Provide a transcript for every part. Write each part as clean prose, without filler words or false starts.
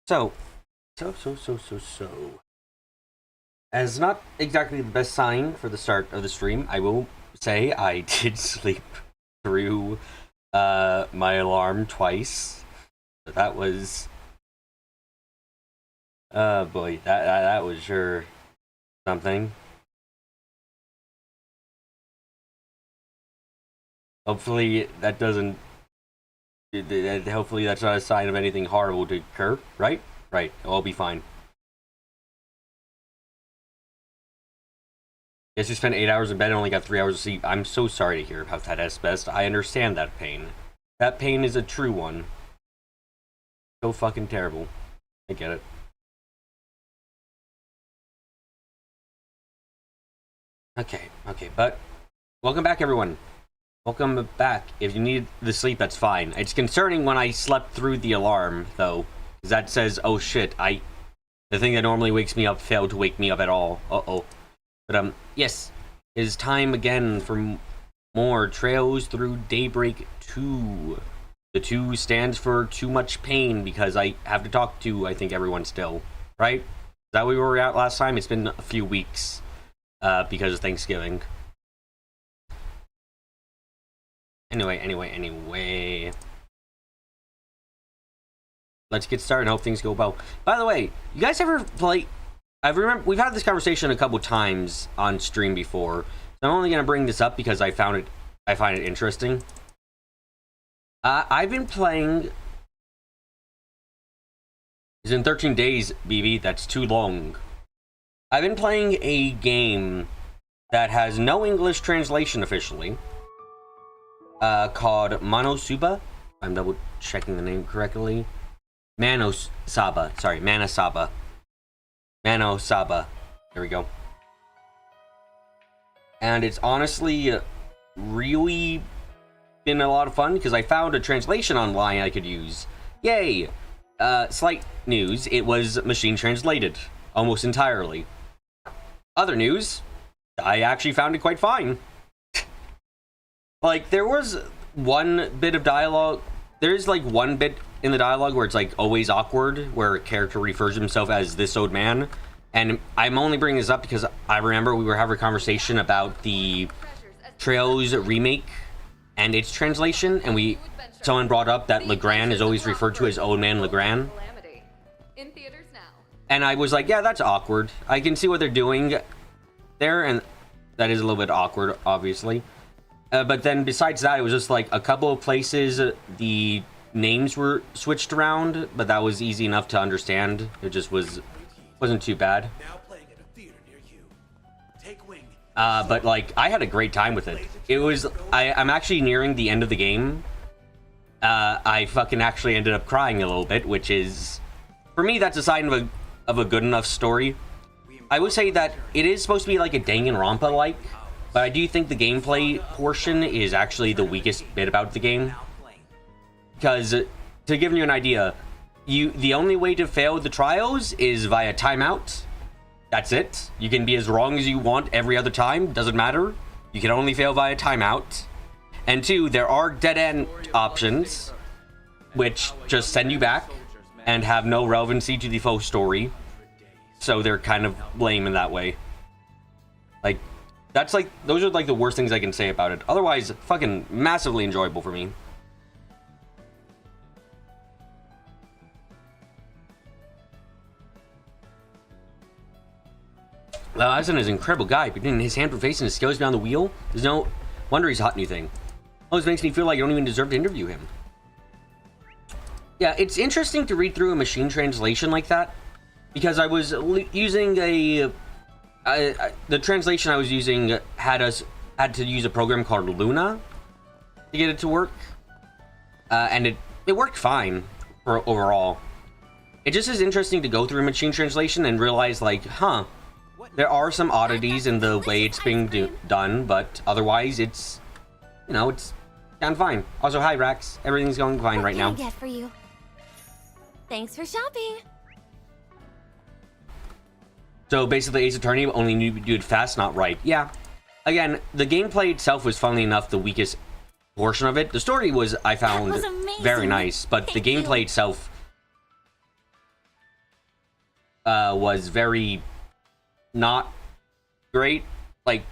So. As not exactly the best sign for the start of the stream, I will say I did sleep through my alarm twice. So that was boy, that was sure something. Hopefully that doesn't. Hopefully that's not a sign of anything horrible to occur, right? Right. I'll be fine. Yes, you spent 8 hours in bed and only got 3 hours of sleep. I'm so sorry to hear about that, Asbest. I understand that pain. That pain is a true one. So fucking terrible. I get it. Okay, but welcome back, everyone. Welcome back. If you need the sleep, that's fine. It's concerning when I slept through the alarm, though, because that says, oh shit, the thing that normally wakes me up failed to wake me up at all. Uh-oh. But, yes, it is time again for more Trails Through Daybreak 2. The 2 stands for too much pain, because I have to talk to, I think, everyone still. Right? Is that where we were at last time? It's been a few weeks, because of Thanksgiving. Anyway. Let's get started and hope things go well. By the way, you guys ever play... we've had this conversation a couple times on stream before. So I'm only going to bring this up because I find it interesting. I've been playing... It's in 13 days, BB. That's too long. I've been playing a game that has no English translation officially. Called Manosuba. I'm double checking the name correctly. Manosaba. Sorry, Manasaba. Manosaba. There we go. And it's honestly really been a lot of fun because I found a translation online I could use. Yay! Slight news, it was machine translated. Almost entirely. Other news, I actually found it quite fine. Like, there was one bit of dialogue. There's like one bit in the dialogue where it's like always awkward, where a character refers to himself as this old man. And I'm only bringing this up because I remember we were having a conversation about the Trails remake and its translation, and someone brought up that Legrand is always referred to as Old Man Legrand. And I was like, yeah, that's awkward. I can see what they're doing there, and that is a little bit awkward, obviously. But then besides that, it was just like a couple of places the names were switched around, but that was easy enough to understand. It just wasn't too bad. But like, I had a great time with it. It was, I'm actually nearing the end of the game. I fucking actually ended up crying a little bit, which is, for me, that's a sign of a good enough story. I would say that it is supposed to be like a Danganronpa-like, but I do think the gameplay portion is actually the weakest bit about the game. Because, to give you an idea, the only way to fail the trials is via timeout. That's it. You can be as wrong as you want every other time. Doesn't matter. You can only fail via timeout. And 2, there are dead-end options, which just send you back and have no relevancy to the full story. So they're kind of lame in that way. Like, that's like, those are like the worst things I can say about it. Otherwise, fucking massively enjoyable for me. Asen is an incredible guy, between his hand for face and his skills beyond the wheel. There's no wonder he's a hot new thing. Always makes me feel like I don't even deserve to interview him. Yeah, it's interesting to read through a machine translation like that, because I was using the translation I was using had to use a program called Luna to get it to work, and it worked fine for overall. It just is interesting to go through a machine translation and realize, like, there are some oddities in the way it's being done, but otherwise it's, you know, it's kind of fine. Also, hi Rax, everything's going fine right now. What can I get for you? Thanks for shopping. So basically, Ace Attorney only knew to do it fast, not right. Yeah. Again, the gameplay itself was, funnily enough, the weakest portion of it. The story was, I found, very nice, but the gameplay itself was very not great. Like,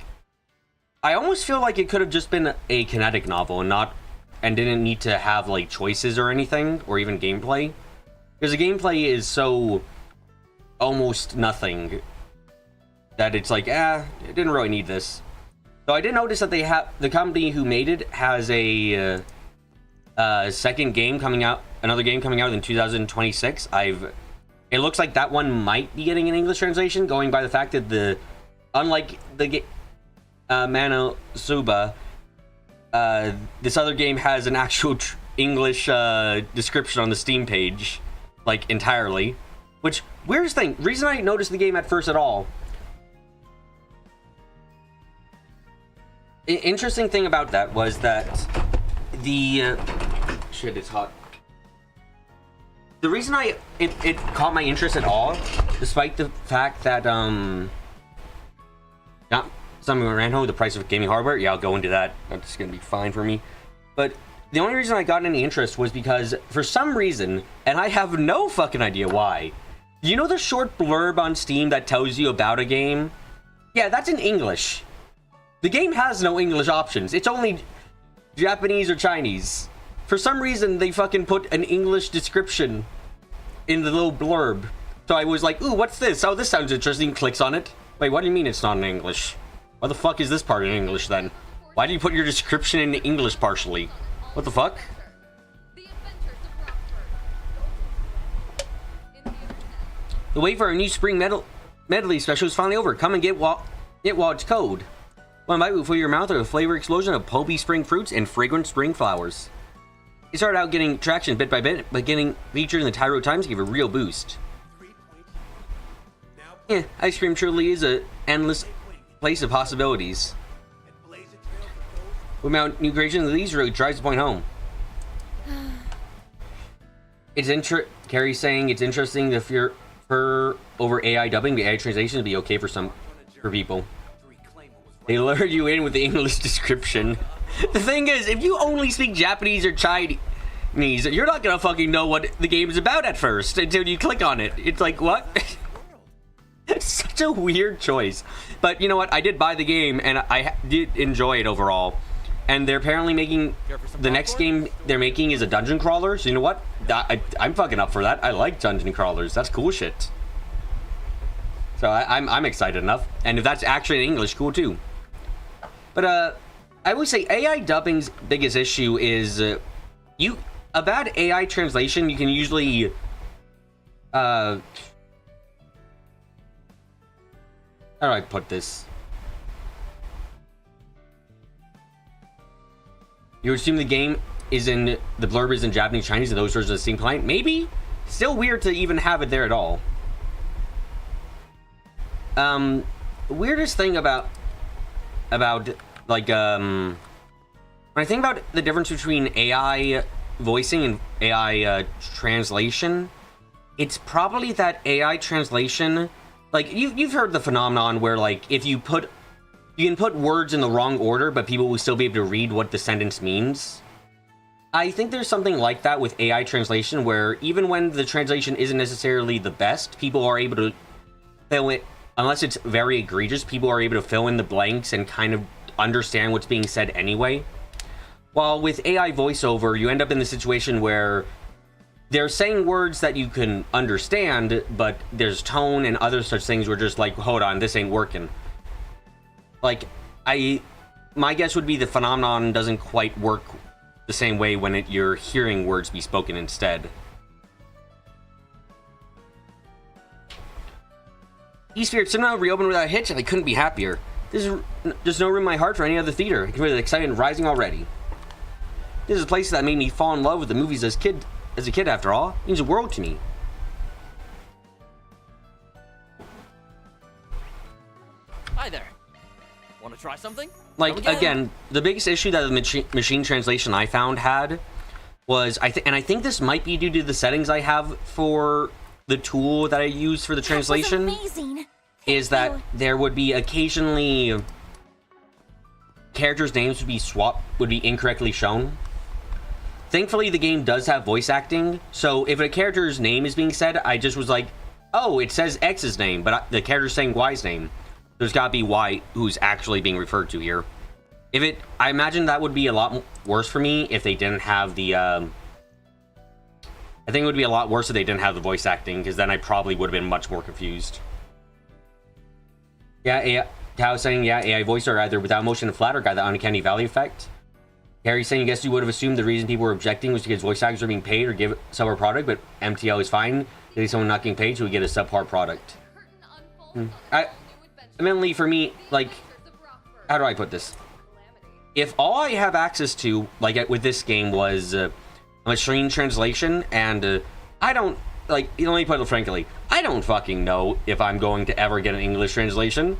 I almost feel like it could have just been a kinetic novel and didn't need to have like choices or anything, or even gameplay, because the gameplay is so almost nothing that it's like, it didn't really need this. So I did notice that the company who made it has a second game coming out, another game coming out in 2026. It looks like that one might be getting an English translation, going by the fact that unlike the Manosuba, this other game has an actual English description on the Steam page, like entirely. Which, weirdest thing, reason I noticed the game at first at all. Interesting thing about that was that the shit, it's hot. The reason it caught my interest at all, despite the fact that not something ran home, the price of gaming hardware. Yeah, I'll go into that. That's gonna be fine for me. But the only reason I got any interest was because for some reason, and I have no fucking idea why. You know the short blurb on Steam that tells you about a game? Yeah, that's in English. The game has no English options. It's only Japanese or Chinese. For some reason, they fucking put an English description in the little blurb. So I was like, ooh, what's this? Oh, this sounds interesting. Clicks on it. Wait, what do you mean it's not in English? Why the fuck is this part in English then? Why do you put your description in English partially? What the fuck? The wait for our new spring medley special is finally over. Come and get while it's cold. One bite will fill your mouth with a flavor explosion of pulpy spring fruits and fragrant spring flowers. It started out getting traction bit by bit, but getting featured in the Tyro Times gave a real boost. Yeah, ice cream truly is an endless place of possibilities. Without new creations, these really drives the point home. Carrie's saying it's interesting to fear over AI dubbing, the AI translation to be okay for people. They lured you in with the English description. The thing is, if you only speak Japanese or Chinese, you're not gonna fucking know what the game is about at first until you click on it. It's like, what? It's such a weird choice. But you know what? I did buy the game, and I did enjoy it overall. And they're apparently making... The next game they're making is a dungeon crawler. So you know what? I'm fucking up for that. I like dungeon crawlers. That's cool shit. So I'm excited enough. And if that's actually in English, cool too. But I would say AI dubbing's biggest issue is a bad AI translation. You can usually how do I put this? You assume the game is the blurb is in Japanese, Chinese, and those words are the same client. Maybe. Still weird to even have it there at all. Weirdest thing about like when I think about the difference between AI voicing and AI translation, it's probably that AI translation, like you've heard the phenomenon where like if you can put words in the wrong order but people will still be able to read what the sentence means. I think there's something like that with AI translation where even when the translation isn't necessarily the best, people are able to fill it. Unless it's very egregious, people are able to fill in the blanks and kind of understand what's being said anyway. While with AI voiceover, you end up in the situation where they're saying words that you can understand, but there's tone and other such things where just like, hold on, this ain't working. Like, my guess would be the phenomenon doesn't quite work the same way when you're hearing words be spoken instead. Eastfield somehow reopened without a hitch, and I couldn't be happier. There's no room in my heart for any other theater. I can feel the excitement rising already. This is a place that made me fall in love with the movies as a kid after all. It means the world to me. Hi there. Want to try something? Like, again, the biggest issue that the machine translation I found had was, I think this might be due to the settings I have for the tool that I use for the translation. That was amazing. Is that there would be occasionally characters' names would be incorrectly shown. Thankfully, the game does have voice acting, so if a character's name is being said, I just was like, oh, it says X's name, but the character's saying Y's name. There's gotta be Y who's actually being referred to here. I imagine that would be a lot worse for me if they didn't have the, I think it would be a lot worse if they didn't have the voice acting, because then I probably would have been much more confused. Yeah, AI, Tao saying, yeah, AI voices are either without motion and flat or got the uncanny valley effect. Harry saying, I guess you would have assumed the reason people were objecting was because voice actors are being paid or give subpar product, but MTL is fine. Getting someone not getting paid, so we get a subpar product. Mainly for me, like, how do I put this? If all I have access to, like with this game, was machine translation, and I don't, like, let me put it frankly, I don't fucking know if I'm going to ever get an English translation.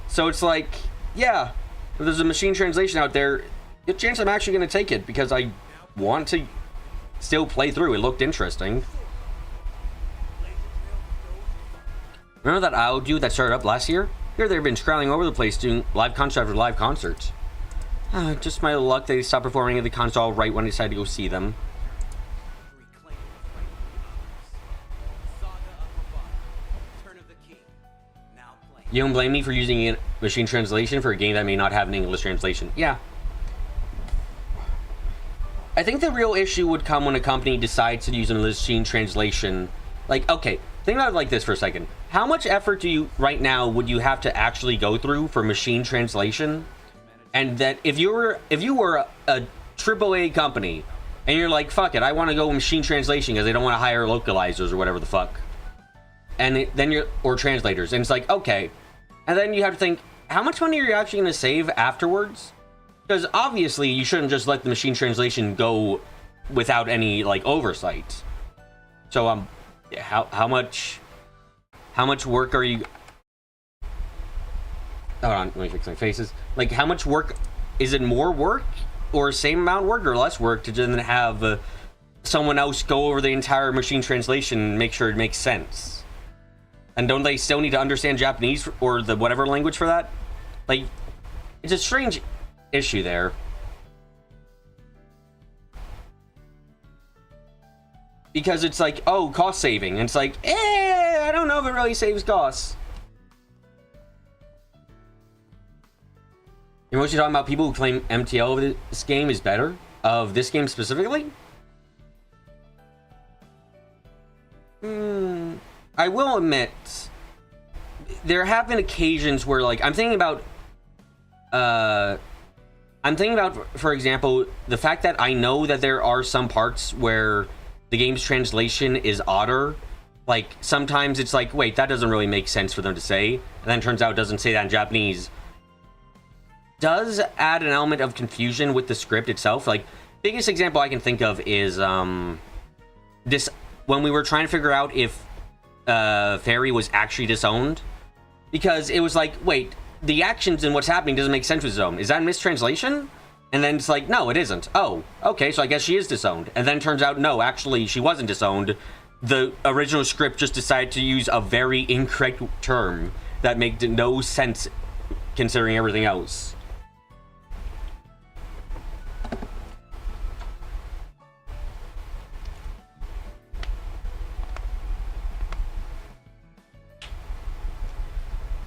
So it's like, yeah, if there's a machine translation out there, good chance I'm actually going to take it, because I want to still play through. It looked interesting. Remember that IO dude that started up last year? Here they've been scrambling over the place doing live concert after live concerts. Just my luck they stopped performing at the console right when I decided to go see them. You don't blame me for using a machine translation for a game that may not have an English translation. Yeah. I think the real issue would come when a company decides to use a machine translation. Like, okay, think about it like this for a second. How much effort do you, right now, would you have to actually go through for machine translation? And that if you were a AAA company and you're like, fuck it, I want to go machine translation because they don't want to hire localizers or whatever the fuck, and then you're, or translators, and it's like, okay, and then you have to think, how much money are you actually going to save afterwards? Because obviously you shouldn't just let the machine translation go without any like oversight. So how much work are you? Hold on, let me fix my faces. Like, how much work? Is it more work or same amount of work or less work to then have someone else go over the entire machine translation and make sure it makes sense? And don't they still need to understand Japanese or the whatever language for that? Like, it's a strange issue there. Because it's like, oh, cost saving. And it's like, I don't know if it really saves costs. You're mostly talking about people who claim MTL of this game is better? Of this game specifically? I will admit, there have been occasions where, like, I'm thinking about, for example, the fact that I know that there are some parts where the game's translation is odder. Like, sometimes it's like, wait, that doesn't really make sense for them to say. And then it turns out it doesn't say that in Japanese. Does add an element of confusion with the script itself. Like, biggest example I can think of is this, when we were trying to figure out if Fairy was actually disowned, because it was like, wait, the actions and what's happening doesn't make sense with Zone. Is that a mistranslation? And then it's like, no, it isn't. Oh, okay, so I guess she is disowned. And then it turns out, no, actually she wasn't disowned. The original script just decided to use a very incorrect term that made no sense considering everything else.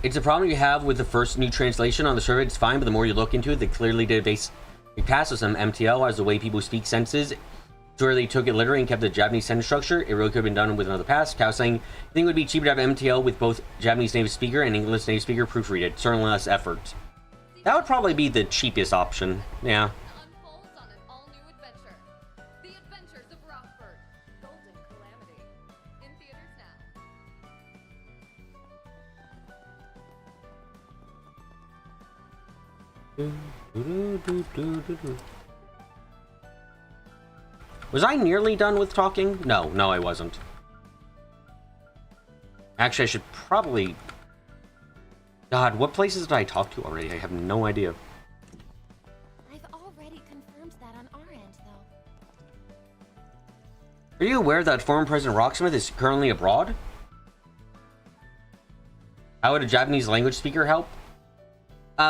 It's a problem you have with the first new translation on the server. It's fine, but the more you look into it, they clearly did a pass with some MTL as the way people speak sentences. It's where they took it literally and kept the Japanese sentence structure. It really could have been done with another pass. Cow saying, I think it would be cheaper to have MTL with both Japanese native speaker and English native speaker proofread it. Certainly less effort. That would probably be the cheapest option. Yeah. Was I nearly done with talking? No, I wasn't. Actually, I should probably... God, what places did I talk to already? I have no idea. I've already confirmed that on our end, though. Are you aware that former President Rocksmith is currently abroad? How would a Japanese language speaker help?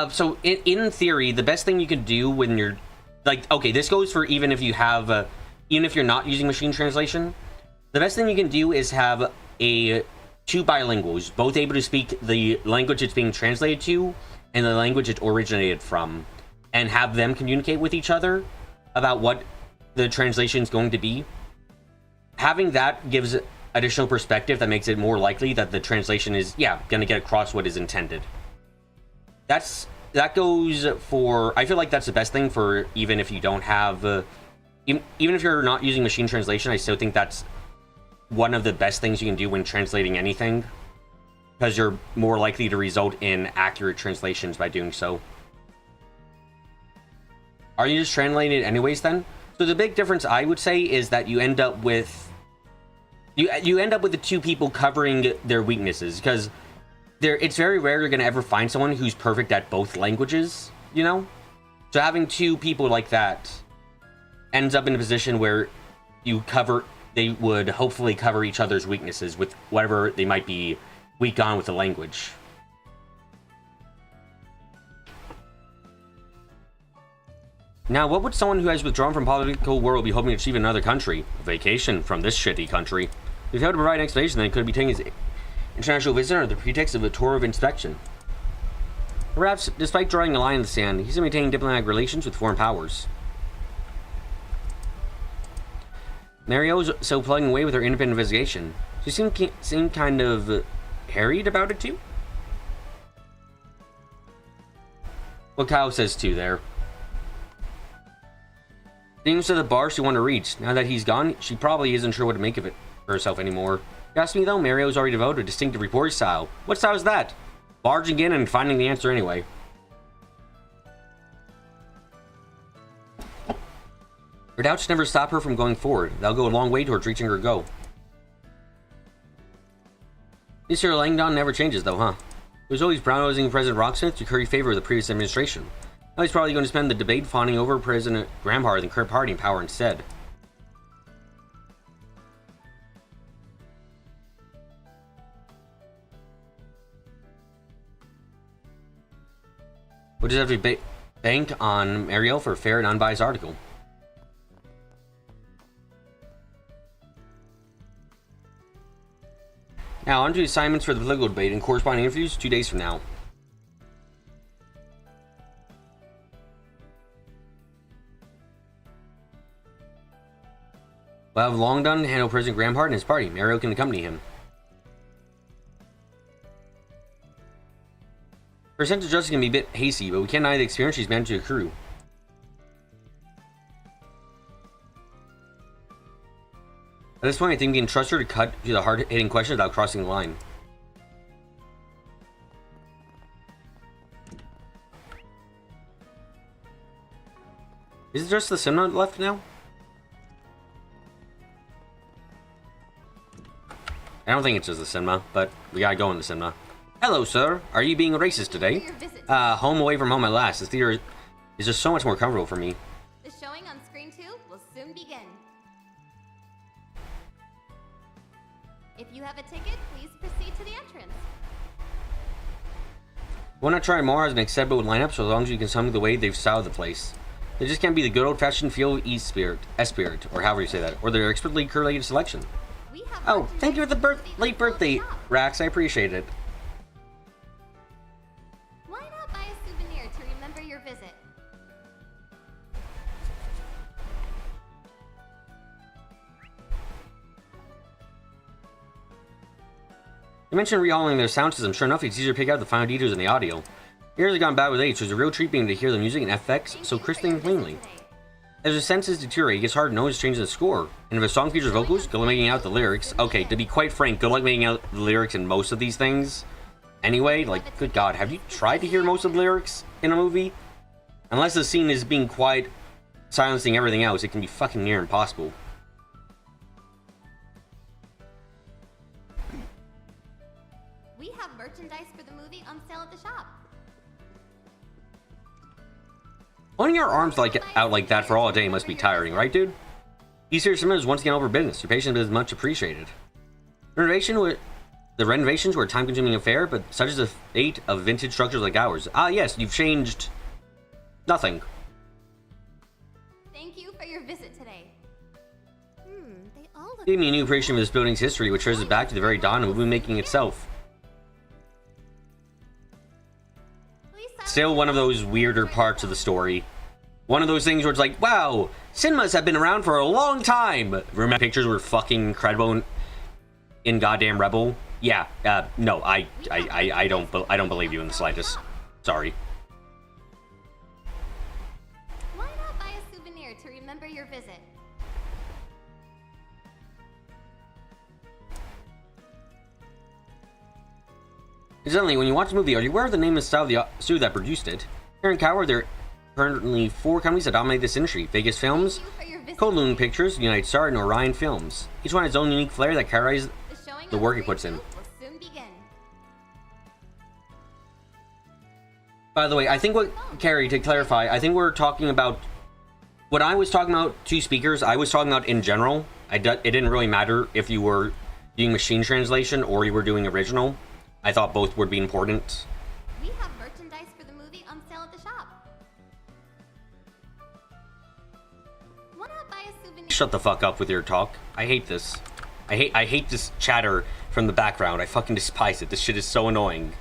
So in theory, the best thing you can do when you're like, okay, this goes for even if you have, even if you're not using machine translation, the best thing you can do is have a two bilinguals, both able to speak the language it's being translated to and the language it originated from, and have them communicate with each other about what the translation is going to be. Having that gives additional perspective that makes it more likely that the translation is, going to get across what is intended. That goes for, I feel like that's the best thing for even if you don't have, even if you're not using machine translation, I still think that's one of the best things you can do when translating anything, because you're more likely to result in accurate translations by doing so. Are you just translating it anyways then? So the big difference I would say is that you end up with the two people covering their weaknesses, because it's very rare you're going to ever find someone who's perfect at both languages, you know? So having two people like that ends up in a position where they would hopefully cover each other's weaknesses with whatever they might be weak on with the language. Now, what would someone who has withdrawn from political world be hoping to achieve in another country? A vacation from this shitty country. If you had to provide an explanation, then it could be taken as international visitor under the pretext of a tour of inspection. Perhaps, despite drawing a line in the sand, he's maintaining diplomatic relations with foreign powers. Mario's so plugging away with her independent investigation. She seemed kind of harried about it too. What Kyle says too there. Seems to the bar she wanted to reach. Now that he's gone, she probably isn't sure what to make of it for herself anymore. If you ask me though, Mario's already developed a distinctive reporting style. What style is that? Barging in and finding the answer anyway. Her doubts never stop her from going forward. They'll go a long way towards reaching her goal. Mr. Langdon never changes though, huh? He was always brown-nosing President Rocksmith to curry favor with the previous administration. Now he's probably going to spend the debate fawning over President Gramhard and current party in power instead. We'll just have to bank on Ariel for a fair and unbiased article. Now, on to assignments for the political debate and corresponding interviews 2 days from now. We'll have Longdon handle President Gramhart and his party. Mario can accompany him. Her sense of justice can be a bit hasty, but we can't deny the experience she's managed to accrue. At this point, I think we can trust her to cut to the hard-hitting questions without crossing the line. Is it just the cinema left now? I don't think it's just the cinema, but we gotta go in the cinema. Hello, sir. Are you being racist today? Home away from home at last. This theater is just so much more comfortable for me. The showing on screen 2 will soon begin. If you have a ticket, please proceed to the entrance. Why not try more as an acceptable lineup so long as you can summon the way they've styled the place? They just can't be the good old-fashioned feel of S-Spirit, or however you say that, or their expertly curated selection. Oh, thank you for the late birthday, Rax. I appreciate it. Why not buy a souvenir to remember your visit? You mentioned rehauling their sound system. Sure enough, it's easier to pick out the final details in the audio. Ears have gone bad with age, so it's a real treat being able to hear the music and FX so crisply and cleanly. As the senses deteriorate, it gets hard to notice changes in the score. And if a song features vocals, good luck making out the lyrics. Okay, to be quite frank, good luck making out the lyrics in most of these things. Anyway, like, good God, have you tried to hear most of the lyrics in a movie? Unless the scene is being quiet, silencing everything else, it can be fucking near impossible. We have merchandise for the movie on sale at the shop. Holding your arms out like that for all day must be tiring, right, dude? Easier Cinema is once again over business. Your patience is much appreciated. The renovations were a time-consuming affair, but such is the fate of vintage structures like ours. Ah, yes, you've changed nothing. Thank you for your visit today. They all look. Gave me a new appreciation of this building's history, which traces back to the very dawn of movie making itself. Still one of those weirder parts of the story. One of those things where it's like, wow, cinemas have been around for a long time. Remember, pictures were fucking incredible in goddamn Rebel. Yeah, no, I don't believe you in the slightest. Sorry. Why not buy a souvenir to remember your visit? Incidentally, when you watch a movie, are you aware of the name and style of the studio that produced it? Here in Cower, there are currently 4 companies that dominate this industry: Vegas Films, Kowloon Pictures, United Star, and Orion Films. Each one has its own unique flair that characterizes the work it puts in. By the way, I think Carrie, to clarify, I think we're talking about... When I was talking about 2 speakers, I was talking about in general. It didn't really matter if you were doing machine translation or you were doing original. I thought both would be important. We have merchandise for the movie on sale at the shop. Why not buy a souvenir? Shut the fuck up with your talk. I hate this. I hate this chatter from the background. I fucking despise it. This shit is so annoying.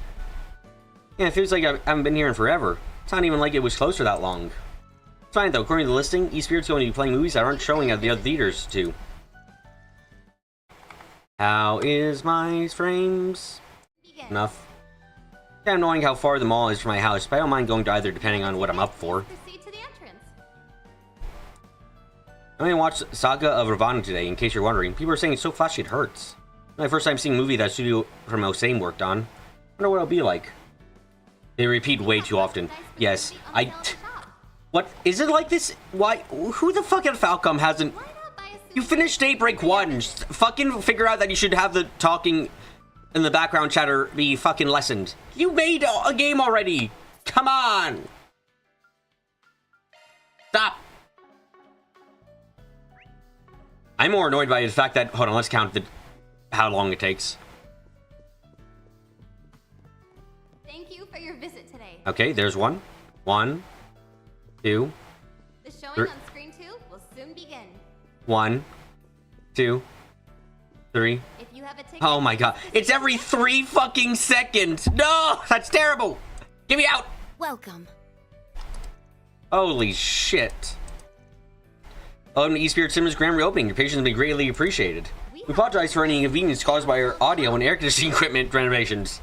Yeah, it feels like I haven't been here in forever. It's not even like it was close for that long. It's fine though. According to the listing, eSpirit's going to be playing movies that aren't showing at the other theaters too. How is my frames? Enough. Yeah, I'm knowing how far the mall is from my house, but I don't mind going to either depending on what I'm up for. Proceed to the entrance. I'm gonna watch Saga of Ravana today, in case you're wondering. People are saying it's so flashy it hurts. It's my first time seeing a movie that studio from Osame worked on. I wonder what it'll be like. They repeat way too often. Yes, what? Is it like this? Why? Who the fuck at Falcom hasn't... You finished Daybreak 1. Fucking figure out that you should have the talking in the background chatter be fucking lessened. You made a game already. Come on. Stop. I'm more annoyed by the fact that... Hold on, let's count how long it takes. Thank you for your visit today. Okay, there's one. 1, 2. The showing on screen 2 will soon begin. 1, 2, 3. If you have a ticket, Oh my god. It's every 3 fucking seconds. No, that's terrible. Get me out. welcome. Holy shit. Welcome to eSpirit Cinemas grand reopening. Your patience has been greatly appreciated. We apologize for any inconvenience caused by our audio and air conditioning equipment renovations.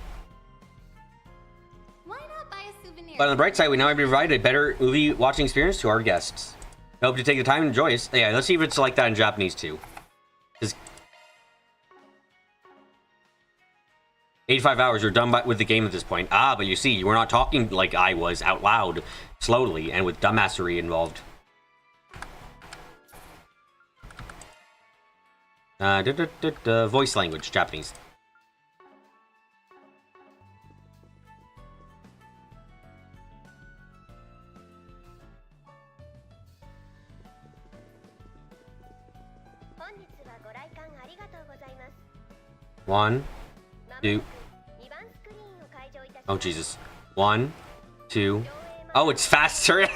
Why not buy a souvenir? But on the bright side, we now have provided a better movie watching experience to our guests. I hope to take the time to enjoy us. Yeah, let's see if it's like that in Japanese too. 85 hours, you're done with the game at this point. Ah, but you see, you were not talking like I was, out loud, slowly, and with dumbassery involved. Voice language, Japanese. One, 2. Oh, Jesus. 1, 2. Oh, it's faster. It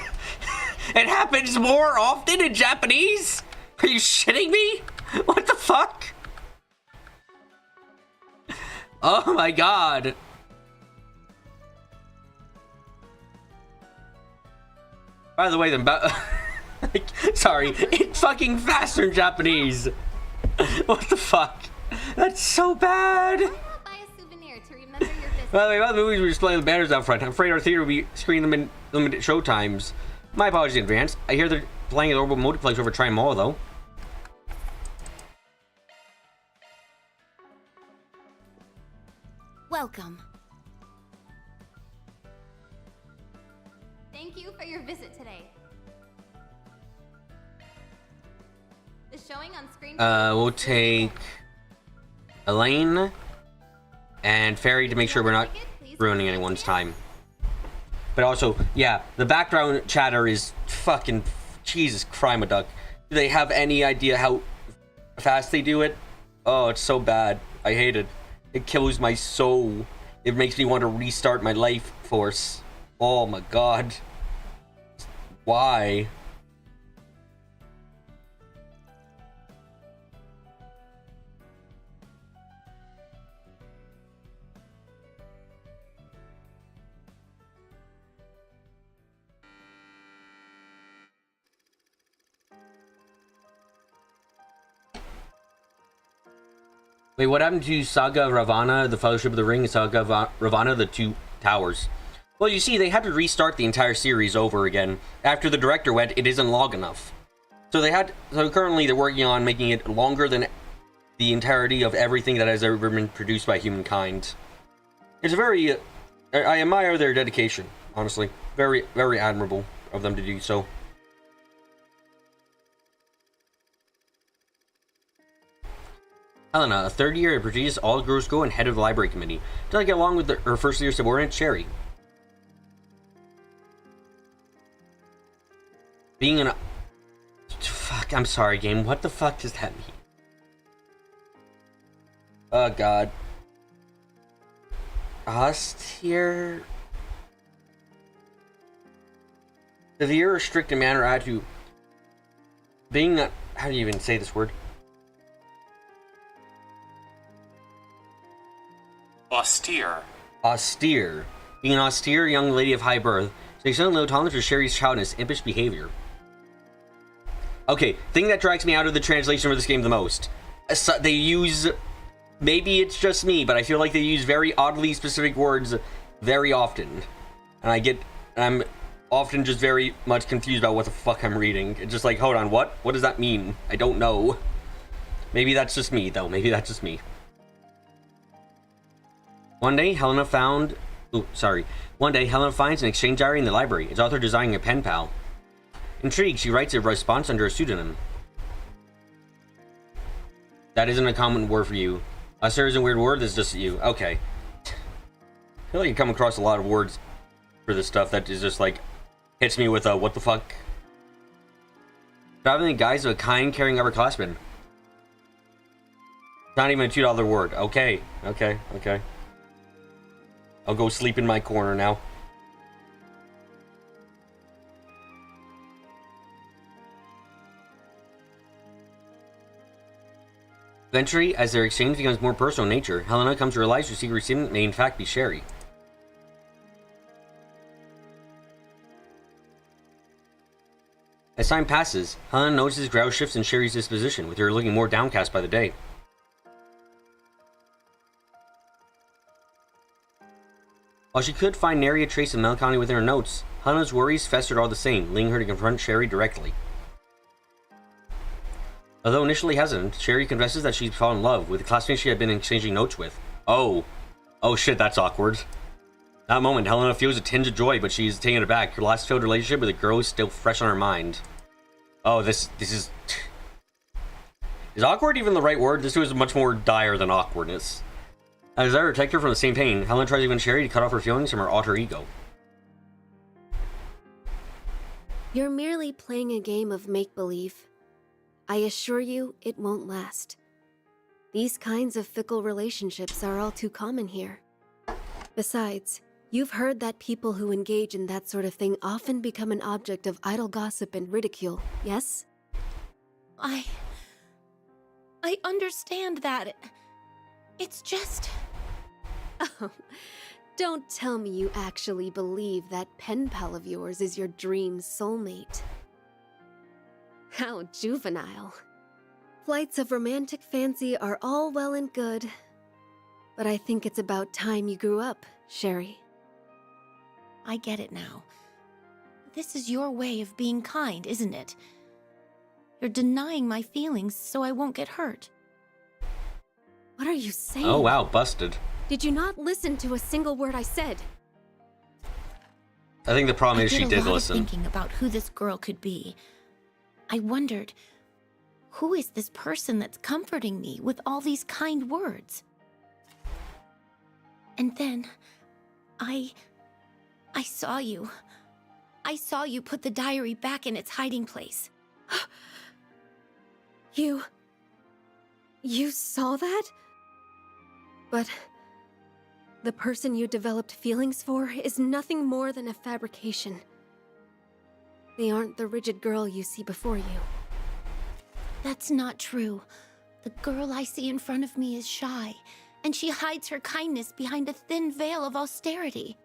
happens more often in Japanese? Are you shitting me? What the fuck? Oh my god. By the way, sorry, it's fucking faster in Japanese. What the fuck? That's so bad. Why not buy a souvenir to remember your visit? By the way, about the movies, we're displaying the banners out front. I'm afraid our theater will be screening them in limited show times. My apologies in advance. I hear they're playing an orbital multiplex over Tri Mall, though. Welcome. Thank you for your visit today. The showing on screen. We'll take Elaine and Fairy to make sure we're not ruining anyone's time. But also, yeah, the background chatter is fucking Jesus Christ, duck. Do they have any idea how fast they do it? Oh, it's so bad. I hate it. It kills my soul. It makes me want to restart my life force. Oh my god. Why? Wait, what happened to Saga of Ravana, the Fellowship of the Ring, and Saga of Ravana, the Two Towers? Well, you see, they had to restart the entire series over again. After the director went, it isn't long enough. So currently they're working on making it longer than the entirety of everything that has ever been produced by humankind. It's very, I admire their dedication, honestly. Very, very admirable of them to do so. Helena, a third year at prestigious all girls school and head of the library committee. Did I get along with her first year subordinate, Sherry? Being an... Fuck, I'm sorry, game. What the fuck does that mean? Oh, God. Austere... Severe, strict in manner, attitude. Being a... How do you even say this word? Austere. Austere. Being an austere young lady of high birth, she extended no tolerance for Sherry's childishness, impish behavior. Okay, thing that drags me out of the translation for this game the most. They use... Maybe it's just me, but I feel like they use very oddly specific words very often. And I'm often just very much confused about what the fuck I'm reading. It's just like, hold on, what? What does that mean? I don't know. Maybe that's just me, though. Maybe that's just me. One day, Helena finds an exchange diary in the library. Its author designing a pen pal. Intrigued, she writes a response under a pseudonym. That isn't a common word for you. Austere isn't a weird word, that's just you. Okay. I feel like you come across a lot of words for this stuff that is just like, hits me with a what the fuck. Driving the guise of a kind, caring upperclassman. Not even a $2 word. Okay. I'll go sleep in my corner now. Eventually, as their exchange becomes more personal in nature, Helena comes to realize her secret recipient may in fact be Sherry. As time passes, Helena notices gradual shifts in Sherry's disposition, with her looking more downcast by the day. While she could find nary a trace of melancholy within her notes, Helena's worries festered all the same, leading her to confront Sherry directly. Although initially hesitant, Sherry confesses that she's fallen in love with the classmate she had been exchanging notes with. Oh shit, that's awkward. That moment, Helena feels a tinge of joy, but she's taken aback. Her last failed relationship with a girl is still fresh on her mind. Oh, this is... Is awkward even the right word? This was much more dire than awkwardness. As I protect her from the same pain, Helena tries to convince Sherry to cut off her feelings from her alter ego. You're merely playing a game of make-believe. I assure you, it won't last. These kinds of fickle relationships are all too common here. Besides, you've heard that people who engage in that sort of thing often become an object of idle gossip and ridicule, yes? I understand that. It's just... Oh, don't tell me you actually believe that pen pal of yours is your dream soulmate. How juvenile. Flights of romantic fancy are all well and good, but I think it's about time you grew up, Sherry. I get it now. This is your way of being kind, isn't it? You're denying my feelings so I won't get hurt. What are you saying? Oh wow, busted. Did you not listen to a single word I said? I think the problem is she did I did a lot listen. of thinking about who this girl could be. I wondered, who is this person that's comforting me with all these kind words? And then, I saw you. I saw you put the diary back in its hiding place. You saw that? But the person you developed feelings for is nothing more than a fabrication. They aren't the rigid girl you see before you. That's not true. The girl I see in front of me is shy, and she hides her kindness behind a thin veil of austerity.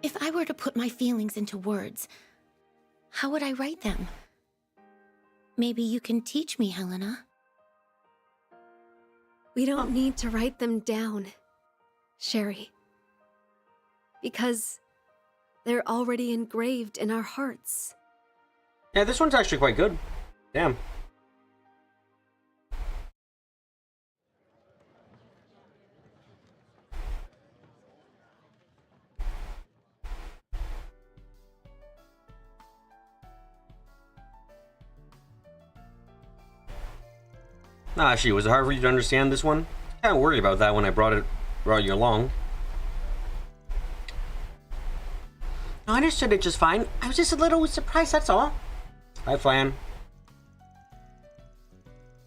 If I were to put my feelings into words, how would I write them? Maybe you can teach me, Helena. We don't need to write them down, Sherry. Because they're already engraved in our hearts. Yeah, this one's actually quite good. Damn. Nah, actually, was it hard for you to understand this one? Kinda worried about that when I brought you along. I understood it just fine. I was just a little surprised, that's all. Hi, Flan.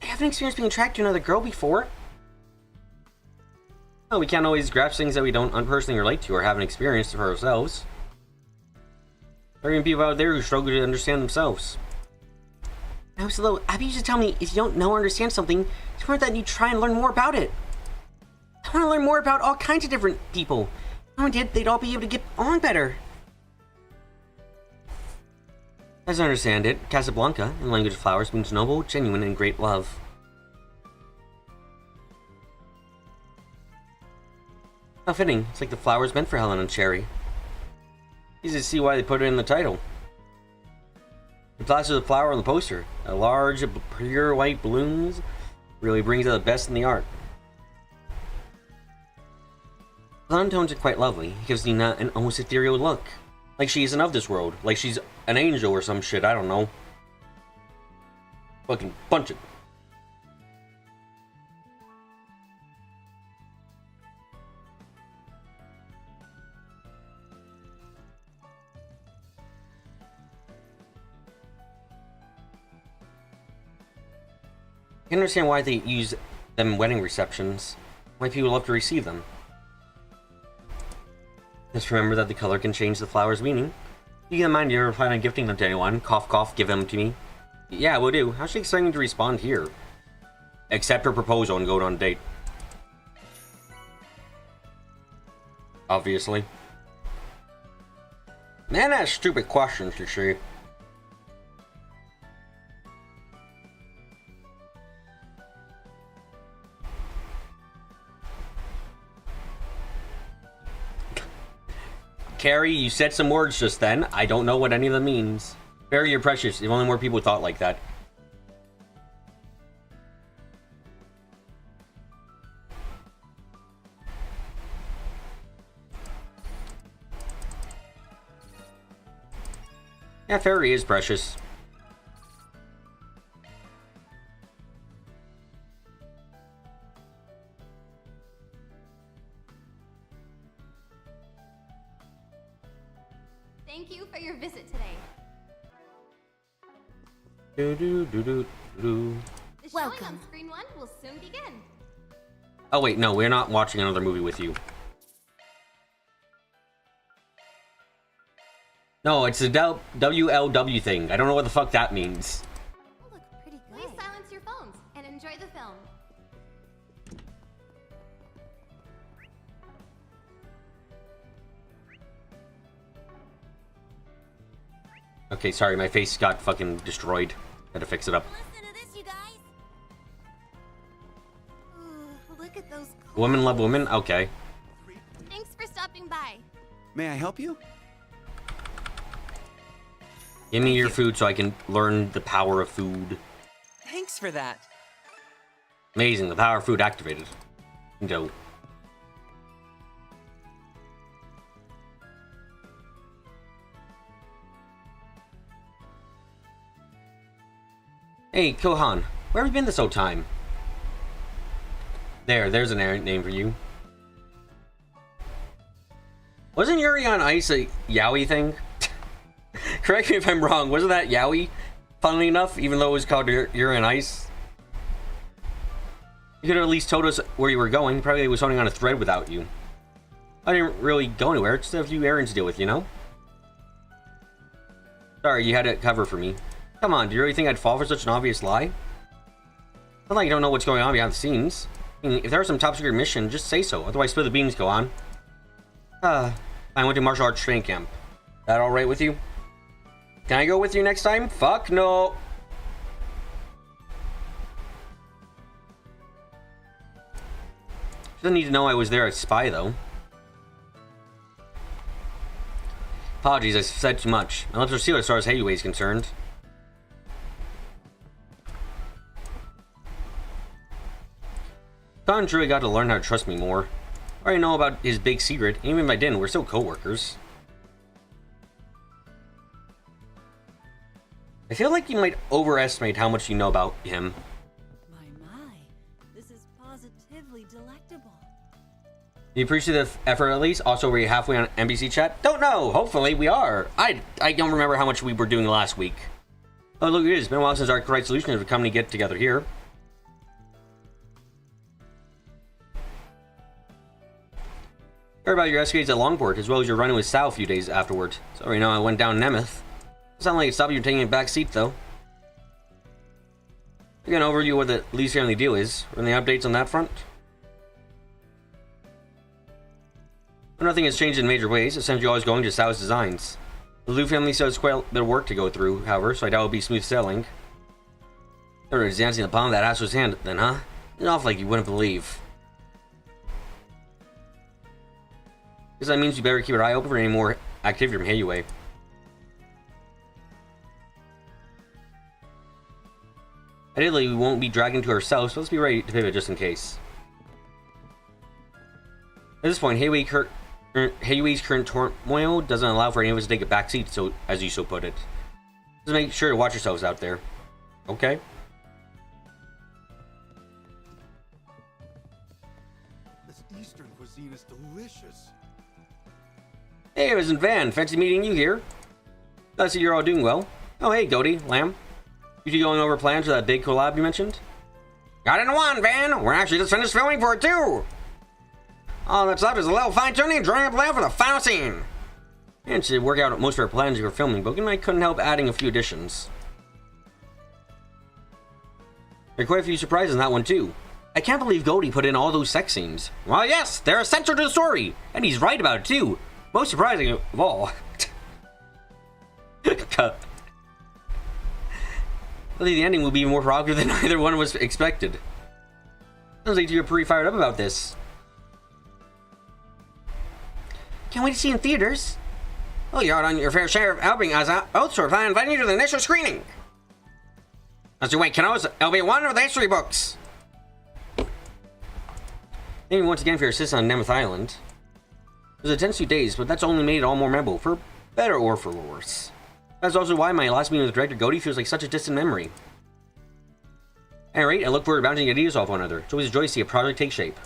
I haven't experienced being attracted to another girl before. Oh, we can't always grasp things that we don't personally relate to or haven't experienced for ourselves. There are even people out there who struggle to understand themselves. I was a little... Abby used to tell me, if you don't know or understand something, it's important that you try and learn more about it. I want to learn more about all kinds of different people. If I did, they'd all be able to get on better. As I understand it, Casablanca, in the language of flowers, means noble, genuine, and great love. How fitting. It's like the flowers meant for Helen and Cherry. Easy to see why they put it in the title. The plaster of the flower on the poster, a large, pure white blooms, really brings out the best in the art. The undertones are quite lovely. It gives Nina an almost ethereal look. Like she isn't of this world. Like she's an angel or some shit, I don't know. Fucking punch it. I can understand why they use them in wedding receptions. Why people love to receive them. Just remember that the color can change the flower's meaning. You get in mind you ever plan on gifting them to anyone. Cough cough, give them to me. Yeah, will do. How's she expecting to respond here? Accept her proposal and go on a date. Obviously. Man asks stupid questions, you see. Carrie, you said some words just then. I don't know what any of them means. Very you're precious. If only more people thought like that. Yeah, Fairy is precious. Thank you for your visit today. Do. The showing Welcome. on Screen 1 will soon begin. Oh wait, no, we're not watching another movie with you. No, it's a WLW thing. I don't know what the fuck that means. You look pretty good. Please silence your phones and enjoy the film. Okay, sorry, my face got fucking destroyed. Had to fix it up. Listen to this, you guys. Look at those. Women love women? Okay. Thanks for stopping by. May I help you? Give me your food so I can learn the power of food. Thanks for that. Amazing, the power of food activated. Go. Hey, Kohan, where have you been this whole time? There's an errant name for you. Wasn't Yuri on Ice a yaoi thing? Correct me if I'm wrong, wasn't that yaoi? Funnily enough, even though it was called Yuri on Ice. You could have at least told us where you were going. Probably was holding on a thread without you. I didn't really go anywhere, just a few errands to deal with, you know? Sorry, you had it cover for me. Come on, do you really think I'd fall for such an obvious lie? Not like you don't know what's going on behind the scenes. I mean, if there was some top secret mission, just say so. Otherwise, spill the beans, go on. I went to martial arts training camp. That alright with you? Can I go with you next time? Fuck no! Doesn't need to know I was there as spy, though. Apologies, I said too much. My lips are sealed as far as Heywei is concerned. Khan really got to learn how to trust me more. I already know about his big secret, and even if I didn't, we're still co-workers. I feel like you might overestimate how much you know about him. My, this is positively delectable. You appreciate the effort at least? Also, were you halfway on NBC chat? Don't know. Hopefully, we are. I don't remember how much we were doing last week. Oh, look, it is. It's been a while since our correct solution as a company get together here. Heard about your escapades at Longport, as well as your run-in with Sal a few days afterward. Sorry, no, I went down Nemeth. Sound like it stopped you taking a back seat, though. I can overview what the least family deal is. Are any updates on that front? But nothing has changed in major ways. Essentially, always going to Sal's designs. The Liu family still has quite a bit of work to go through, however, so I doubt it'll be smooth sailing. Everybody's dancing in the palm of that asshole's hand, then, huh? It's off like you wouldn't believe. Guess that means you better keep your eye open for any more activity from Heywei. Ideally, we won't be dragging to ourselves, so let's be ready to pivot just in case. At this point, Heywei's current turmoil doesn't allow for any of us to take a back seat, so, as you so put it. Just make sure to watch yourselves out there. Okay? This Eastern cuisine is delicious. Hey, it wasn't Van. Fancy meeting you here. I see you're all doing well. Oh, hey, Goaty, Lamb. You two going over plans for that big collab you mentioned? Got it in one, Van. We're actually just finished filming for it, too. All that's left is a little fine-tuning and drawing up a plan for the final scene. And to work out most of our plans for filming, but I couldn't help adding a few additions. There are quite a few surprises in that one, too. I can't believe Goaty put in all those sex scenes. Well, yes, they're essential to the story. And he's right about it, too. Most surprising of all. I think the ending will be more provocative than either one was expected. Sounds like you're pretty fired up about this. Can't wait to see you in theaters. Oh, you're out on your fair share of helping us out. Oh, so we're planning on inviting you to the initial screening. Let's do wait, kiddos. It'll be one of the history books. Thank you once again for your assistance on Nemeth Island. It was a tense few days, but that's only made it all more memorable, for better or for worse. That's also why my last meeting with Director Goaty feels like such a distant memory. At any rate, I look forward to bouncing ideas off one another. It's always a joy to see a project take shape.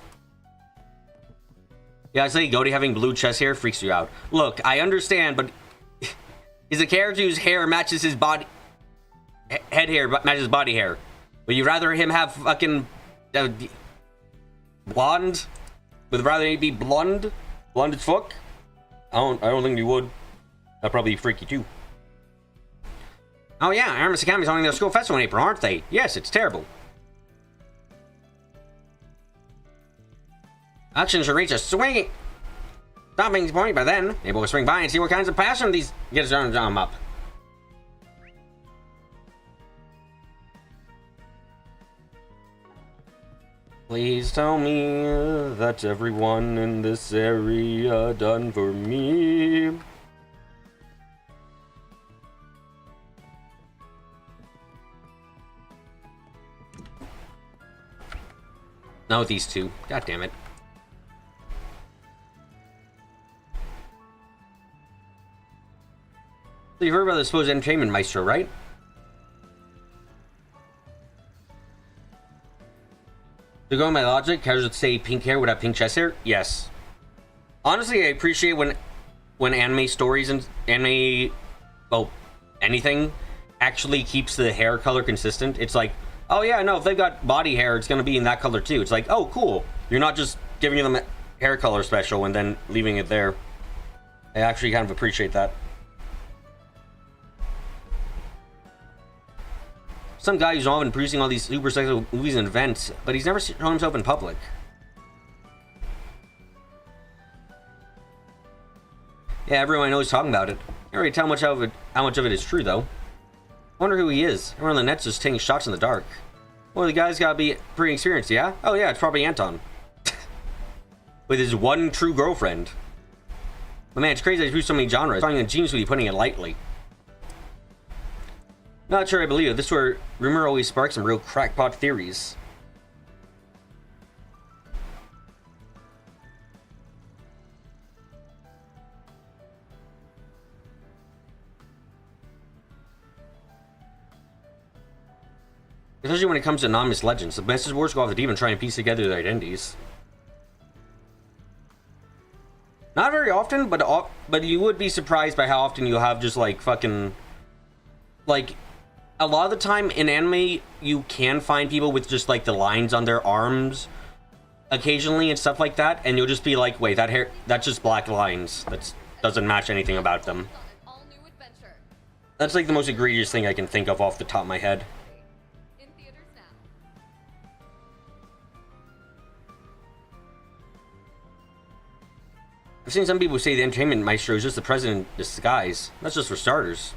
Yeah, I say Goaty having blue chest hair freaks you out. Look, I understand, but he's a character whose hair matches his body... head hair matches body hair. Would you rather him have fucking... blonde? Would rather he be blonde? Blonde as fuck? I don't think you would. That'd probably freak you too. Oh yeah, Aramis Academy's holding their school festival in April, aren't they? Yes, it's terrible. Action should reach a swinging stopping point by then. Maybe we'll swing by and see what kinds of passion these get his arm up. Please tell me that everyone in this area done for me. No, these two. God damn it. So you've heard about the supposed entertainment maestro, right? To go on my logic, characters would say pink hair would have pink chest hair? Yes. Honestly, I appreciate when anime stories and anime, well, anything actually keeps the hair color consistent. It's like, oh yeah, no, if they've got body hair, it's gonna be in that color too. It's like, oh cool. You're not just giving them a hair color special and then leaving it there. I actually kind of appreciate that. Some guy who's often producing all these super sexual movies and events, but he's never shown himself in public. Yeah, everyone I know is talking about it. I can't really tell how much of it is true, though. I wonder who he is. Everyone on the net's just taking shots in the dark. Well, the guy's gotta be pretty experienced, yeah? Oh yeah, it's probably Anton. with his one true girlfriend. But man, it's crazy I do so many genres. Finding a genius would be putting it lightly. Not sure I believe it. This is where rumor always sparks some real crackpot theories. Especially when it comes to anonymous legends. The best wars go off the deep and try and piece together their identities. Not very often, but you would be surprised by how often you'll have just like fucking... Like, a lot of the time in anime, you can find people with just like the lines on their arms occasionally and stuff like that, and you'll just be like, wait, that hair, that's just black lines. That doesn't match anything about them. That's like the most egregious thing I can think of off the top of my head. I've seen some people say the entertainment maestro is just the president in disguise. That's just for starters.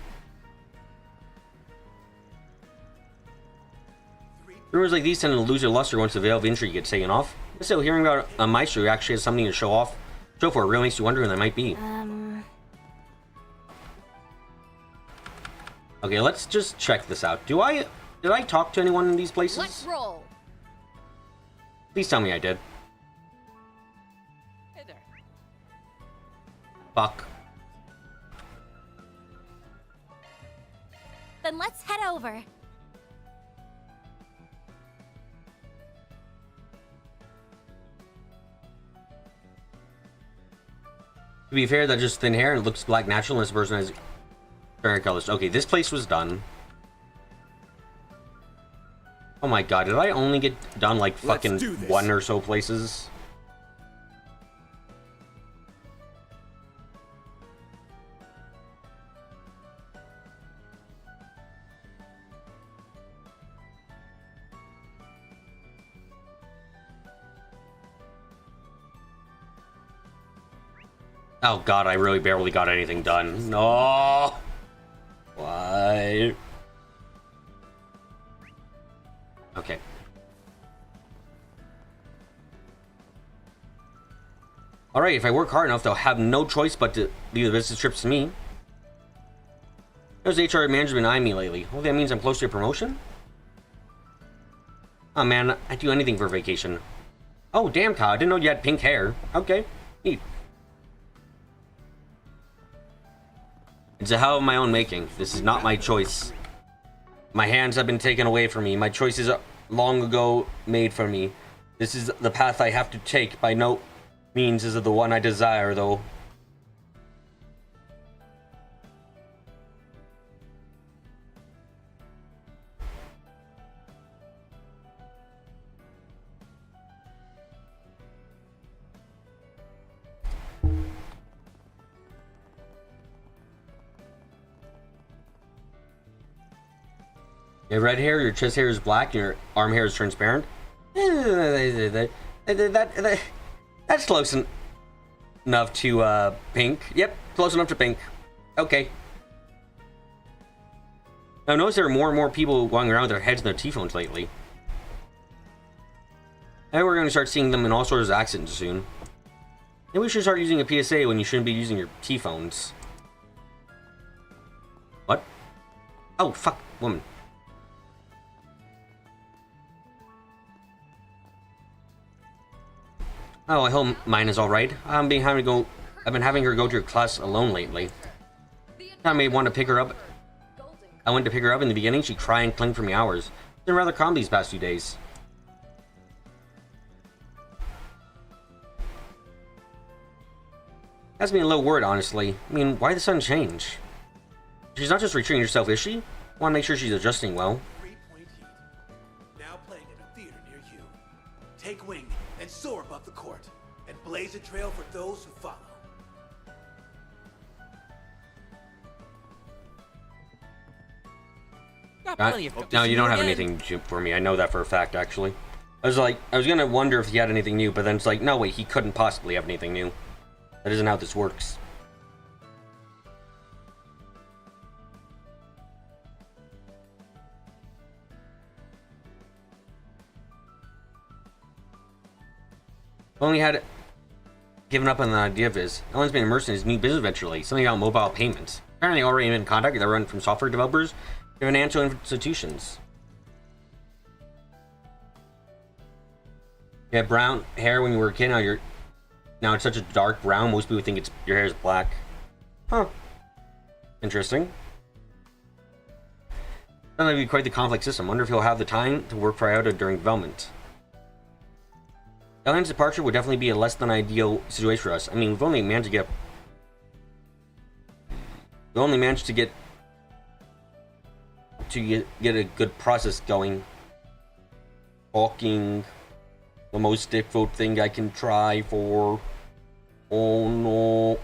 Rumors like these tend to lose their luster once the veil of intrigue gets taken off. Still, hearing about a maestro who actually has something to show for, really makes you wonder who that might be. Okay, let's just check this out. Did I talk to anyone in these places? Let's roll. Please tell me I did. Hey there. Fuck. Then let's head over. To be fair, that's just thin hair and it looks black natural unless the person has fair colors. Okay, this place was done. Oh my god, did I only get done like fucking one or so places? Oh god, I really barely got anything done. No! Why? Okay. Alright, if I work hard enough, they'll have no choice but to leave the business trips to me. There's HR management eyeing me lately. Well, that means I'm close to a promotion? Oh man, I'd do anything for vacation. Oh, damn, Kyle, I didn't know you had pink hair. Okay, neat. It's a hell of my own making. This is not my choice. My hands have been taken away from me. My choices are long ago made for me. This is the path I have to take. By no means is it the one I desire, though. You have red hair, your chest hair is black, and your arm hair is transparent. That's close enough to pink. Yep, close enough to pink. Okay. I've noticed there are more and more people walking around with their heads in their T-phones lately. I think we're going to start seeing them in all sorts of accidents soon. Maybe we should start using a PSA when you shouldn't be using your T-phones. What? Oh, fuck, woman. Oh, I hope mine is alright. I've been having her go to her class alone lately. I may want to pick her up. I went to pick her up in the beginning. She'd cry and cling for me hours. It's been rather calm these past few days. Has me a little worried, honestly. I mean, why the sudden change? She's not just retreating herself, is she? I want to make sure she's adjusting well. 3 Point Heat. Now playing at a theater near you. Take wing and soar above the court, and blaze a trail for those who follow. Got plenty of hope to No, see you don't have again. anything for me. I know that for a fact, actually. I was gonna wonder if he had anything new, but then it's like, no, wait, he couldn't possibly have anything new. That isn't how this works. given up on the idea of his. Ellen's been immersed in his new business venture lately, something about mobile payments. Apparently already been in contact with everyone from software developers to financial institutions. You had brown hair when you were a kid, now it's such a dark brown, most people think your hair is black. Huh. Interesting. Sounds like it'd be quite the complex system. Wonder if he'll have the time to work for IOTA during development. Ellen's departure would definitely be a less than ideal situation for us. I mean, we've only managed to get a good process going. Talking, the most difficult thing I can try for. Oh no.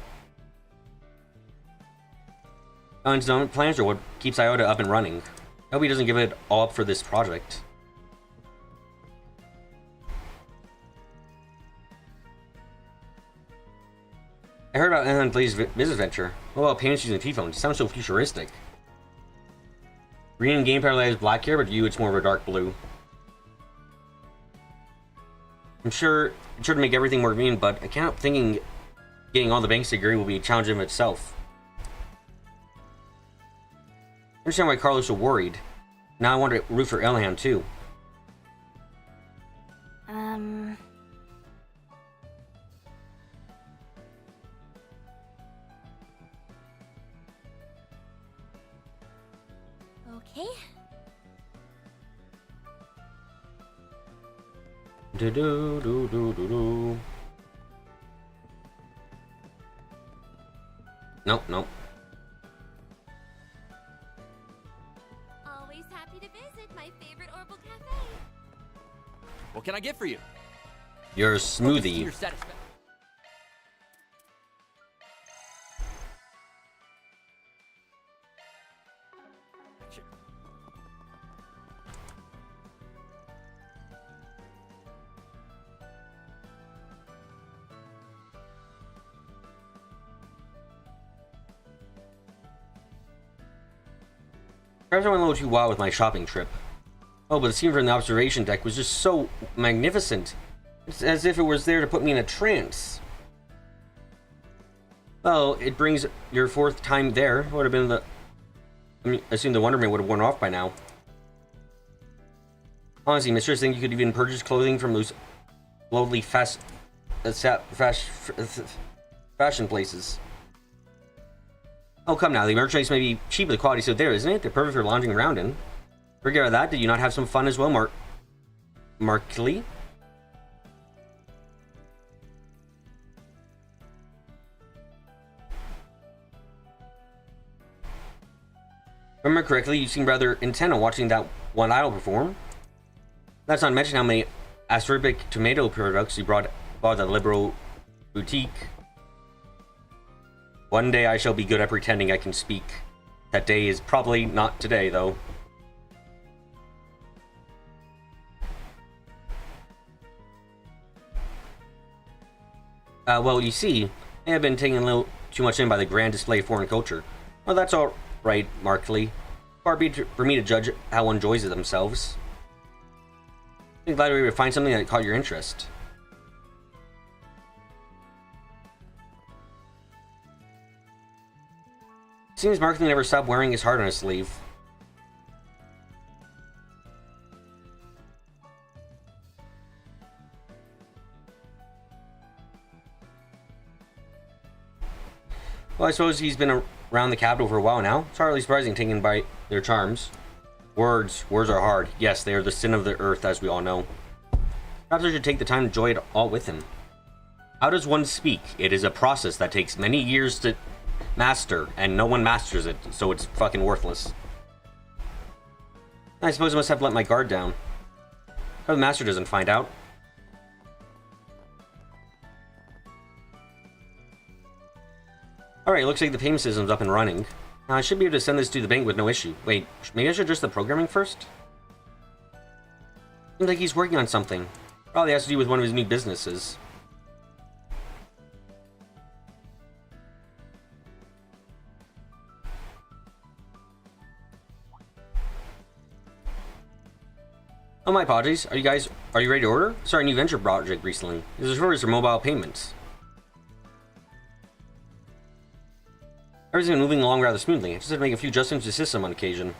Ellen's development plans are what keeps IOTA up and running. I hope he doesn't give it all up for this project. I heard about Ellen Blaze's business venture. What about payments using T-phones? It sounds so futuristic. Green and game palette is black here, but to you it's more of a dark blue. I'm sure to make everything more green, but I can't help thinking getting all the banks to agree will be a challenge in itself. I understand why Carlos is so worried. Now I want to root for Elhan too. Okay. Do do do do do do. Nope, nope. Always happy to visit my favorite Orbital Cafe. What can I get for you? Your To smoothie. your satisfaction. Perhaps I went a little too wild with my shopping trip. Oh, but the scene from the observation deck was just so magnificent. It's as if it was there to put me in a trance. Well, it brings your fourth time there. Would have been the... I assume the Wonderman would have worn off by now. Honestly, mistress, think you could even purchase clothing from those lowly fashion places. Oh, come now. The merchandise may be cheap, but the quality's so there, isn't it? They're perfect for lounging around in. Forget about that. Did you not have some fun as well, Markley? Remember correctly, you seem rather intent on watching that one idol perform. That's not mentioning how many acerbic tomato products you bought at the liberal boutique. One day I shall be good at pretending I can speak. That day is probably not today, though. Well, you see, I have been taken a little too much in by the grand display of foreign culture. Well, that's all right, Markley. Far be it for me to judge how one enjoys it themselves. I'm glad we were able to find something that caught your interest. Seems Markley never stopped wearing his heart on his sleeve. Well, I suppose he's been around the capital for a while now. It's hardly surprising, taken by their charms. Words are hard. Yes, they are the sin of the earth, as we all know. Perhaps I should take the time to enjoy it all with him. How does one speak? It is a process that takes many years to master, and no one masters it, so it's fucking worthless. I suppose I must have let my guard down. Hope the master doesn't find out. Alright, looks like the payment system's up and running. Now, I should be able to send this to the bank with no issue. Wait, maybe I should address the programming first? Seems like he's working on something. Probably has to do with one of his new businesses. Oh, my apologies. Are you ready to order? Sorry, new venture project recently. This is for mobile payments. Everything's been moving along rather smoothly. I just had to make a few adjustments to the system on occasion.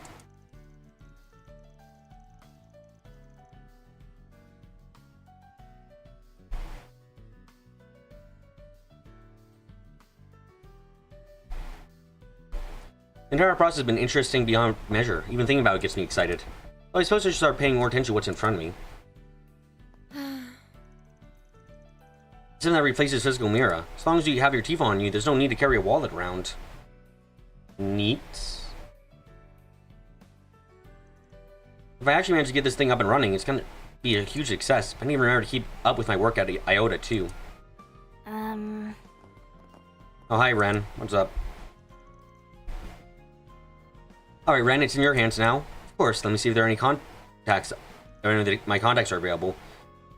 The entire process has been interesting beyond measure. Even thinking about it gets me excited. Well, I suppose I should start paying more attention to what's in front of me. Something that replaces physical mirror. As long as you have your teeth on you, there's no need to carry a wallet around. Neat. If I actually manage to get this thing up and running, it's gonna be a huge success. I need to remember to keep up with my work at IOTA too. Oh, hi, Ren. What's up? Alright, Ren, it's in your hands now. Of course, let me see if there are any contacts. Or any of my contacts are available.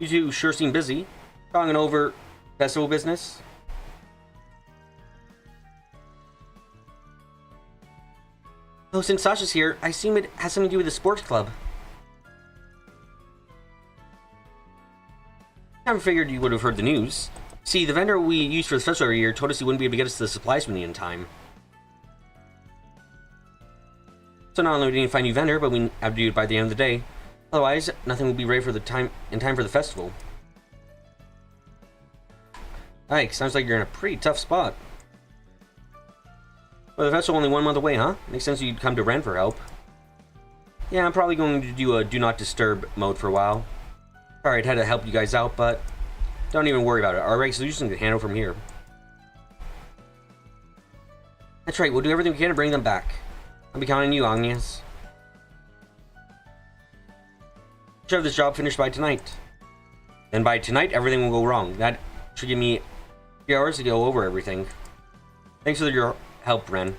You two sure seem busy. Talking over festival business. Oh, since Sasha's here, I assume it has something to do with the sports club. I never figured you would have heard the news. See, the vendor we used for the festival every year told us he wouldn't be able to get us the supplies we need in time. So not only do we need to find a new vendor, but we have to do it by the end of the day. Otherwise, nothing will be ready for in time for the festival. Ike, sounds like you're in a pretty tough spot. Well, the festival only 1 month away, huh? Makes sense you'd come to Ren for help. Yeah, I'm probably going to do a do not disturb mode for a while. Alright, had to help you guys out, but don't even worry about it. Our regular solution can handle from here. That's right, we'll do everything we can to bring them back. I'll be counting on you, Agnes. Should have this job finished by tonight. Then by tonight, everything will go wrong. That should give me 3 hours to go over everything. Thanks for your help, Ren.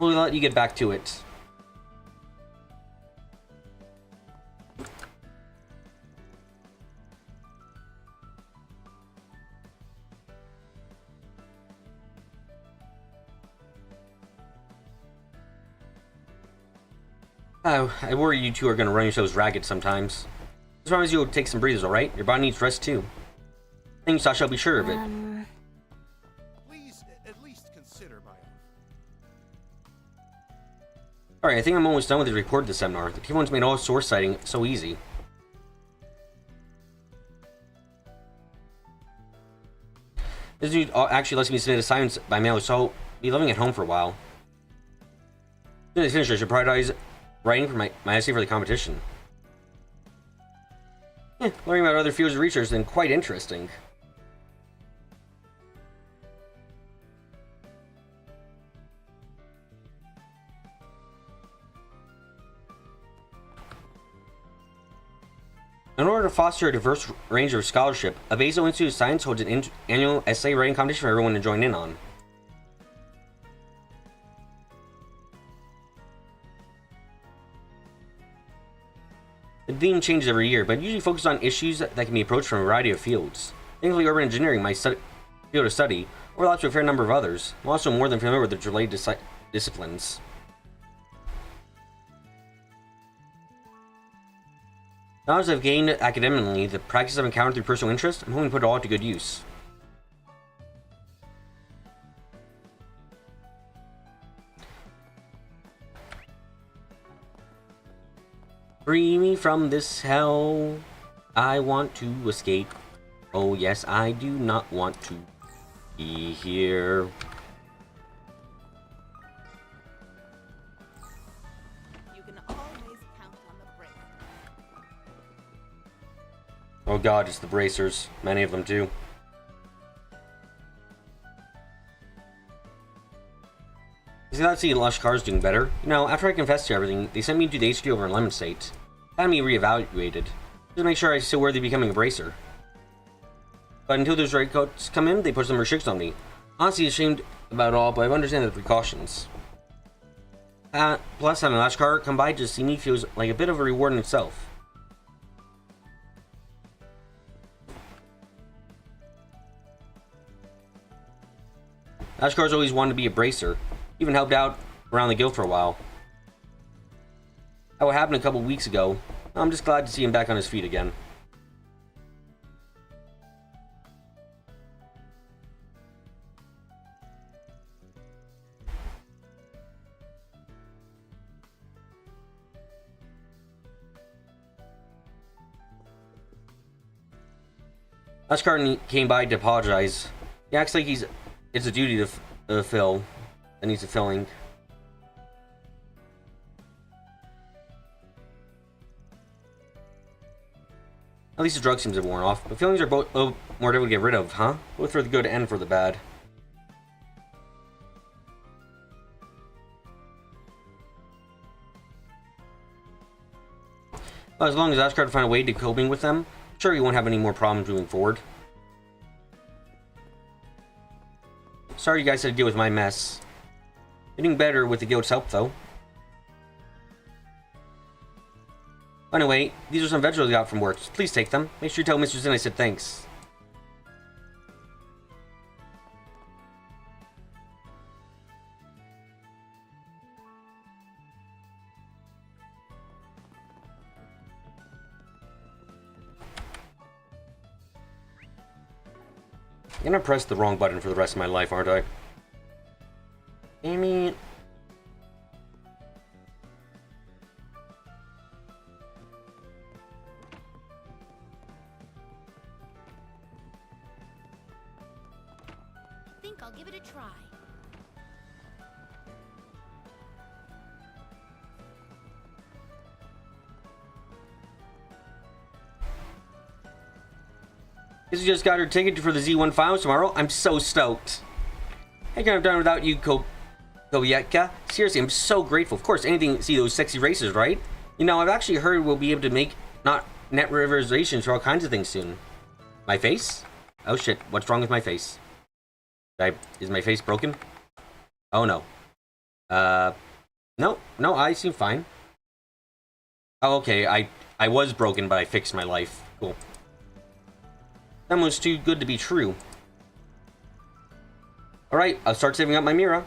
We'll let you get back to it. Oh, I worry you two are going to run yourselves ragged sometimes. As long as you'll take some breathers, alright? Your body needs rest too. Thanks, Sasha, I'll be sure of it. Please at least consider my offer. Alright, I think I'm almost done with the report of the seminar. The people made all source citing so easy. This dude actually lets me submit assignments by mail, so I'll be living at home for a while. As soon as I finish, I should prioritize writing for my essay for the competition. Learning about other fields of research has been quite interesting. In order to foster a diverse range of scholarship, a Basel Institute of Science holds an annual essay writing competition for everyone to join in on. The theme changes every year, but usually focuses on issues that can be approached from a variety of fields. Thankfully, urban engineering, my field of study, overlaps with a fair number of others. I'm also more than familiar with its related disciplines. Knowledge I've gained academically, the practice I've encountered through personal interest, I'm hoping to put it all to good use. Free me from this hell. I want to escape. Oh yes, I do not want to be here. You can always count on the break. Oh god, it's the bracers. Many of them too. Is that see Lush Car's doing better? You know, after I confessed to everything, they sent me to the HQ over in Lemon State. Had me reevaluated. Just to make sure I'm still worthy of becoming a bracer. But until those redcoats come in, they push some restrictions on me. Honestly, ashamed about it all, but I understand the precautions. Plus, having Lush Car come by to see me feels like a bit of a reward in itself. Ashkar's always wanted to be a bracer. Even helped out around the guild for a while. That what happened a couple weeks ago. I'm just glad to see him back on his feet again. Asgard came by to apologize. He acts like it's a duty to fill. That needs a filling. At least the drug seems to have worn off. But feelings are both more difficult to get rid of, huh? Both for the good and for the bad. Well, as long as Asgard find a way to coping with them, sure he won't have any more problems moving forward. Sorry you guys had to deal with my mess. Getting better with the guild's help, though. Anyway, these are some vegetables I got from work. Please take them. Make sure you tell Mr. Zinn I said thanks. I'm gonna press the wrong button for the rest of my life, aren't I? Amy. Think I'll give it a try. Guess you just got her ticket for the Z1 finals tomorrow. I'm so stoked. I couldn't have done without you, Koyetka. Seriously, I'm so grateful. Of course, anything to see those sexy races, right? You know, I've actually heard we'll be able to make net reservations for all kinds of things soon. My face? Oh shit, what's wrong with my face? Is my face broken? Oh no. No, I seem fine. Oh, okay, I was broken, but I fixed my life. Cool. That was too good to be true. Alright, I'll start saving up my Mira.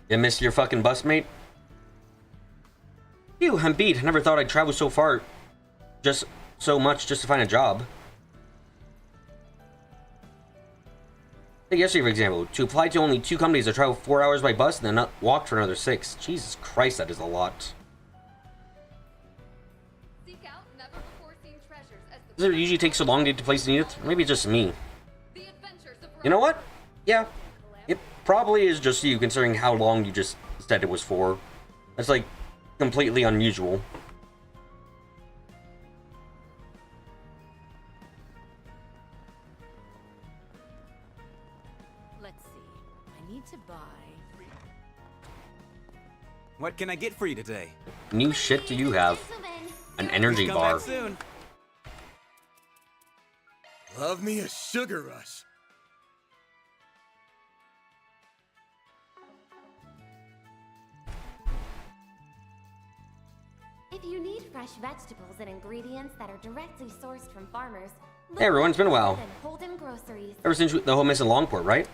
You missed your fucking bus, mate? Phew, I'm beat. I never thought I'd travel so far. Just so much just to find a job. Take yesterday, for example. To apply to only 2 companies, I traveled 4 hours by bus and then not walked for another 6. Jesus Christ, that is a lot. Seek out never-before-seen treasures as the Does it usually take so long to get to places needed? Or maybe it's just me. the adventures of You know what? Yeah. It probably is just you, considering how long you just said it was for. That's, like, completely unusual. Let's see. I need to buy. What can I get for you today? New shit do you have? An energy Come bar. back soon. Love me a sugar rush. If you need fresh vegetables and ingredients that are directly sourced from farmers, look Hey everyone, it's been a while. no further than Holden Groceries. Ever since the whole mess in Longport, right?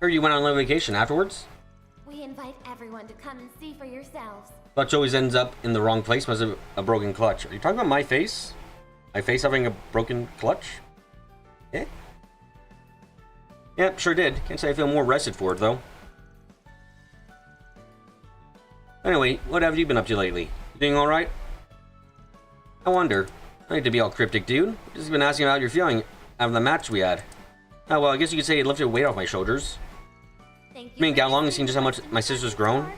Heard you went on a little vacation afterwards? We invite everyone to come and see for yourselves. Clutch always ends up in the wrong place because of a broken clutch. Are you talking about my face? My face having a broken clutch? Yeah? Yep, sure did. Can't say I feel more rested for it, though. Anyway, what have you been up to lately? You doing alright? I wonder. I need to be all cryptic, dude. Just been asking about your feeling after the match we had. Oh, well, I guess you could say it lifted weight off my shoulders. Thank you. I mean, for how long and listening seen just how much to my sister's grown?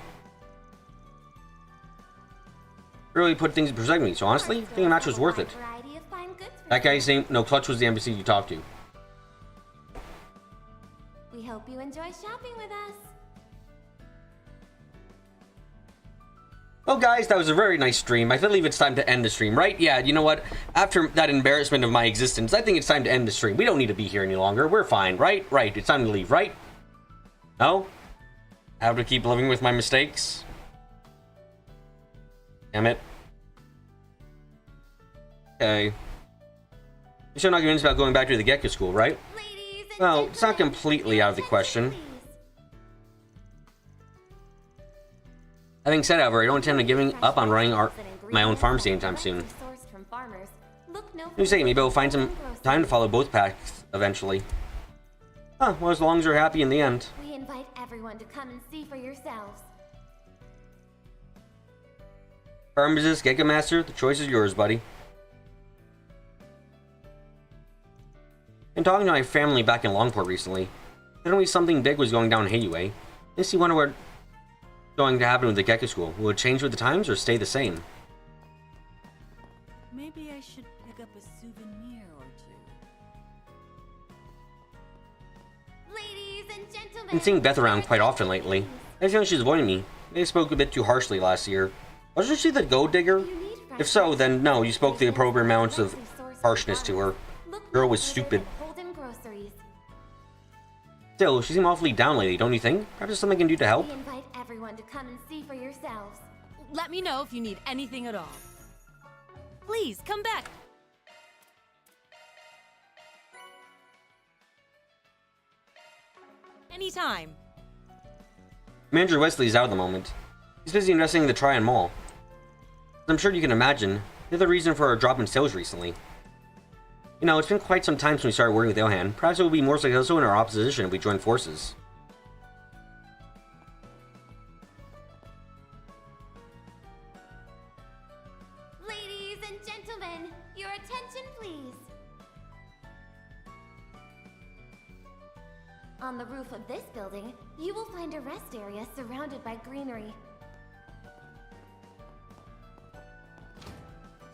Really put things in perspective, so honestly, I think the match was worth it. Variety of fine goods for That guy's sale. name, no, Clutch was the embassy you talked to. We hope you enjoy shopping with us. Well, guys, that was a very nice stream. I believe it's time to end the stream, right? Yeah, you know what? After that embarrassment of my existence, I think it's time to end the stream. We don't need to be here any longer. We're fine, right? Right. It's time to leave, right? No? I have to keep living with my mistakes? Damn it. Okay. You're still not convinced about going back to the Gecko school, right? Ladies and Well, it's not gentlemen, completely out of the question. please. Having said, however, I don't intend on giving up on running my own farm anytime soon. Sourced from farmers. Look no You say, further maybe I'll find than some Holden time to Groceries. follow both paths eventually. Huh, well, as long as you're happy in the end. We invite everyone to come and see for yourselves. Pharmacist, Gecko Master, the choice is yours, buddy. Been talking to my family back in Longport recently. Suddenly something big was going down in Hayway. Makes you wonder what's going to happen with the Gecko School. Will it change with the times or stay the same? Maybe I should pick up a souvenir or two. Ladies and gentlemen, I've been seeing Beth around quite often lately. I feel she's avoiding me. They spoke a bit too harshly last year. Wasn't she the Gold Digger? If so, then no, you spoke the appropriate amounts of harshness to her. Girl was stupid. Still, she seemed awfully down lately, don't you think? Perhaps there's something I can do to help? We invite everyone to come and see for yourselves. Let me know if you need anything at all. Please, come back. Anytime. Manager Wesley's out at the moment. He's busy investing in the Tryon Mall. As I'm sure you can imagine, they're the reason for our drop in sales recently. You know, it's been quite some time since we started working with Ilhan. Perhaps it would be more successful in our opposition if we joined forces. Ladies and gentlemen, your attention please. On the roof of this building, you will find a rest area surrounded by greenery.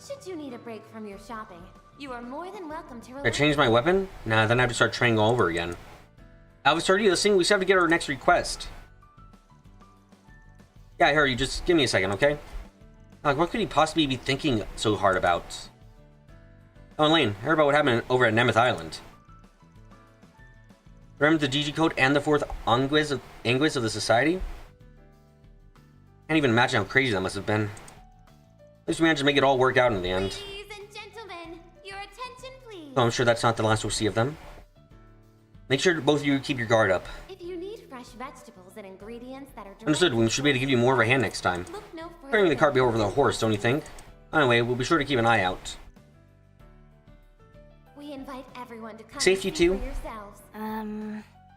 Should you need a break from your shopping, you are more than welcome to I changed my weapon? Nah, then I have to start training all over again. Alvis, are you listening? We still have to get our next request. Yeah, I heard you. Just give me a second, okay? Like, what could he possibly be thinking so hard about? Oh, Elaine, I heard about what happened over at Nemeth Island. Remember the GG code and the fourth anguish of the society? Can't even imagine how crazy that must have been. At least we managed to make it all work out in the end. Ladies and gentlemen, your attention please. Oh, I'm sure that's not the last we'll see of them. Make sure both of you keep your guard up. If you need fresh vegetables and ingredients that are Understood, we should be able to give you more of a hand next time. look no further. Carrying the cart over the horse, don't you think? Anyway, we'll be sure to keep an eye out. We invite everyone to come Safety and see too? for yourselves.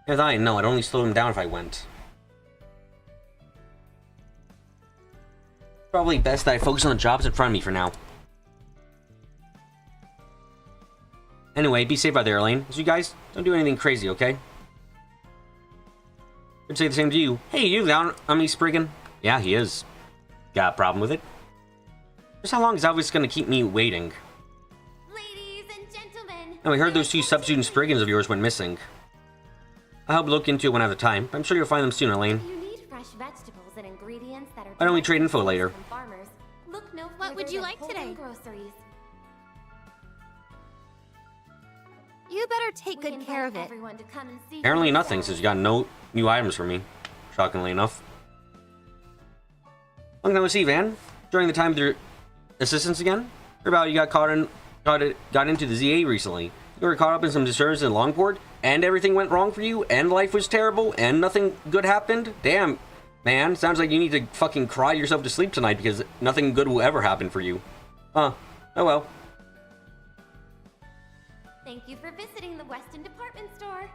As I know, I'd only slow them down if I went. Probably best that I focus on the jobs in front of me for now. Anyway, be safe out there, Elaine. So you guys, don't do anything crazy, okay? I'd say the same to you. Hey, you down on me, Spriggan? Yeah, he is. Got a problem with it? Just how long is Alvis gonna keep me waiting? Ladies and gentlemen. Now, I heard those two substitute Spriggans of yours went missing. I'll help look into it one at a time. I'm sure you'll find them soon, Elaine. If you need fresh vegetables and ingredients that are Why don't we trade info later? from farmers, look no What would further you than like Holden today? Groceries. You better take We good care invite of it. everyone to come and see for Apparently nothing, yourselves. since you got no new items for me. Shockingly enough. Long time no see, Van. During the time of your assistance again? Heard about you got into the ZA recently. You were caught up in some disturbance in Longport, and everything went wrong for you, and life was terrible, and nothing good happened? Damn, man. Sounds like you need to fucking cry yourself to sleep tonight because nothing good will ever happen for you. Huh. Oh well. Thank you for visiting the Weston Department Store.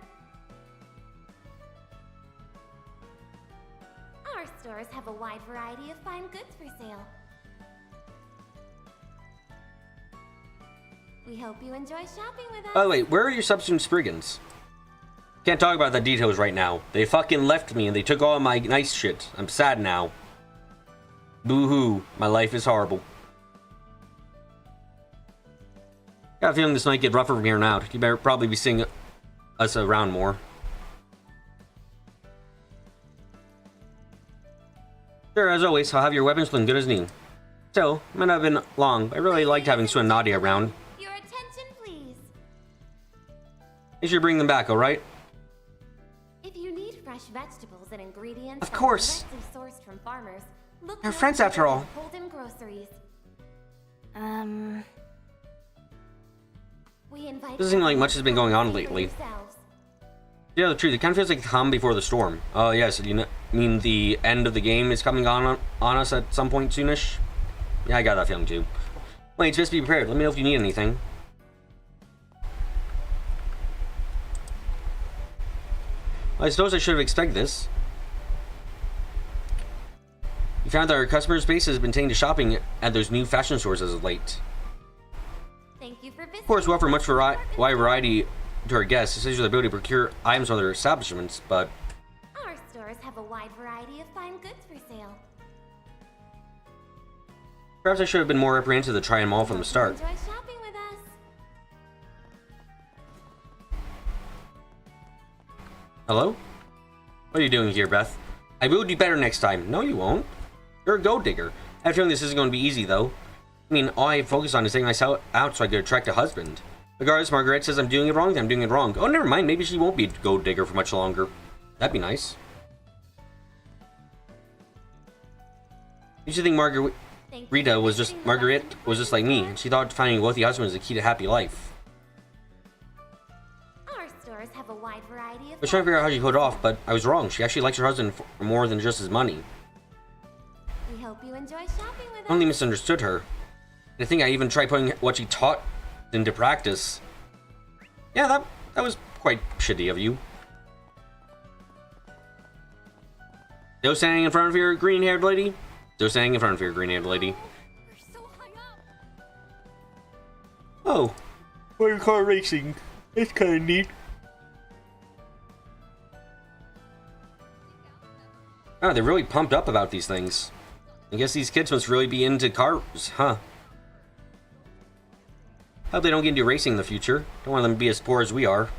Our stores have a wide variety of fine goods for sale. We hope you enjoy shopping with us. By the way, where are your substitute Spriggans? Can't talk about the details right now. They fucking left me and they took all my nice shit. I'm sad now. Boo-hoo. My life is horrible. Got a feeling this might get rougher from here on out. You better probably be seeing us around more. Sure, as always, I'll have your weapons looking good as new. So, might not have been long, but I really liked having Sue and Nadia around. Your attention, please. Make sure you bring them back, alright? If you need fresh vegetables and ingredients Of that are course. directly sourced from farmers, look We're no friends further after all. than Holden Groceries. We invite Doesn't seem like much has been going on lately. yourselves. Yeah, the truth. It kind of feels like the calm before the storm. Oh, yes. You mean the end of the game is coming on us at some point soonish? Yeah, I got that feeling too. Wait, just be prepared. Let me know if you need anything. I suppose I should have expected this. We found that our customer base has been taken to shopping at those new fashion stores as of late. Thank you for visiting. Of course, we offer much wide variety to our guests, especially the ability to procure items from other establishments, but Our stores have a wide variety of fine goods for sale. perhaps I should have been more apprehensive to try them all from the start. Enjoy shopping with us. Hello? What are you doing here, Beth? I will do better next time. No, you won't. You're a gold digger. I have a feeling this isn't going to be easy, though. I mean, all I focus on is taking myself out so I could attract a husband. Regardless, Margaret says I'm doing it wrong, then I'm doing it wrong. Oh, never mind. Maybe she won't be a gold digger for much longer. That'd be nice. You should think Margaret was just like me. She thought finding a wealthy husband was the key to happy life. Our stores have a wide variety of I was trying to figure out how she pulled it off, but I was wrong. She actually likes her husband for more than just his money. We hope you enjoy shopping with I only us. misunderstood her. I think I even tried putting what she taught into practice. Yeah, that was quite shitty of you. Still standing in front of your green-haired lady? Still standing in front of your green-haired lady. We're so hung up. Oh, motor car racing. It's kind of neat. Oh, they're really pumped up about these things. I guess these kids must really be into cars, huh? Hope they don't get into racing in the future. Don't want them to be as poor as we are.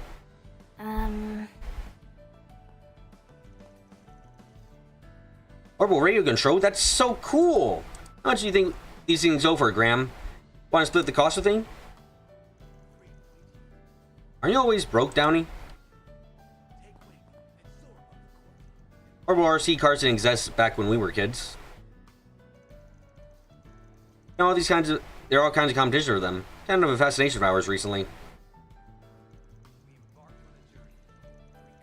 Orbital radio control? That's so cool! How much do you think these things go for, Graham? Want to split the cost of thing? Aren't you always broke, Downey? Orbital RC cars didn't exist back when we were kids. You know, all these kinds of... There are all kinds of competition for them. Kind of a fascination of ours recently.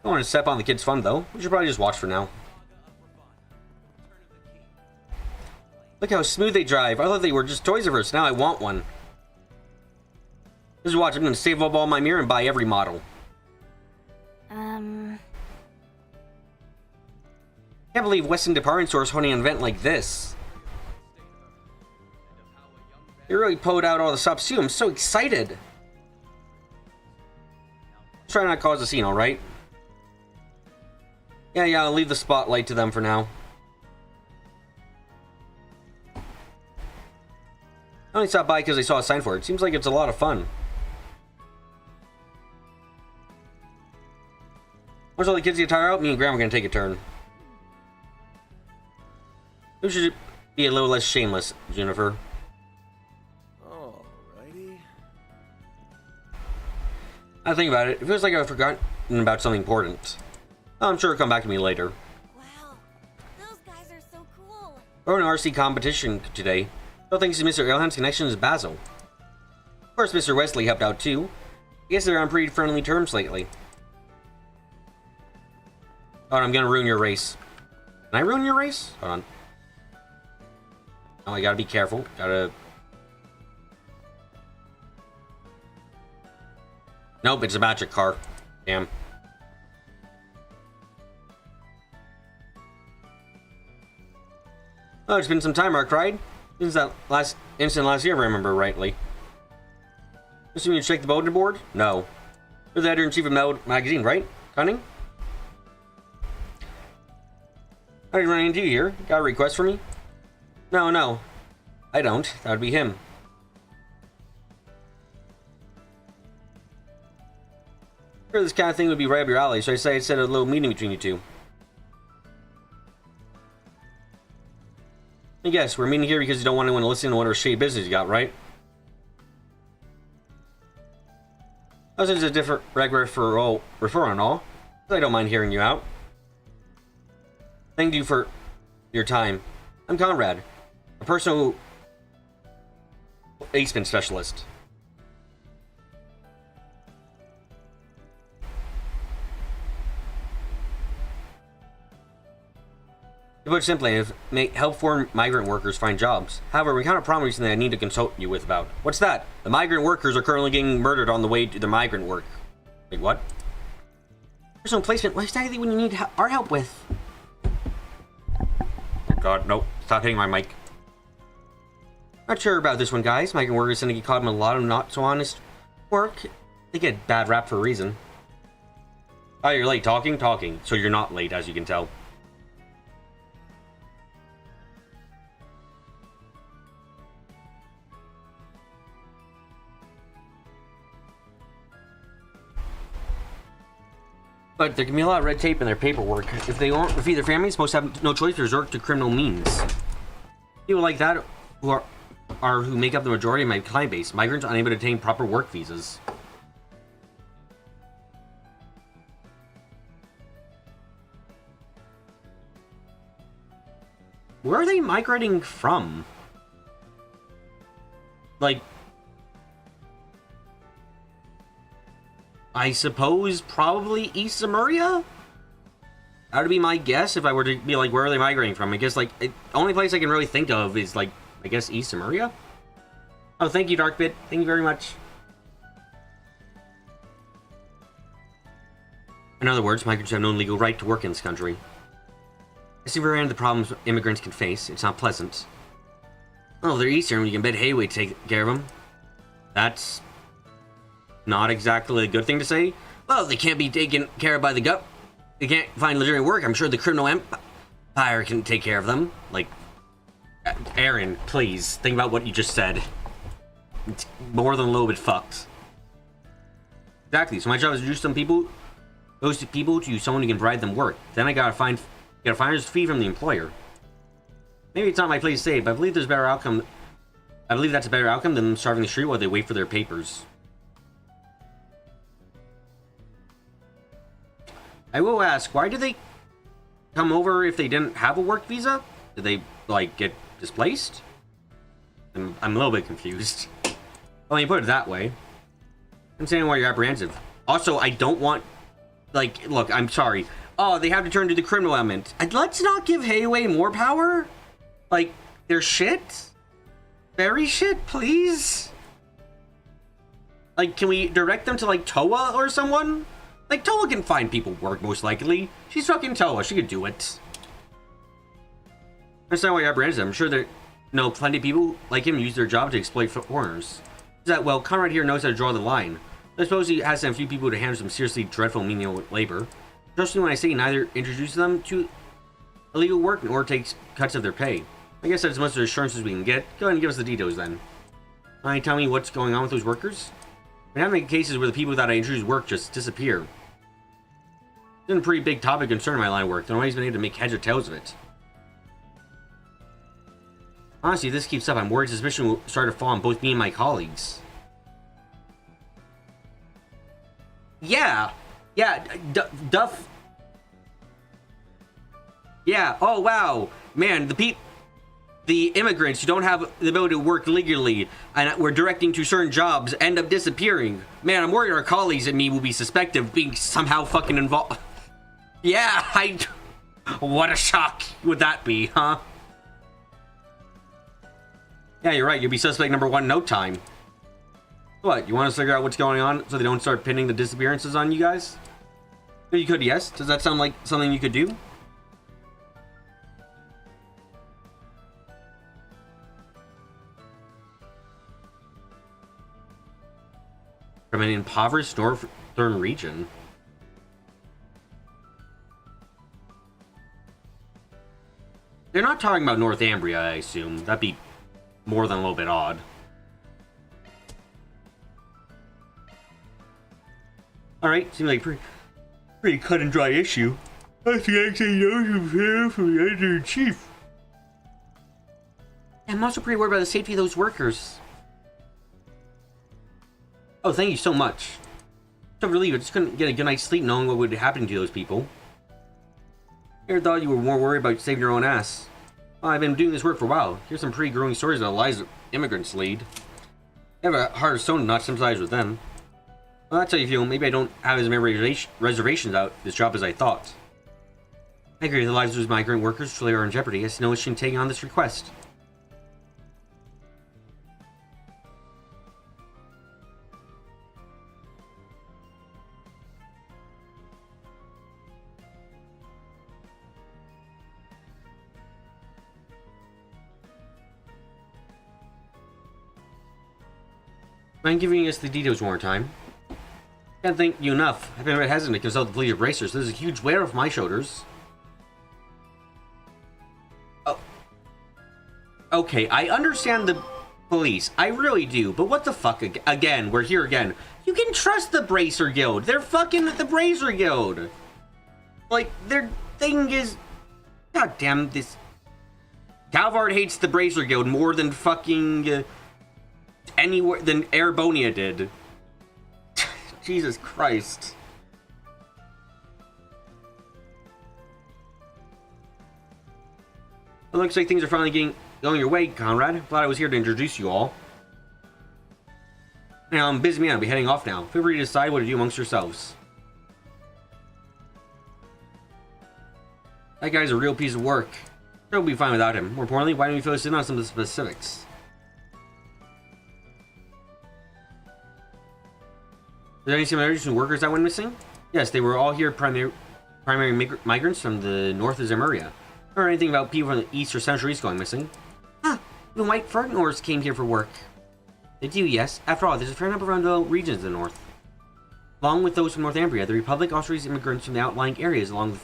Don't want to step on the kids' fun, though. We should probably just watch for now. Look how smooth they drive. I thought they were just toys of ours. Now I want one. Just watch. I'm going to save up all my mirror and buy every model. Can't believe Weston Department Store is holding an event like this. They really pulled out all the stops too. I'm so excited. Try not to cause a scene, alright? Yeah, I'll leave the spotlight to them for now. I only stopped by because I saw a sign for it. Seems like it's a lot of fun. Once all the kids get tired out, me and Grandma are going to take a turn. We should be a little less shameless, Jennifer. Alrighty. I think about it. It feels like I've forgotten about something important. I'm sure it'll come back to me later. Wow, those guys are so cool. We're in an RC competition today. So thanks to Mr. Elham's connections with Basil. Of course, Mr. Wesley helped out too. I guess they're on pretty friendly terms lately. Hold on, I'm gonna ruin your race. Can I ruin your race? Hold on. Oh, I gotta be careful. Nope, it's a magic car. Damn. Oh, it's been some time, Mark cried. Since that last incident last year, if I remember rightly. Assuming you check the bulletin board? No. You're the editor-in-chief of Meld magazine, right? Cunning? How did you run into you here? Got a request for me? No. I don't. That would be him. Sure, this kind of thing would be right up your alley, so I say I'd set a little meeting between you two. I guess we're meeting here because you don't want anyone to listen to whatever shady business you got, right? Oh, since it's a different regular referral and all, I don't mind hearing you out. Thank you for your time. I'm Conrad, a personal ASPIN specialist. To put it simply, help foreign migrant workers find jobs. However, we kind of promised something I need to consult you with about. What's that? The migrant workers are currently getting murdered on the way to their migrant work. Wait, what? Personal placement. What exactly when you need our help with? Oh god, nope. Stop hitting my mic. Not sure about this one, guys. Migrant workers tend to get caught in a lot of not so honest work. They get bad rap for a reason. Oh, you're late. Talking. So you're not late, as you can tell. But there can be a lot of red tape in their paperwork. If they won't feed their families, most have no choice to resort to criminal means. People like that who make up the majority of my client base. Migrants unable to obtain proper work visas. Where are they migrating from? Like, I suppose probably East Samuria? That would be my guess if I were to be like, where are they migrating from? I guess, like, the only place I can really think of is, like, I guess East Samuria? Oh, thank you, Darkbit. Thank you very much. In other words, migrants have no legal right to work in this country. I see very end of the problems immigrants can face. It's not pleasant. Oh, they're Eastern. You can bet Hayway to take care of them. That's not exactly a good thing to say. Well, they can't be taken care of by the gut. They can't find legitimate work. I'm sure the criminal empire can take care of them. Like, Aaron, please think about what you just said. It's more than a little bit fucked. Exactly. So my job is to introduce those people to someone who can provide them work. Then I gotta find a finder's fee from the employer. Maybe it's not my place to say, but I believe there's a better outcome. I believe that's a better outcome than them starving the street while they wait for their papers. I will ask, why did they come over if they didn't have a work visa? Did they, like, get displaced? I'm a little bit confused. Well, you put it that way. I'm understanding why you're apprehensive. Also, I don't want, like, look, I'm sorry. Oh, they have to turn to the criminal element. Let's not give Hayway more power. Like, they're shit. Very shit, please. Like, can we direct them to, like, Toa or someone? Like, Toa can find people work, most likely. She's fucking Toa. She could do it. That's not why you're apprehensive. I'm sure there plenty of people like him use their job to exploit foreigners. That, well, Conrad here knows how to draw the line. I suppose he has a few people to handle some seriously dreadful menial labor. Trust me when I say neither introduces them to illegal work nor takes cuts of their pay. I guess that's as much assurances we can get. Go ahead and give us the details then. Mind tell me what's going on with those workers? We have many cases where the people that I introduce work just disappear. It's been a pretty big topic of concern in my line of work. I've always been able to make heads or tails of it. Honestly, if this keeps up, I'm worried suspicion will start to fall on both me and my colleagues. Yeah, Duff. Yeah, oh wow. Man, the immigrants who don't have the ability to work legally and we're directing to certain jobs end up disappearing. Man, I'm worried our colleagues and me will be suspected of being somehow fucking involved. Yeah, what a shock would that be, huh? Yeah, you're right. You'll be suspect number one in no time. What, you want to figure out what's going on so they don't start pinning the disappearances on you guys? You could, yes. Does that sound like something you could do? From an impoverished northern region. They're not talking about Northumbria, I assume. That'd be more than a little bit odd. Alright, seems like pretty cut and dry issue. That's the actually knows from the editor-in-chief. I'm also pretty worried about the safety of those workers. Oh, thank you so much. So relieved, I just couldn't get a good night's sleep knowing what would happen to those people. I never thought you were more worried about saving your own ass. Well, I've been doing this work for a while. Here's some pretty growing stories about lives immigrants lead. I have a heart of stone to not sympathize with them. Well, that's how you feel. Maybe I don't have as many reservations about this job as I thought. I agree, the lives of those migrant workers truly are in jeopardy. I see no issue in taking on this request. Mind giving us the details one more time? Can't thank you enough. I've been a bit hesitant to consult the police bracers. There's a huge weight off my shoulders. Oh. Okay, I understand the police. I really do. But what the fuck? Again, we're here again. You can trust the Bracer Guild. They're fucking the Bracer Guild. Like, their thing is... God damn this... Calvard hates the Bracer Guild more than fucking... anywhere than Airbonia did. Jesus Christ. It looks like things are finally going your way, Conrad. Glad I was here to introduce you all. Now, I'm busy man. I'll be heading off now. Feel free to decide what to do amongst yourselves. That guy's a real piece of work. Sure, we'll be fine without him. More importantly, why don't we focus in on some of the specifics? Are there any similarities between workers that went missing? Yes, they were all here primary migrants from the north of Zemuria. Or anything about people from the east or central east going missing. Ah, even white Fernors came here for work. They do, yes. After all, there's a fair number of undeveloped regions in the north. Along with those from Northumbria, the Republic also raises immigrants from the outlying areas around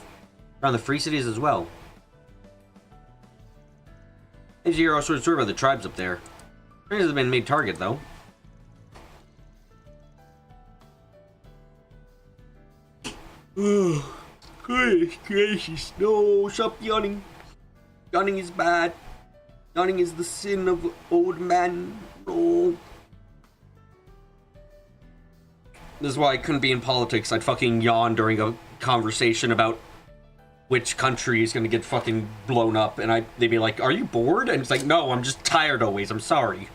the free cities as well. I hear all sorts of stories about the tribes up there. Friends have been made target, though. Oh, goodness gracious, no, stop yawning. Yawning is bad. Yawning is the sin of old man. No. This is why I couldn't be in politics. I'd fucking yawn during a conversation about which country is gonna get fucking blown up, and they'd be like, "Are you bored?" And it's like, "No, I'm just tired always. I'm sorry."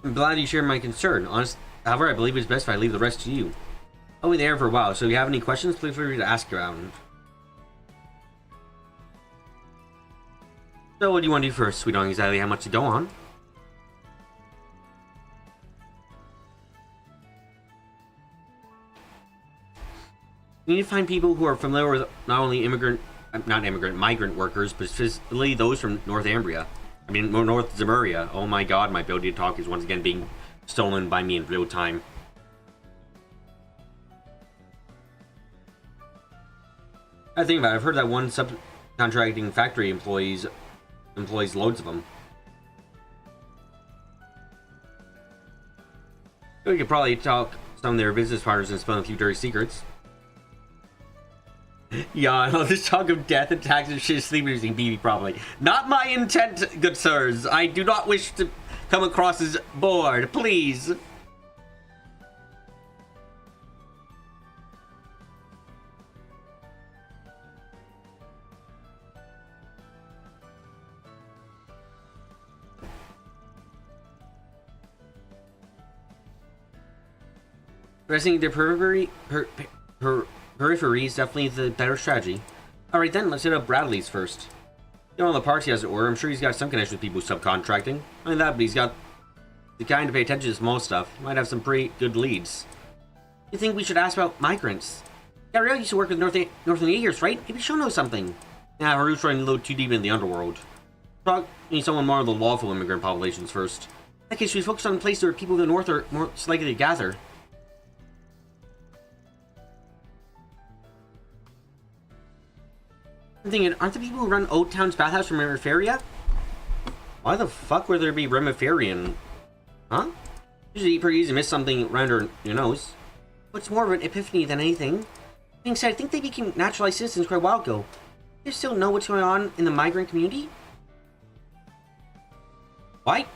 I'm glad you share my concern. However, I believe it's best if I leave the rest to you. I'll be there for a while, so if you have any questions, please feel free to ask around. So what do you want to do first? We don't know exactly how much to go on. We need to find people who are familiar with not only migrant workers, but specifically those from Northumbria. I mean, North Zemuria. Oh my god, my ability to talk is once again being stolen by me in real time. I think about it, I've heard that one subcontracting factory employs loads of them. We could probably talk some of their business partners and spill a few dirty secrets. Yeah, I'll just talk of death and taxes and shit sleep using BB probably. Not my intent, good sirs. I do not wish to come across as bored, please. Addressing the periphery is definitely the better strategy. Alright then, let's hit up Bradley's first. You know, all the parts he has at order, I'm sure he's got some connection with people subcontracting. Not only that, but he's got the kind to pay attention to small stuff. He might have some pretty good leads. You think we should ask about migrants? Gabrielle used to work with Northern Eagers, right? Maybe she'll know something. Nah, her roots running a little too deep in the underworld. Probably need someone more of the lawful immigrant populations first. In that case, we focus on places where people of the north are more likely to gather. I'm thinking, aren't the people who run Old Town's bathhouse from Remiferia? Why the fuck would there be Remiferian? Huh? Usually pretty easy to miss something around your nose. What's more of an epiphany than anything? Being said, I think they became naturalized citizens quite a while ago. Do you still know what's going on in the migrant community? What?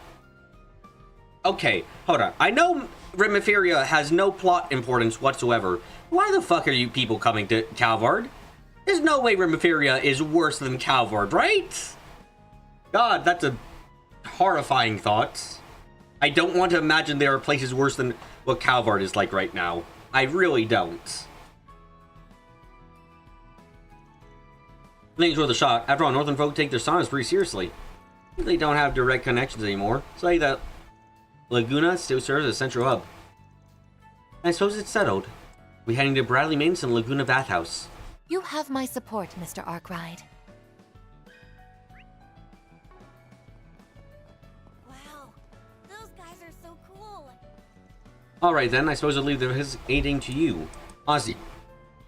Okay, hold on. I know Remiferia has no plot importance whatsoever. Why the fuck are you people coming to Calvard? There's no way Remiferia is worse than Calvard, right? God, that's a horrifying thought. I don't want to imagine there are places worse than what Calvard is like right now. I really don't. I think it's worth a shot. After all, Northern folk take their saunas pretty seriously. They don't have direct connections anymore. It's like that Laguna still serves as a central hub. I suppose it's settled. We're heading to Bradley Maintenance and Laguna Bathhouse. You have my support, Mr. Arkwright. Wow, those guys are so cool. Alright then, I suppose I'll leave the hesitating to you. Honestly,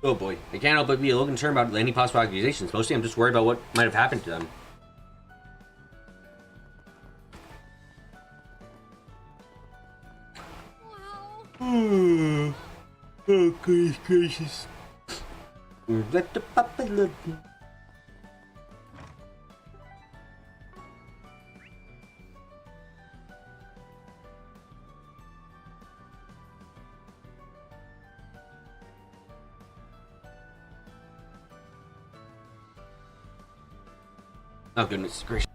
oh boy, I can't help but be a little concerned about any possible accusations. Mostly I'm just worried about what might have happened to them. Wow. Oh, goodness gracious. Let the puppy look. Oh, goodness gracious.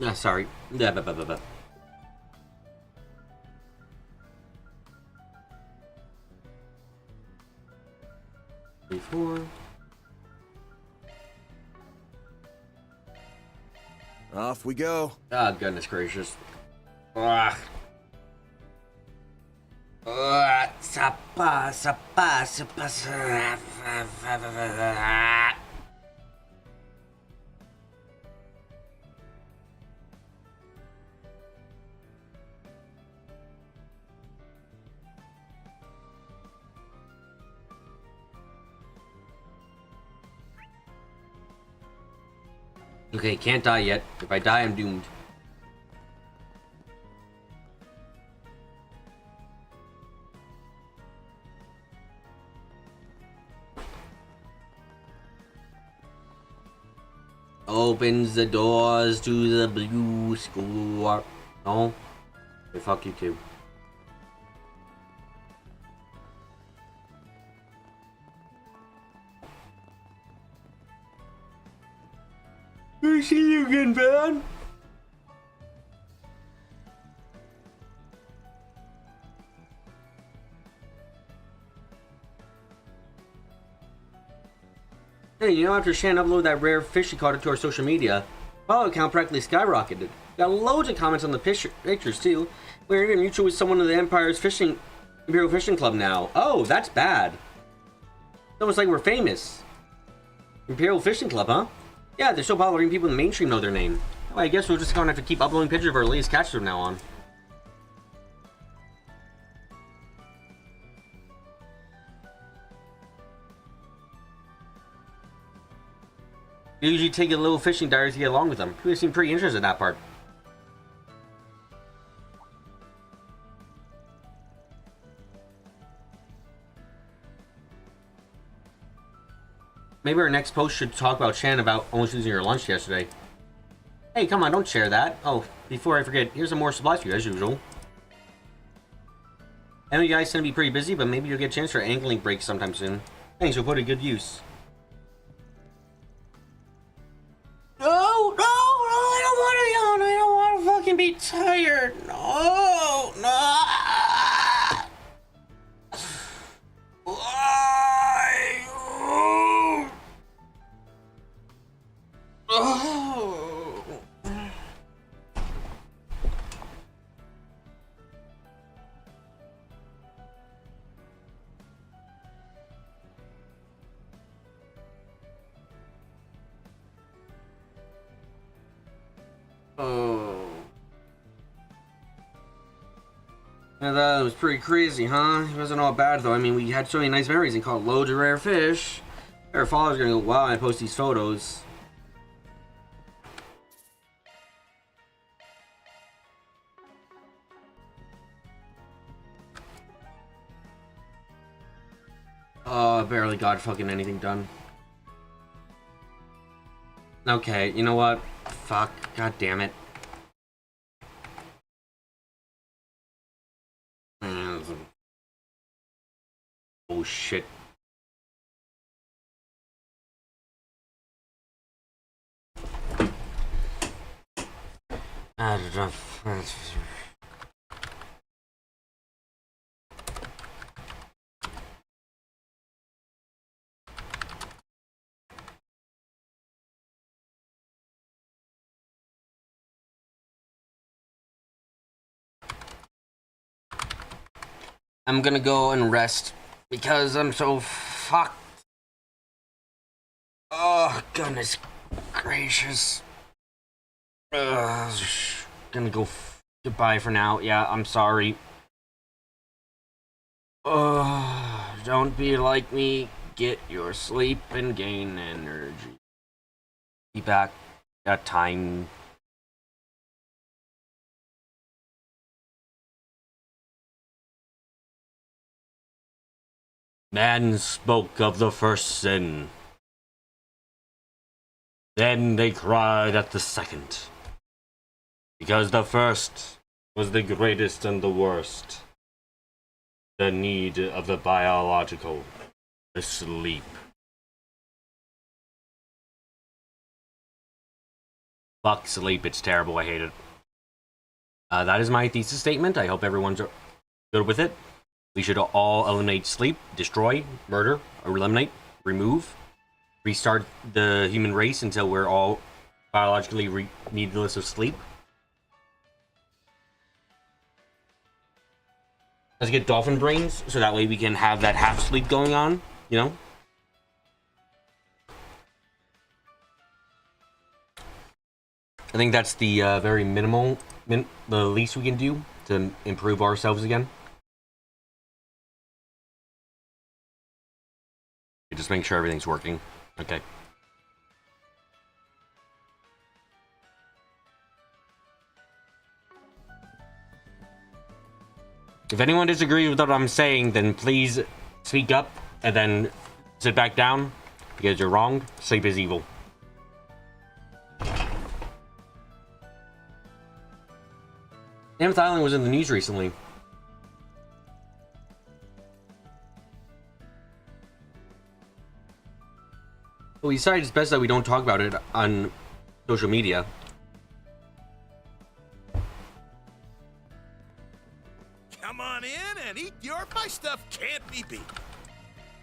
Ah, sorry. Yeah, blah, blah, blah, blah. Four. Off we go. Ah, goodness gracious. Ah. Ah, sapa, sapa, sapa, sapa. Okay, can't die yet. If I die, I'm doomed. Opens the doors to the blue school. No? Okay, fuck you too. I see you again, man. Hey, you know, after Shan uploaded that rare fish she caught to our social media, follow account practically skyrocketed. Got loads of comments on the pictures too. We're even mutual with someone of the Empire's Imperial Fishing Club now. Oh, that's bad. It's almost like we're famous. Imperial Fishing Club, huh? Yeah, they're so popular even people in the mainstream know their name. Well, I guess we're just gonna have to keep uploading pictures of our latest catches from now on. You usually take a little fishing diary to get along with them. People seem pretty interested in that part. Maybe our next post should talk about Shan about almost losing her lunch yesterday. Hey, come on, don't share that. Oh, before I forget, here's some more supplies for you as usual. I know you guys tend to be pretty busy, but maybe you'll get a chance for an angling break sometime soon. Thanks, you'll put it to good use. No, I don't want to yawn. I don't want to fucking be tired. No, no. Why? Oh. Oh. Yeah, that was pretty crazy, huh? It wasn't all bad, though. I mean, we had so many nice memories and caught loads of rare fish. Our followers are gonna go, wow, I post these photos. Oh, I barely got fucking anything done. Okay, you know what? Fuck. God damn it. shit. I'm gonna go and rest because I'm so fucked. Oh, goodness gracious. Gonna go goodbye for now. Yeah, I'm sorry. Don't be like me. Get your sleep and gain energy. Be back at time. Man spoke of the first sin. Then they cried at the second. Because the first was the greatest and the worst. The need of the biological. The sleep. Fuck sleep, it's terrible, I hate it. That is my thesis statement. I hope everyone's good with it. We should all eliminate sleep, destroy, murder, or eliminate, remove, restart the human race until we're all biologically needless of sleep. Let's get dolphin brains so that way we can have that half sleep going on, you know? I think that's the very minimal, the least we can do to improve ourselves again. Just make sure everything's working. Okay. If anyone disagrees with what I'm saying, then please speak up and then sit back down because you're wrong. Sleep is evil. Mammoth Island was in the news recently. We decided it's best that we don't talk about it on social media. Come on in and eat my stuff can't be beat.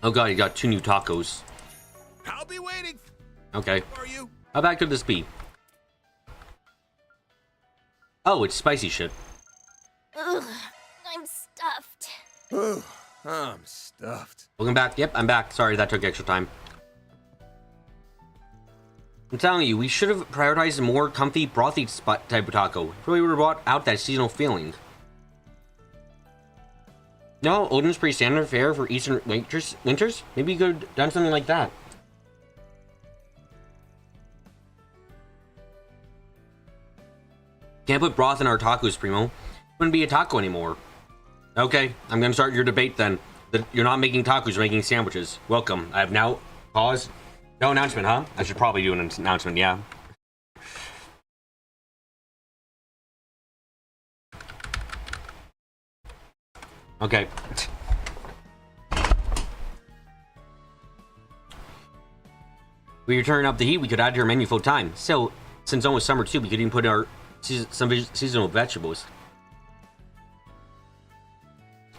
Oh god, you got 2 new tacos. I'll be waiting. Okay. For you. How bad could this be? Oh, it's spicy shit. Ugh, I'm stuffed. Ugh, I'm stuffed. Welcome back. Yep, I'm back. Sorry, that took extra time. I'm telling you, we should have prioritized a more comfy, brothy spot type of taco. Really would have brought out that seasonal feeling. No, Odin's pretty standard fare for Eastern winters. Maybe you could have done something like that. Can't put broth in our tacos, Primo. Wouldn't be a taco anymore. Okay, I'm gonna start your debate then. You're not making tacos, you're making sandwiches. Welcome. I have now paused. No announcement, huh? I should probably do an announcement, yeah. Okay. We are turning up the heat, we could add to our menu full time. So, since almost summer too, we could even put our some seasonal vegetables.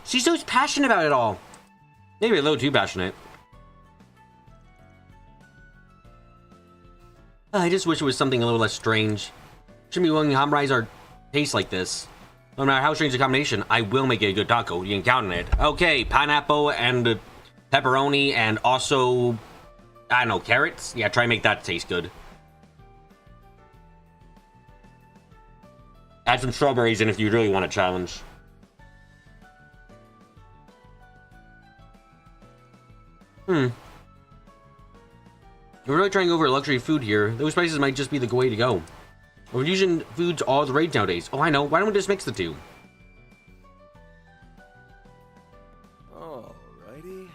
She's so passionate about it all. Maybe a little too passionate. I just wish it was something a little less strange. Shouldn't be willing to harmonize our taste like this. No matter how strange the combination, I will make it a good taco. You can count on it. Okay, pineapple and pepperoni and also, I don't know, carrots? Yeah, try and make that taste good. Add some strawberries in if you really want a challenge. We're really trying over luxury food here. Those prices might just be the way to go. We're using foods all the rage nowadays. Oh, I know. Why don't we just mix the two? Alrighty.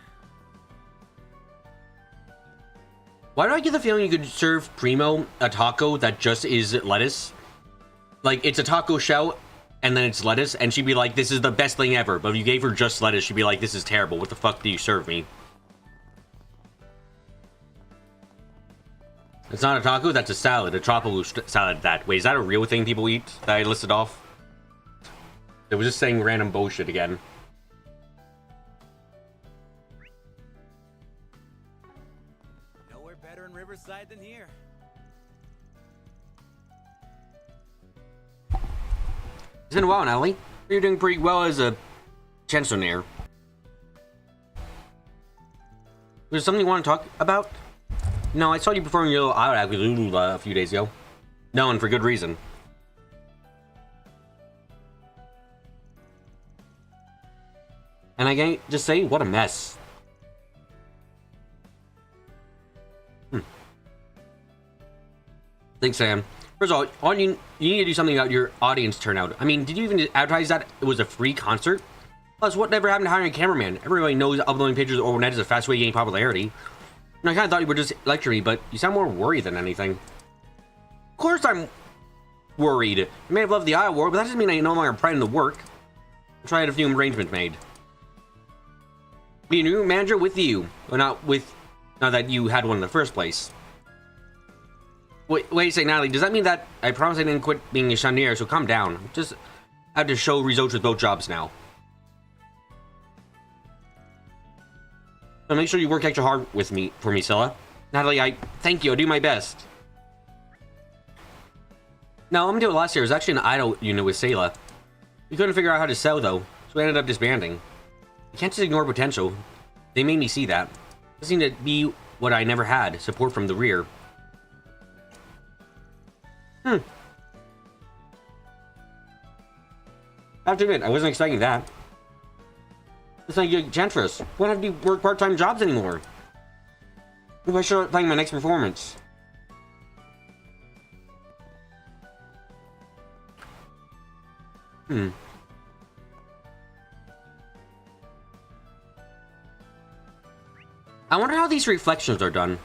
Why do I get the feeling you could serve Primo a taco that just is lettuce? Like, it's a taco shell and then it's lettuce, and she'd be like, this is the best thing ever. But if you gave her just lettuce, she'd be like, this is terrible. What the fuck do you serve me? It's not a taco, that's a salad. A tropical salad, that. Wait, is that a real thing people eat that I listed off? It was just saying random bullshit again. Nowhere better in Riverside than here. It's been a while, Natalie. You're doing pretty well as a chancellor. There's something you want to talk about? No, I saw you performing your little out act with Lulu a few days ago. No, and for good reason. And I can't just say, what a mess. Thanks, Sam. First of all you need to do something about your audience turnout. I mean, did you even advertise that it was a free concert? Plus, what never happened to hiring a cameraman? Everybody knows uploading pictures over net is a fast way to gain popularity. And I kind of thought you were just lecturing me, but you sound more worried than anything. Of course I'm worried. I may have loved the eye award, but that doesn't mean I no longer pride in the work. I'll try to have a few arrangements made. Be a new manager with you, or not that you had one in the first place. Wait a second, Natalie, does that mean that I promise I didn't quit being a Chanier, so calm down. Just have to show results with both jobs now. So make sure you work extra hard with me for me, Scylla. Natalie, I thank you. I'll do my best. No, I'm doing last year. It was actually an idol unit with Sayla. We couldn't figure out how to sell though, so we ended up disbanding. You can't just ignore potential. They made me see that. It seemed to be what I never had, support from the rear. I have to admit, I wasn't expecting that. It's not a good chance for us. We won't have to work part-time jobs anymore. Maybe I should start playing my next performance. I wonder how these reflections are done.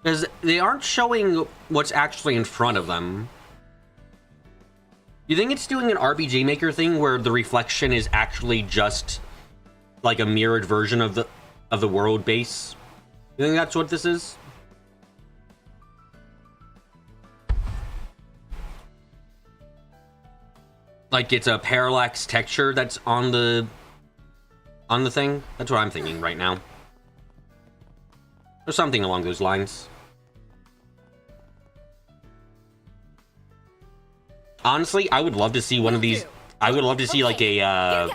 Because they aren't showing what's actually in front of them. You think it's doing an RPG Maker thing where the reflection is actually just like a mirrored version of the world base? You think that's what this is? Like it's a parallax texture that's on the thing? That's what I'm thinking right now. Or something along those lines. Honestly, I would love to see one of these. I would love to see like a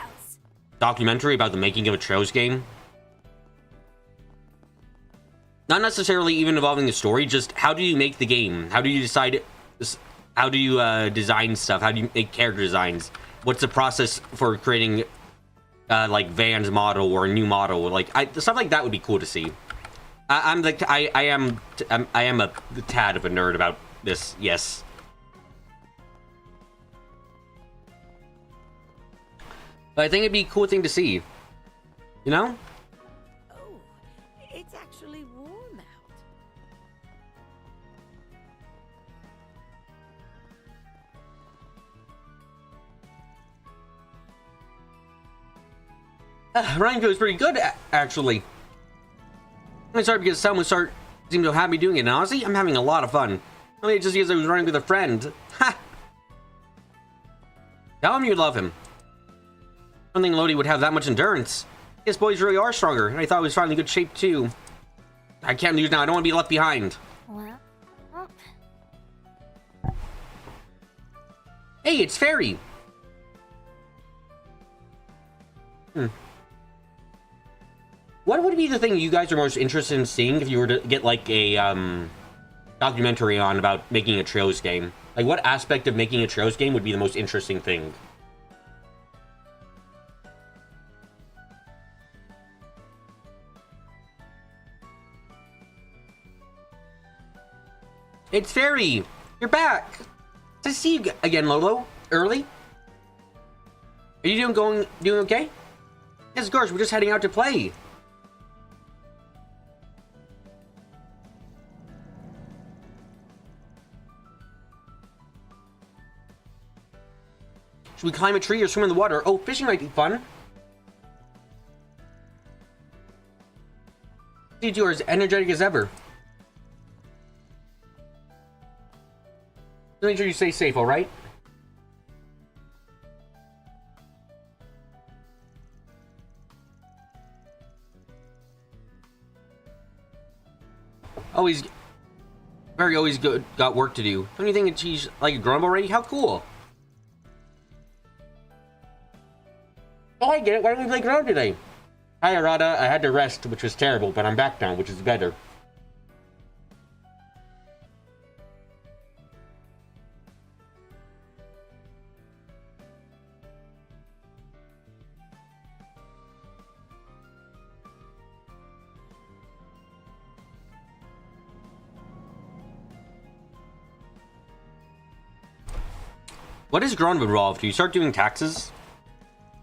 documentary about the making of a Trails game. Not necessarily even involving the story, just how do you make the game? How do you decide? How do you design stuff? How do you make character designs? What's the process for creating like Van's model or a new model? Like stuff like that would be cool to see. I am a tad of a nerd about this. Yes. But I think it'd be a cool thing to see. You know? Oh, it's actually warm out. Ryan goes pretty good, actually. I'm sorry because someone seemed to have me doing it. And honestly, I'm having a lot of fun. I mean, just because I was running with a friend. Ha! Tell him you love him. I don't think Lodi would have that much endurance. His boys really are stronger, and I thought he was finally in good shape too. I can't lose now. I don't want to be left behind. Well, Hey, it's Fairy. What would be the thing you guys are most interested in seeing if you were to get like a documentary on about making a Trails game? Like, what aspect of making a Trails game would be the most interesting thing? It's Fairy! You're back! Nice to see you again, Lolo. Early? Are you doing okay? Yes, of course, we're just heading out to play. Should we climb a tree or swim in the water? Oh, fishing might be fun. You are as energetic as ever. Make sure you stay safe, alright? Always good, got work to do. Don't you think she's like grown up already? How cool. Oh, I get it. Why don't we play grown today? Hi, Arata. I had to rest, which was terrible, but I'm back now, which is better. What is grown up involved? Do you start doing taxes?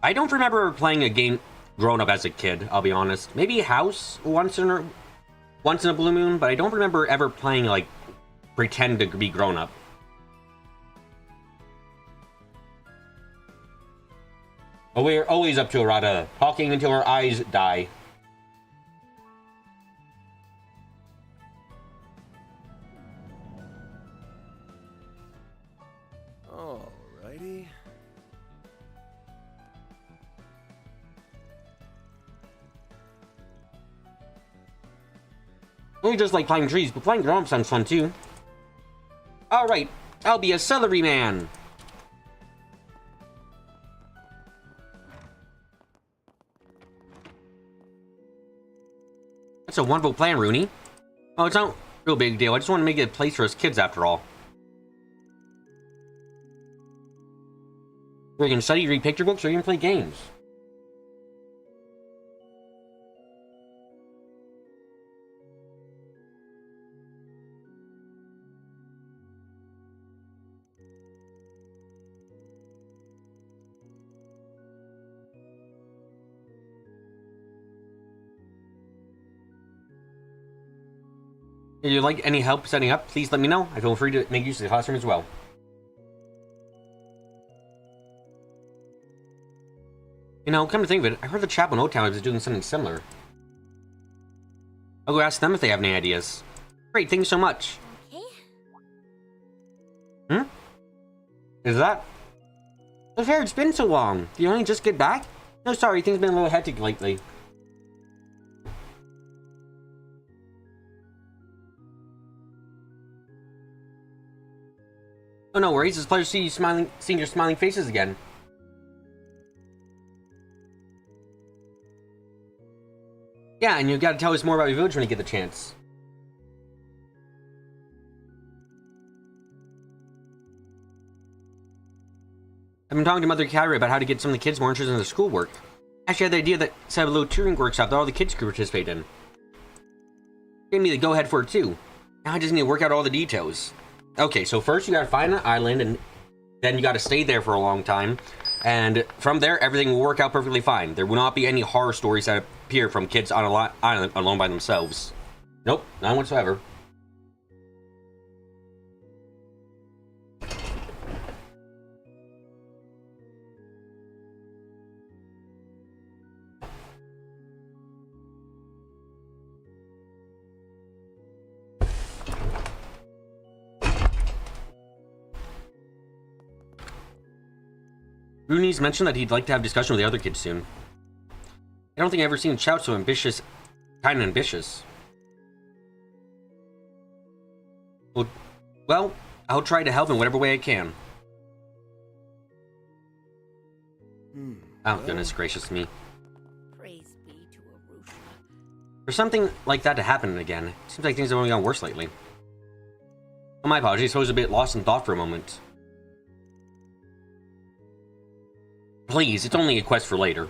I don't remember playing a game grown up as a kid, I'll be honest. Maybe House once in a blue moon, but I don't remember ever playing, like, pretend to be grown up. Oh, we're always up to Arata, talking until our eyes die. Alrighty. We just like climbing trees, but flying grown up sounds fun too. Alright, I'll be a celery man. That's a wonderful plan, Rooney. Oh, it's not a real big deal. I just want to make it a place for us kids after all. We can study, read picture books, or even play games. If you'd like any help setting up, please let me know. I feel free to make use of the classroom as well. You know, come to think of it, I heard the chap in O-Town is doing something similar. I'll go ask them if they have any ideas. Great, thank you so much. Okay. Is that? Oh, fair, it's been so long. Did you only just get back? No, sorry, things have been a little hectic lately. Oh, no worries. It's a pleasure to see you seeing your smiling faces again. Yeah, and you've got to tell us more about your village when you get the chance. I've been talking to Mother Kyrie about how to get some of the kids more interested in their schoolwork. Actually, I had the idea that set up a little tutoring workshop that all the kids could participate in. Gave me the go-ahead for it, too. Now I just need to work out all the details. Okay, so first you gotta find an island, and then you gotta stay there for a long time. And from there, everything will work out perfectly fine. There will not be any horror stories that appear from kids on an island alone by themselves. Nope, none whatsoever. Rooney's mentioned that he'd like to have a discussion with the other kids soon. I don't think I've ever seen Chow so ambitious, kind of ambitious. Well, I'll try to help in whatever way I can. Oh, goodness gracious me. Praise be to Arusha. For something like that to happen again, it seems like things have only gotten worse lately. Oh, my apologies, I was a bit lost in thought for a moment. Please, it's only a quest for later.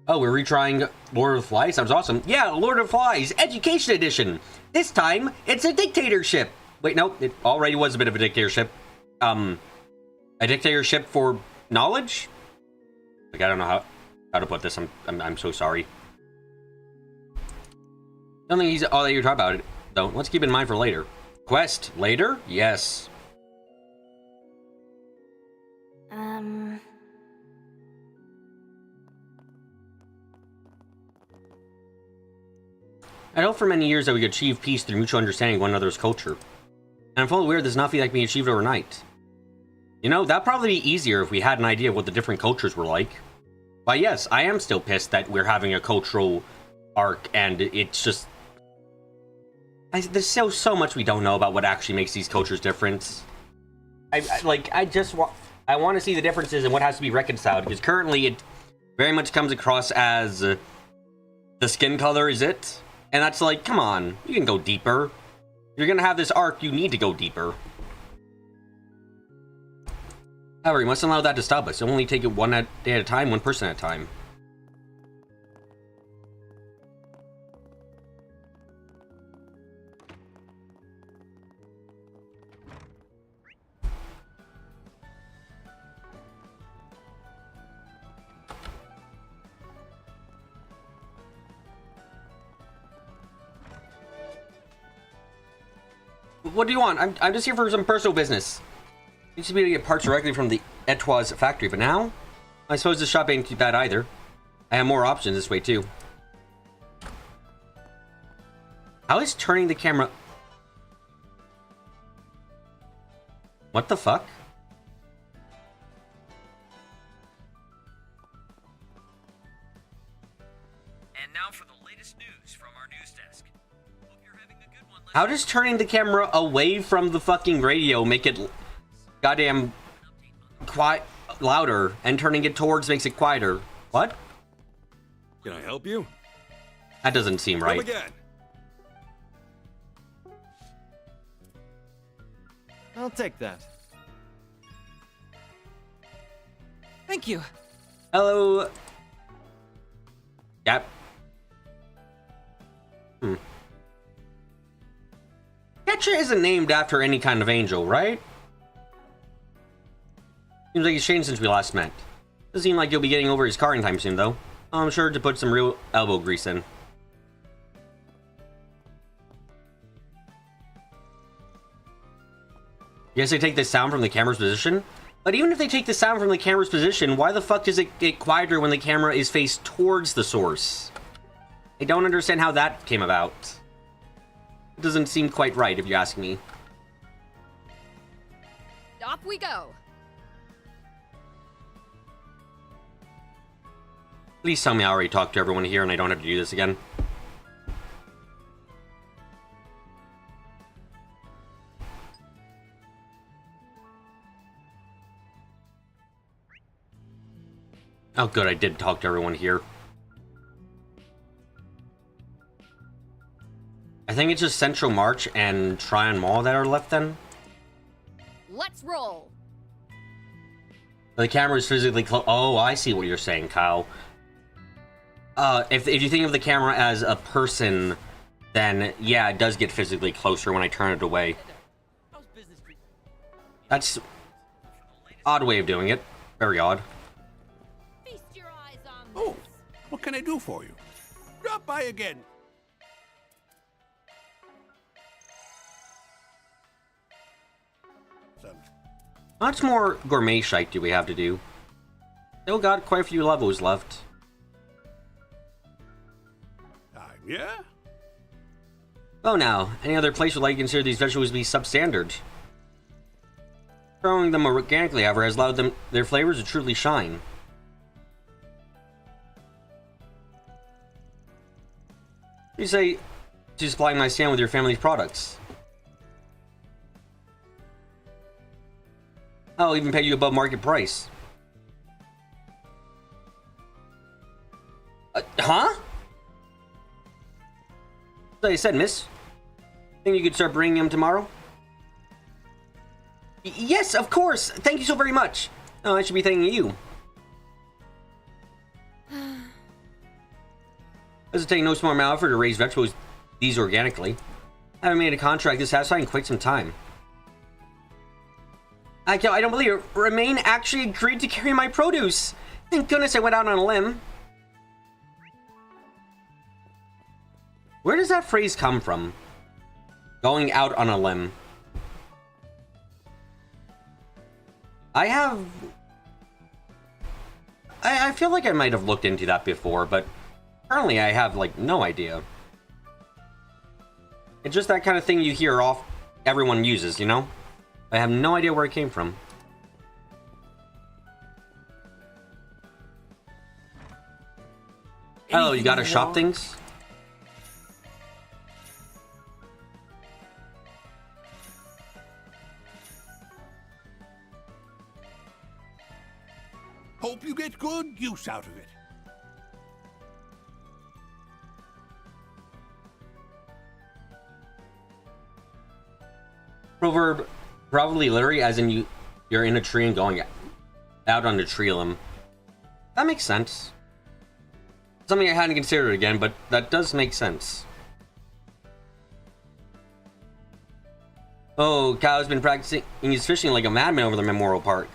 Oh, we're retrying Lord of the Flies? Sounds awesome. Yeah, Lord of the Flies, Education Edition! This time, it's a dictatorship! Wait, no, it already was a bit of a dictatorship. A dictatorship for knowledge? Like, I don't know how to put this. I'm so sorry. I don't think he's all that you're talking about it, though. Let's keep it in mind for later. Quest, later? Yes. I hoped for many years that we could achieve peace through mutual understanding of one another's culture. And I'm fully aware this does not feel like being achieved overnight. You know, that'd probably be easier if we had an idea of what the different cultures were like. But yes, I am still pissed that we're having a cultural arc, and it's just... there's so much we don't know about what actually makes these cultures different. I want to see the differences and what has to be reconciled, because currently it very much comes across as the skin color is it, and that's like, come on, you can go deeper. If you're gonna have this arc, you need to go deeper. However, you mustn't allow that to stop us. Only take it one day at a time, one person at a time. What do you want? I'm just here for some personal business. Used to be able to get parts directly from the Etoile's factory, but now I suppose this shop ain't too bad either. I have more options this way too. How is turning the camera? What the fuck? And now for the latest news from our news desk. Hope you're having a good one. How does turning the camera away from the fucking radio make it goddamn quiet, louder, and turning it towards makes it quieter? What? Can I help you? That doesn't seem right. Come again. I'll take that. Thank you. Hello. Yep. Ketcha isn't named after any kind of angel, right? Seems like he's changed since we last met. Doesn't seem like you'll be getting over his car anytime soon, though. I'm sure to put some real elbow grease in. Guess they take the sound from the camera's position? But even if they take the sound from the camera's position, why the fuck does it get quieter when the camera is faced towards the source? I don't understand how that came about. It doesn't seem quite right, if you ask me. Off we go. Please tell me I already talked to everyone here and I don't have to do this again. Oh good, I did talk to everyone here. I think it's just Central March and Tryon Mall that are left then. Let's roll. The camera is physically close. Oh, I see what you're saying, Kyle. If you think of the camera as a person, then yeah, it does get physically closer when I turn it away. That's odd way of doing it. Very odd. Feast your eyes on Oh, what can I do for you? Drop by again. How much more gourmet shite do we have to do? Still got quite a few levels left. Yeah? Oh now, any other place would like to consider these vegetables to be substandard. Growing them organically, however, has allowed their flavors to truly shine. You say to supply my stand with your family's products. I'll even pay you above market price. Huh? So you said, miss. Think you could start bringing him tomorrow? Yes, of course. Thank you so very much. Oh, I should be thanking you. Doesn't take no small amount of effort to raise vegetables these organically. I haven't made a contract this satisfying in quite some time. I don't believe it. Remain actually agreed to carry my produce. Thank goodness I went out on a limb. Where does that phrase come from? Going out on a limb. I have I feel like I might have looked into that before, but currently I have, like, no idea. It's just that kind of thing you hear off everyone uses, you know? I have no idea where it came from. Oh, you gotta shop things? Hope you get good use out of it. Proverb, probably literally as in you're in a tree and going out on the tree limb. That makes sense. Something I hadn't considered again, but that does make sense. Oh, Kyle's been practicing his fishing like a madman over the Memorial Park.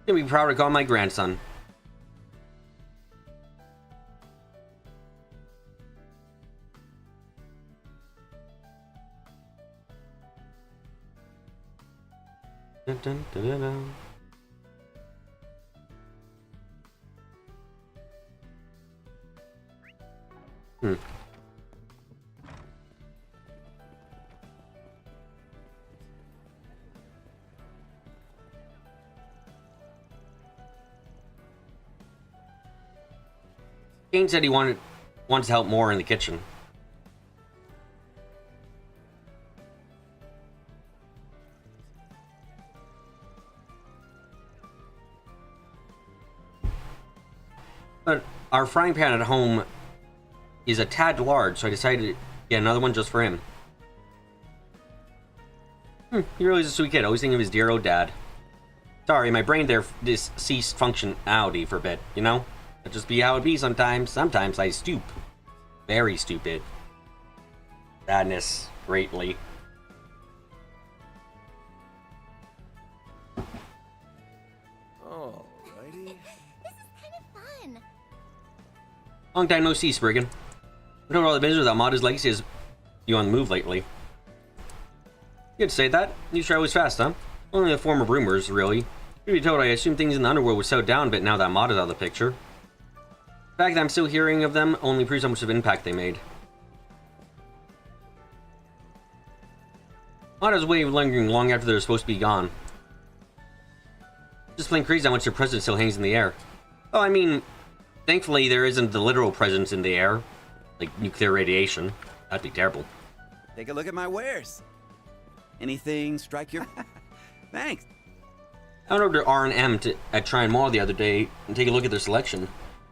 I'm gonna be proud to call my grandson. Dun, dun, dun, dun, dun. Kane said he wants help more in the kitchen. But our frying pan at home is a tad large, so I decided to get another one just for him. He really is a sweet kid, always thinking of his dear old dad. Sorry, my brain there just ceased functionality for a bit, you know? That just be how it be sometimes. Sometimes I stoop. Very stupid. Sadness, greatly. Alrighty. This is kind of fun. Long time no see, Spriggan. I don't know all the business without Mada's legacy is you on the move lately. You'd say that. You try always fast, huh? Only a form of rumors, really. To be told, I assume things in the underworld would settle down a bit now that Mada's out of the picture. The fact that I'm still hearing of them only proves how much of an impact they made. Mada's way of lingering long after they're supposed to be gone. Just plain crazy how much their presence still hangs in the air. Oh, I mean, thankfully there isn't the literal presence in the air. Like nuclear radiation. That'd be terrible. Take a look at my wares. Anything strike your... Thanks. I went over to R&M at Tryon Mall the other day and take a look at their selection.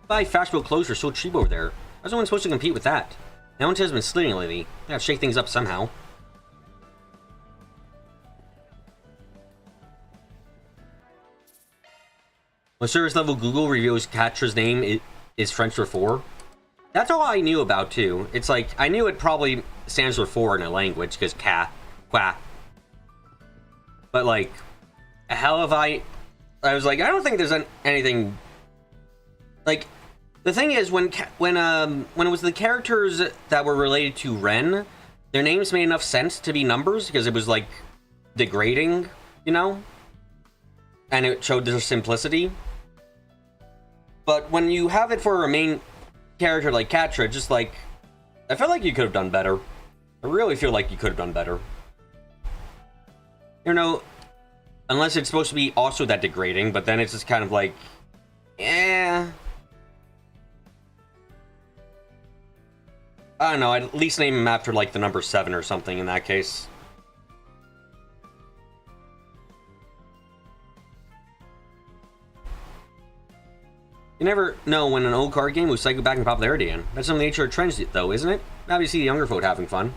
Buy fashionable clothes are so cheap over there. How's no one supposed to compete with that? Now one has been slitting lately. Gotta shake things up somehow. When service level Google reveals Katra's name is French for 4. That's all I knew about too. It's like, I knew it probably stands for 4 in a language, because qua. But like, hell if I was like, I don't think there's anything, like, the thing is, when it was the characters that were related to Ren, their names made enough sense to be numbers, because it was like, degrading, you know? And it showed their simplicity. But when you have it for a main character like Catra, just like, I feel like you could have done better. I really feel like you could have done better. You know, unless it's supposed to be also that degrading, but then it's just kind of like, yeah. I don't know, I'd at least name him after like the number 7 or something in that case. You never know when an old card game will cycle back in popularity again. That's some of the nature of trends, though, isn't it? Now you see the younger folk having fun.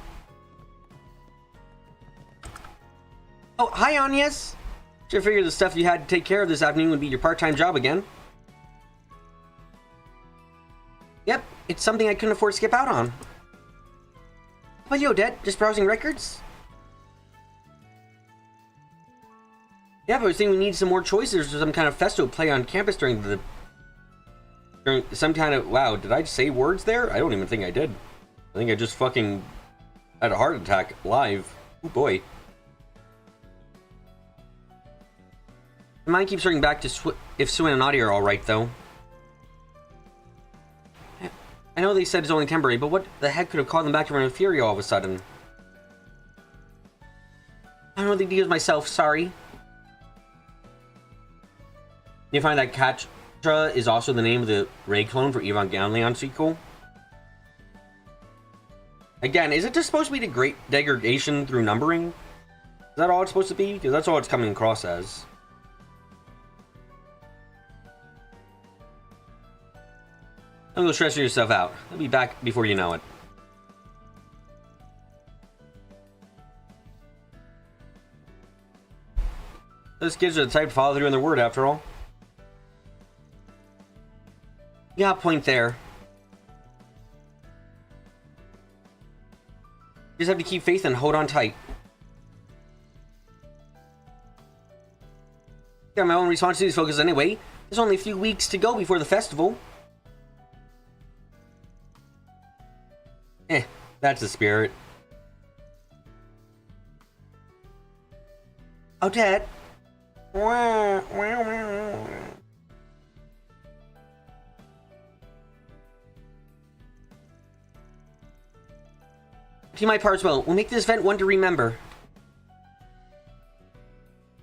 Oh, hi, Anyes! Should figure the stuff you had to take care of this afternoon would be your part-time job again. Yep, it's something I couldn't afford to skip out on. How about you, Odette? Just browsing records? Yeah, but I was thinking we need some more choices or some kind of festival play on campus during some kind of... Wow, did I say words there? I don't even think I did. I think I just fucking had a heart attack live. Oh boy. My mind keeps circling back to if Sue and Nadia are alright, though. I know they said it's only temporary, but what the heck could have called them back to run Fury all of a sudden? I don't know the details myself, sorry. You find that Katra is also the name of the Ray clone for Evangelion sequel? Again, is it just supposed to be the great degradation through numbering? Is that all it's supposed to be? Because that's all it's coming across as. Don't go stressing yourself out. I'll be back before you know it. Those kids are the type to follow through on their word, after all. You got a point there. You just have to keep faith and hold on tight. Got my own responsibilities focused anyway. There's only a few weeks to go before the festival. That's the spirit. Oh, Dad. Do my parts well. We'll make this event one to remember.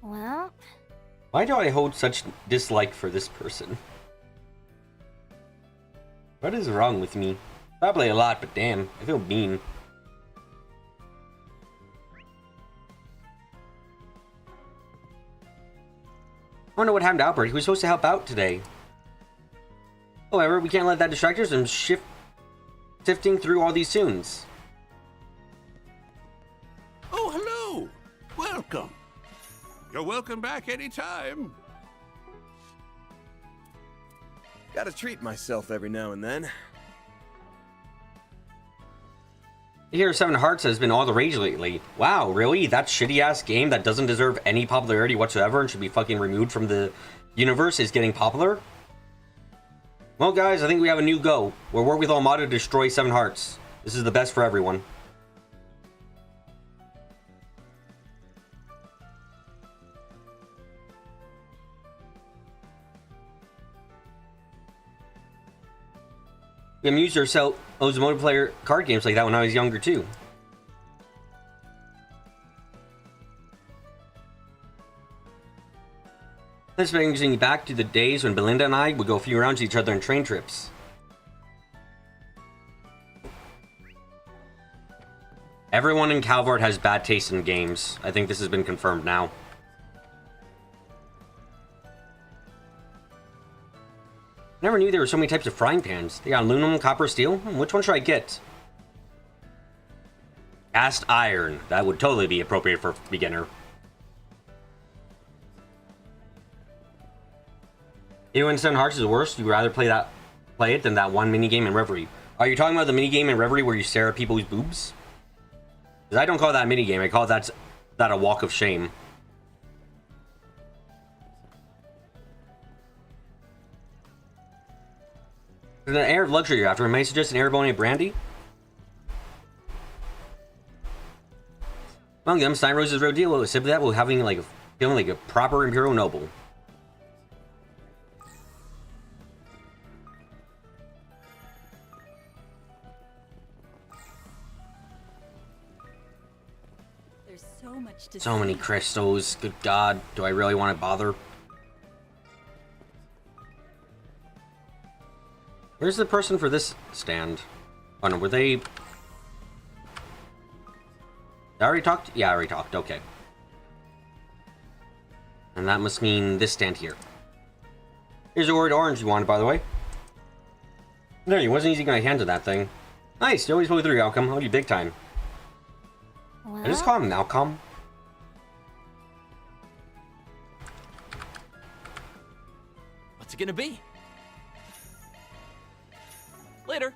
Well, Why do I hold such dislike for this person? What is wrong with me? Probably a lot, but damn, I feel mean. I wonder what happened to Albert. He was supposed to help out today. However, we can't let that distract us from sifting through all these tunes. Oh, hello! Welcome. You're welcome back anytime. Gotta treat myself every now and then. I hear Seven Hearts has been all the rage lately. Wow, really? That shitty-ass game that doesn't deserve any popularity whatsoever and should be fucking removed from the universe is getting popular? Well, guys, I think we have a new go. We'll work with Almada to destroy Seven Hearts. This is the best for everyone. We amused ourselves with multiplayer card games like that when I was younger too. This brings me back to the days when Belinda and I would go a few rounds with each other on train trips. Everyone in Calvard has bad taste in games. I think this has been confirmed now. Never knew there were so many types of frying pans. They got aluminum, copper, steel. Which one should I get? Cast iron. That would totally be appropriate for a beginner. Even when Seven Hearts is the worst, you'd rather play it than that one minigame in Reverie. Are you talking about the minigame in Reverie where you stare at people's boobs? Because I don't call that a minigame. I call that a walk of shame. There's an air of luxury you're after. May I suggest an air of only brandy? Among them, Stein Rose's real deal. With that, we're feeling like a proper imperial noble. There's so much to So many crystals. Good God, do I really want to bother? Where's the person for this stand? Oh no, were they... I already talked? Yeah, I already talked, okay. And that must mean this stand here. Here's the word orange you wanted, by the way. There, it wasn't easy getting my hands on that thing. Nice, you always pull through, Malcolm. Hold you big time. well, I just call him Malcolm. What's it gonna be? Later.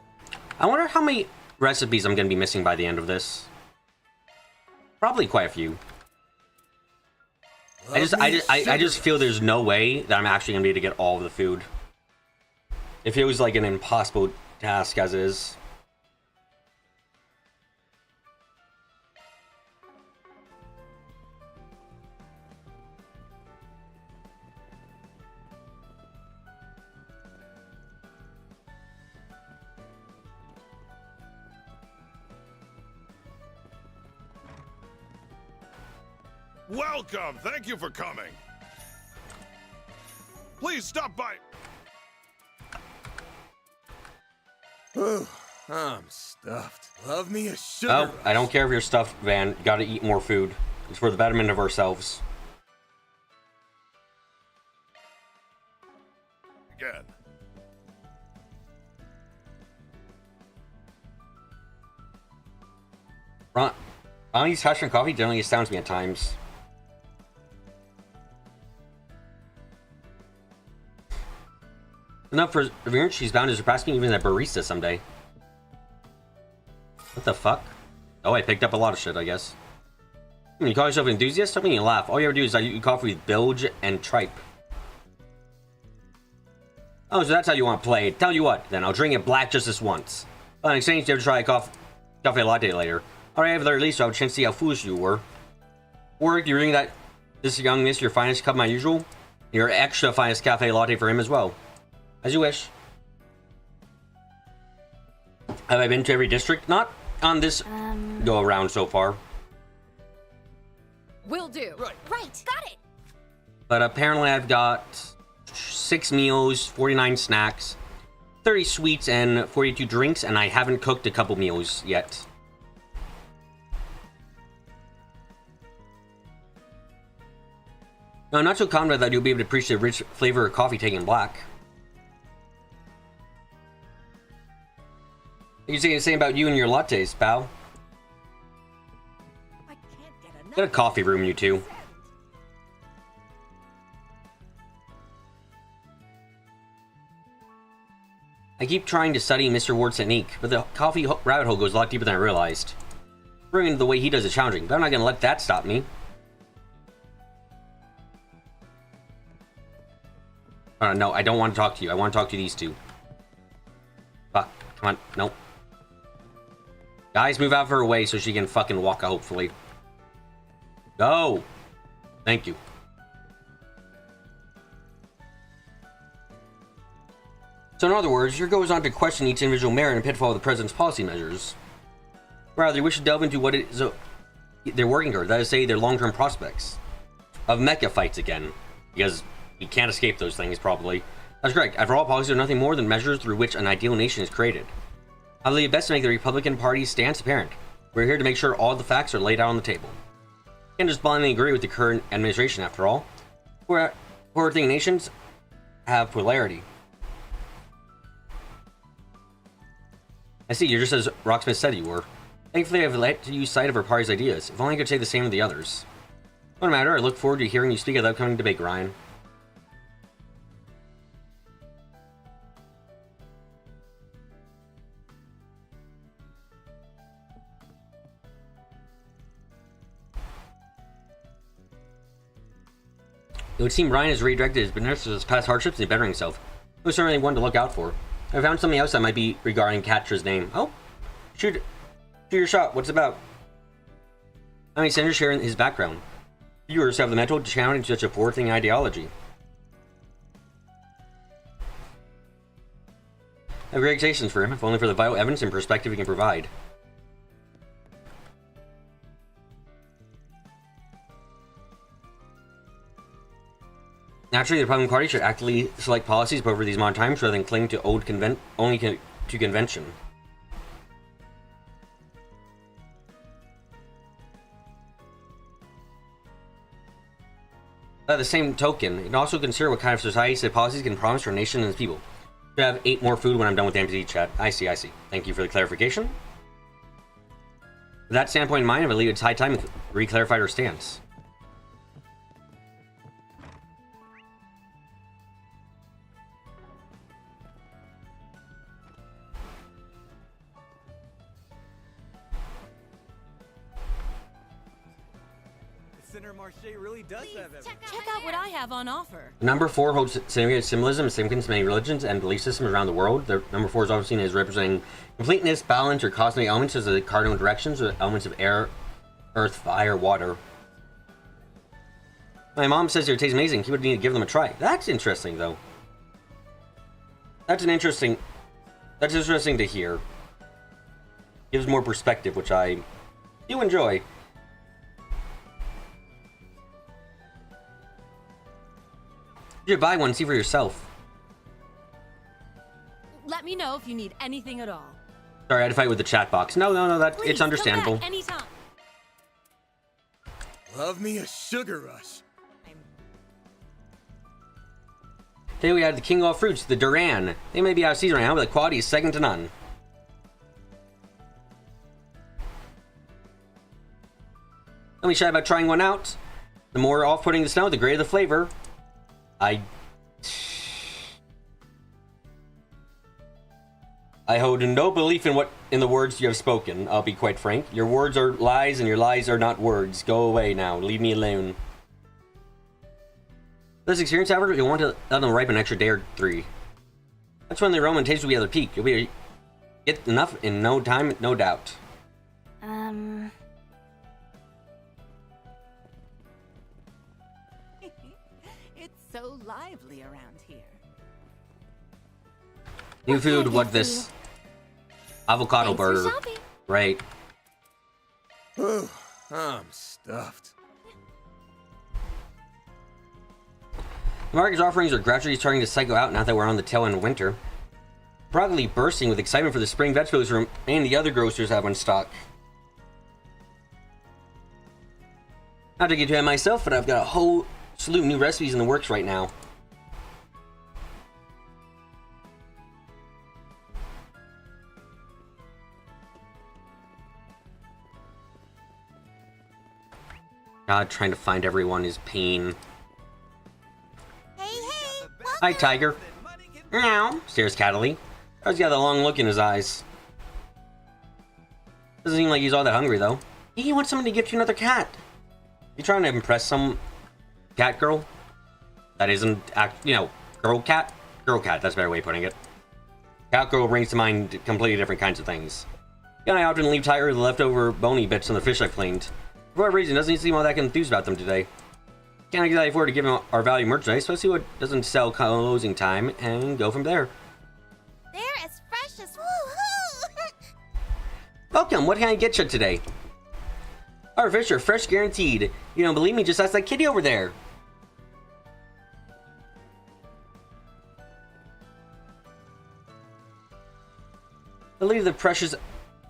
I wonder how many recipes I'm going to be missing by the end of this. Probably quite a few. I just feel there's no way that I'm actually going to be able to get all of the food. If it was like an impossible task as is. Welcome. Thank you for coming. Please stop by. I'm stuffed. Love me a sugar Oh, rush. I don't care if you're stuffed, Van. Gotta eat more food. It's for the betterment of ourselves. Again. Ronnie's touch on coffee generally astounds me at times. Enough perseverance, she's bound to surpass me even as a barista someday. What the fuck? Oh, I picked up a lot of shit, I guess. You call yourself an enthusiast? Don't make me laugh. All you ever do is eat coffee with bilge and tripe. Oh, so that's how you want to play. Tell you what, then. I'll drink it black just this once. Well, in exchange, you have to try a cafe latte later. Alright, at the very least, I'll have a chance to see how foolish you were. Or you're reading that this young miss your finest cup, my usual? Your extra finest cafe latte for him as well. As you wish. Have I been to every district? Not on this go around so far. Will do. Right. Right, got it! But apparently I've got 6 meals, 49 snacks, 30 sweets, and 42 drinks, and I haven't cooked a couple meals yet. No, I'm not so confident that you'll be able to appreciate the rich flavor of coffee taken black. You can say the same about you and your lattes, pal. I can't get enough. Get a coffee room, you two. I keep trying to study Mr. Ward's technique, but the coffee rabbit hole goes a lot deeper than I realized. Bringing the way he does it challenging, but I'm not gonna let that stop me. No, I don't want to talk to you. I want to talk to these two. Fuck. Come on. Nope. Guys, move out of her way so she can fucking walk, hopefully. Go! Thank you. So in other words, your goes on to question each individual merit and pitfall of the president's policy measures. Rather, you wish to delve into what it is they're working toward, that is to say, their long-term prospects. Of mecha fights again. Because you can't escape those things, probably. That's correct. After all, policies are nothing more than measures through which an ideal nation is created. I believe best to make the Republican Party's stance apparent. We're here to make sure all the facts are laid out on the table. You can't just blindly agree with the current administration, after all. Forward-thinking nations have polarity. I see, you're just as Rocksmith said you were. Thankfully, I've let you sight of our party's ideas. If only I could say the same of the others. No matter, I look forward to hearing you speak at the upcoming debate, Ryan. It would seem Ryan has redirected his beneficence past hardships and bettering himself. He was certainly one to look out for. I found something else that might be regarding Katra's name. Oh, shoot your shot. What's it about? I mean, Senator sharing his background. Viewers have the mental to challenge such a forward-thinking ideology. I have great expectations for him, if only for the vital evidence and perspective he can provide. Naturally, the Republican Party should actively select policies over these modern times rather than cling to only to convention. By the same token, you can also consider what kind of societies and policies can promise for a nation and its people. Should have 8 more food when I'm done with the MTG chat. I see. Thank you for the clarification. With that standpoint in mind, I believe it's high time to re-clarify our stance. Really does have Check out what I have on offer. Number 4 holds significant symbolism and significance to many religions and belief systems around the world. The number 4 is often seen as representing completeness, balance, or cosmic elements as the cardinal directions or elements of air, earth, fire, water. My mom says it tastes amazing. He would need to give them a try. That's interesting, though. That's interesting to hear. Gives more perspective, which I do enjoy. You should buy one, see for yourself. Let me know if you need anything at all. Sorry, I had to fight with the chat box. No, that Please, it's understandable. come back anytime. Love me a sugar rush. Today we had the king of all fruits, the Duran. They may be out of season right now, but the quality is second to none. Don't be shy about trying one out. The more off-putting the smell, the greater the flavor. I hold no belief in the words you have spoken. I'll be quite frank. Your words are lies, and your lies are not words. Go away now. Leave me alone. This experience, however, you'll want to let them ripen an extra day or 3. That's when the aroma and taste will be at their peak. You'll be get enough in no time, no doubt. It's so lively around here. New food, what this? Avocado Thanks for burger. shopping. Right. Ooh, I'm stuffed. The market's offerings are gradually starting to cycle out now that we're on the tail end of winter. Probably bursting with excitement for the spring vegetables room and the other grocers have in stock. Not to get too ahead of myself, but I've got a whole slew of new recipes in the works right now. God, trying to find everyone is pain. Hi, Tiger. Meow, stares cattily. He's got a long look in his eyes. Doesn't seem like he's all that hungry, though. He wants someone to give you another cat. You trying to impress some cat girl? That isn't, girl cat? Girl cat, that's a better way of putting it. Cat girl brings to mind completely different kinds of things. Yeah, I often leave Tiger the leftover bony bits on the fish I've cleaned. For whatever reason, doesn't seem all that enthused about them today. Can't exactly afford to give him our value merchandise, so let's see what doesn't sell closing time and go from there. They're as fresh as woohoo! Welcome, what can I get you today? Our fish are fresh guaranteed. You don't believe me? Just ask that kitty over there. I believe the precious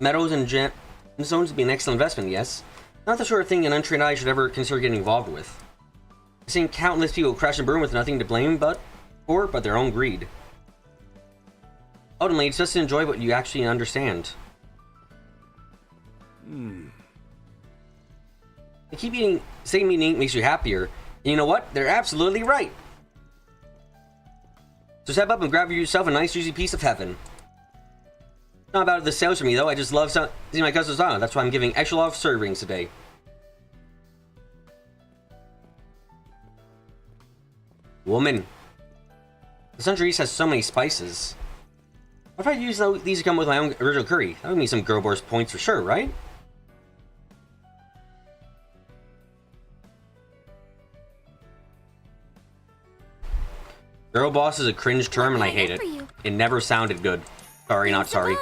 metals and gemstones to be an excellent investment, yes. Not the sort of thing an untrained eye should ever consider getting involved with. I've seen countless people crash and burn with nothing to blame but their own greed. Ultimately, it's just to enjoy what you actually understand. They keep saying eating makes you happier. And you know what? They're absolutely right. So step up and grab yourself a nice juicy piece of heaven. Not about the sales for me though, I just love seeing my customers on. That's why I'm giving extra lot of servings today. Woman. The Century East has so many spices. What if I use these to come with my own original curry? That would mean some Girl Boss points for sure, right? Girl Boss is a cringe term and I hate it. It never sounded good. Sorry, not sorry.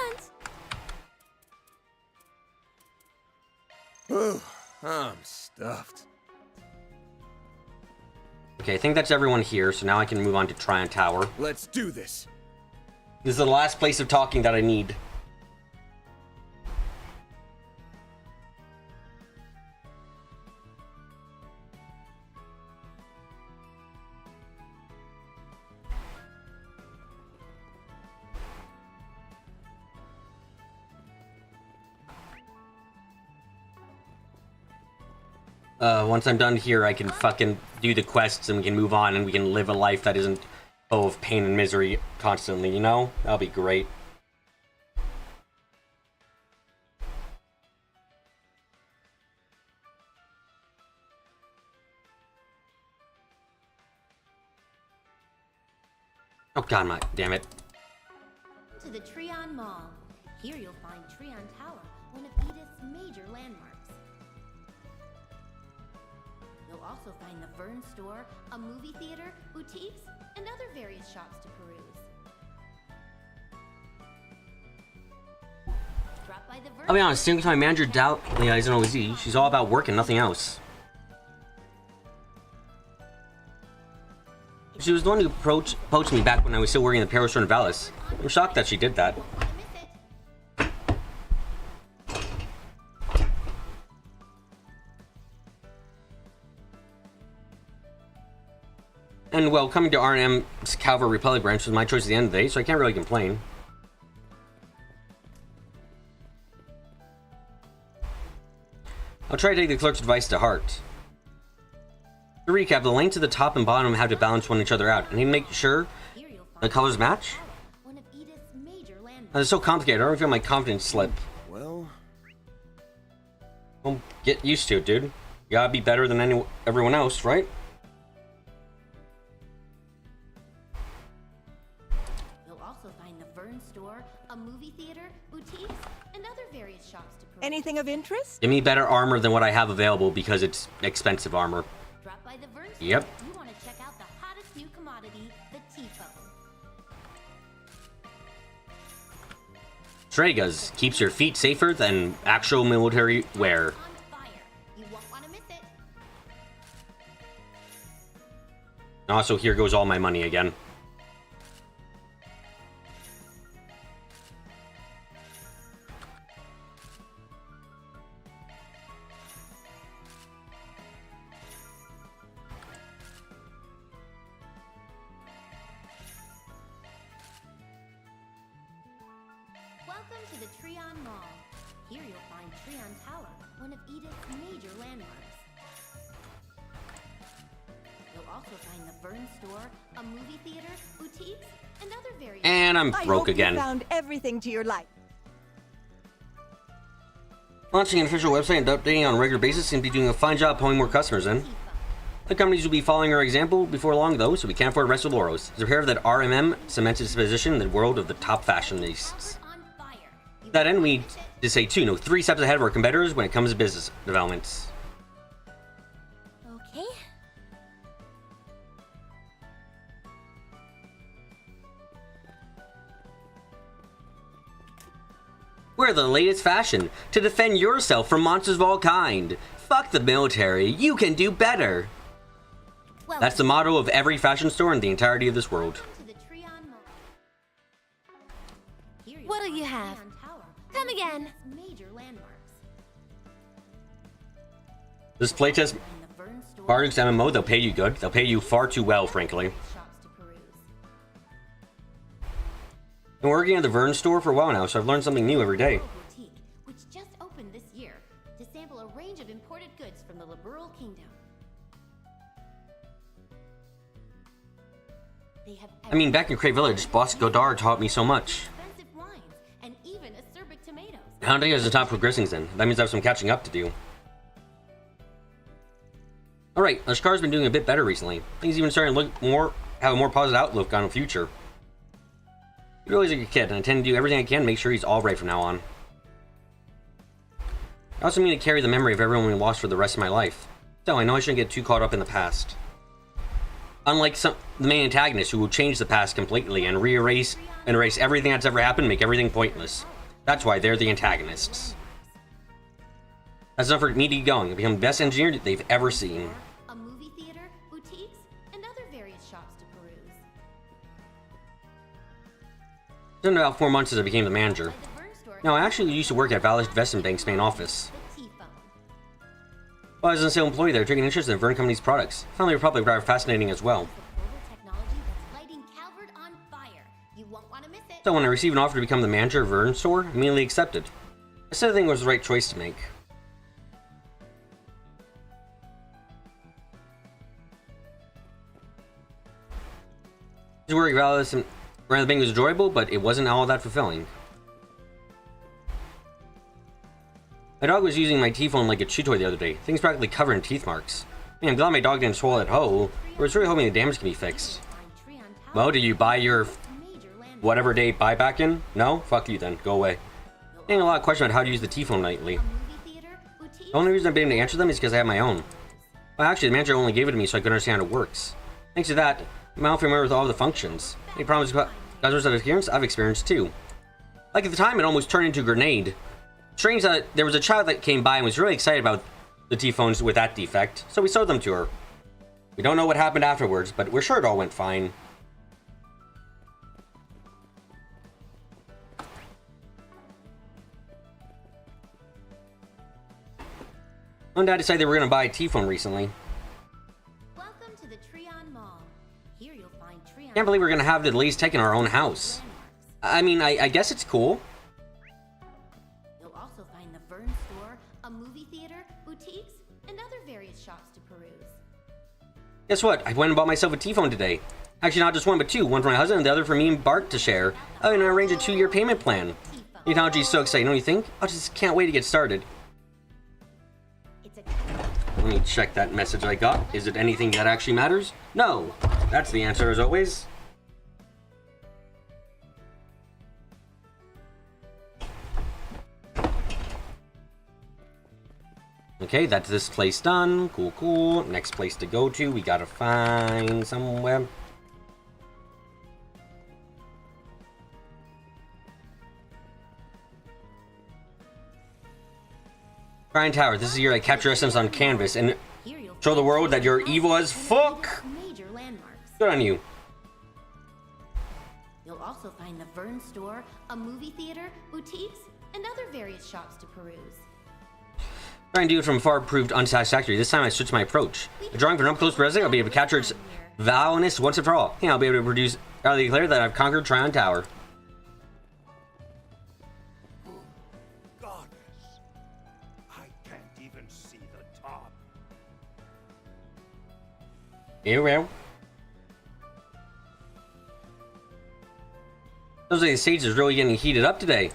Ooh, I'm stuffed. Okay, I think that's everyone here, so now I can move on to Tryon Tower. Let's do this. This is the last place of talking that I need. Once I'm done here, I can fucking do the quests and we can move on and we can live a life that isn't full of pain and misery constantly, you know? That'll be great. Oh god, damn it. To the Treon Mall. Here you'll find Treon Tower, one of Edith's major landmarks. You'll also find the Fern Store, a movie theater, boutiques, and other various shops to peruse. Drop by the I'll be honest, single time manager doubt Leah isn't always easy. She's all about work and nothing else. She was the one who poached me back when I was still working in the Parish store in Valis. I'm shocked that she did that. And well, coming to R&M's Calvary Republic branch was my choice at the end of the day, so I can't really complain. I'll try to take the clerk's advice to heart. To recap, the lanes at the top and bottom have to balance one each other out, and make sure the colors match. It's so complicated, I don't feel my confidence slip. Well, get used to it, dude. You gotta be better than everyone else, right? You'll also find the Vern store, a movie theater, boutiques, and other various shops to peruse. Anything of interest? Give me better armor than what I have available because it's expensive armor. Drop by the Vern store. Yep. You want to check out the hottest new commodity, the T-phone. Tregas keeps your feet safer than actual military wear. Also, here goes all my money again. Welcome to the Treon Mall. Here you'll find Treon Tower, one of Edith's major landmarks. You'll also find the Vern store, a movie theater, boutiques, and other various... And I'm broke again. You found everything to your liking. Launching an official website and updating on a regular basis seems to be doing a fine job pulling more customers in. The companies will be following our example before long, though, so we can't afford to rest with laurels. It's imperative that RMM cements its position in the world of the top fashionistas. To that end, we just say 3 steps ahead of our competitors when it comes to business developments. Okay. We're the latest fashion to defend yourself from monsters of all kind. Fuck the military. You can do better. That's the motto of every fashion store in the entirety of this world. What'll you have? Come again. Major landmarks. This playtest Bardix MMO, they'll pay you good. They'll pay you far too well, frankly. Been working at the Vern store for a while now, so I've learned something new every day. Boutique, which just opened this year, to sample a range of imported goods from the Liberal Kingdom. They have I mean, back in Crate Village, Boss Godard taught me so much. expensive wines and even acerbic tomatoes. Hyundai is not progressing then. That means I have some catching up to do. Alright, Lashkar's been doing a bit better recently. Things even starting to have a more positive outlook on the future. He's always a good kid, and I tend to do everything I can to make sure he's alright from now on. I also mean to carry the memory of everyone we lost for the rest of my life. So I know I shouldn't get too caught up in the past. Unlike the main antagonist who will change the past completely and erase everything that's ever happened and make everything pointless. That's why they're the antagonists. That's enough for me to get going and become the best engineer that they've ever seen. A movie theater, boutiques, and other various shops to peruse. It's been about 4 months since I became the manager. No, I actually used to work at Valid Investment Bank's main office. While I was a sales employee there, taking interest in Vern Company's products. I found the Republic rather fascinating as well. So when I received an offer to become the manager of Vern store, I immediately accepted. I said I think it was the right choice to make. His work at Valid around the bank was enjoyable, but it wasn't all that fulfilling. My dog was using my T-phone like a chew toy the other day. Things practically covered in teeth marks. I mean, I'm glad my dog didn't swallow that hole, but it's really hoping the damage can be fixed. Well, did you buy your whatever day buyback in? No? Fuck you then. Go away. Getting a lot of questions about how to use the T-phone lately. The only reason I've been able to answer them is because I have my own. Well, actually, the manager only gave it to me so I could understand how it works. Thanks to that, I'm now familiar with all the functions. Any problems with customers I've experienced too. Like at the time, it almost turned into a grenade. Strange that there was a child that came by and was really excited about the T-phones with that defect, so we sold them to her. We don't know what happened afterwards, but we're sure it all went fine. Mom and Dad decided they were going to buy a T-phone recently. Welcome to the Treon Mall. Here you'll find Treon. Can't believe we're going to have the latest tech in our own house. I mean, I guess it's cool. You'll also find the Vern store, a movie theater, boutiques, and other various shops to peruse. Guess what? I went and bought myself a T-phone today. Actually, not just one, but two. One for my husband and the other for me and Bart to share. Oh, and I arranged a 2-year payment plan. The technology is so exciting, don't you think? I just can't wait to get started. Let me check that message I got. Is it anything that actually matters? No. That's the answer as always. Okay, that's this place done. Cool, cool. Next place to go to, we gotta find somewhere. Tryon Tower, this is your capture essence on canvas and show the world that you're evil as fuck. Major landmarks. Good on you. You'll also find the Vern store, a movie theater, boutiques, and other various shops to peruse. Trying to do it from far proved unsatisfactory. This time I switched my approach. A drawing from an up-close present, I'll be able to capture its valousness once and for all. Yeah, I'll be able to produce proudly declare that I've conquered Tryon Tower. Goddess, I can't even see the top. Yeah, well. Sounds like the stage is really getting heated up today.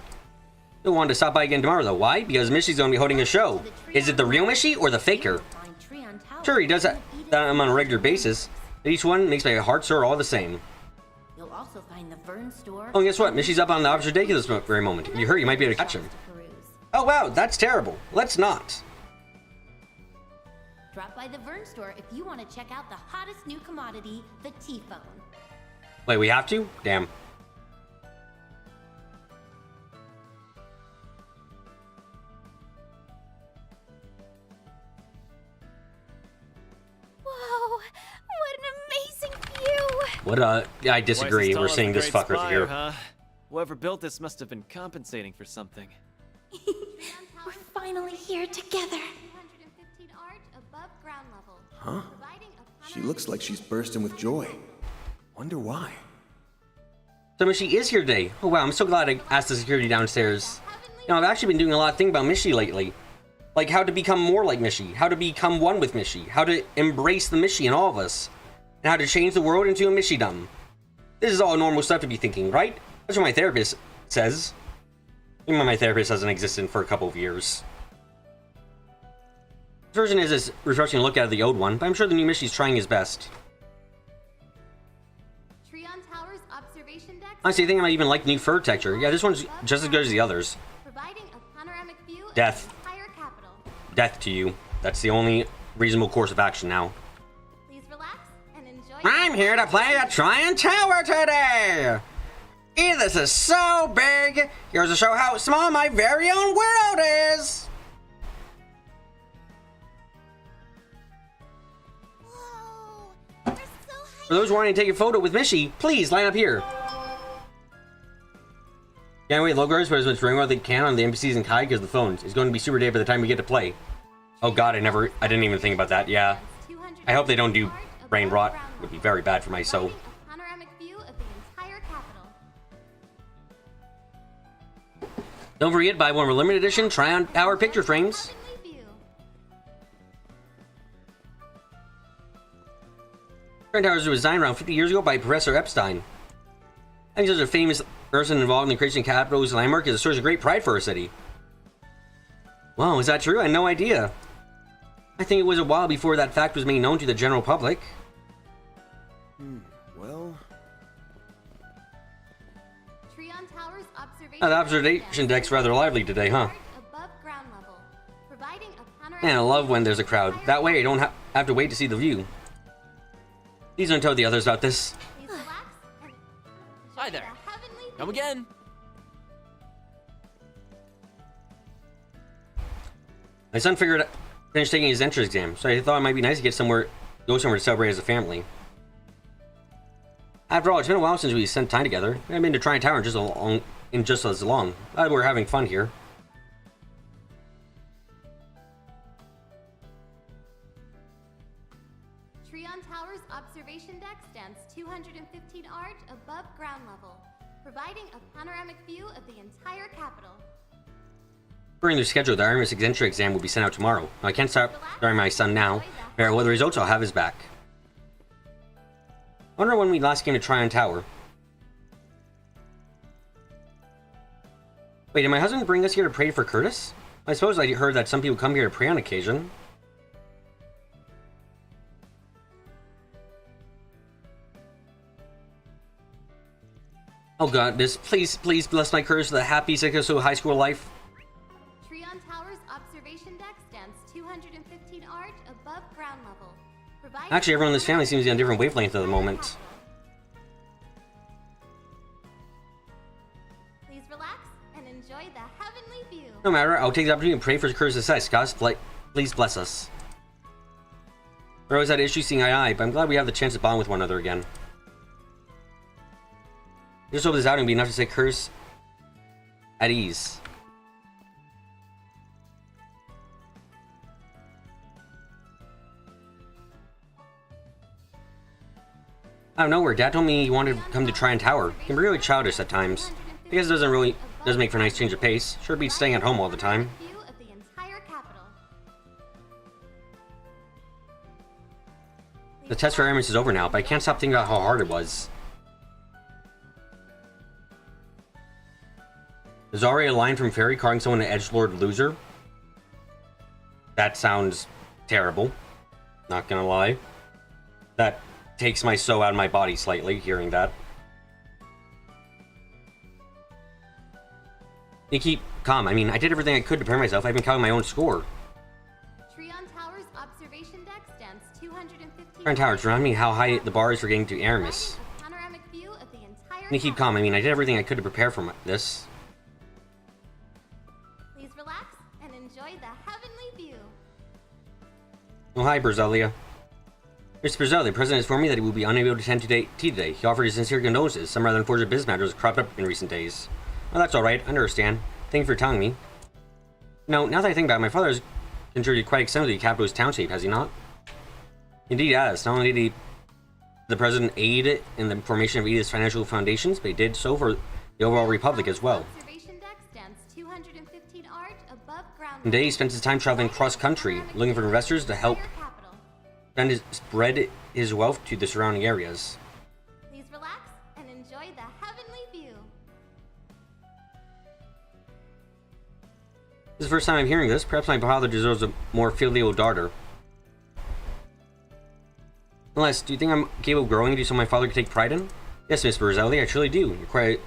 Still wanted to stop by again tomorrow though. Why? Because Mishy's going to be holding a show. Is it the real Mishy or the faker? Sure, he does that on a regular basis. But each one makes my heart soar all the same. You'll also find the Vern store. Oh, and guess what? Mishy's up on the opposite deck at this very moment. If you hurry, you might be able to catch him. Oh wow, that's terrible. Let's not. Drop by the Vern store if you want to check out the hottest new commodity, the T-phone. Wait, we have to? Damn. Whoa, what an amazing view! What I disagree. We're seeing this fucker here. Huh? Whoever built this must have been compensating for something. We're finally here together. 215 arch above ground level. Huh? Providing a She looks like she's bursting with joy. Wonder why. So Mishy is here today. Oh wow, I'm so glad I asked the security downstairs. You know, I've actually been doing a lot of thinking about Mishy lately. Like how to become more like Mishy, how to become one with Mishy, how to embrace the Mishy in all of us, and how to change the world into a Mishydom. This is all normal stuff to be thinking, right? That's what my therapist says. Even my therapist hasn't existed for a couple of years. This version is as refreshing a look out of the old one, but I'm sure the new Mishy's trying his best. Treon Tower's observation deck. Honestly, I think I might even like the new fur texture. Yeah, this one's just as good as the others. Providing a panoramic view of Death. the entire capital. Death to you. That's the only reasonable course of action now. Please relax and enjoy. I'm here to play a Tryon Tower today! This is so big! Here's to show how small my very own world is! For those wanting to take a photo with Mishy, please line up here. Can't wait, logos, but it's doing what they can on the NPCs and Kai because the phones. It's going to be super day by the time we get to play. Oh god, I didn't even think about that, yeah. I hope they don't do brain rot. It would be very bad for my soul. Panoramic view of the entire capital. Don't forget, buy one of our limited edition Tryon Tower picture frames. Tryon Towers was designed around 50 years ago by Professor Epstein. I think such a famous person involved in the creation of capital's landmark is a source of great pride for our city. Wow, is that true? I had no idea. I think it was a while before that fact was made known to the general public. Well... Treon Tower's observation. The observation deck's rather lively today, huh? Above ground level. Providing a panoramic. Man, I love when there's a crowd. That way I don't have to wait to see the view. Please don't tell the others about this. Please relax and Hi there. Come again. My son finished taking his entrance exam, so I thought it might be nice to get somewhere go somewhere to celebrate as a family. After all, it's been a while since we spent time together. We haven't been to Trine Tower in just as long. Glad we're having fun here. Trion Tower's observation deck stands 215 arch above ground level, providing a panoramic view of the entire capital. During their schedule, the Aramis entry exam will be sent out tomorrow. I can't start starting my son now. Well, the results I'll have his back. I wonder when we last came to Tryon Tower. Wait, did my husband bring us here to pray for Curtis? I suppose I heard that some people come here to pray on occasion. Oh god, please bless my Curtis with a happy, successful high school life. Trion Tower's observation deck stands 215 arch above ground level. Actually, everyone in this family seems to be on a different wavelength at the moment. Please relax and enjoy the heavenly view. No matter, I'll take the opportunity to pray for Curtis' success. God, please bless us. We always had issues seeing eye to eye, but I'm glad we have the chance to bond with one another again. I just hope this outing will be enough to set Curtis at ease. Out of nowhere, Dad told me he wanted to come to Tryon Tower. He can be really childish at times. I guess it doesn't make for a nice change of pace. Sure beats staying at home all the time. The test for Aramis is over now, but I can't stop thinking about how hard it was. There's already a line from Fairy calling someone an edgelord loser. That sounds terrible. Not gonna lie. That takes my soul out of my body slightly, hearing that. You keep calm. I mean, I did everything I could to prepare myself. I've been counting my own score. Trion Tower's observation deck stands 215. Tryon Towers, remind me how high the bar is for getting to Aramis. Panoramic view of the entire. You keep calm. I mean, I did everything I could to prepare for this. Please relax and enjoy the heavenly view. Oh, hi, Berzelia. Mr. Berzel, the president informed me that he will be unable to attend tea today. He offered his sincere condolences. Some rather unfortunate business matters have cropped up in recent days. Well, that's alright. I understand. Thank you for telling me. No, now that I think about it, my father has contributed quite extensively to the capital's town shape, has he not? Indeed, he has. Not only did the president aid in the formation of Edith's financial foundations, but he did so for the overall republic as well. Today, he spent his time traveling cross-country, looking for investors to help spread his wealth to the surrounding areas. Please relax and enjoy the heavenly view. This is the first time I'm hearing this. Perhaps my father deserves a more filial daughter. Unless, do you think I'm capable of growing into something my father could take pride in? Yes, Miss Berzelli, I truly do. You're quite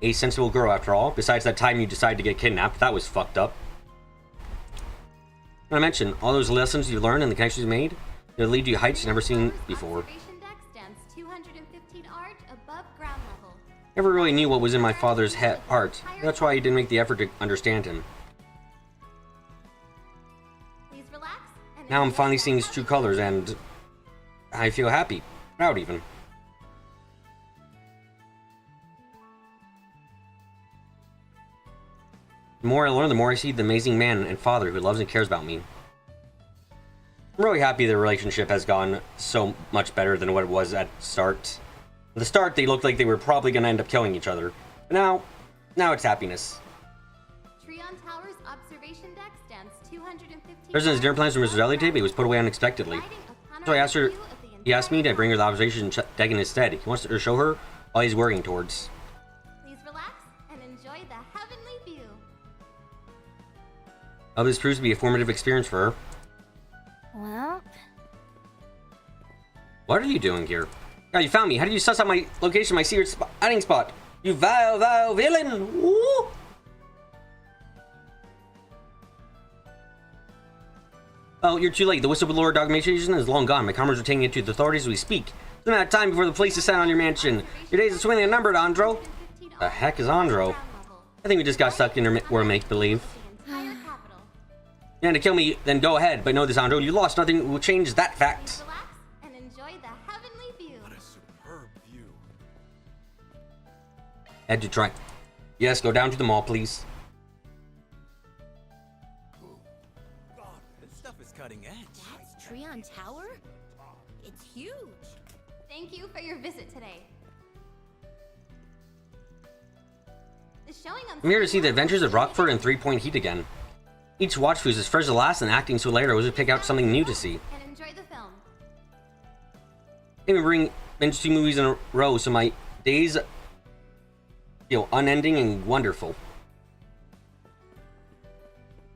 a sensible girl after all. Besides that time you decided to get kidnapped, that was fucked up. Not to mention, all those lessons you learned and the connections you made, they'll lead you to heights you've never seen before. Never really knew what was in my father's heart. That's why I didn't make the effort to understand him. Now I'm finally seeing his true colors, and I feel happy. Proud, even. The more I learn, the more I see the amazing man and father who loves and cares about me. I'm really happy the relationship has gone so much better than what it was at the start. At the start, they looked like they were probably going to end up killing each other. But now it's happiness. Trion Tower's observation deck stands 215. President's dinner plans for Mrs. Ellie today, but he was put away unexpectedly. So he asked me to bring her the observation deck instead. He wants to show her all he's working towards. Please relax and enjoy the heavenly view. Oh, this proves to be a formative experience for her. Well, what are you doing here? God, you found me. How did you suss out my location, my secret hiding spot? You vile villain! Woo! Oh, you're too late. The whistleblower documentation is long gone. My comrades are taking it to the authorities as we speak. It's not time before the police descend on your mansion. Your days are swimmingly numbered, Andro. The heck is Andro? I think we just got stuck in a world make-believe. You had to kill me, then go ahead. But know this, Andro, you lost. Nothing will change that fact. Head to try. Yes, go down to the mall, please. This stuff is cutting edge. That's Treon Tower? It's huge. Thank you for your visit today. The showing on I'm here to see the adventures of Rockford and 3 Point Heat again. Each watch was as fresh as the last, and acting so later, I was to pick out something new to see. and enjoy the film. Maybe bring binge 2 movies in a row, so my days feel unending and wonderful.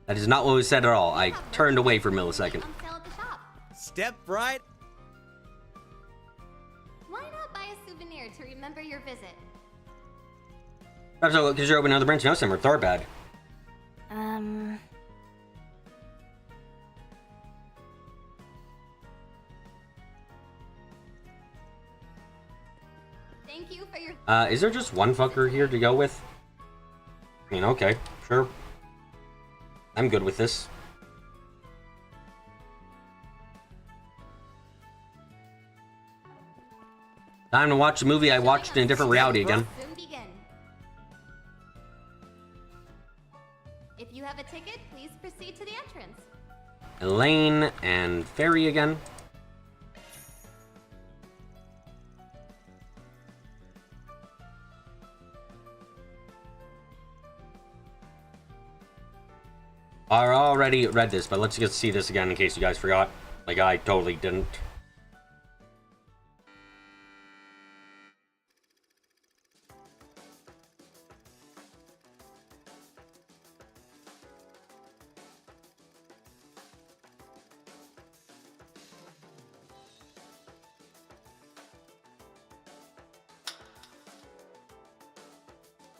That is not what was said at all. I turned away for a millisecond. On sale at the shop. Step right. Why not buy a souvenir to remember your visit? That's all because you're open another branch. No, Simmer. Thorbad. Thank you for your. Is there just one fucker here to go with? I mean, okay, sure. I'm good with this. Time to watch a movie I watched in a different reality again. Soon begin. If you have a ticket, please proceed to the entrance. Elaine and Fairy again. I already read this, but let's just see this again in case you guys forgot. Like, I totally didn't.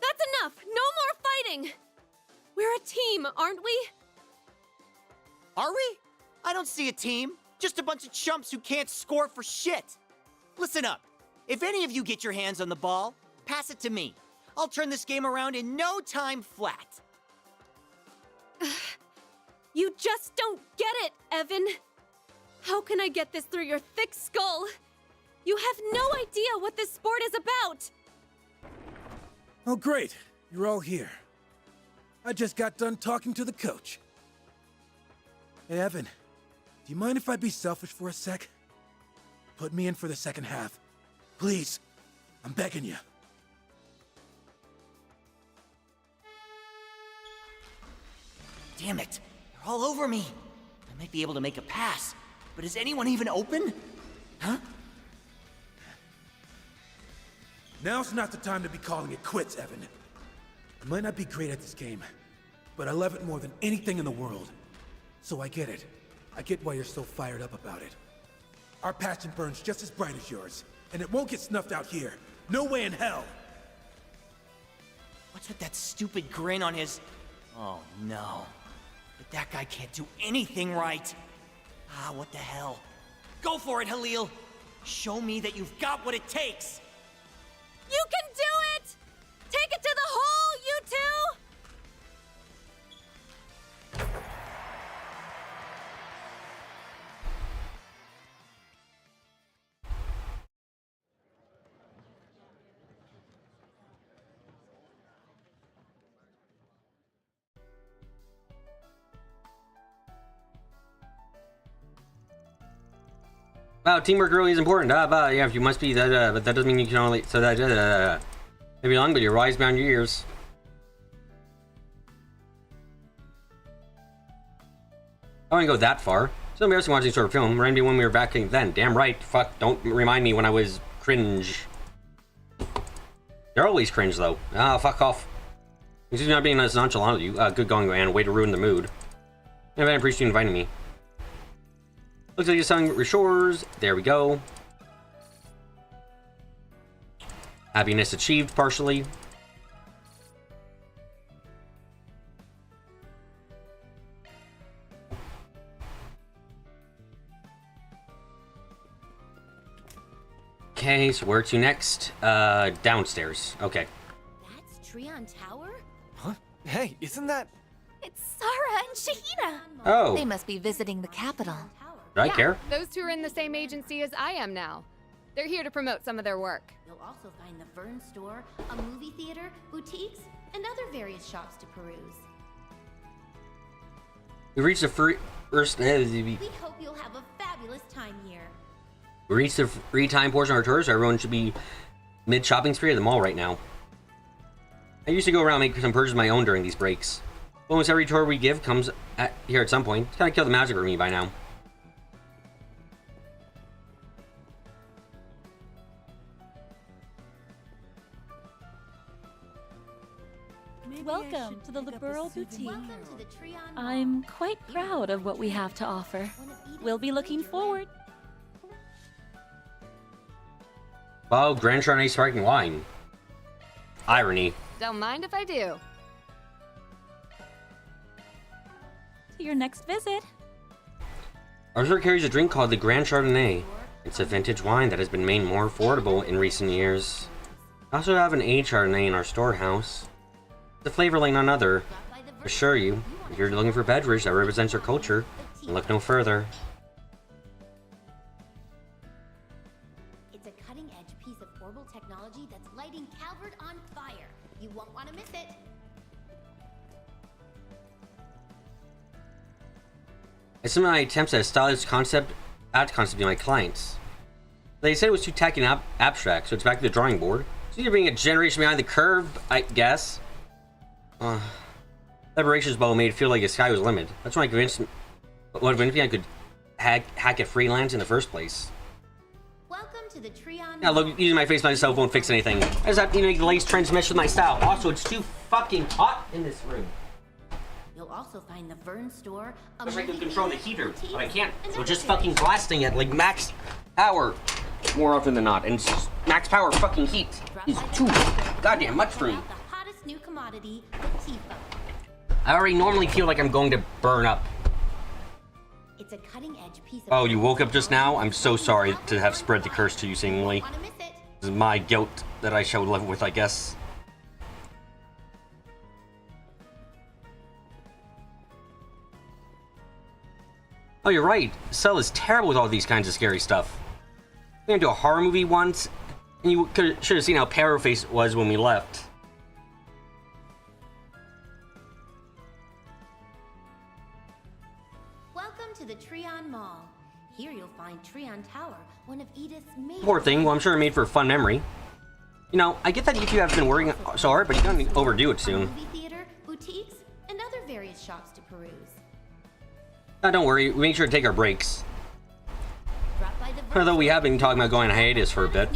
That's enough! No more fighting! We're a team, aren't we? Are we? I don't see a team. Just a bunch of chumps who can't score for shit. Listen up. If any of you get your hands on the ball, pass it to me. I'll turn this game around in no time flat. You just don't get it, Evan. How can I get this through your thick skull? You have no idea what this sport is about. Oh, great. You're all here. I just got done talking to the coach. Hey, Evan, do you mind if I be selfish for a sec? Put me in for the second half. Please. I'm begging you. Damn it. They're all over me. I might be able to make a pass, but is anyone even open? Huh? Now's not the time to be calling it quits, Evan. I might not be great at this game, but I love it more than anything in the world. So I get it. I get why you're so fired up about it. Our passion burns just as bright as yours, and it won't get snuffed out here. No way in hell! What's with that stupid grin on his... Oh, no. But that guy can't do anything right. Ah, what the hell. Go for it, Halil. Show me that you've got what it takes. You can do it! Take it to the hole, you two! Wow, teamwork really is important. Yeah, you must be that, but that doesn't mean you can only. So that, maybe long, but you're wise beyond your years. I wouldn't go that far. So embarrassing watching sort of film. Reminded me when we were back then. Damn right. Fuck. Don't remind me when I was cringe. They're always cringe though. Ah, fuck off. Excuse me not being as nonchalant with you. Good going, man. Way to ruin the mood. I appreciate you inviting me. Looks like you're selling shores. There we go. Happiness achieved partially. Okay, so where to next? Downstairs. Okay. That's Treon Tower? Huh? Hey, isn't that... It's Sarah and Shahida. Oh. They must be visiting the capital. Do I care? Those two are in the same agency as I am now. They're here to promote some of their work. You'll also find the Vern store, a movie theater, boutiques, and other various shops to peruse. We reached the first. We hope you'll have a fabulous time here. We reached the free time portion of our tour, so everyone should be mid shopping spree at the mall right now. I used to go around and make some purchases of my own during these breaks. Almost every tour we give comes here at some point. It's kind of killed the magic for me by now. Welcome to the Liberal Boutique. Welcome to the Trion Mall. I'm quite proud of what we have to offer. We'll be looking forward. Wow, Grand Chardonnay sparkling wine. Irony. Don't mind if I do. To your next visit. Our store carries a drink called the Grand Chardonnay. It's a vintage wine that has been made more affordable in recent years. We also have an aged Chardonnay in our storehouse. It's a flavor like none other. I assure you, if you're looking for a beverage that represents our culture, then look no further. It's a cutting-edge piece of orbital technology that's lighting Calvert on fire. You won't want to miss it. I submit my attempts at a stylish concept to my clients. They said it was too tacky and abstract, so it's back to the drawing board. It's either being a generation behind the curve, I guess. Liberation's bubble made it feel like the sky was the limit. That's when I convinced me I could hack it freelance in the first place. Welcome to the Trion. Yeah, look, using my face myself won't fix anything. I just have to make the latest trends mesh with my style. Also, it's too fucking hot in this room. You'll also find the Vern store. I wish I could control the heater, but I can't. So just fucking blasting it like max power more often than not. And max power fucking heat is too goddamn much for me. The hottest new commodity, the Tifa. I already normally feel like I'm going to burn up. It's a cutting-edge piece of. Oh, you woke up just now? I'm so sorry to have spread the curse to you, seemingly. This is my guilt that I shall live with, I guess. Oh, you're right. Cell is terrible with all these kinds of scary stuff. We went to a horror movie once, and you should have seen how Paraface was when we left. Welcome to the Trion Mall. Here you'll find Trion Tower, one of Edith's major. Poor thing. Well, I'm sure it made for a fun memory. You know, I get that you two have been working so hard, but you're gonna overdo it soon. Movie theater, boutiques, and other various shops to peruse. Don't worry, we make sure to take our breaks. Although we have been talking about going on hiatus for a bit.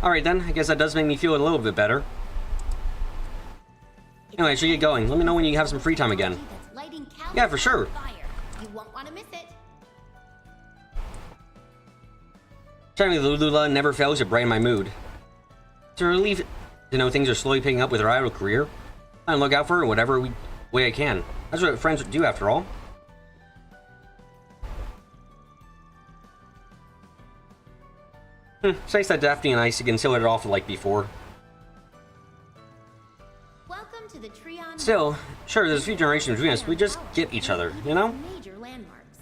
Alright then, I guess that does make me feel a little bit better. Anyway, I should get going. Let me know when you have some free time again. Yeah, for sure. You won't want to miss it. Chatting with Lula never fails to brighten my mood. It's a relief to know things are slowly picking up with her idol career. I look out for her in whatever way I can. That's what friends do after all. It's nice that Daphne and I can still hit it off like before. Welcome to the Trion. Still, sure, there's a few generations between us, we just get each other, you know? Major landmarks.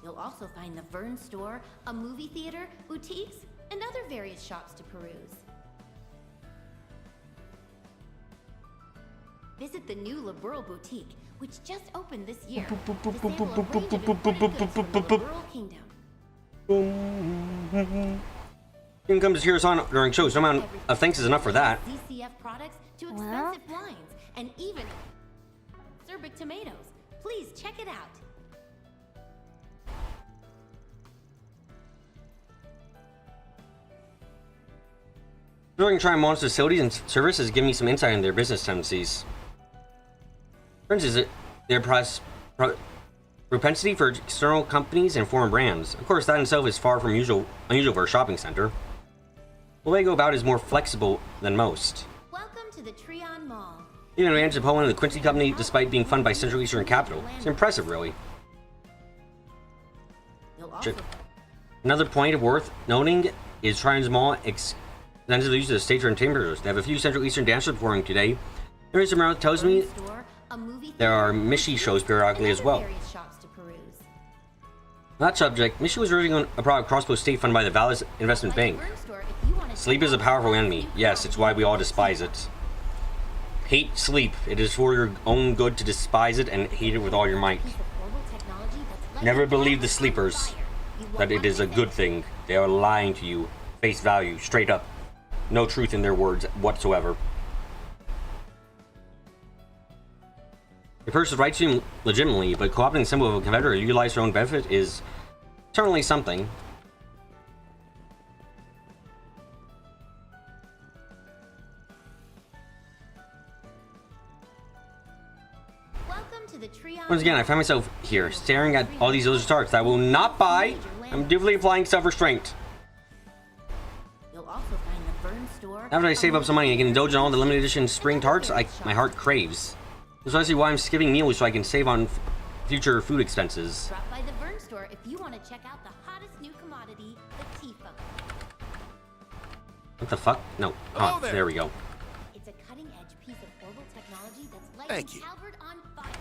You'll also find the Vern store, a movie theater, boutiques, and other various shops to peruse. Visit the new Liberal Boutique, which just opened this year. To sample a range of imported goods from the Liberal Kingdom. You can come to cheer us on during shows. No amount of thanks is enough for that. ZCF products to expensive wines and even Serbic tomatoes. Please check it out. During trying Mon's facilities and services give me some insight into their business tendencies. For instance, their propensity for external companies and foreign brands. Of course, that in itself is far from unusual for a shopping center. The way they go about is more flexible than most. Welcome to the Trion Mall. Even advantage of Poland and the Quincy Company despite being funded by Central Eastern Capital. It's impressive, really. Another point worth noting is Trion's Mall extensive use of the stage entertainment. They have a few Central Eastern dancers performing today. Mr. Merrill tells me there are Mishi shows periodically as well. That subject, Michi was working on a product crossbow state funded by the Vallis Investment Bank. Sleep is a powerful enemy. Yes, it's why we all despise it. Hate sleep. It is for your own good to despise it and hate it with all your might. Never believe the sleepers that it is a good thing. They are lying to you. Face value, straight up. No truth in their words whatsoever. A person writes to him legitimately, but co-opting the symbol of a competitor to utilize their own benefit is certainly something. Once again, I find myself here, staring at all these illusion tarts that I will not buy. I'm dutifully applying self-restraint. After I save up some money, I can indulge in all the limited edition spring tarts my heart craves. That's honestly why I'm skipping meals so I can save on future food expenses. Drop by the Vern store if you want to check out the hottest new commodity, the Tifa. What the fuck? No. Oh, there we go. It's a cutting-edge piece of orbital technology that's Thank lighting you. Calvert on fire.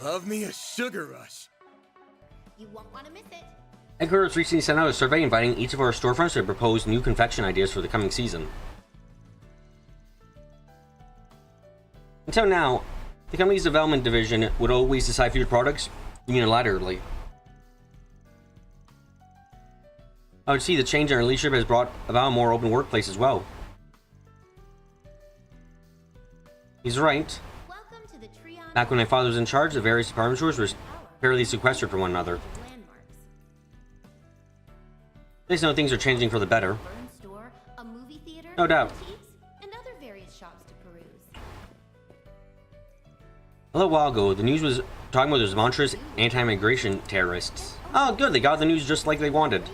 Love me a sugar rush. You won't want to miss it. Headquarters recently sent out a survey inviting each of our storefronts to propose new confection ideas for the coming season. Until now, the company's development division would always decide future products unilaterally. I would see the change in our leadership has brought about a more open workplace as well. He's right. Back when my father was in charge, the various department stores were fairly sequestered from one another. At least know things are changing for the better. No doubt. And other various shops to peruse. A little while ago, the news was talking about those monstrous anti-immigration terrorists. Oh, good, they got the news just like they wanted.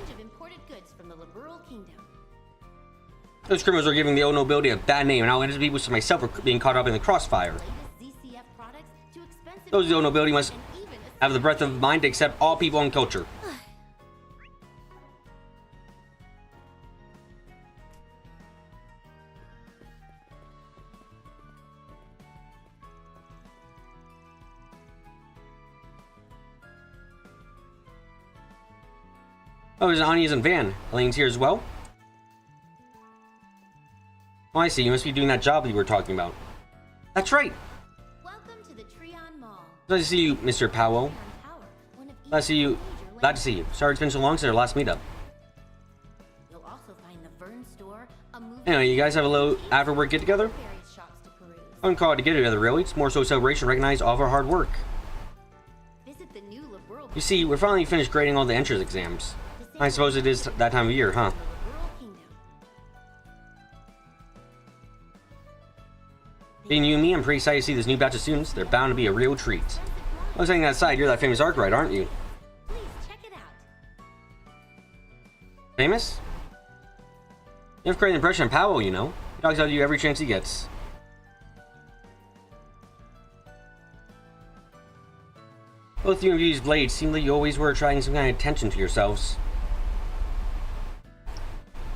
Those criminals are giving the old nobility a bad name, and now innocent people such as myself are being caught up in the crossfire. Those of the old nobility must have the breadth of mind to accept all people and culture. Oh, there's Ania's and Van. Elaine's here as well. Oh, I see. You must be doing that job you were talking about. That's right. Welcome to the Treon Mall. Glad to see you, Mr. Powell. Glad to see you. Glad to see you. Sorry it's been so long since our last meetup. You'll also find the Vern store, a movie Anyway, you guys have a little after-work get-together? I wouldn't call it a get-together, really. It's more so a celebration to recognize all of our hard work. Visit the new liberal You see, we're finally finished grading all the entrance exams. I suppose it is that time of year, huh? Being you and me, I'm pretty excited to see this new batch of students. They're bound to be a real treat. I was saying that aside, you're that famous arc writer, aren't you? Please check it out. Famous? You have quite an impression of Powell, you know. He talks about you every chance he gets. Both you and Beauty's blades seem like you always were attracting some kind of attention to yourselves.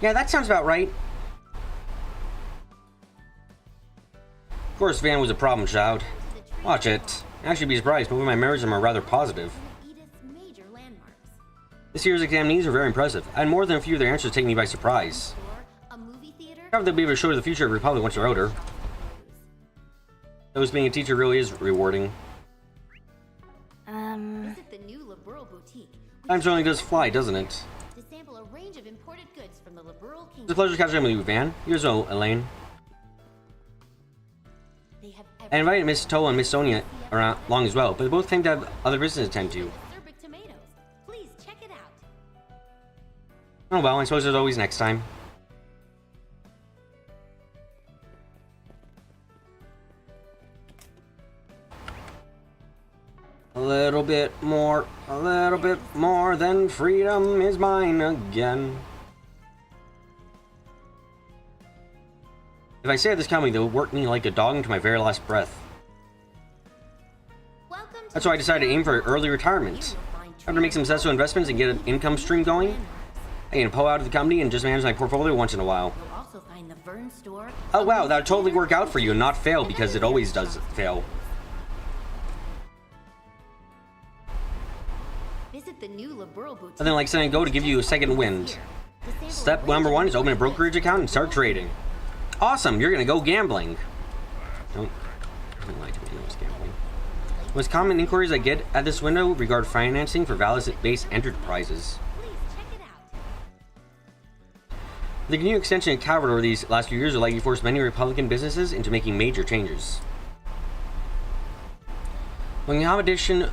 Yeah, that sounds about right. Of course, Van was a problem child. Watch it. Actually, be surprised, but my memories are rather positive. This year's examinees are very impressive. I had more than a few of their answers taking me by surprise. However, they'll be able to show her the future of the Republic once they're older. Those being a teacher really is rewarding. Visit the new liberal boutique. Time certainly does fly, doesn't it? To sample a range of imported goods from the liberal kingdom. It's a pleasure catching up with you, Van. Here's Elaine. I invited Miss Tola and Miss Sonia along as well, but they both claim to have other business to attend to. Please check it out. Oh well, I suppose there's always next time. A little bit more than freedom is mine again. If I stay at this company, they'll work me like a dog into my very last breath. That's why I decided to aim for early retirement. After make some successful investments and get an income stream going, I can pull out of the company and just manage my portfolio once in a while. Oh wow, that would totally work out for you and not fail because it always does fail. new liberal boutique. Nothing like saying go to give you a second wind. Step number 1 is open a brokerage account and start trading. Awesome, you're gonna go gambling. Don't lie to me, no, it's gambling. Most common inquiries I get at this window regard financing for valid-based enterprises. The new extension of Calvert over these last few years will likely force many Republican businesses into making major changes. When competition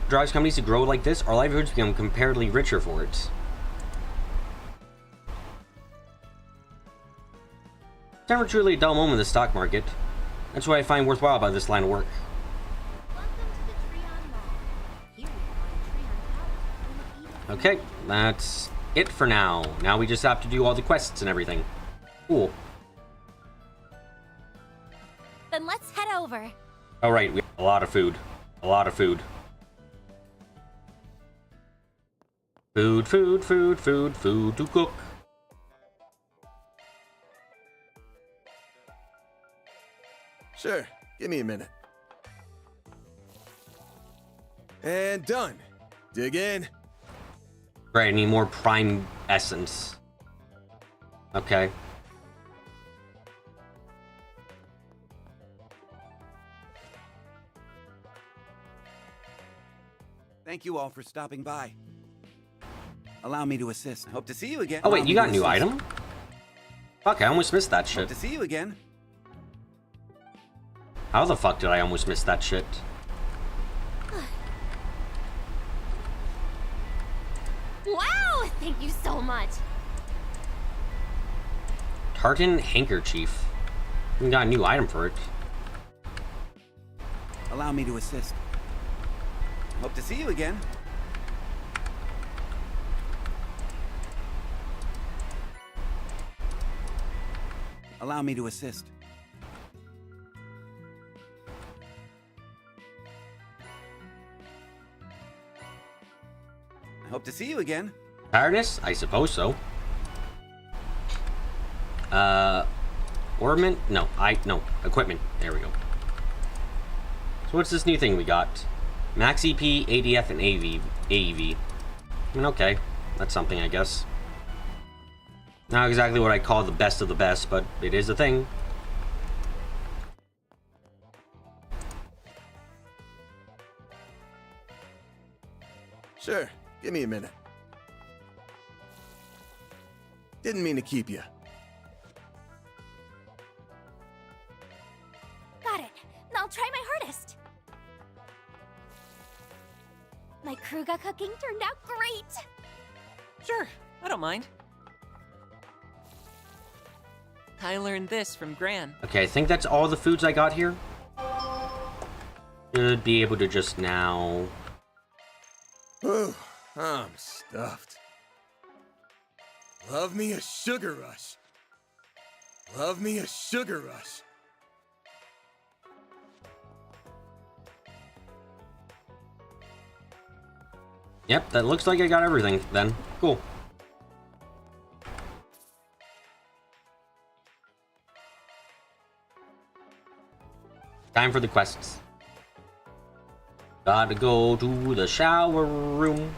drives companies to grow like this, our livelihoods become comparatively richer for it. It's never truly a dull moment in the stock market. That's what I find worthwhile about this line of work. Okay, that's it for now. Now we just have to do all the quests and everything. Cool. Then let's head over. Alright, we have a lot of food. A lot of food. Food to cook. Sure, give me a minute. And done. Dig in. Right, I need more prime essence. Okay. Thank you all for stopping by. Allow me to assist. Hope to see you again. Oh wait, you got a new item? Fuck, I almost missed that shit. Hope to see you again. How the fuck did I almost miss that shit? Wow! Thank you so much. Tartan handkerchief. We got a new item for it. Allow me to assist. Hope to see you again. Allow me to assist. I hope to see you again. Tiredness? I suppose so. Ornament? No, equipment. There we go. So what's this new thing we got? Max EP, ADF, and AEV. I mean, okay. That's something, I guess. Not exactly what I call the best of the best, but it is a thing. Sure, give me a minute. Didn't mean to keep you. Got it. I'll try my hardest. My kruga cooking turned out great. Sure, I don't mind. I learned this from Gran. Okay, I think that's all the foods I got here. Should be able to just now... Ooh, I'm stuffed. Love me a sugar rush. Love me a sugar rush. Yep, that looks like I got everything then. Cool. Time for the quests. Gotta go to the shower room.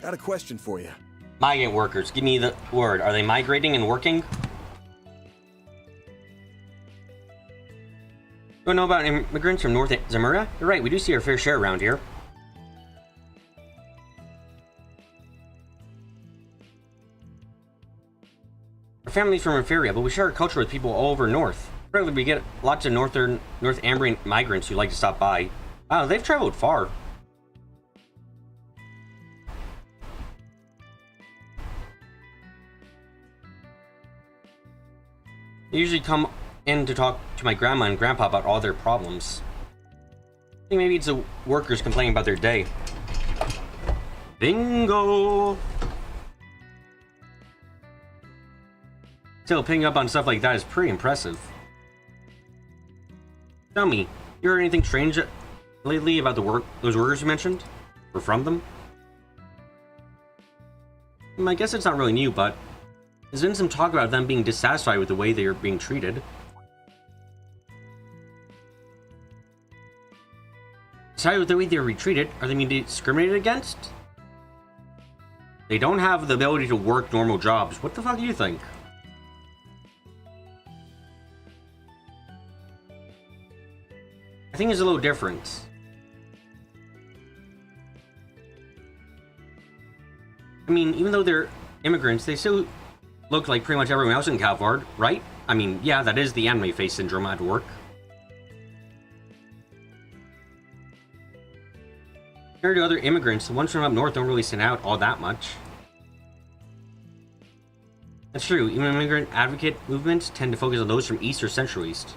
Got a question for you. Migrant workers, give me the word. Are they migrating and working? Don't know about immigrants from North Zamora? You're right, we do see our fair share around here. Our family's from Inferia, but we share our culture with people all over north. Regularly, we get lots of North Ambrian migrants who like to stop by. Wow, they've traveled far. They usually come in to talk to my grandma and grandpa about all their problems. I think maybe it's the workers complaining about their day. Bingo! Still, picking up on stuff like that is pretty impressive. Tell me, you heard anything strange lately about those workers you mentioned? Or from them? I guess it's not really new, but there's been some talk about them being dissatisfied with the way they are being treated. Besides with the way they're retreated, are they being discriminated against? They don't have the ability to work normal jobs. What the fuck do you think? I think it's a little different. I mean, even though they're immigrants, they still look like pretty much everyone else in Calvard, right? I mean, yeah, that is the anime face syndrome at work. Compared to other immigrants, the ones from up north don't really stand out all that much. That's true, even immigrant advocate movements tend to focus on those from East or Central East.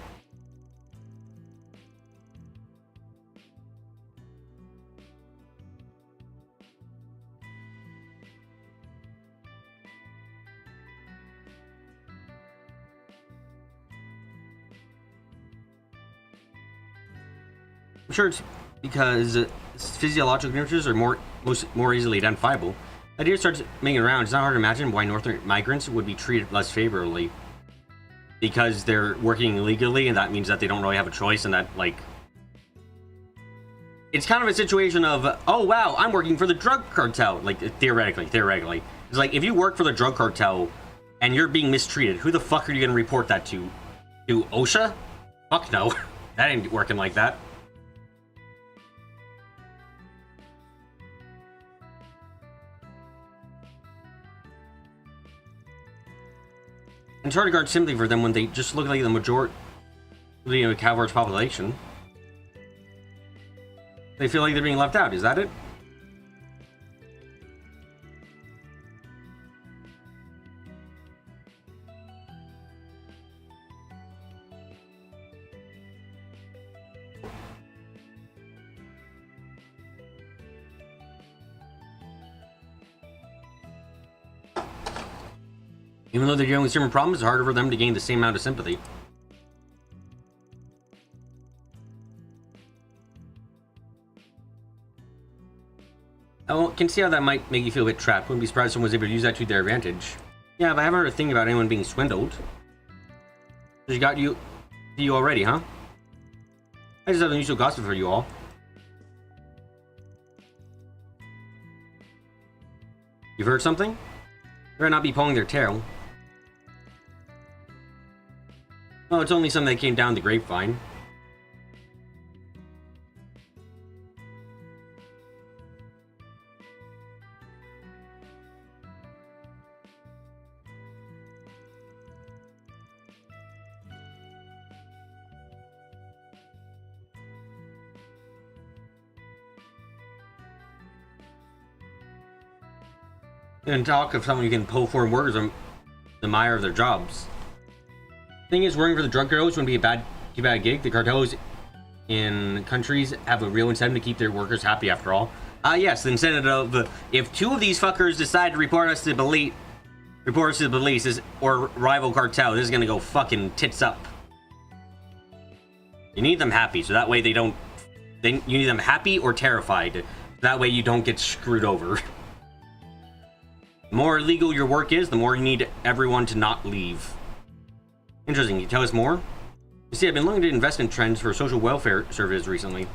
I'm sure it's because physiological differences are more easily identifiable. The idea starts making around. It's not hard to imagine why northern migrants would be treated less favorably. Because they're working illegally, and that means that they don't really have a choice, and that, like... It's kind of a situation of, oh wow, I'm working for the drug cartel. Like, theoretically. It's like, if you work for the drug cartel, and you're being mistreated, who the fuck are you gonna report that to? To OSHA? Fuck no. That ain't working like that. It's hard to guard sympathy for them when they just look like the majority of Calvard's population. They feel like they're being left out, is that it? Even though they're dealing with similar problems, it's harder for them to gain the same amount of sympathy. I can see how that might make you feel a bit trapped. Wouldn't be surprised if someone was able to use that to their advantage. Yeah, but I haven't heard a thing about anyone being swindled. She got you already, huh? I just have unusual gossip for you all. You've heard something? They better not be pulling their tail. Oh, it's only something that came down the grapevine. And talk of someone you can pull foreign workers on the mire of their jobs. Thing is, working for the drug cartels wouldn't be too bad gig. The cartels in countries have a real incentive to keep their workers happy after all. Yes, the incentive of if two of these fuckers decide to report us to the police or rival cartel, this is gonna go fucking tits up. You need them happy, so that way you need them happy or terrified. That way you don't get screwed over. The more illegal your work is, the more you need everyone to not leave. Interesting, can you tell us more? You see, I've been looking at investment trends for social welfare services recently.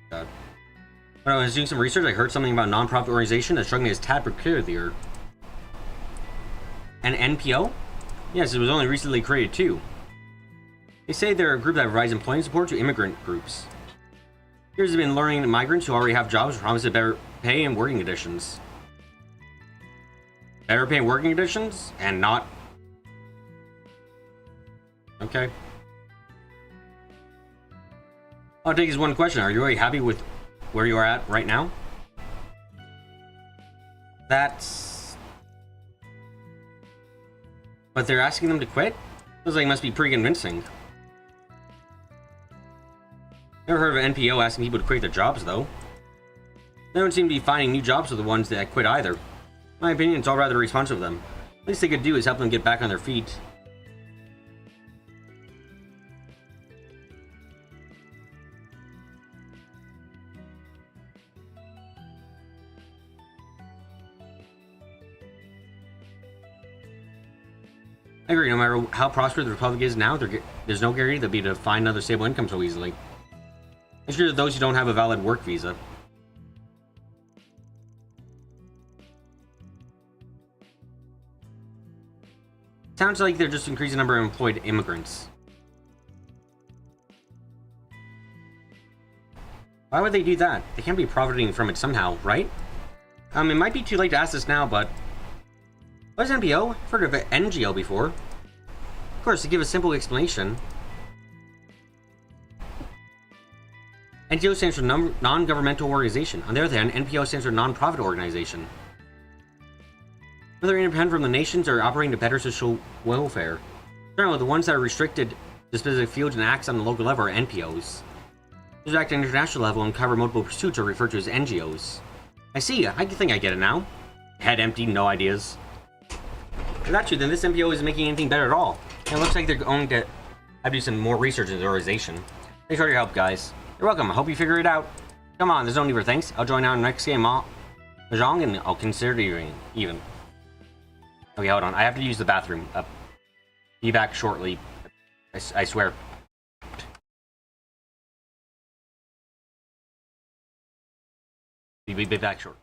God. When I was doing some research, I heard something about a non-profit organization that's struck me as tad peculiar. An NPO? Yes, it was only recently created too. They say they're a group that provides employment support to immigrant groups. Here's been learning migrants who already have jobs promise better pay and working conditions. Better pay and working conditions? And not... Okay. I'll take this one question. Are you really happy with where you are at right now? That's... But they're asking them to quit? Feels like it must be pretty convincing. Never heard of an NPO asking people to quit their jobs, though. They don't seem to be finding new jobs for the ones that quit either. In my opinion, it's all rather responsive of them. The least they could do is help them get back on their feet. I agree, no matter how prosperous the Republic is now, there's no guarantee they'll be able to find another stable income so easily. It's true that those who don't have a valid work visa. Sounds like they're just increasing the number of employed immigrants. Why would they do that? They can't be profiting from it somehow, right? It might be too late to ask this now, but what is NPO? I've heard of an NGO before. Of course, to give a simple explanation, NGO stands for non-governmental organization. On the other hand, NPO stands for non-profit organization. Whether independent from the nations or operating to better social welfare. Generally, the ones that are restricted to specific fields and acts on the local level are NPOs. Those who act on international level and cover multiple pursuits are referred to as NGOs. I see. I think I get it now. Head empty, no ideas. If that's true, then this NPO isn't making anything better at all. And it looks like they're going to have to do some more research in the organization. Thanks for your help, guys. You're welcome. I hope you figure it out. Come on, there's no need for thanks. I'll join out in the next game, Mahjong, and I'll consider you even. Okay, hold on. I have to use the bathroom. Be back shortly. I swear. Be back short.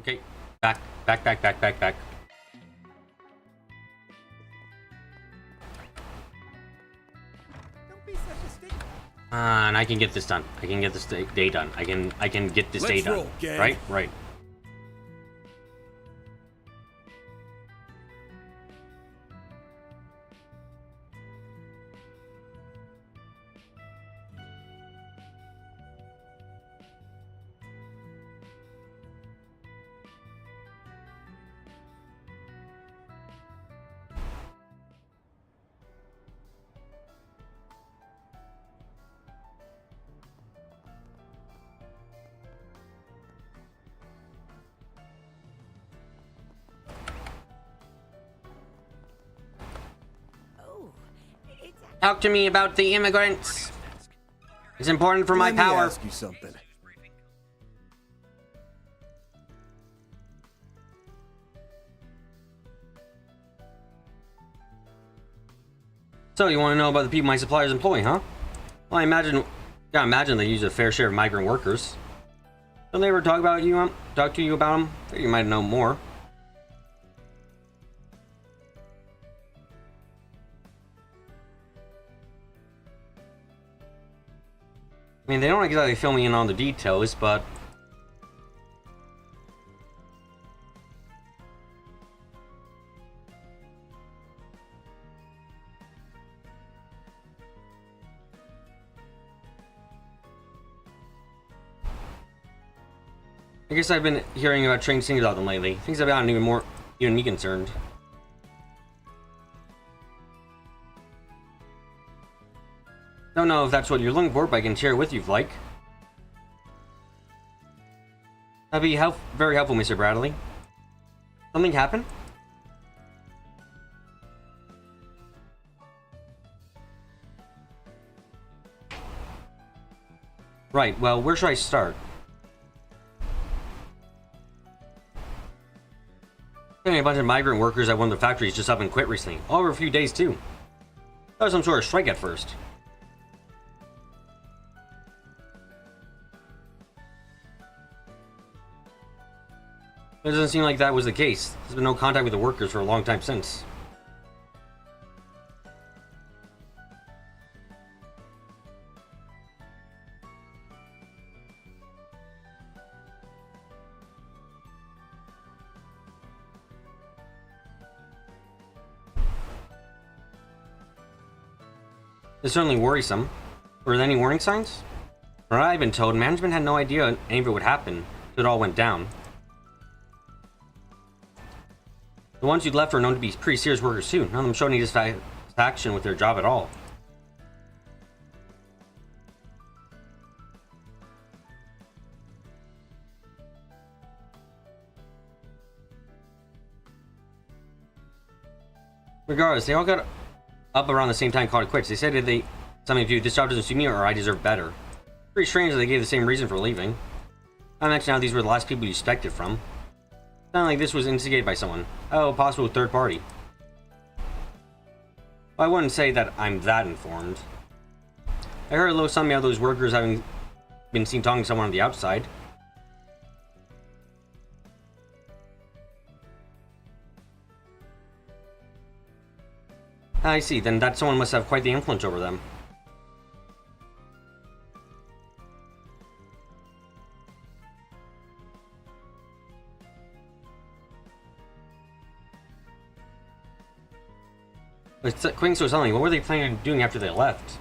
Okay, back. And I can get this done. I can get this day done. I can get this day done. Roll, gang. Right. Talk to me about the immigrants. It's important for my power. Let me ask you something. So you want to know about the people my suppliers employ, huh? Well, gotta imagine they use a fair share of migrant workers. Don't they ever talk to you about them? You might know more. I mean, they don't exactly fill me in on the details, but... I guess I've been hearing about trained singers about them lately. Things have gotten even me concerned. Don't know if that's what you're looking for, but I can share it with you if you like. That'd be very helpful, Mr. Bradley. Something happened? Right, well, where should I start? A bunch of migrant workers at one of the factories just up and quit recently. All over a few days, too. That was some sort of strike at first. It doesn't seem like that was the case. There's been no contact with the workers for a long time since. It's certainly worrisome. Were there any warning signs? From what I've been told, management had no idea any of it would happen until it all went down. The ones you'd left were known to be pretty serious workers too. None of them showed any dissatisfaction with their job at all. Regardless, they all got up around the same time and called it quits. They said that some of you, this job doesn't suit me or I deserve better. Pretty strange that they gave the same reason for leaving. I mentioned how these were the last people you expected from. Sounded like this was instigated by someone. Oh, a possible third party. Well, I wouldn't say that I'm that informed. I heard a little something about those workers having been seen talking to someone on the outside. I see, then that someone must have quite the influence over them. It's quitting so suddenly. What were they planning on doing after they left?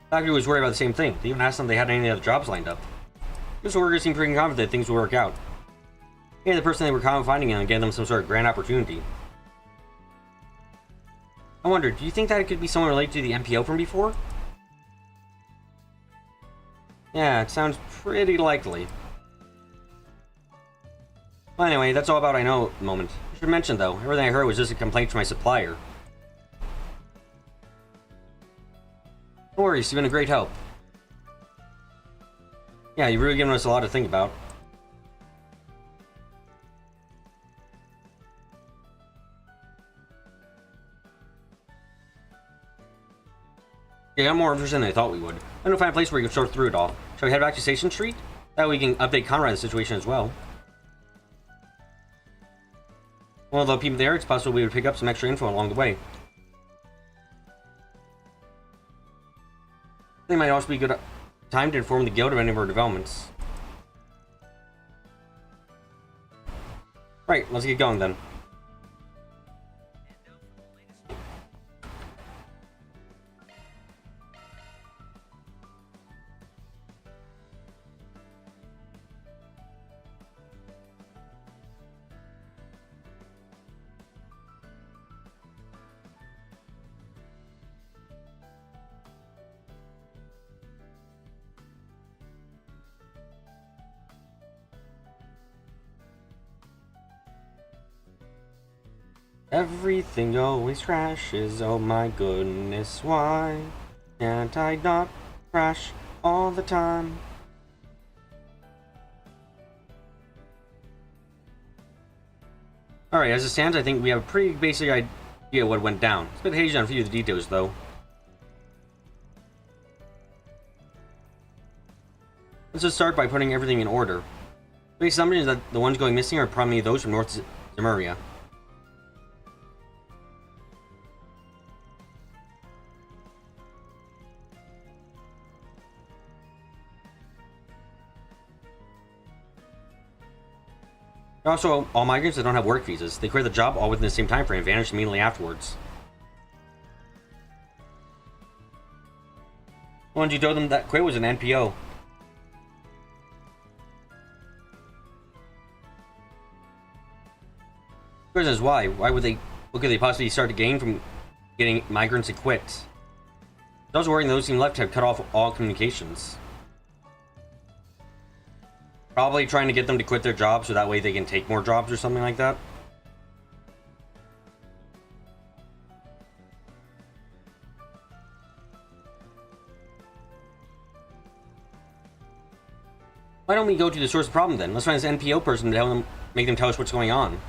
The factory was worried about the same thing. They even asked them if they had any other jobs lined up. Those workers seemed pretty confident that things would work out. Yeah, the person they were confiding in gave them some sort of grand opportunity. I wonder, do you think that it could be someone related to the MPO from before? Yeah, it sounds pretty likely. Well, anyway, that's all about I know at the moment. I should mention, though, everything I heard was just a complaint from my supplier. Don't worry, you've been a great help. Yeah, you've really given us a lot to think about. Yeah, I'm more interested than I thought we would. I'm gonna find a place where you can sort through it all. Shall we head back to Station Street? That way we can update Conrad on the situation as well. Well, though people there, it's possible we would pick up some extra info along the way. They might also be a good time to inform the guild of any of our developments. Right, let's get going then. Everything always crashes, oh my goodness, why can't I not crash all the time? Alright, as it stands, I think we have a pretty basic idea what went down. It's a bit hazy on a few of the details, though. Let's just start by putting everything in order. The assumption is that the ones going missing are probably those from North Zemuria. Also, all migrants that don't have work visas, they quit the job all within the same time frame and vanish immediately afterwards. Once you told them that quit was an NPO. The question is why? Why would they? What could they possibly start to gain from getting migrants to quit? I was worrying those team left have cut off all communications. Probably trying to get them to quit their jobs so that way they can take more jobs or something like that. Why don't we go to the source of the problem then? Let's find this NPO person to help them, make them tell us what's going on. The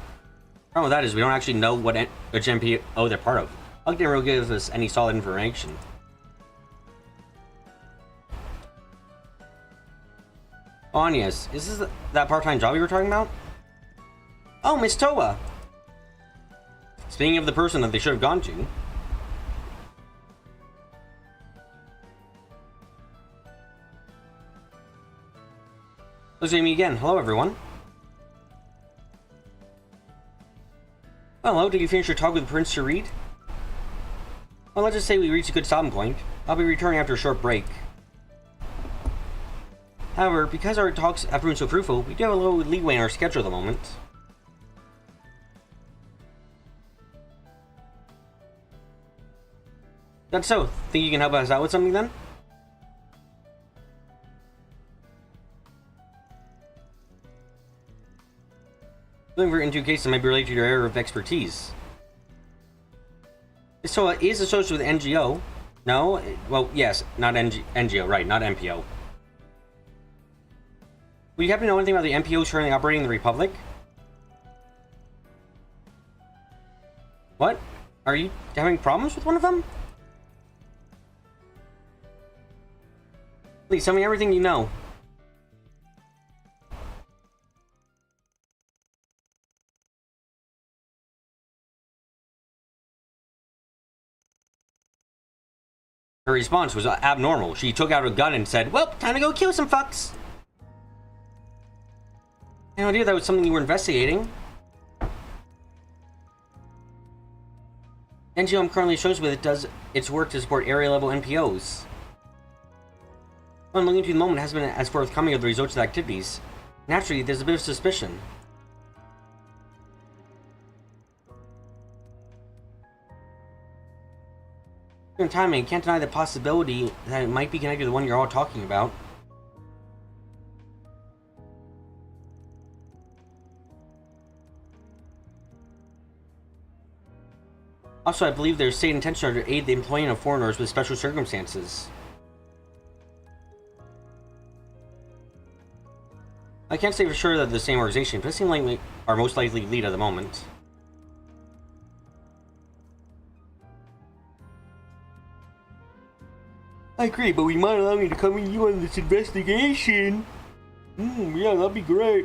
problem with that is we don't actually know which NPO they're part of. Huck didn't really give us any solid information. Oh, yes. Is this that part-time job you were talking about? Oh, Miss Toa! Speaking of the person that they should have gone to. Let's see me again. Hello, everyone. Hello, did you finish your talk with Prince Sharid? Well, let's just say we reached a good stopping point. I'll be returning after a short break. However, because our talks have been so fruitful, we do have a little leeway in our schedule at the moment. That's so. Think you can help us out with something then? Looking for into a case that might be related to your area of expertise. So, is associated with NGO? No? Well, yes, not NGO, right, not NPO. Would you happen to know anything about the NPOs currently operating in the Republic? What? Are you having problems with one of them? Please tell me everything you know. Her response was abnormal. She took out a gun and said, "Well, time to go kill some fucks." I had no idea that was something you were investigating. NGO I'm currently shows with it does its work to support area-level NPOs. What I'm looking into the moment hasn't been as forthcoming of the results of the activities. Naturally, there's a bit of suspicion. In time, I can't deny the possibility that it might be connected to the one you're all talking about. Also, I believe their state intention to aid the employment of foreigners with special circumstances. I can't say for sure that they're the same organization, but it seems like we are most likely lead at the moment. I agree, but we might allow me to come with you on this investigation. Yeah, that'd be great.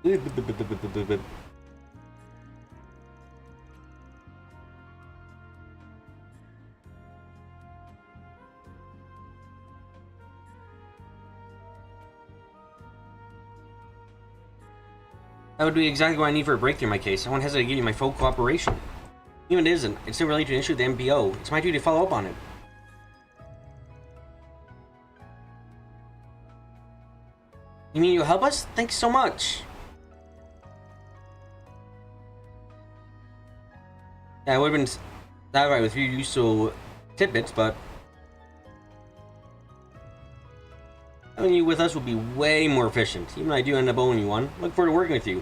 That would be exactly what I need for a breakthrough in my case. I won't hesitate to give you my full cooperation. Even if it isn't, it's still related to an issue with the MPO. It's my duty to follow up on it. You mean you'll help us? Thanks so much. Yeah, it would have been that right with you useful tidbits, but having you with us would be way more efficient. Even if I do end up owing you one. Look forward to working with you.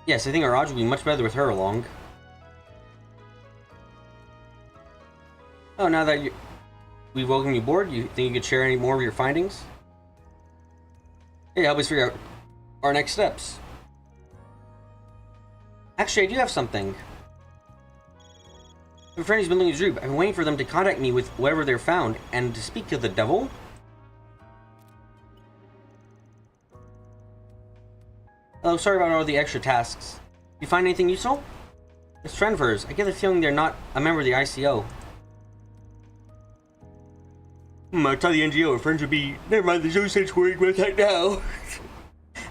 Yes, I think our odds will be much better with her along. Oh, now that we've welcomed you aboard, you think you could share any more of your findings? Hey, help us figure out our next steps. Actually, I do have something. My friend who's been looking at Droop. I've been waiting for them to contact me with whatever they're found, and to speak to the devil. Oh, sorry about all the extra tasks. You find anything useful? This friend of hers, I get the feeling they're not a member of the ICO. Outside the NGO, her friends would be... Never mind, there's no sense worrying about that now.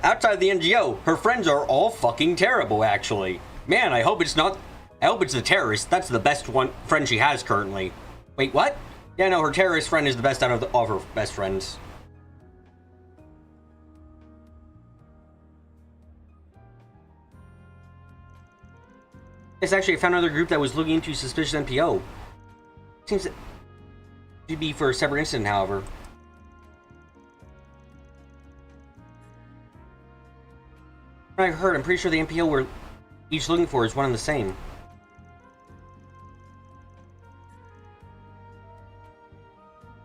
Outside the NGO, her friends are all fucking terrible, actually. Man, I hope it's not... I hope it's the terrorist. That's the best one friend she has currently. Wait, what? Yeah, no, her terrorist friend is the best out of all her best friends. Yes, actually, I found another group that was looking into suspicious NPO. Seems to be for a separate incident, however. I heard, I'm pretty sure the NPO we're each looking for is one and the same.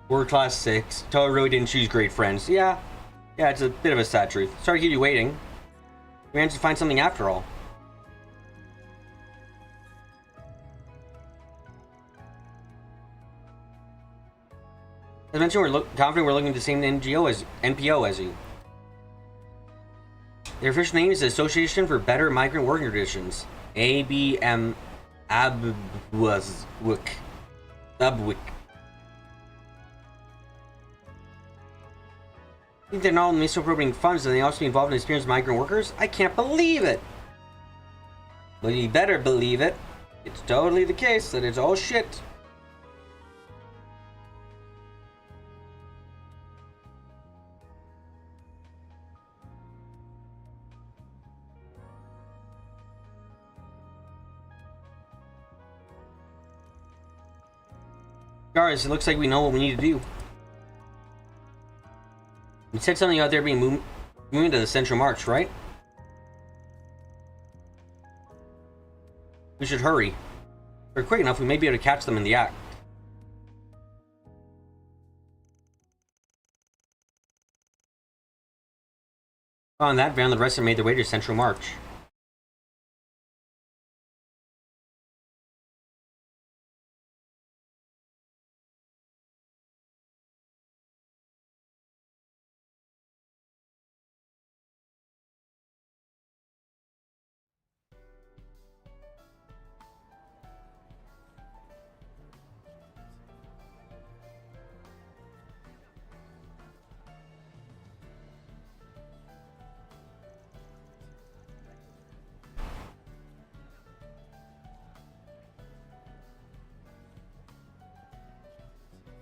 We're class 6. Tell her really didn't choose great friends. Yeah, it's a bit of a sad truth. Sorry to keep you waiting. We managed to find something after all. As mentioned, we're confident we're looking at the same NPO as you. Their official name is the Association for Better Migrant Working Conditions. ABM Abwik. I think they're not only misappropriating funds, and they also be involved in experienced migrant workers? I can't believe it! Well, you better believe it. It's totally the case that it's all shit. Guys, it looks like we know what we need to do. You said something out there being moving to the Central March, right? We should hurry. If we're quick enough, we may be able to catch them in the act. On that van, the rest have made their way to Central March.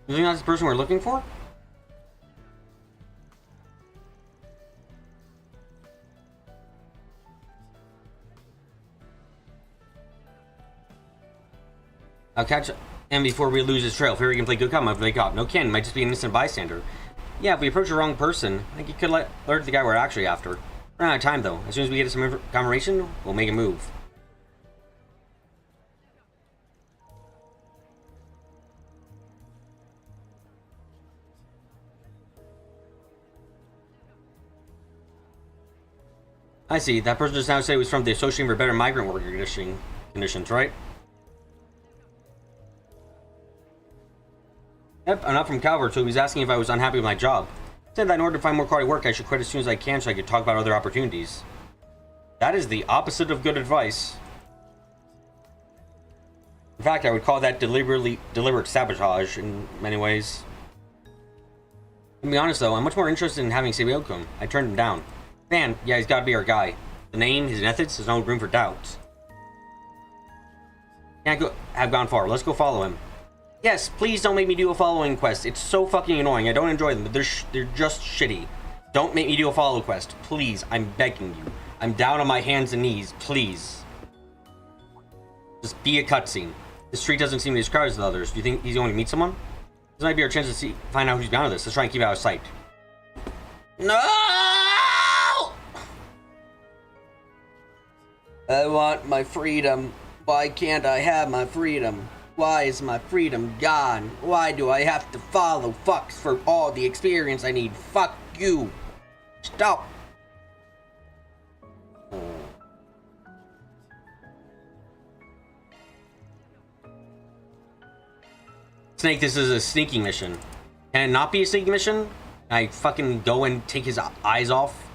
You think that's the person we're looking for? I'll catch him before we lose his trail. If we can play good cop, might play cop. No kidding, might just be an innocent bystander. Yeah, if we approach the wrong person, I think he could alert the guy we're actually after. We're out of time though. As soon as we get some confirmation, we'll make a move. I see. That person just now said it was from the Association for Better Migrant Worker Conditioning. conditions, right? Yep, I'm not from Calvert, so he was asking if I was unhappy with my job. Said that in order to find more quality work, I should quit as soon as I can so I could talk about other opportunities. That is the opposite of good advice. In fact, I would call that deliberate sabotage in many ways. To be honest though, I'm much more interested in having Sabio-kun. I turned him down. Man, yeah, he's gotta be our guy. The name, his methods, there's no room for doubt. Can't have gone far. Let's go follow him. Yes, please don't make me do a following quest. It's so fucking annoying. I don't enjoy them, but they're just shitty. Don't make me do a follow quest. Please, I'm begging you. I'm down on my hands and knees. Please. Just be a cutscene. The street doesn't seem to be as crowded as the others. Do you think he's going to meet someone? This might be our chance to find out who's behind this. Let's try and keep it out of sight. No! I want my freedom. Why can't I have my freedom? Why is my freedom gone? Why do I have to follow fucks for all the experience I need? Fuck you. Stop. Snake, this is a sneaking mission. Can it not be a sneaking mission? Can I fucking go and take his eyes off?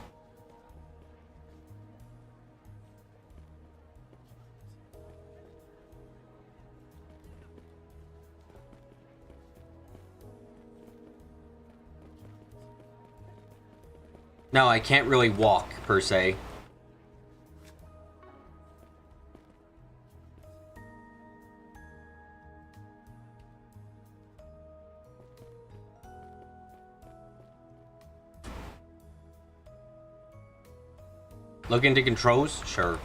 No, I can't really walk, per se. Look into controls? Sure.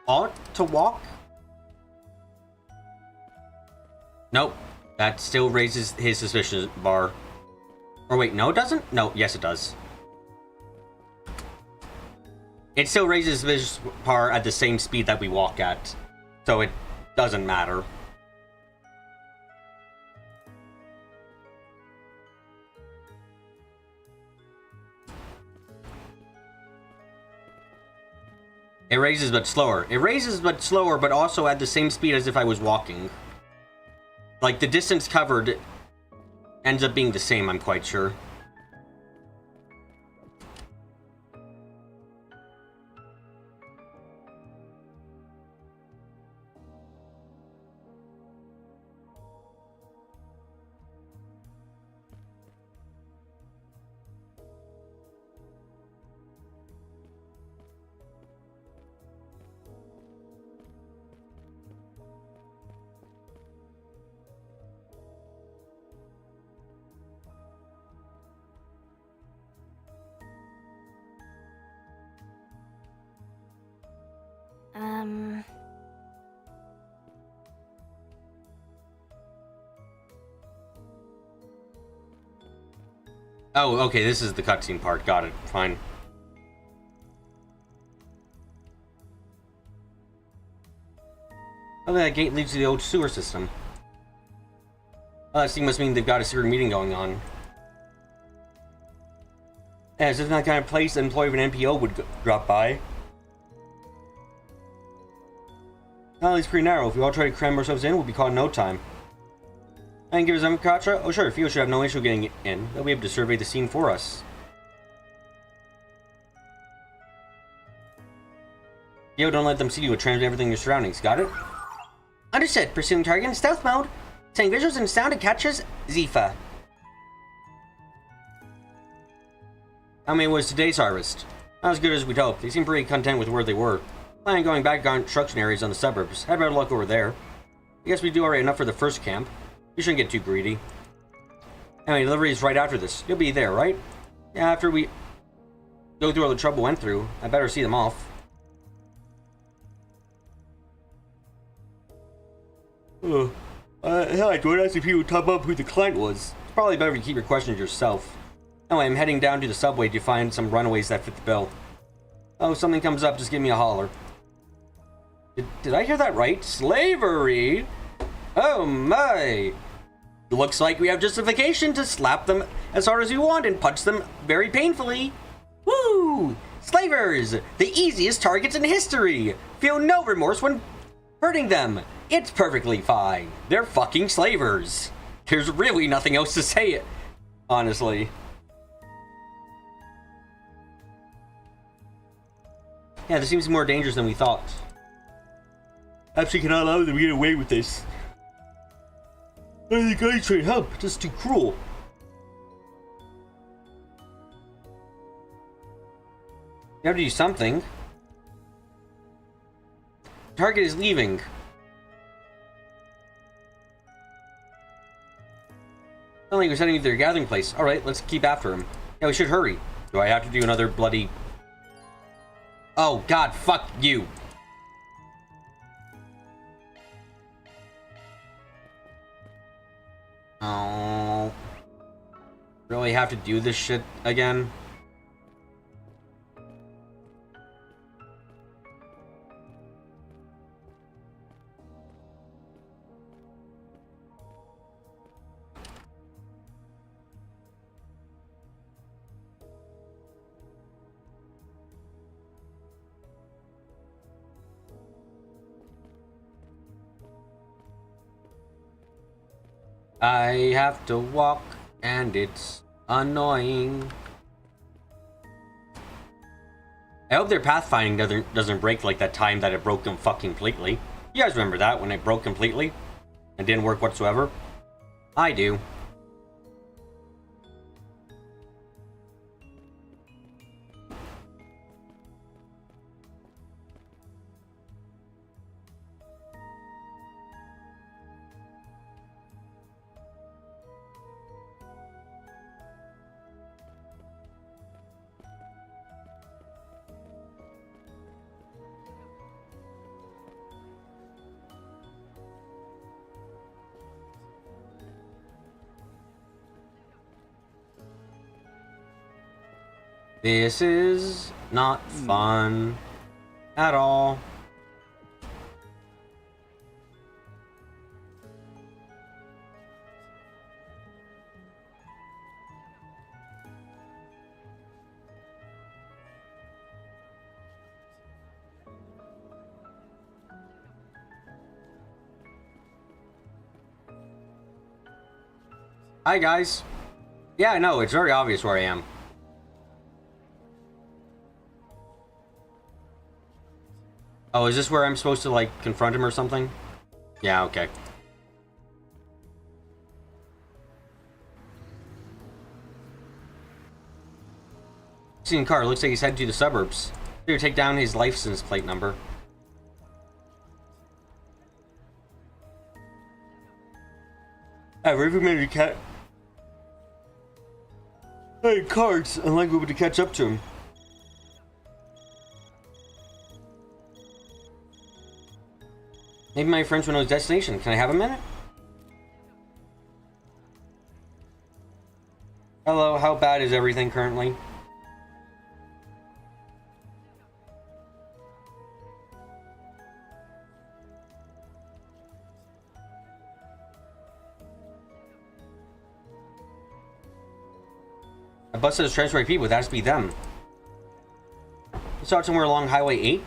Ought to walk? Nope. That still raises his suspicion bar. Or wait, no it doesn't? No, yes it does. It still raises his suspicion bar at the same speed that we walk at. So it doesn't matter. It raises but slower. It raises but slower, but also at the same speed as if I was walking. Like, the distance covered ends up being the same, I'm quite sure. Oh, okay, this is the cutscene part. Got it. Fine. Oh, that gate leads to the old sewer system. Oh, that must mean they've got a secret meeting going on. Yeah, is this not the kind of place an employee of an NPO would drop by? Well, it's pretty narrow. If we all try to cram ourselves in, we'll be caught in no time. And give us a Katra? Oh sure, Theo should have no issue getting in. They'll be able to survey the scene for us. Yo, don't let them see you. Transmit everything in your surroundings. Got it? Understood. Pursuing target in stealth mode. Sending visuals and sound to catches Zifa. How many was today's harvest? Not as good as we'd hoped. They seemed pretty content with where they were. Planning on going back to construction areas on the suburbs. Had better luck over there. I guess we do already enough for the first camp. You shouldn't get too greedy. Anyway, delivery is right after this. You'll be there, right? Yeah, after we go through all the trouble we went through, I better see them off. Hell, I don't ask if you would top up who the client was. It's probably better if you keep your questions yourself. Anyway, I'm heading down to the subway to find some runaways that fit the bill. Oh, if something comes up, just give me a holler. Did I hear that right? Slavery? Oh my! Looks like we have justification to slap them as hard as we want and punch them very painfully. Woo! Slavers! The easiest targets in history! Feel no remorse when hurting them. It's perfectly fine. They're fucking slavers. There's really nothing else to say it, honestly. Yeah, this seems more dangerous than we thought. Actually cannot allow them to get away with this. I think I should help. This is too cruel. You have to do something. Target is leaving. Sounds like we're heading to their gathering place. Alright, let's keep after him. Yeah, we should hurry. Do I have to do another bloody... Oh, God, fuck you. Oh. Really have to do this shit again? I have to walk, and it's annoying. I hope their pathfinding doesn't break like that time that it broke completely. You guys remember that, when it broke completely? And didn't work whatsoever? I do. This is not fun at all. Hi guys. Yeah, I know, it's very obvious where I am. Oh, is this where I'm supposed to, like, confront him or something? Yeah, okay. Seen car, looks like he's headed to the suburbs. Here, take down his license plate number. I've recommended cards, unlikely able to catch up to him. Maybe my friends will know his destination. Can I have a minute? Hello, how bad is everything currently? A bus says transferring people, that has to be them. Let's start somewhere along Highway 8.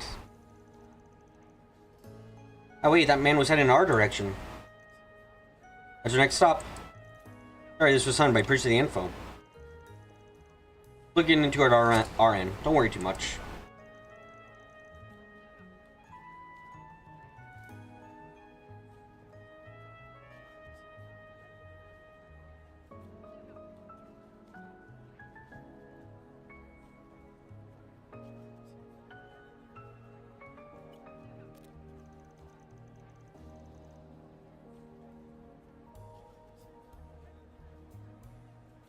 Oh wait, that man was heading in our direction. That's our next stop. Sorry, this was done by preaching the info. Looking into it our end. Don't worry too much.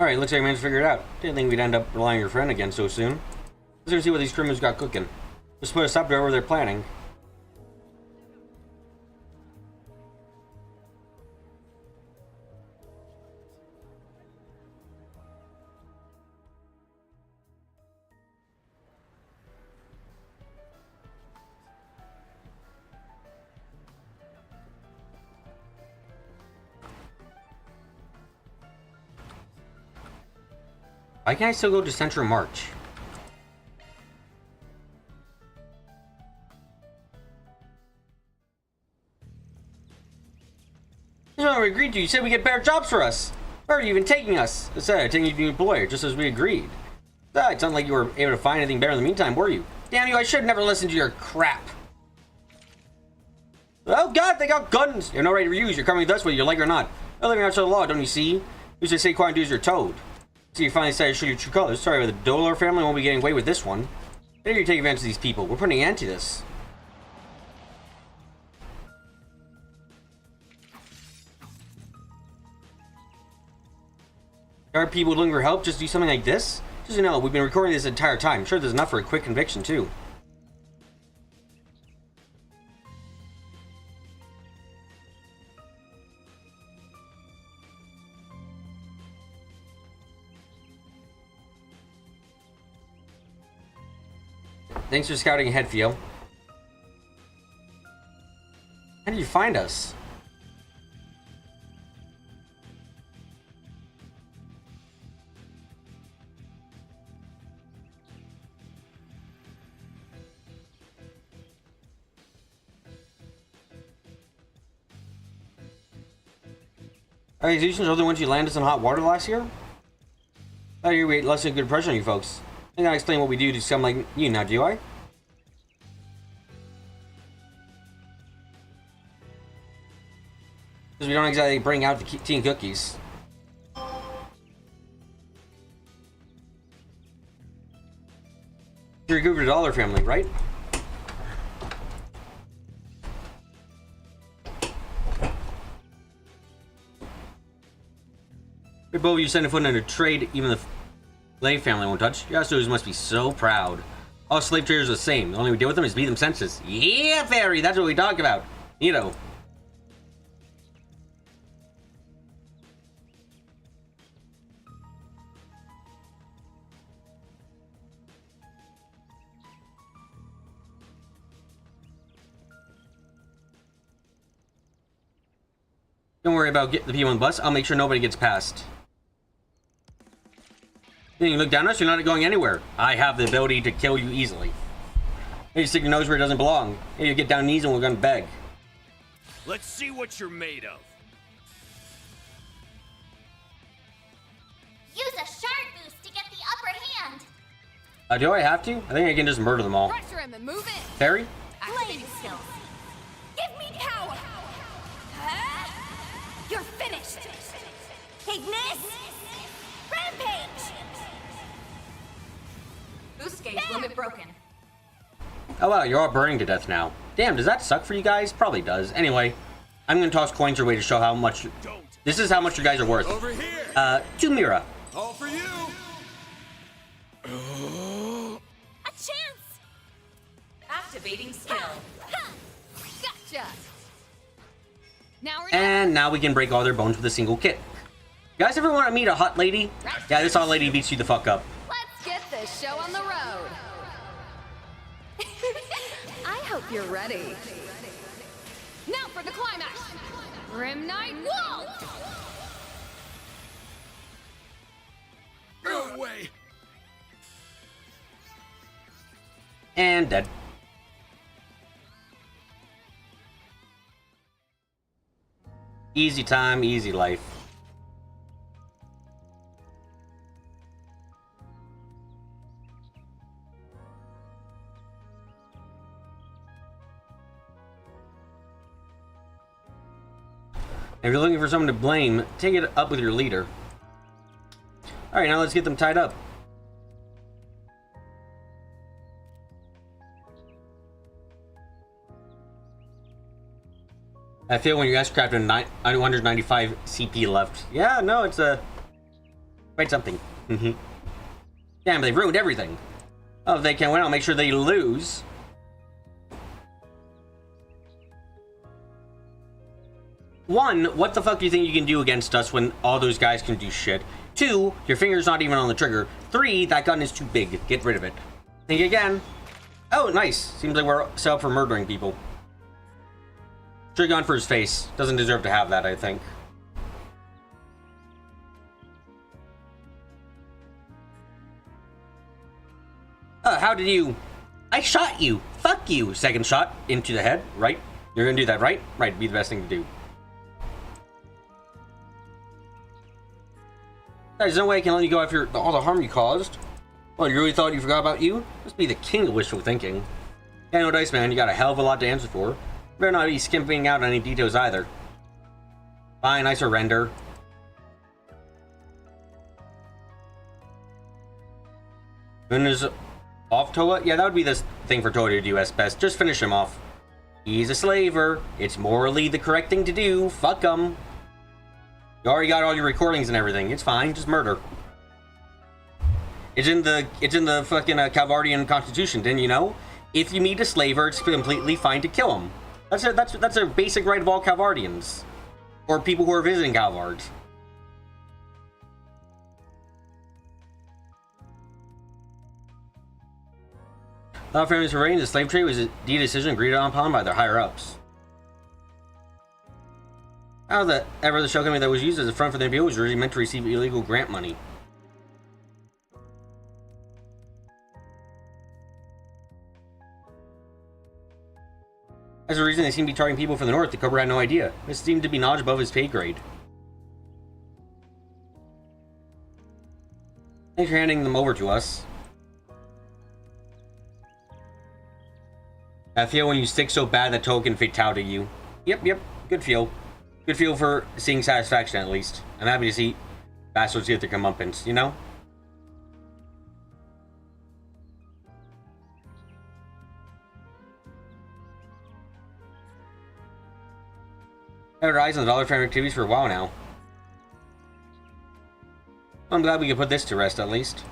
Alright, looks like I managed to figure it out. Didn't think we'd end up relying on your friend again so soon. Let's go see what these criminals got cooking. Just put a stop to whatever they're planning. Why can't I still go to Central March? This is what we agreed to. You said we get better jobs for us. Where are you even taking us? I said, taking you to the employer, just as we agreed. It's not like you were able to find anything better in the meantime, were you? Damn you, I should have never listened to your crap. Oh god, they got guns! You have no right to use. You're coming with us whether you like it or not. You're living outside the law, don't you see? Who's to say quiet and do as you're told? So you finally decided to show your true colors. Sorry, but the Dolar family won't be getting away with this one. Maybe you take advantage of these people. We're putting an end to this. There are people looking for help just do something like this? Just so you know, we've been recording this entire time. I'm sure there's enough for a quick conviction, too. Thanks for scouting ahead, Theo. How did you find us? Our executions are the ones you landed us in hot water last year? I thought you made less than a good impression on you folks. I gotta explain what we do to someone like you now, do I? Because we don't exactly bring out the tea and cookies. You're good for the Dollar family, right? Hey, both of you send a foot in a trade, even the slave family won't touch. Your Astros must be so proud. All slave traders are the same. The only way we deal with them is beat them senseless. Yeah, fairy, that's what we talk about. You know. Don't worry about getting the people on the bus. I'll make sure nobody gets past. You look down at us, you're not going anywhere. I have the ability to kill you easily. Hey, you stick your nose where it doesn't belong. Hey, you get down on knees and we're gonna beg. Let's see what you're made of. Use a shard boost to get the upper hand. Do I have to? I think I can just murder them all. Pressure him and move in. Fairy? Activating skills. Give me power. You're finished. Ignis. Rampage. Boost gauge limit broken. Oh wow, you're all burning to death now. Damn, does that suck for you guys? Probably does. Anyway, I'm gonna toss coins your way to show how much... This is how much you guys are worth. Over here. To Mira. All for you. A chance. Activating skill. Gotcha. Now we're And now we can break all their bones with a single kick. You guys ever want to meet a hot lady? Yeah, this hot lady beats you the fuck up. Let's get this show on the road. I hope you're ready. Now for the climax. Grim Knight Wall. No way. And dead. Easy time, easy life. If you're looking for someone to blame, take it up with your leader. Alright, now let's get them tied up. I feel when you S-craft 195 CP left. Yeah, no, it's quite something. Damn, they've ruined everything. Oh, if they can't win, I'll make sure they lose. One, what the fuck do you think you can do against us when all those guys can do shit? Two, your finger's not even on the trigger. Three, that gun is too big. Get rid of it. Think again. Oh, nice. Seems like we're set up for murdering people. Should have gone for his face. Doesn't deserve to have that, I think. How did you... I shot you. Fuck you. Second shot into the head, right? You're gonna do that, right? Right, be the best thing to do. There's no way I can let you go after all the harm you caused. Well, you really thought you forgot about you? Must be the king of wishful thinking. Yeah, no dice, man. You got a hell of a lot to answer for. Better not be skimping out on any details either. Fine, I surrender. Then there's off Toa? Yeah, that would be the thing for Toa to do as best. Just finish him off. He's a slaver. It's morally the correct thing to do. Fuck him. You already got all your recordings and everything. It's fine. Just murder. It's in the fucking Calvardian Constitution, didn't you know? If you meet a slaver, it's completely fine to kill him. That's a basic right of all Calvardians, or people who are visiting Calvard. A lot of families were the slave trade was indeed a decision agreed upon by their higher ups. How the ever the shell company that was used as a front for the NPO was originally meant to receive illegal grant money. As a reason, they seem to be targeting people from the north. The Cobra had no idea. This seemed to be knowledge above his pay grade. Thanks for handing them over to us. I feel when you stick so bad that Toa can fatality you. Yep. Good feel. Good feel for seeing satisfaction, at least. I'm happy to see bastards get their comeuppance, you know? I've had our eyes on the dollar frame activities for a while now. I'm glad we could put this to rest, at least.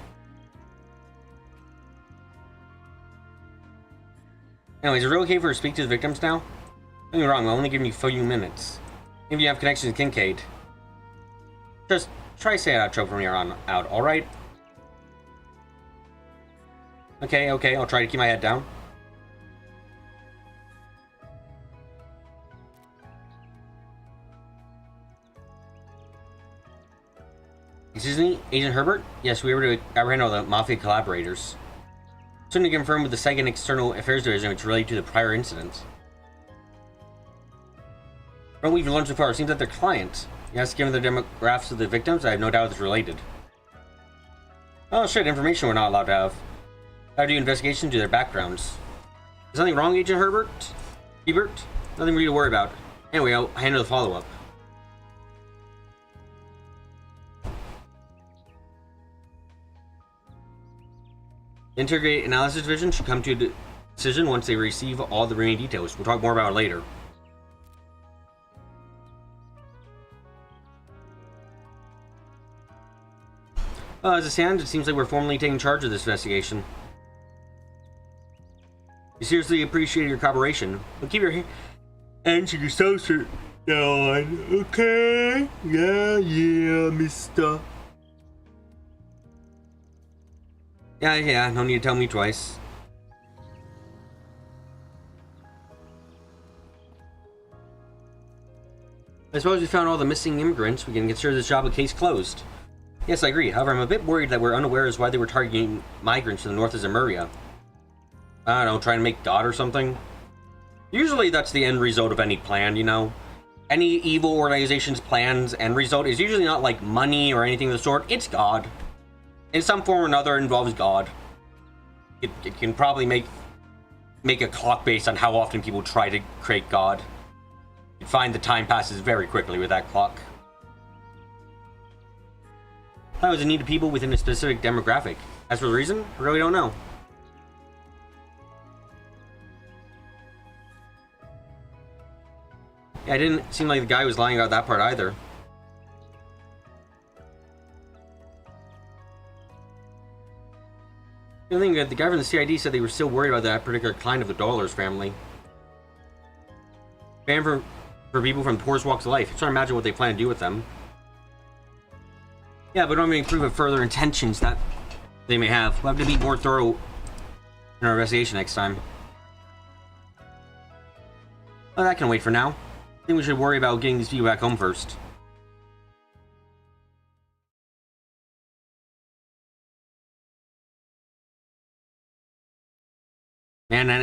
Anyways, is it okay for her to speak to the victims now? Don't get me wrong, I'm only giving you a few minutes. If you have connections to Kincaid, just try to say it outro from here on out, alright? Okay, I'll try to keep my head down. Excuse me, Agent Herbert? Yes, we were to apprehend all the Mafia collaborators. Soon to confirm with the Second External Affairs Division which related to the prior incident. From what we've learned so far, it seems that their client. Yes, given the demographics of the victims, I have no doubt it's related. Oh shit, information we're not allowed to have. How to do investigation into their backgrounds. Is something wrong, Agent Herbert? Hebert? Nothing for you to worry about. Anyway, I'll handle the follow-up. The Integrated Analysis Division should come to a decision once they receive all the remaining details. We'll talk more about it later. As it stands, it seems like we're formally taking charge of this investigation. We seriously appreciate your cooperation. But keep your hands to yourself, sir. On, okay? Yeah, mister. Yeah, no need to tell me twice. I suppose we found all the missing immigrants. We can consider this job a case closed. Yes, I agree. However, I'm a bit worried that we're unaware as why they were targeting migrants to the north of Zemuria. I don't know, trying to make God or something? Usually that's the end result of any plan, you know? Any evil organization's plan's end result is usually not like money or anything of the sort. It's God. In some form or another, it involves God. It can probably make a clock based on how often people try to create God. You'd find the time passes very quickly with that clock. That was a need of people within a specific demographic. As for the reason, I really don't know. Yeah, it didn't seem like the guy was lying about that part either. The thing that the guy from the CID said they were still worried about that particular client of the Dollars family. Ban for people from the poorest walks of life. I'm trying to imagine what they plan to do with them. Yeah, but don't have any proof of further intentions that they may have. We'll have to be more thorough in our investigation next time. Well, that can wait for now. I think we should worry about getting these people back home first.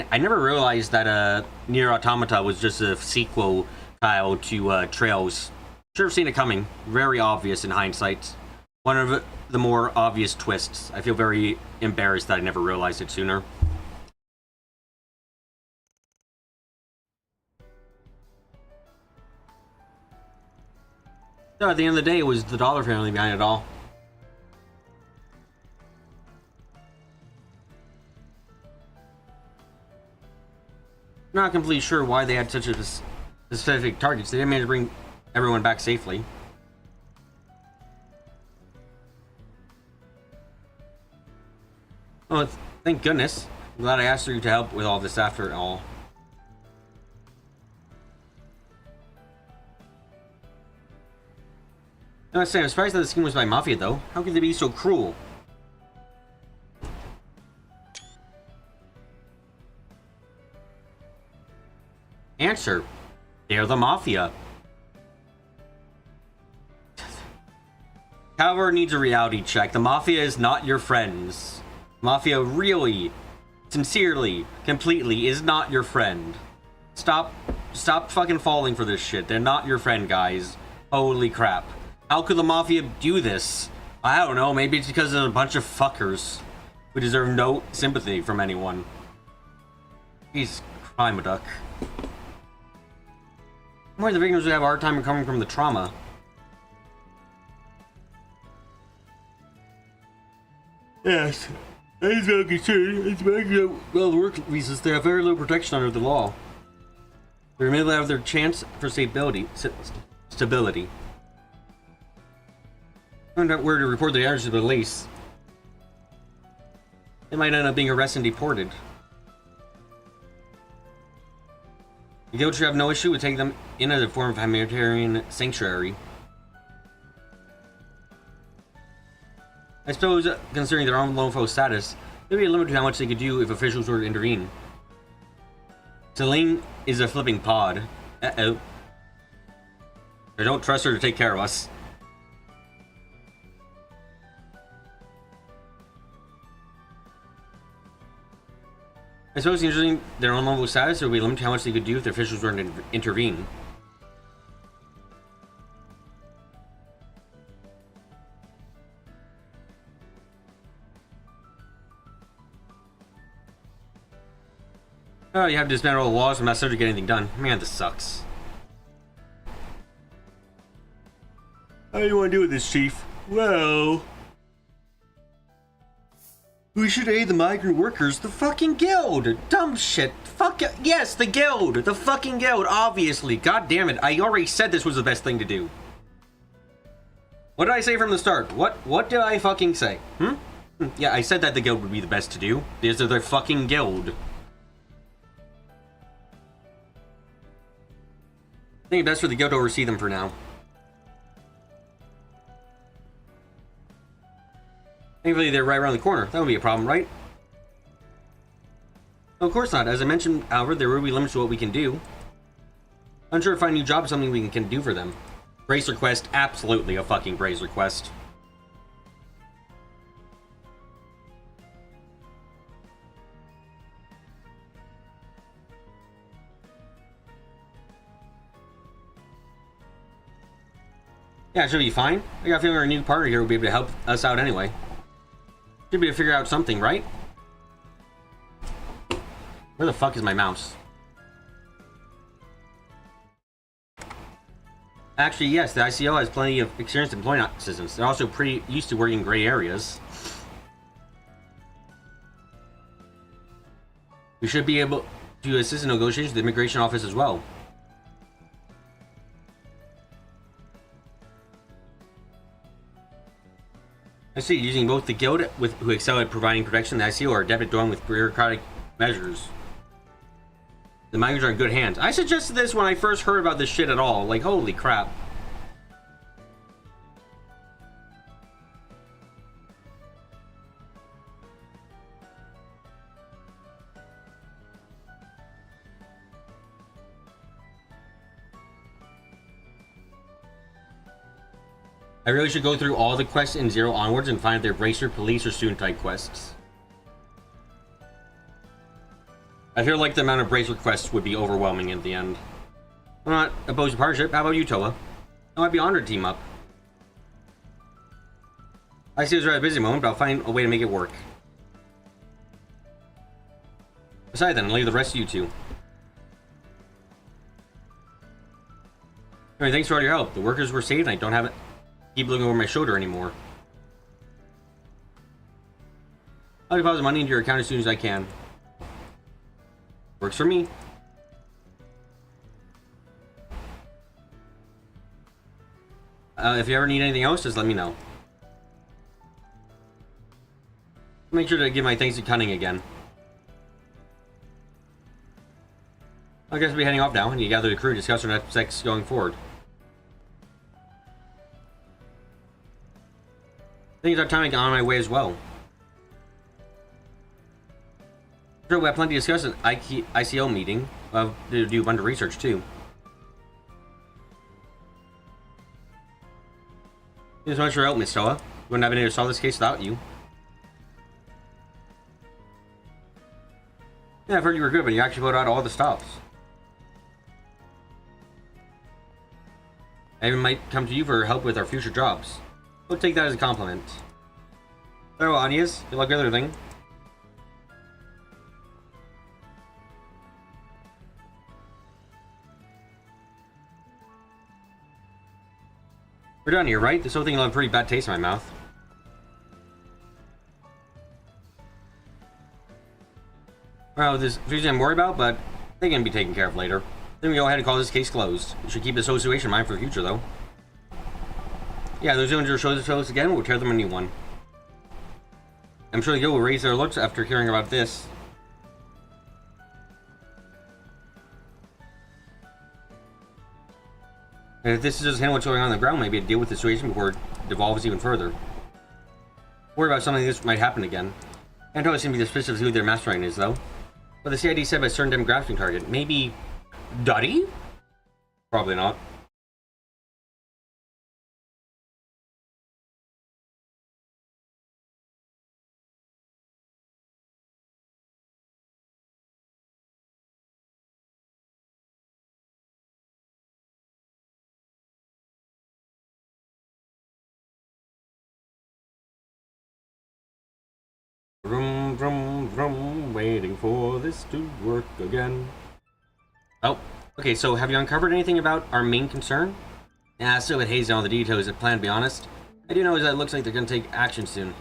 I never realized that Nier Automata was just a sequel style to Trails. Should have seen it coming. Very obvious in hindsight. One of the more obvious twists. I feel very embarrassed that I never realized it sooner. So at the end of the day, it was the Dollar family behind it all. Not completely sure why they had such a specific targets. They didn't manage to bring everyone back safely. Oh, thank goodness. I'm glad I asked you to help with all this after all. I must say, I'm surprised that the scheme was by Mafia, though. How could they be so cruel? Answer. They're the Mafia. However, needs a reality check. The Mafia is not your friends. Mafia really, sincerely, completely is not your friend. Stop fucking falling for this shit. They're not your friend, guys. Holy crap. How could the Mafia do this? I don't know, maybe it's because they're a bunch of fuckers who deserve no sympathy from anyone. He's crime a duck. More the victims would have a hard time recovering from the trauma. Yes, he's not concerned. It's making well the work visas. They have very little protection under the law. They're merely have their chance for stability. Find out where to report the errors to the police. They might end up being arrested and deported. The guild should have no issue with taking them in as a form of humanitarian sanctuary. I suppose, considering their own lone foe status, there would be a limit to how much they could do if officials were to intervene. Celine is a flipping pod. Uh-oh. I don't trust her to take care of us. I suppose using their own level of status, there would be a limit to how much they could do if the officials were to intervene. Oh, you have to dismantle all the laws from that subject to get anything done. Man, this sucks. How do you want to do with this, Chief? Well... we should aid the migrant workers. The fucking guild! Dumb shit. Fuck it. Yes, the guild! The fucking guild, obviously. God damn it. I already said this was the best thing to do. What did I say from the start? What did I fucking say? Yeah, I said that the guild would be the best to do. These are their fucking guild. I think it's best for the guild to oversee them for now. Thankfully, they're right around the corner. That would be a problem, right? No, of course not. As I mentioned, however, there will be limits to what we can do. I'm sure if I find a new job is something we can do for them. Brace request, absolutely a fucking brace request. Yeah, it should be fine. I got a feeling our new partner here will be able to help us out anyway. Should be able to figure out something, right? Where the fuck is my mouse? Actually, yes, the ICO has plenty of experience employing assistants. They're also pretty used to working in gray areas. We should be able to assist in negotiations with the immigration office as well. I see, using both the guild who excel at providing protection and the ICO are adept at dealing with bureaucratic measures. The migrants are in good hands. I suggested this when I first heard about this shit at all. Like, holy crap. I really should go through all the quests in Zero onwards and find if they're racer, police, or student type quests. I feel like the amount of bracelet requests would be overwhelming in the end. I'm not opposed to partnership. How about you, Toa? I might be honored to team up. I see it was a rather busy moment, but I'll find a way to make it work. Besides then, I'll leave the rest of you two. Anyway, thanks for all your help. The workers were saved and I don't have it. Keep looking over my shoulder anymore. I'll deposit money into your account as soon as I can. Works for me. If you ever need anything else, just let me know. Make sure to give my thanks to Cunning again. I guess we'll be heading off now, and you gather the crew to discuss our next steps going forward. I think it's our time to get on my way as well. Sure, we have plenty to discuss at ICO meeting. We'll have to do a bunch of research too. Thanks so much for your help, Miss Toa. Wouldn't have been able to solve this case without you. Yeah, I've heard you were good, but you actually put out all the stops. I even might come to you for help with our future jobs. We'll take that as a compliment. Very well, Anias. Good luck with everything. We're done here, right? This whole thing will have a pretty bad taste in my mouth. Well, there's things I'm worried about, but they can be taken care of later. Then we go ahead and call this case closed. We should keep this whole situation in mind for the future, though. Yeah, those villains show themselves again, we'll tear them a new one. I'm sure the guild will raise their looks after hearing about this. And if this is just hint what's going on the ground, maybe to deal with the situation before it devolves even further. Worry about something like this might happen again. I don't seem to be suspicious of who their mastermind is, though. But the CID said by a certain demographic target. Maybe Duddy? Probably not. Vroom, vroom, vroom, waiting for this to work again. Oh, okay, so have you uncovered anything about our main concern? Yeah, still with haze and all the details of plan, to be honest. I do know is that it looks like they're going to take action soon.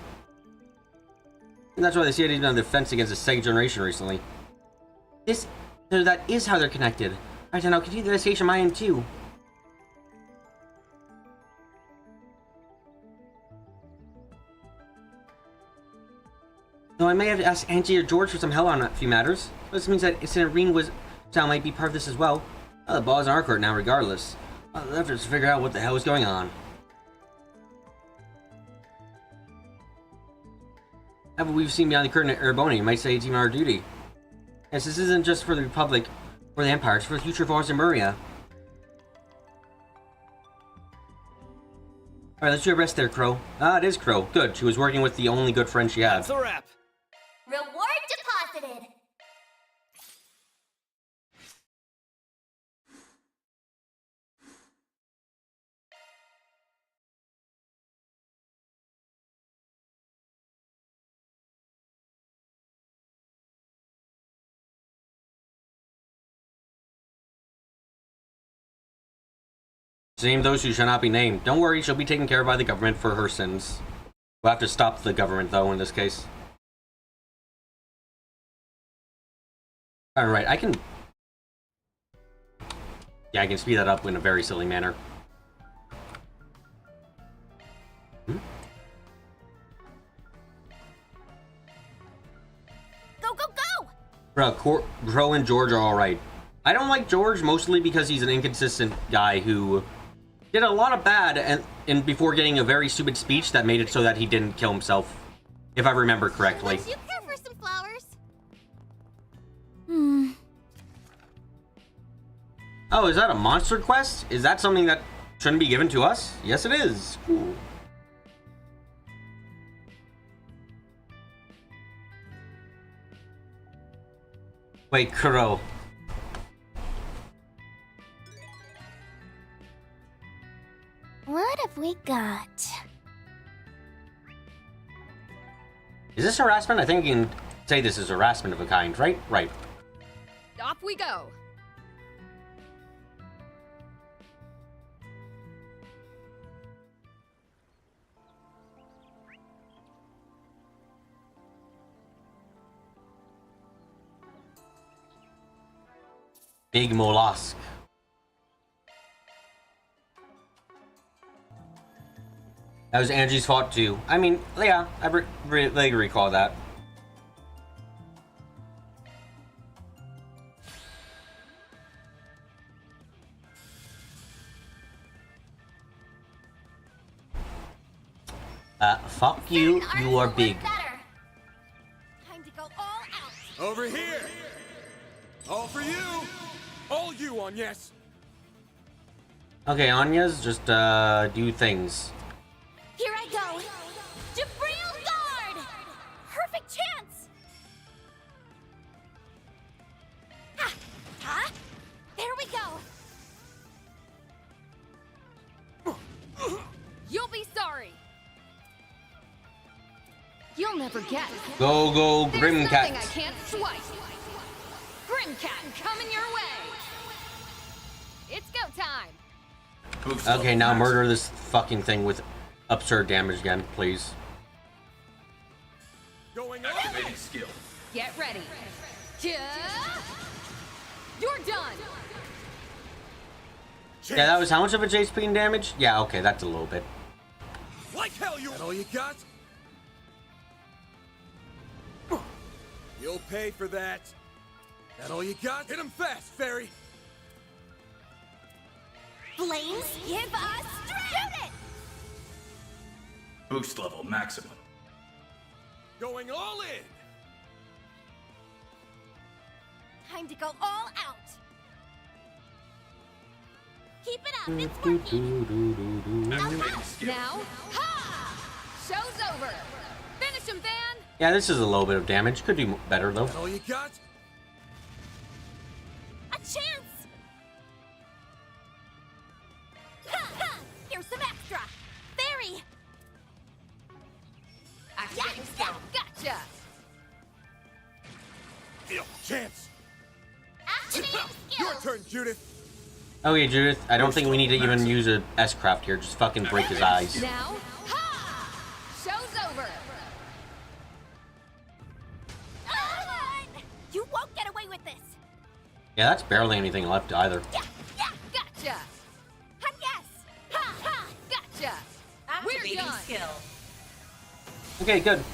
And that's why the CID's been on the defense against the second generation recently. So that is how they're connected. Alright, then I'll continue the investigation on my end too. Though I may have to ask Angie or George for some help on a few matters. This means that Incident Green might be part of this as well. The ball's in our court now, regardless. I'll have to figure out what the hell is going on. However, we've seen beyond the curtain at Ereboni, you might say it's even our duty. Yes, this isn't just for the Republic or the Empire, it's for the future of Ars and Maria. Alright, let's do a rest there, Crow. Ah, it is Crow. Good, she was working with the only good friend she had. That's a wrap. Reward deposited. Name those who shall not be named. Don't worry, she'll be taken care of by the government for her sins. We'll have to stop the government, though, in this case. Alright, I can... Yeah, I can speed that up in a very silly manner. Go, go, go! Bro, Crow and George are alright. I don't like George, mostly because he's an inconsistent guy who did a lot of bad and before getting a very stupid speech that made it so that he didn't kill himself, if I remember correctly. Would you care for some flowers? Oh, is that a monster quest? Is that something that shouldn't be given to us? Yes, it is. Cool. Wait, Kuro. What have we got? Is this harassment? I think you can say this is harassment of a kind, right? Right. Off we go. Big mollusk. That was Angie's fault too. I mean, yeah, I really recall that. Fuck you, you are big. Time to go all out. Over here! All for you! All you, Agnes! Okay, Anya's just, do things. Here I go. Jabril Guard! Perfect chance! Ha! Ha! There we go! You'll be sorry. You'll never guess. Go, There's Grim nothing Cat. I can't swipe. Grim Cat coming your way. It's go time. Okay, now murder this fucking thing with absurd damage again, please. Activating skill. Get ready. Yeah. You're done. Yeah, that was how much of a HP in damage? Yeah, okay, that's a little bit. Like hell, you. That all you got? You'll pay for that. That all you got? Hit him fast, Fairy. Flames, give us strength! Shoot it! Boost level maximum. Going all in. Time to go all out. Keep it up, it's working. Now, ha! Show's over. Finish him, Van. Yeah, this is a little bit of damage. Could do better though. That all you got? A chance! Ha ha! Here's some extra. Fairy! Activating skill. Gotcha. Chance. Activating skill. Your turn, Judith. Okay, Judith, I don't think we need to even use a S-craft here. Just fucking break his eyes. Now, ha! Show's over. You won't get away with this. Yeah, that's barely anything left either. Gotcha. Ha yes. Ha ha. Gotcha. We're done. Skill. Okay, good.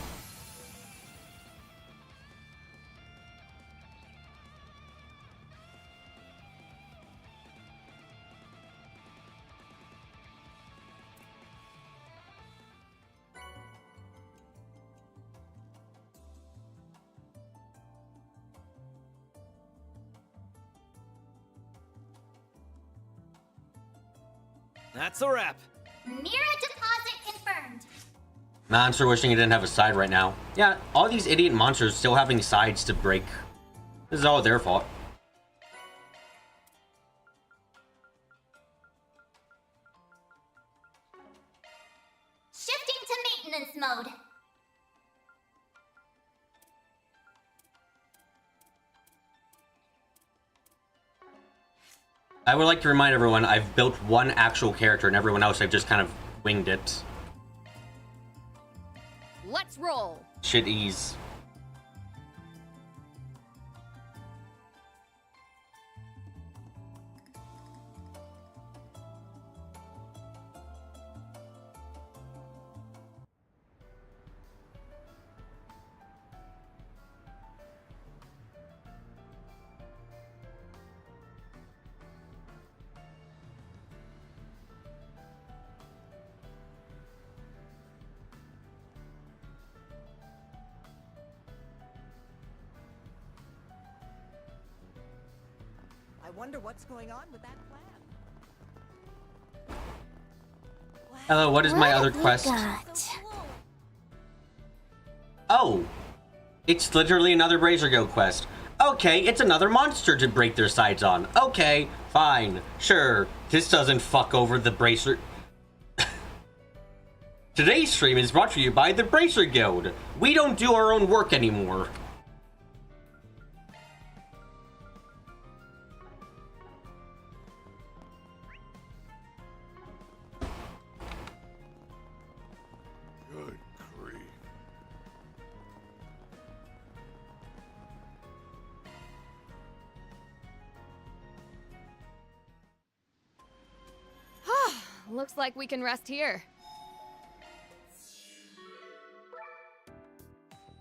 That's a wrap. Mirror deposit confirmed. Monster wishing he didn't have a side right now. Yeah, all these idiot monsters still having sides to break. This is all their fault. Shifting to maintenance mode. I would like to remind everyone I've built one actual character and everyone else I've just kind of winged it. Let's roll. Shit ease. I wonder what's going on with that plan. Hello, what is my other quest? Oh! It's literally another Razor Guild quest. Okay, it's another monster to break their sides on. Okay, fine, sure. This doesn't fuck over the Bracer. Today's stream is brought to you by the Bracer Guild. We don't do our own work anymore. Good grief. Looks like we can rest here.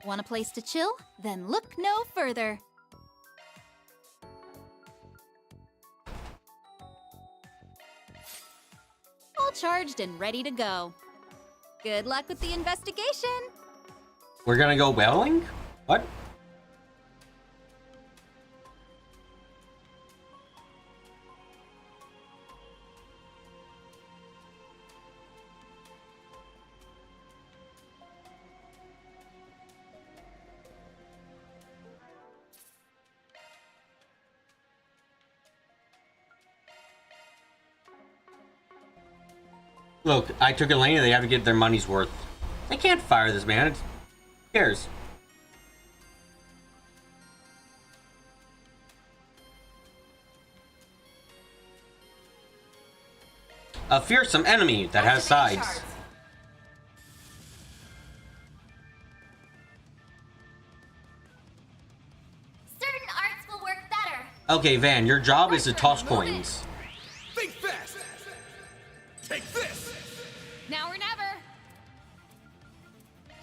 Want a place to chill? Then look no further. All charged and ready to go. Good luck with the investigation. We're gonna go whaling? What? Look, I took Elena, they have to get their money's worth. They can't fire this man. Who cares? A fearsome enemy that has sides. Certain arts will work better. Okay, Van, your job is to toss coins. Think fast! Take this! Now or never.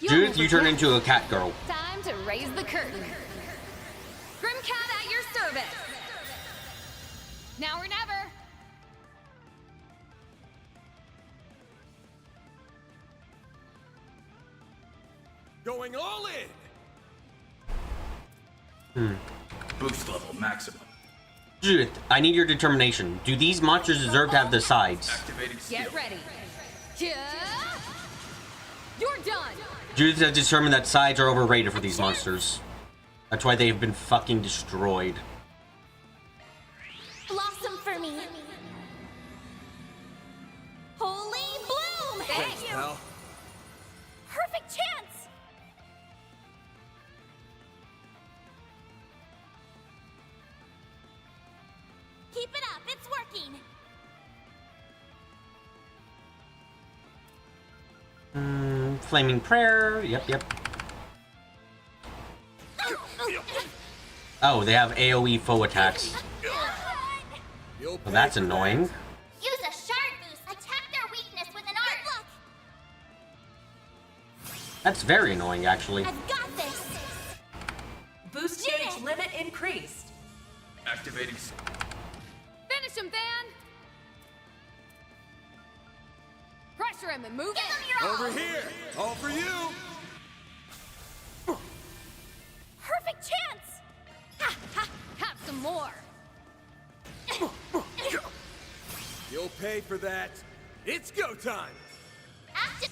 Judith, you turn into a cat girl. Time to raise the curtain. Grimcat at your service. Now or never. Going all in! Boost level maximum. Judith, I need your determination. Do these monsters deserve to have the sides? Activating skill. Get ready. Yeah. You're done. Judith has determined that sides are overrated for these monsters. That's why they've been fucking destroyed. Blossom for me. Holy bloom! Thanks, pal. Perfect chance! Keep it up, it's working! Flaming Prayer. Yep. Oh, they have AoE foe attacks. Well, that's annoying. Use a shard boost. Attack their weakness with an art. That's very annoying, actually. I've got this. Boost gauge limit increased. Activating. Finish him, Van. Pressure him and move Give him your Over here! All for you! perfect chance. Ha, ha, have some more. You'll pay for that. It's go time! Active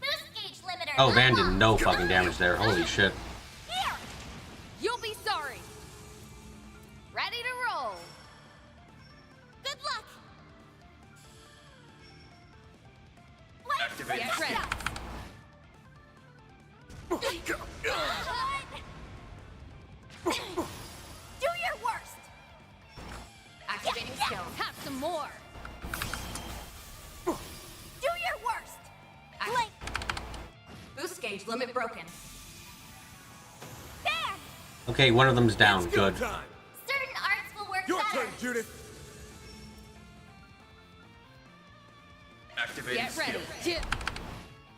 boost gauge limiter. Oh, Van did no fucking damage there. Holy shit. Here. You'll be sorry. Ready to roll. Good luck. Activating. Get ready. Do your worst. Activating skill. Have some more. Do your worst. Blink. Boost gauge limit broken. There. Okay, one of them's down. It's go Good. time! Certain arts will work Your better. turn, Judith! Activating Get ready. skill.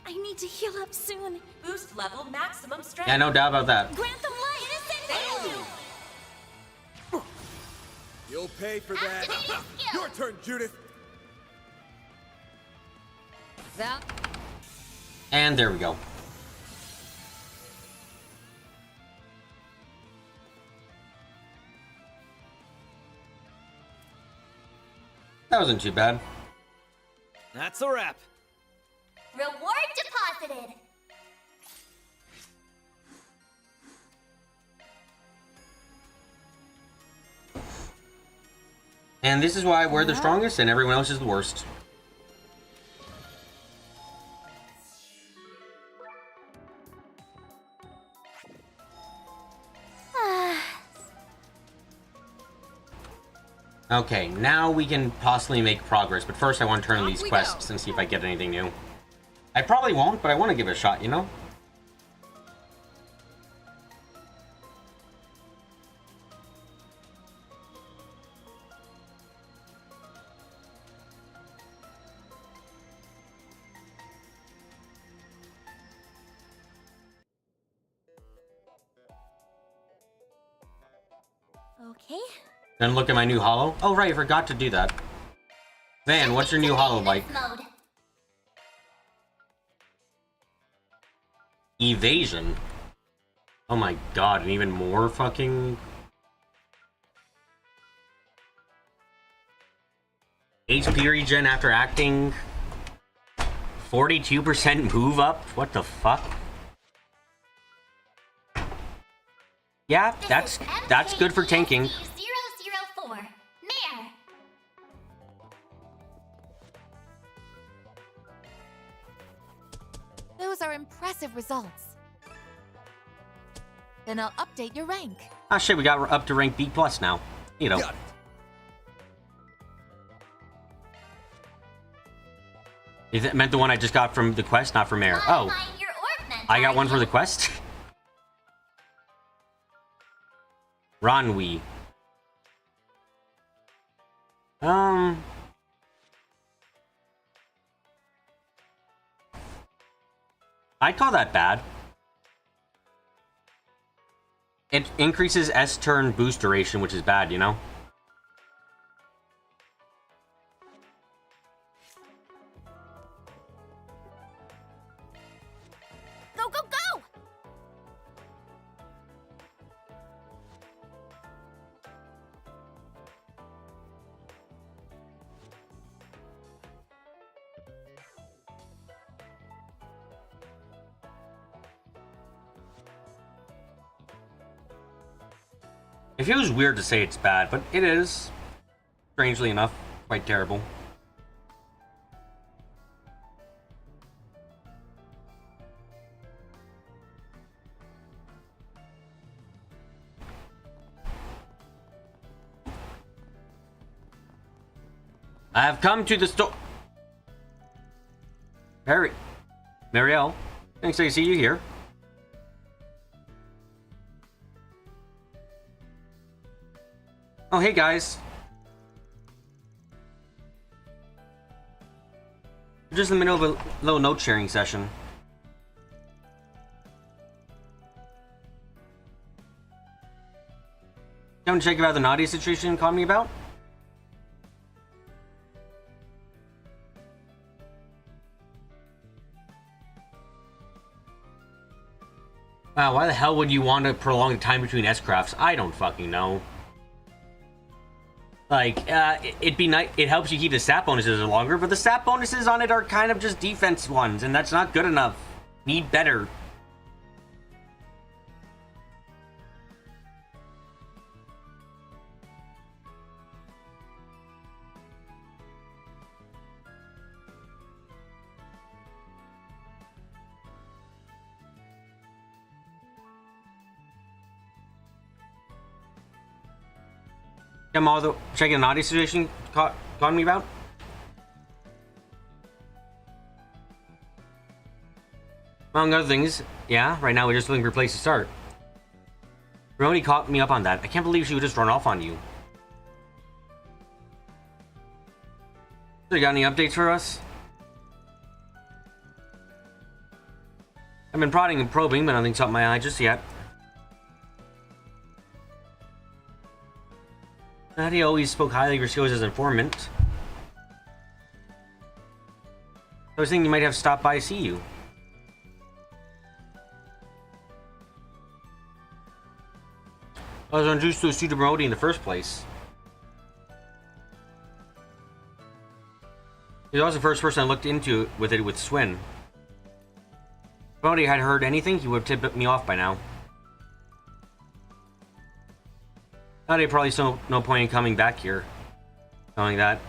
I need to heal up soon. Boost level maximum strength. Yeah, no doubt about that. Grant them light. Innocent. You'll pay for that. Activating skill. Your turn, Judith! That. And there we go. That wasn't too bad. That's a wrap. Reward deposited. And this is why we're the strongest and everyone else is the worst. Okay, now we can possibly make progress, but first I want to turn on these quests and see if I get anything new. I probably won't, but I want to give it a shot, you know? Okay. Then look at my new holo. Oh right, I forgot to do that. Van, what's your new holo like? Evasion. Oh my god, and even more fucking... HP regen after acting. 42% move up? What the fuck? Yeah, that's good for tanking. 004. Mayor. Those are impressive results. Then I'll update your rank. Ah shit, we got up to rank B+ now. You know. Is it meant the one I just got from the quest, not from Mayor? Oh. I got one for the quest? Ranwi. I'd call that bad. It increases S-turn boost duration, which is bad, you know? Go, go, go! It feels weird to say it's bad, but it is. Strangely enough, quite terrible. I have come to the store. Marielle, thanks I see you here. Oh, hey guys. We're just in the middle of a little note sharing session. Come check about the Nadia situation you called me about? Wow, why the hell would you want to prolong the time between S-crafts? I don't fucking know. Like, it'd be nice. It helps you keep the stat bonuses longer, but the stat bonuses on it are kind of just defense ones, and that's not good enough. Need better. I'm all the checking the naughty situation calling me about. Among other things, yeah, right now we're just looking for a place to start. Roni caught me up on that. I can't believe she would just run off on you. So you got any updates for us? I've been prodding and probing, but nothing's caught my eye just yet. Nadia always spoke highly of your skills as an informant. I was thinking you might have stopped by to see you. I was introduced to a student Brody in the first place. He was also the first person I looked into with Swin. If Brody had heard anything, he would have tipped me off by now. Nadia probably saw no point in coming back here. Knowing that.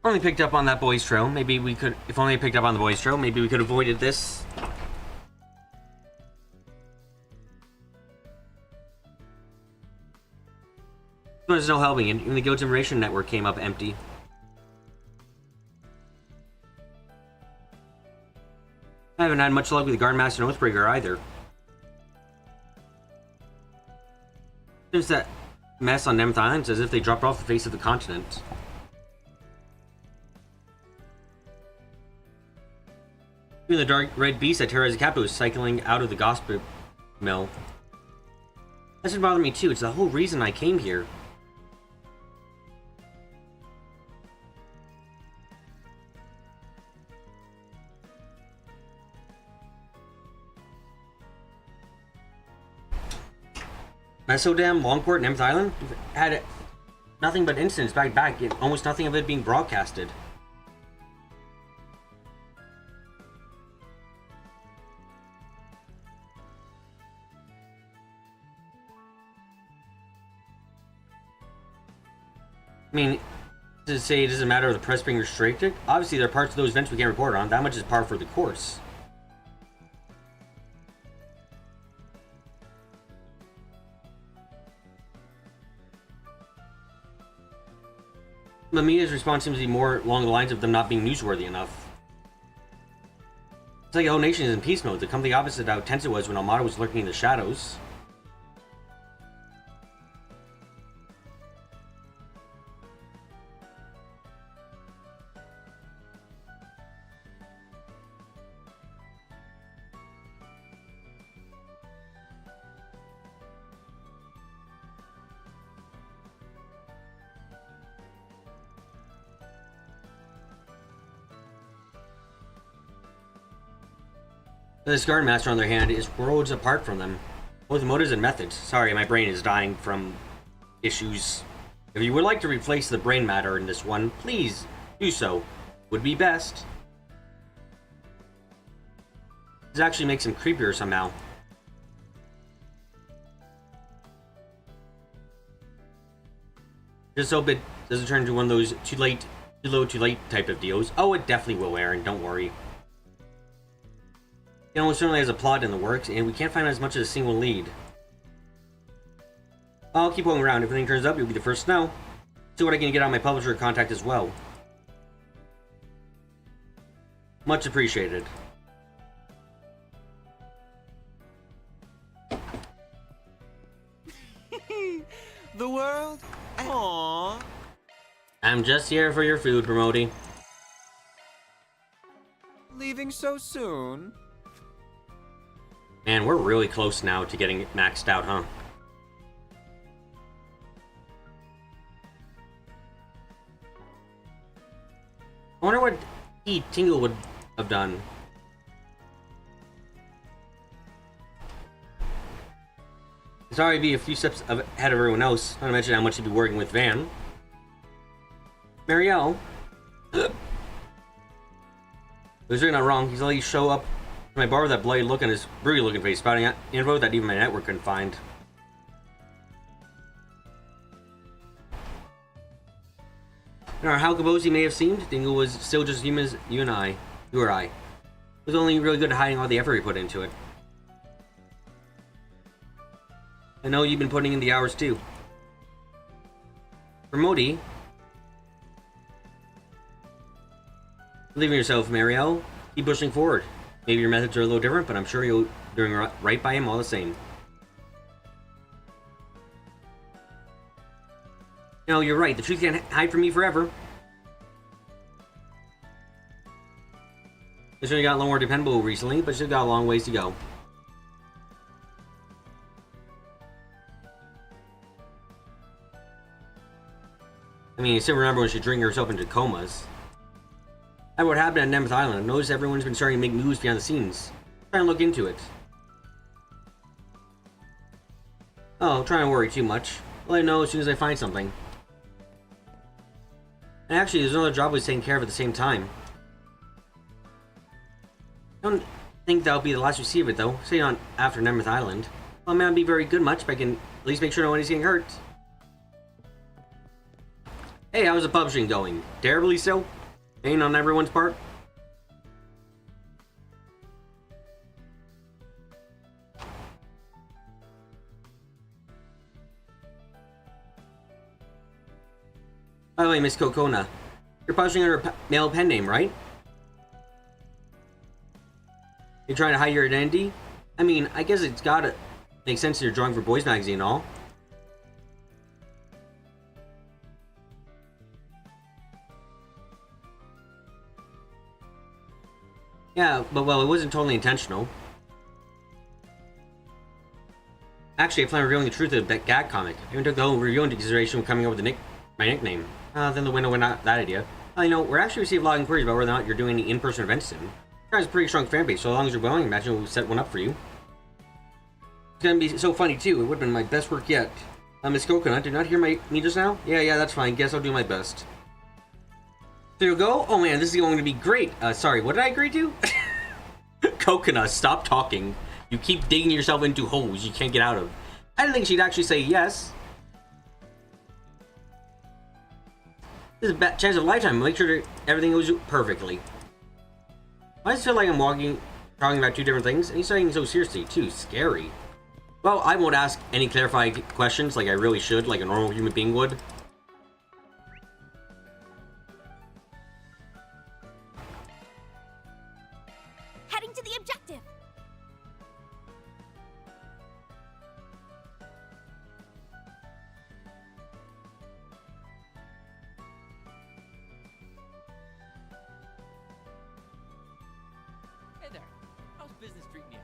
Only picked up on that boys' trail. Maybe we could, if only I picked up on the boys' trail, maybe we could have avoided this. There's no helping it. Even the Guild Information Network came up empty. I haven't had much luck with the Guardmaster and Oathbreaker either. Since that mess on Nemeth Island, it's as if they dropped off the face of the continent. Even the dark red beast that terrorized the capital is cycling out of the gossip mill. That should bother me too. It's the whole reason I came here. Mesodam, Longport, Nemeth Island had nothing but incidents back to back, yet almost nothing of it being broadcasted. I mean, to say it doesn't matter if the press being restricted, obviously there are parts of those events we can't report on. That much is par for the course. The media's response seems to be more along the lines of them not being newsworthy enough. It's like the whole nation is in peace mode, the complete opposite of how tense it was when Almada was lurking in the shadows. This Guard Master, on the other hand, is worlds apart from them. Both motives and methods. Sorry, my brain is dying from issues. If you would like to replace the brain matter in this one, please do so. Would be best. This actually makes him creepier somehow. Just hope it doesn't turn into one of those too late, too low, too late type of deals. Oh, it definitely will, Aaron. Don't worry. It almost certainly has a plot in the works, and we can't find as much as a single lead. I'll keep going around. If anything turns up, you'll be the first to know. See what I can get on my publisher contact as well. Much appreciated. The world? Aww. I'm just here for your food, Promoti. Leaving so soon? Man, we're really close now to getting it maxed out, huh? I wonder what Tingle would have done. Sorry to be a few steps ahead of everyone else, not to mention how much he'd be working with Van. Marielle. It was really not wrong. He's letting you show up to my bar with that bloody look on his broody looking face, spouting out info that even my network couldn't find. No matter how composed he may have seemed, Dingle was still just as human as you or I. He was only really good at hiding all the effort he put into it. I know you've been putting in the hours too. For Modi, believe in yourself, Marielle. Keep pushing forward. Maybe your methods are a little different, but I'm sure you're doing right by him all the same. No, you're right. The truth can't hide from me forever. It's only got a little more dependable recently, but still got a long ways to go. I mean, you still remember when she drank herself into comas. That's what happened at Nemeth Island. I noticed everyone's been starting to make moves behind the scenes. Try and look into it. Oh, try not to worry too much. I'll let you know as soon as I find something. And actually, there's another job I was taking care of at the same time. Don't think that'll be the last we see of it, though. Say on after Nemeth Island. Well, it may not be very good much, but I can at least make sure nobody's getting hurt. Hey, how's the publishing going? Terribly so? Pain on everyone's part? By the way, Miss Kokona, you're publishing under a male pen name, right? You're trying to hide your identity? I mean, I guess it's gotta make sense you're drawing for Boys Magazine and all. Yeah, but well, it wasn't totally intentional. Actually, I plan on revealing the truth of that gag comic. I even took the whole review into consideration when coming up with my nickname. Then the window went out that idea. You know, we're actually receiving a lot of inquiries about whether or not you're doing any in-person events soon. You guys have a pretty strong fan base, so as long as you're willing, imagine we'll set one up for you. It's gonna be so funny too. It would have been my best work yet. Miss Coconut, did you not hear me just now? Yeah, that's fine. Guess I'll do my best. There you go. Oh man, this is going to be great. Sorry, what did I agree to? Coconut, stop talking. You keep digging yourself into holes you can't get out of. I didn't think she'd actually say yes. This is a chance of a lifetime. Make sure that everything goes perfectly. Why does it feel like I'm talking about two different things? And he's saying so seriously, too. Scary. Well, I won't ask any clarifying questions like I really should, like a normal human being would. Heading to the objective. Hey there. How's business treating you?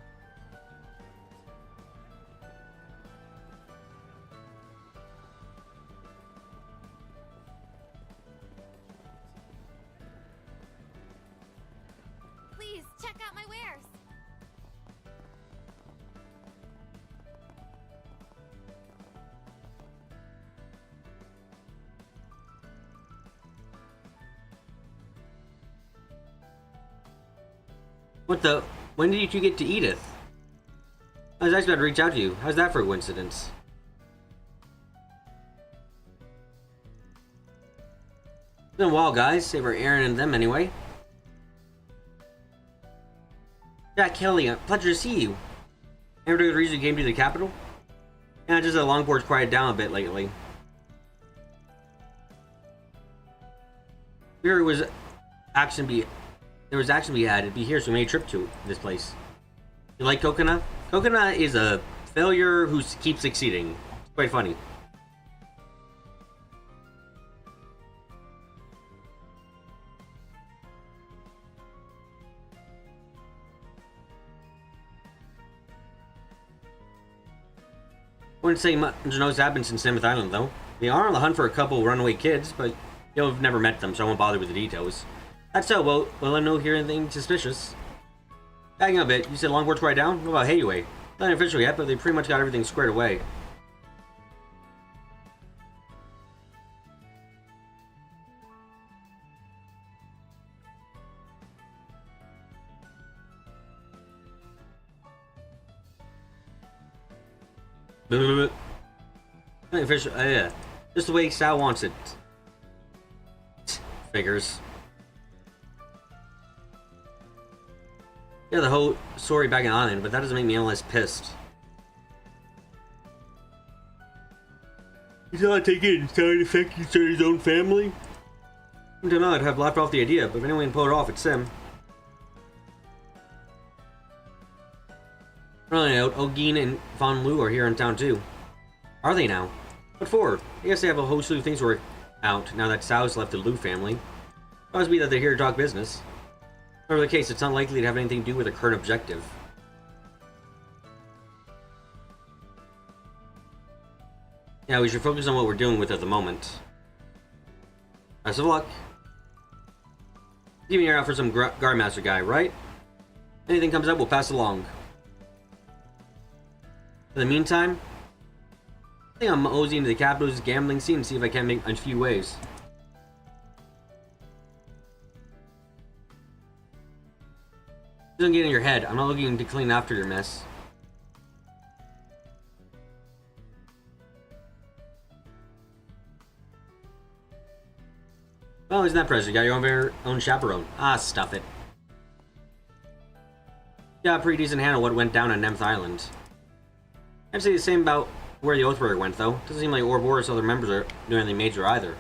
Please check out my wares. What the? When did you two get to Edith? I was actually about to reach out to you. How's that for a coincidence? It's been a while, guys. Save for Aaron and them anyway. Jack Kelly, pleasure to see you. Any particular reason you came to the capital? Yeah, just the Longport's quieted down a bit lately. There was action to be had. It'd be here, so we made a trip to this place. You like Coconut? Coconut is a failure who keeps succeeding. It's quite funny. Wouldn't say much knows happened since Nemeth Island, though. We are on the hunt for a couple runaway kids, but you'll have never met them, so I won't bother with the details. That's so, well, I don't hear anything suspicious. Backing up a bit, you said Longport's right down? What about Hayway? Not official yet, but they pretty much got everything squared away. Not official, yeah. Just the way Sal wants it. Figures. Yeah, the whole story back in Island, but that doesn't make me any less pissed. He's not taking it side effect, he started his own family? I don't know, I'd have laughed off the idea, but if anyone can pull it off, it's him. Running out, Ogin and Von Lu are here in town too. Are they now? What for? I guess they have a whole slew of things to work out now that Sal's left the Lu family. It must be that they're here to talk business. Whatever the case, it's unlikely to have anything to do with the current objective. Yeah, we should focus on what we're doing with at the moment. Best of luck. Keep your eye out for some Guardmaster guy, right? Anything comes up, we'll pass along. In the meantime, I think I'm moseying into the capital's gambling scene and see if I can make a few waves. Doesn't get in your head. I'm not looking to clean after your mess. Oh, isn't that pressure? You got your own chaperone. Ah, stuff it. Yeah, pretty decent handle what went down on Nemth Island. I'd say the same about where the Oathbreaker went, though. Doesn't seem like Ouroboros' other members are doing anything major either.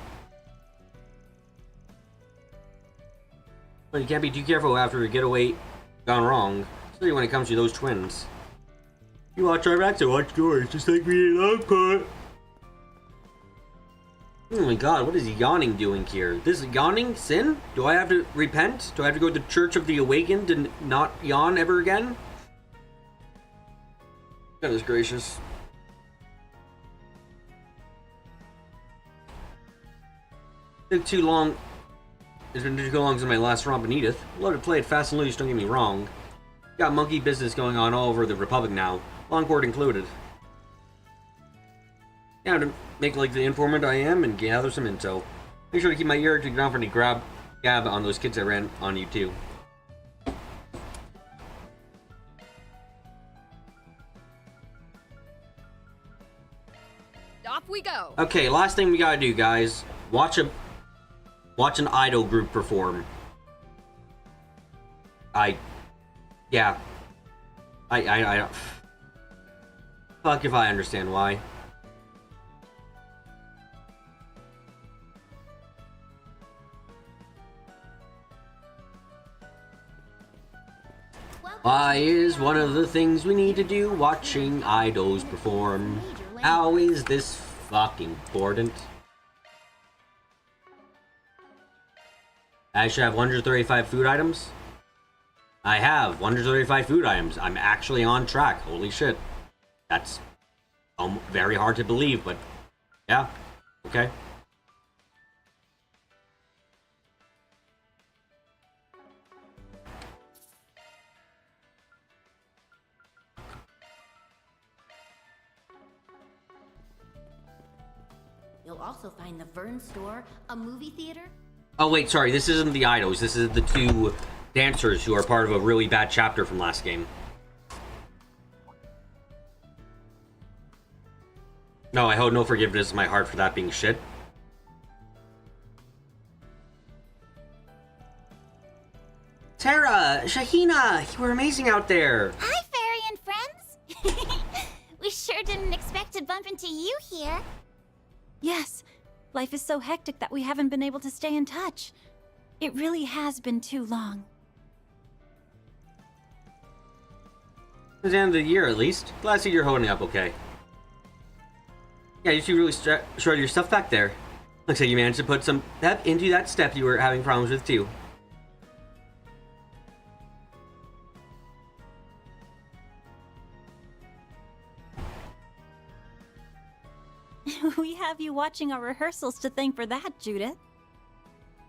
But you can't be too careful after a getaway gone wrong, especially when it comes to those twins. You watch our backs and watch yours, just like we did last part. Oh my god, what is yawning doing here? This yawning sin? Do I have to repent? Do I have to go to the Church of the Awakened and not yawn ever again? Goodness gracious. Took too long. It's been too long since my last romp in Edith. Love to play it fast and loose, don't get me wrong. Got monkey business going on all over the Republic now, Longport included. Yeah, to make like the informant I am and gather some intel. Make sure to keep my ear to the ground for any gab on those kids I ran on you too. Off we go. Okay, last thing we gotta do, guys. Watch an idol group perform. I don't. Fuck if I understand why. Why is one of the things we need to do watching idols perform? How is this fucking important? I should have 135 food items? I have 135 food items. I'm actually on track. Holy shit. That's very hard to believe, but yeah. Okay. You'll also find the Vern store, a movie theater. Oh wait, sorry, this isn't the idols. This is the two dancers who are part of a really bad chapter from last game. No, I hold no forgiveness in my heart for that being shit. Tara, Shahina, you were amazing out there. Hi, Fairy and friends. We sure didn't expect to bump into you here. Yes, life is so hectic that we haven't been able to stay in touch. It really has been too long. It's the end of the year, at least. Glad to see you're holding up okay. Yeah, you should really shred your stuff back there. Looks like you managed to put some pep into that step you were having problems with, too. We have you watching our rehearsals to thank for that, Judith.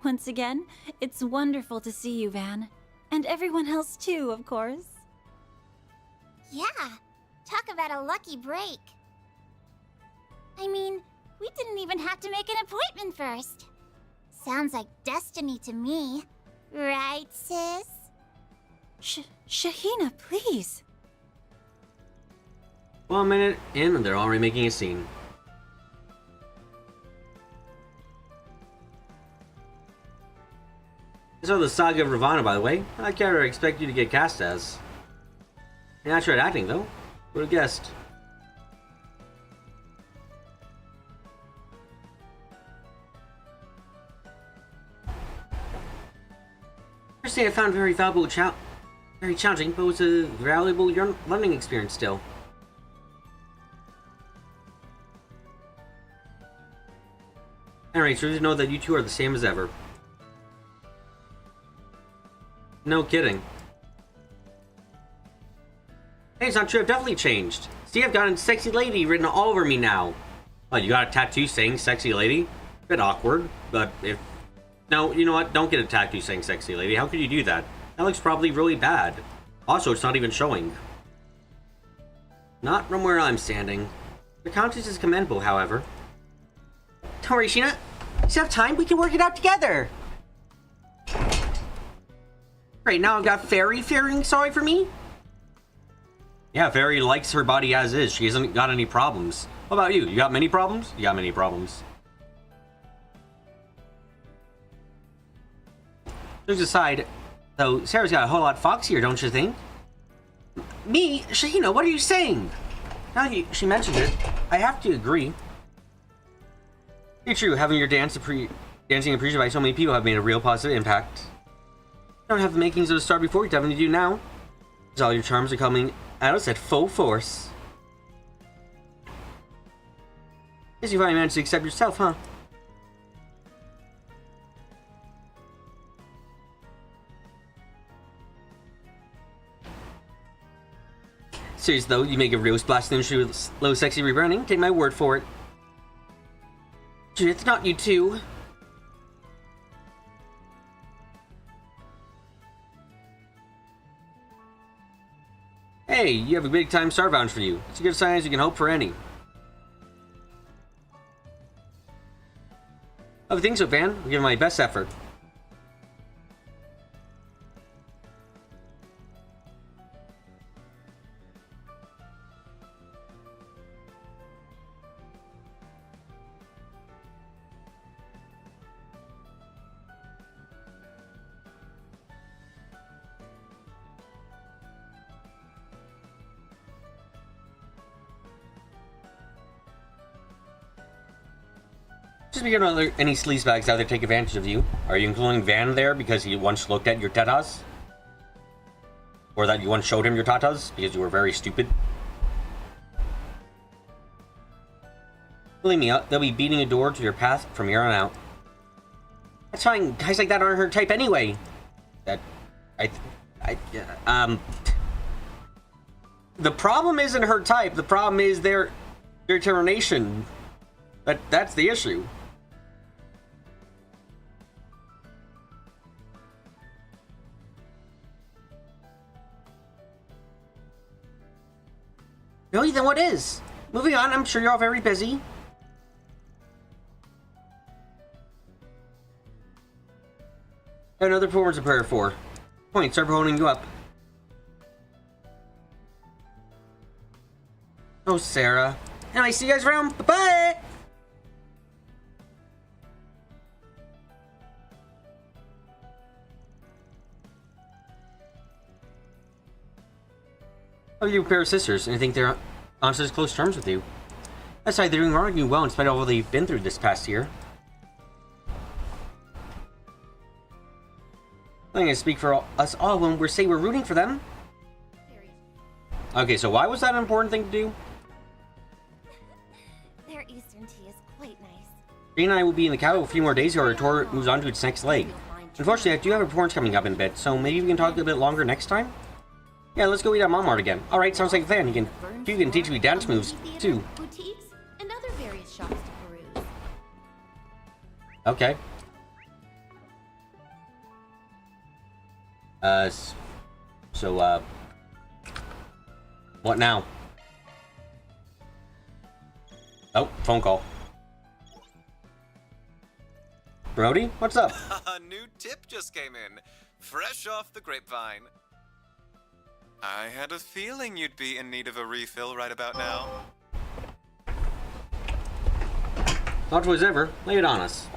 Once again, it's wonderful to see you, Van. And everyone else too, of course. Yeah, talk about a lucky break. I mean, we didn't even have to make an appointment first. Sounds like destiny to me. Right, sis? Shahina, please. 1 minute in and they're already making a scene. So the Saga of Ravana, by the way. I can't expect you to get cast as. You're not sure at acting, though. Would have guessed. Personally, I found very valuable, very challenging, but it was a valuable learning experience still. Anyway, it's really to know that you two are the same as ever. No kidding. Hey, it's not true. I've definitely changed. See, I've gotten sexy lady written all over me now. Oh, you got a tattoo saying sexy lady? Bit awkward, but if... No, you know what? Don't get a tattoo saying sexy lady. How could you do that? That looks probably really bad. Also, it's not even showing. Not from where I'm standing. The contest is commendable, however. Don't worry, Sheena. You have time? We can work it out together. Great, now I've got Fairy feeling sorry for me? Yeah, Fairy likes her body as is. She hasn't got any problems. What about you? You got many problems? You got many problems. Jokes aside, though, Sarah's got a whole lot foxier, don't you think? Me? Shahina, what are you saying? Now that she mentioned it, I have to agree. It's true, having your dancing appreciated by so many people have made a real positive impact. You don't have the makings of a star before you definitely do now. Because all your charms are coming at us at full force. Guess you finally managed to accept yourself, huh? Serious though, you make a real splash in the industry with low sexy rebranding. Take my word for it. Judith, not you too. Hey, you have a big time starbound for you. It's a good sign as you can hope for any. I think so, Van. I'll give my best effort. Just because don't let any sleazebags out there take advantage of you. Are you including Van there because he once looked at your tatas? Or that you once showed him your tatas because you were very stupid? Believe me, they'll be beating a door to your path from here on out. That's fine. Guys like that aren't her type anyway. The problem isn't her type. The problem is their determination. That's the issue. Really? Then what is? Moving on, I'm sure you're all very busy. Another performance to prepare for. Point, start holding you up. Oh, Sarah. Anyway, see you guys around. Bye-bye! Oh, you pair of sisters, and I think they're on such close terms with you. That's why they're doing arguing well in spite of all they've been through this past year. I'm gonna speak for us all when we're rooting for them. Okay, so why was that an important thing to do? Their Eastern tea is quite nice. Green and I will be in the capital a few more days, or our tour moves on to its next leg. Unfortunately, I do have a performance coming up in a bit, so maybe we can talk a bit longer next time? Yeah, let's go eat at Mom Art again. Alright, sounds like a plan. You can teach me dance moves, too. Boutiques and other various shops to peruse. Okay. What now? Oh, phone call. Brody, what's up? A new tip just came in. Fresh off the grapevine. I had a feeling you'd be in need of a refill right about now. Thought was ever. Lay it on us.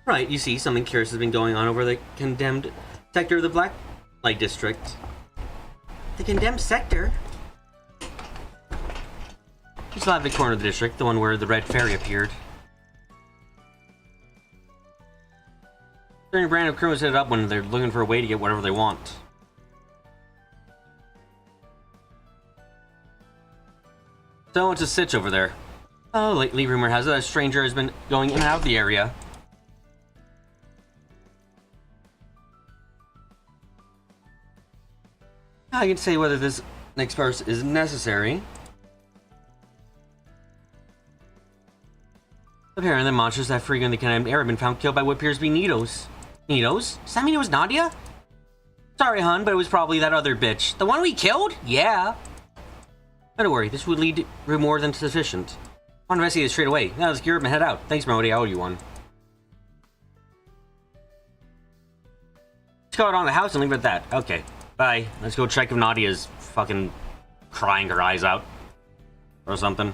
Right, you see, something curious has been going on over the condemned sector of the Black Light District. The condemned sector? Just out of the corner of the district, the one where the Red Fairy appeared. Certain brand of criminals hit it up when they're looking for a way to get whatever they want. So it's a sitch over there. Oh, lately rumor has it a stranger has been going in and out of the area. I can say whether this next verse is necessary. Apparently the monsters that frequent the condemned area have been found killed by what appears to be Nidos. Nidos? Does that mean it was Nadia? Sorry, hun, but it was probably that other bitch. The one we killed? Yeah. Don't worry, this would lead to more than sufficient. I want to investigate it straight away. Now let's gear up and head out. Thanks, Brody. I owe you one. go out on the house and leave it at that. Okay, bye. Let's go check if Nadia's fucking crying her eyes out. Or something.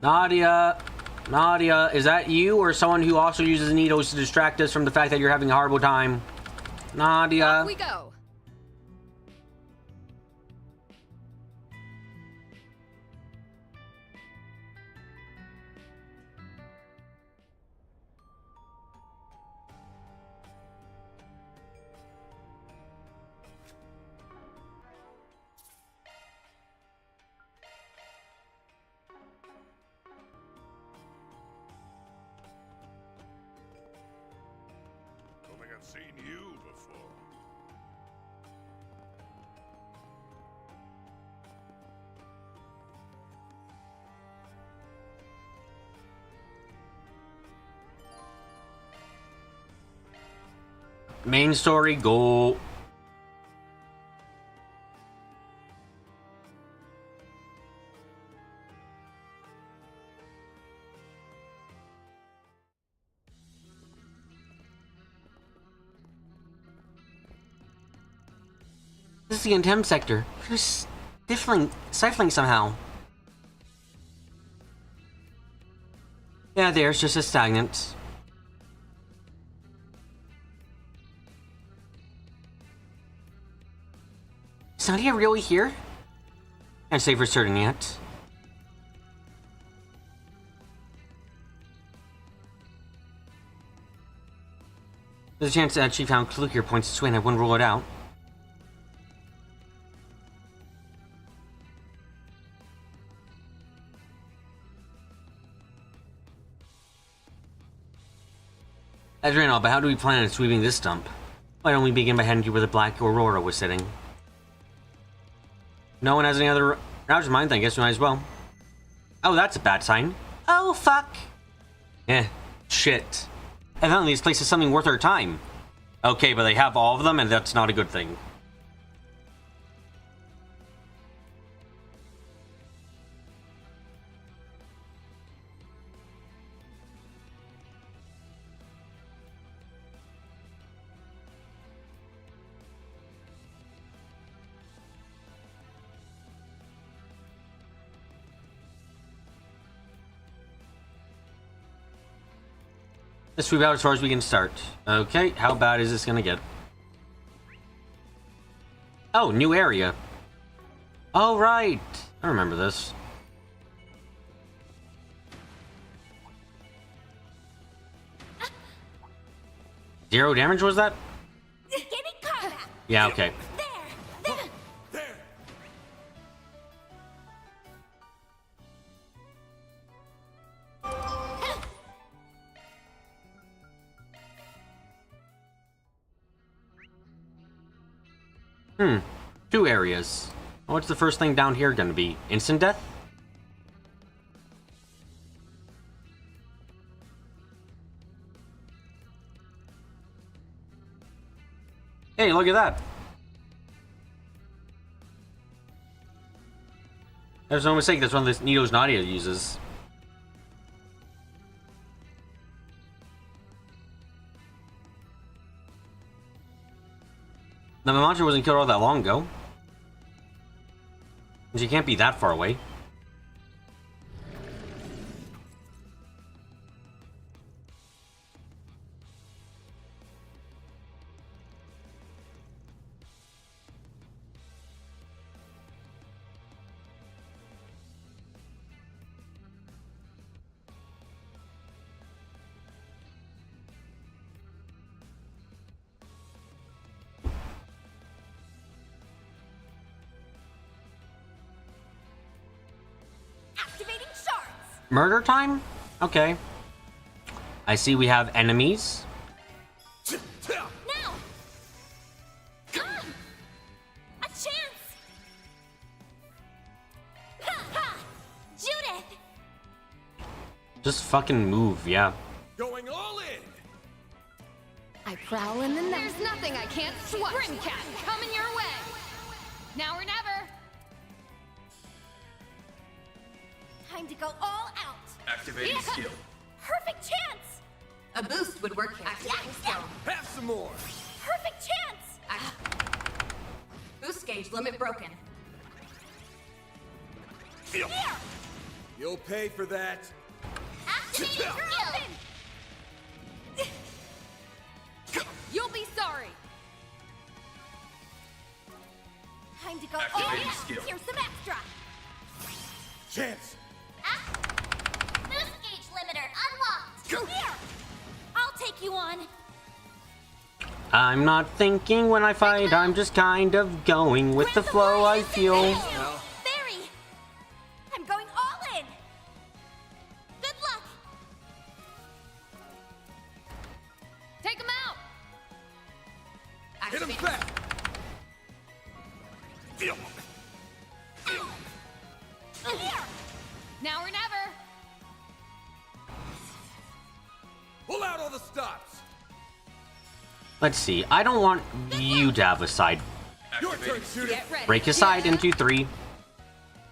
Nadia! Nadia, is that you or someone who also uses needles to distract us from the fact that you're having a horrible time? Nadia. Off we go. Don't think I've seen you before. Main story, go. This is theNtem sector. Just stifling somehow. Yeah, there's just a stagnant. Is Nadia really here? Can't say for certain yet. There's a chance that she found clear points to swing. I wouldn't rule it out. Adriano, but how do we plan on sweeping this dump? Why don't we begin by heading to where the Black Aurora was sitting? No one has any other routes in mind, then I guess we might as well. Oh, that's a bad sign. Oh, fuck. Shit. Evidently this place is something worth our time. Okay, but they have all of them, and that's not a good thing. Let's sweep out as far as we can start. Okay, how bad is this gonna get? Oh, new area. Oh, right. I remember this. Zero damage, was that? Yeah, okay. Two areas. What's the first thing down here gonna be? Instant death? Hey, look at that. There's no mistake, that's one of the needles Nadia uses. The monster wasn't killed all that long ago. And she can't be that far away. Murder time? Okay. I see we have enemies. Now! A chance! Ha ha! Judith! Just fucking move, yeah. Going all in! I Prowl in the night. There's nothing I can't swat. Grimcat coming your way. Now or never. Time to go all out. Activating skill. Perfect chance. A boost would work here. Activating skill. Have some more. Perfect chance. Boost gauge limit broken. Here. You'll pay for that. Activating skill. You'll be sorry. Time to go Activating all out. skill. Here's some extra. Chance. Boost gauge limiter unlocked. Here. I'll take you on. I'm not thinking when I fight, I'm just kind of going with the flow I feel. Very. I'm going all in. Good luck. Take him out. Hit him back. Here. Now or never. Pull out all the stops. Let's see, I don't want you to have a side. Your turn, Judith. Get ready. Break his side into 3.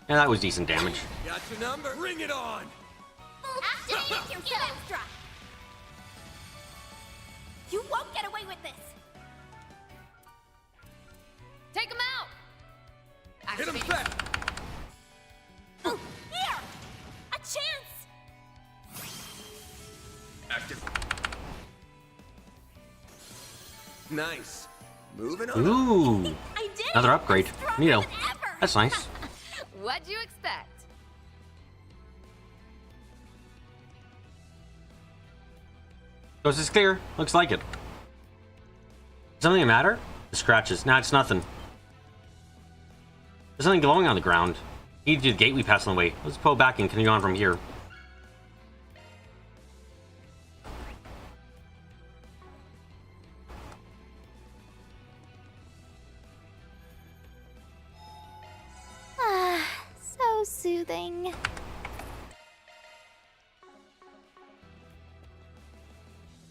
Yeah, that was decent damage. Got your number. Bring it on. Activating here's some extra. You won't get away with this. Take him out. Hit him Activating. back. Here. A chance. Active. Nice. Moving on. Ooh, I did another it. upgrade. I'm stronger Neato. than ever. That's nice. What'd you expect? Coast is clear. Looks like it. Does something matter? The scratches. Nah, it's nothing. There's something glowing on the ground. Need to do the gate we passed on the way. Let's pull back and continue on from here. So soothing.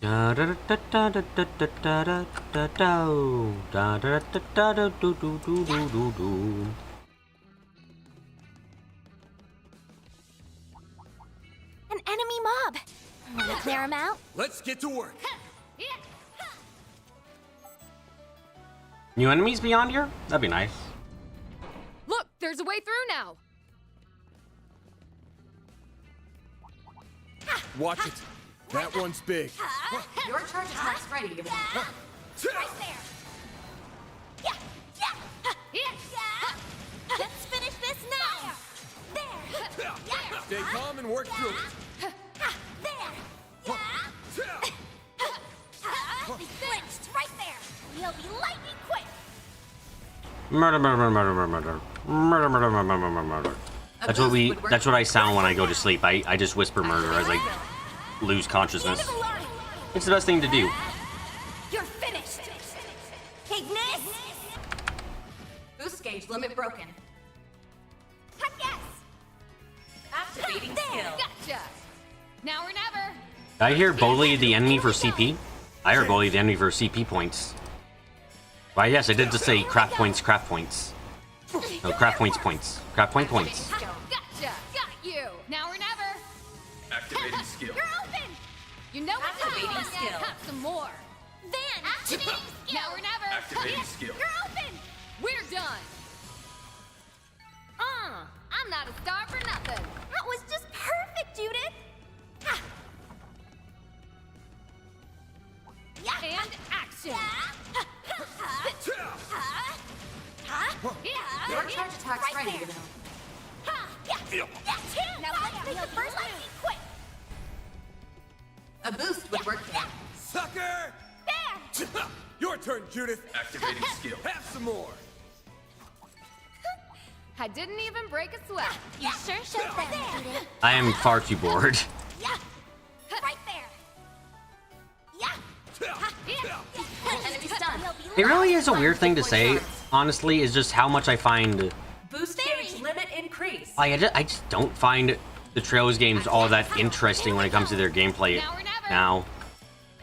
Da da da da da da da da da da da da da da da do do do do do do. An enemy mob. Wanna clear him out? Let's get to work. New enemies beyond here? That'd be nice. Look, there's a way through now. Watch it. That one's big. Your charge attack's ready. Right there. Let's finish this now. There. Stay calm and work through it. There. He flinched right there. He'll be lightning quick. Murder, murder, murder, murder, murder, murder, murder, murder, murder, murder. That's what I sound when I go to sleep. I just whisper murder as I lose consciousness. It's the best thing to do. You're finished. Ignis. Boost gauge limit broken. Yes. Activating skill. Gotcha. Now or never. Did I hear bully the enemy for CP? I heard bully the enemy for CP points. Why, yes, I did just say craft points, craft points. No, craft points, points. Craft point points. Gotcha. Got you. Now or never. Activating skill. You're open. You know what's Activating happening. skill. Have some more. Van. Activating skill. Now or never. Activating skill. You're open. We're done. I'm not a star for nothing. That was just perfect, Judith. And action. Your charge attack's Right ready. there. Now let's make the first lightning quick. A boost would work here. Sucker! There. Your turn, Judith. Activating skill. Have some more. I didn't even break a sweat. You sure showed them, Judith. I am far too bored. Yeah. Right there. Yeah. Enemy's done. It really is a weird thing to say, honestly, is just how much I find... Boost gauge limit increase. I just don't find the Trails games all that interesting when it comes to their gameplay now.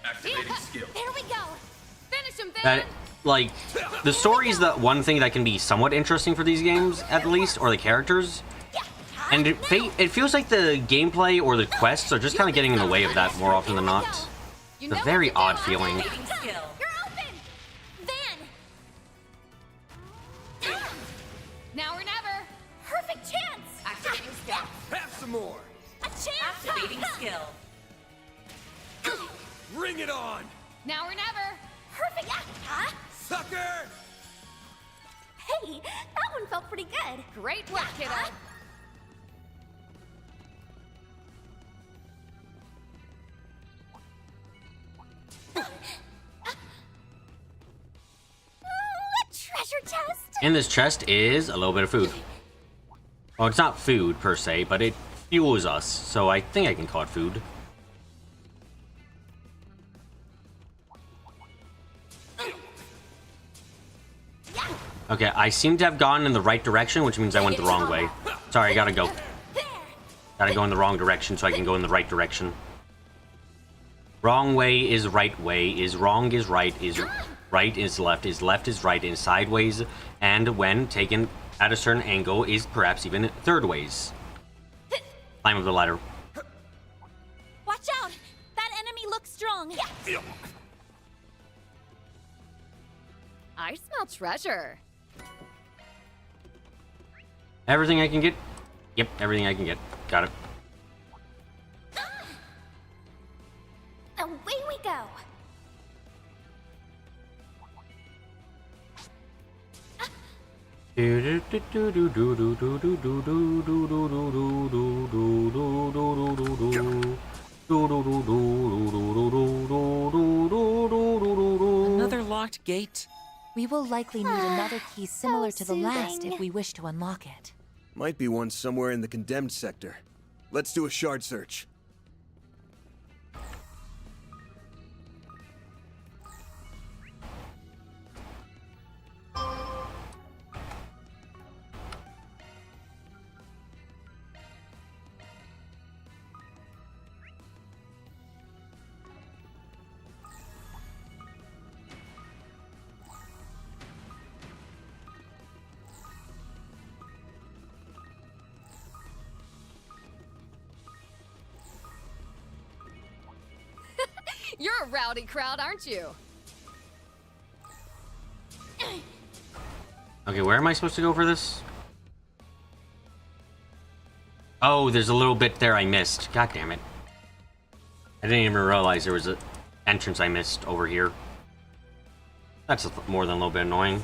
Activating skill. There we go. That, like, the story is the one thing that can be somewhat interesting for these games, at least, or the characters. And it feels like the gameplay or the quests are just kind of getting in the way of that more often than not. It's a very odd feeling. You're open! Van! Now or never! Perfect chance! Activating skill. Have some more. A chance! Activating skill. Bring it on. Now or never! Perfect! Huh? Sucker! Hey, that one felt pretty good. Great work, kiddo! A treasure chest? In this chest is a little bit of food. Well, it's not food per se, but it fuels us, so I think I can call it food. Okay, I seem to have gone in the right direction, which means I went the wrong way. Sorry, I gotta go. Gotta go in the wrong direction so I can go in the right direction. Wrong way is right way, is wrong is right left is right, is sideways, and when taken at a certain angle is perhaps even third ways. Climb up the ladder. Watch out! That enemy looks strong. I smell treasure. Everything I can get? Yep, everything I can get. Got it. Away we go. Another locked gate? We will likely need another key similar to the last soothing. if we wish to unlock it. Might be one somewhere in the condemned sector. Let's do a shard search. You're a rowdy crowd, aren't you? Okay, where am I supposed to go for this? Oh, there's a little bit there I missed. God damn it. I didn't even realize there was an entrance I missed over here. That's more than a little bit annoying.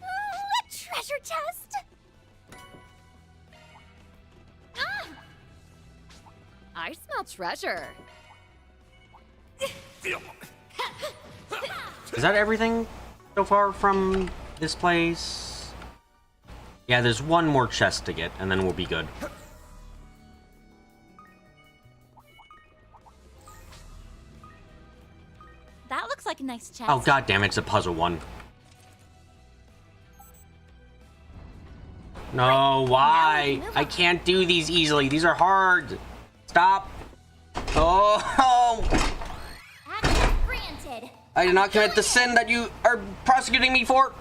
A treasure chest? I smell treasure. Is that everything so far from this place? Yeah, there's one more chest to get, and then we'll be good. That looks like a nice chest. Oh, god damn it, it's a puzzle one. No, why? I can't do these easily. These are hard. Stop. Oh! Access granted. I did not commit the sin that you are prosecuting me for.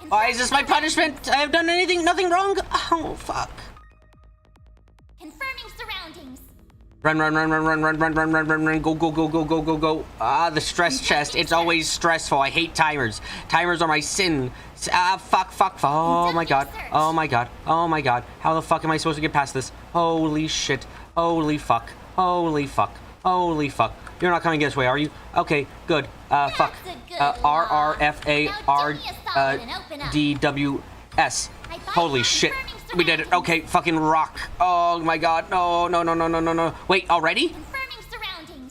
Why is this my punishment? I have done nothing wrong. Oh, fuck. Confirming surroundings. Run, go. Ah, the stress chest. It's always stressful. I hate timers. Timers are my sin. Ah, fuck. Oh my god. How the fuck am I supposed to get past this? Holy shit. Holy fuck. You're not coming this way, are you? Okay, good. Fuck. RRFARDWS. Holy shit. We did it. Okay, fucking rock. Oh my god. No. Wait, already?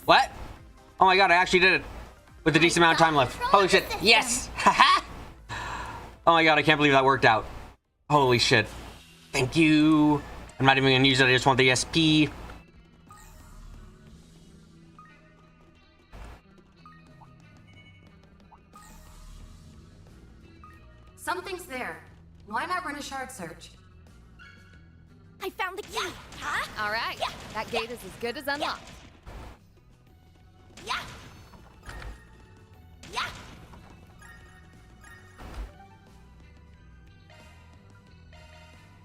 What? Oh my god, I actually did it. With a decent amount of time left. Holy shit. Yes! Haha! Oh my god, I can't believe that worked out. Holy shit. Thank you. I'm not even gonna use it, I just want the SP. Something found the key. Huh? All right, that gate is as good as unlocked. Yeah. Yeah.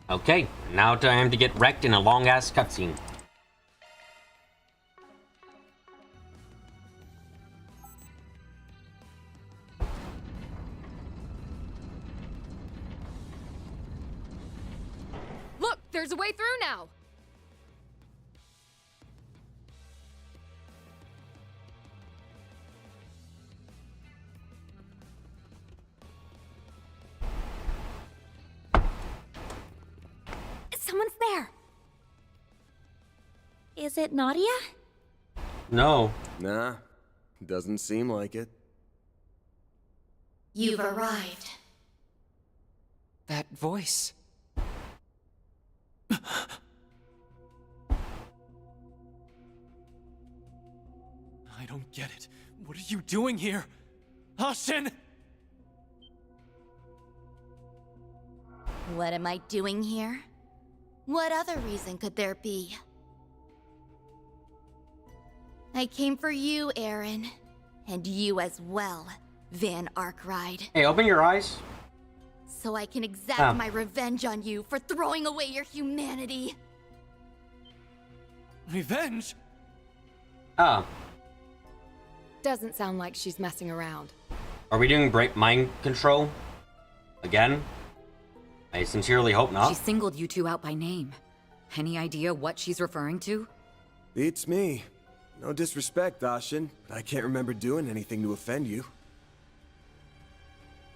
Okay, now time to get wrecked in a long-ass cutscene. Look, there's a way through now. Someone's there. Is it Nadia? No. Nah, doesn't seem like it. You've arrived. That voice. I don't get it. What are you doing here? Ashen! What am I doing here? What other reason could there be? I came for you, Aaron. And you as well, Van Arkwright. Hey, open your eyes. So I can exact my revenge on you for throwing away your humanity. Revenge? Ah. Doesn't sound like she's messing around. Are we doing mind control? Again? I sincerely hope not. She singled you two out by name. Any idea what she's referring to? Beats me. No disrespect, Ashen, but I can't remember doing anything to offend you.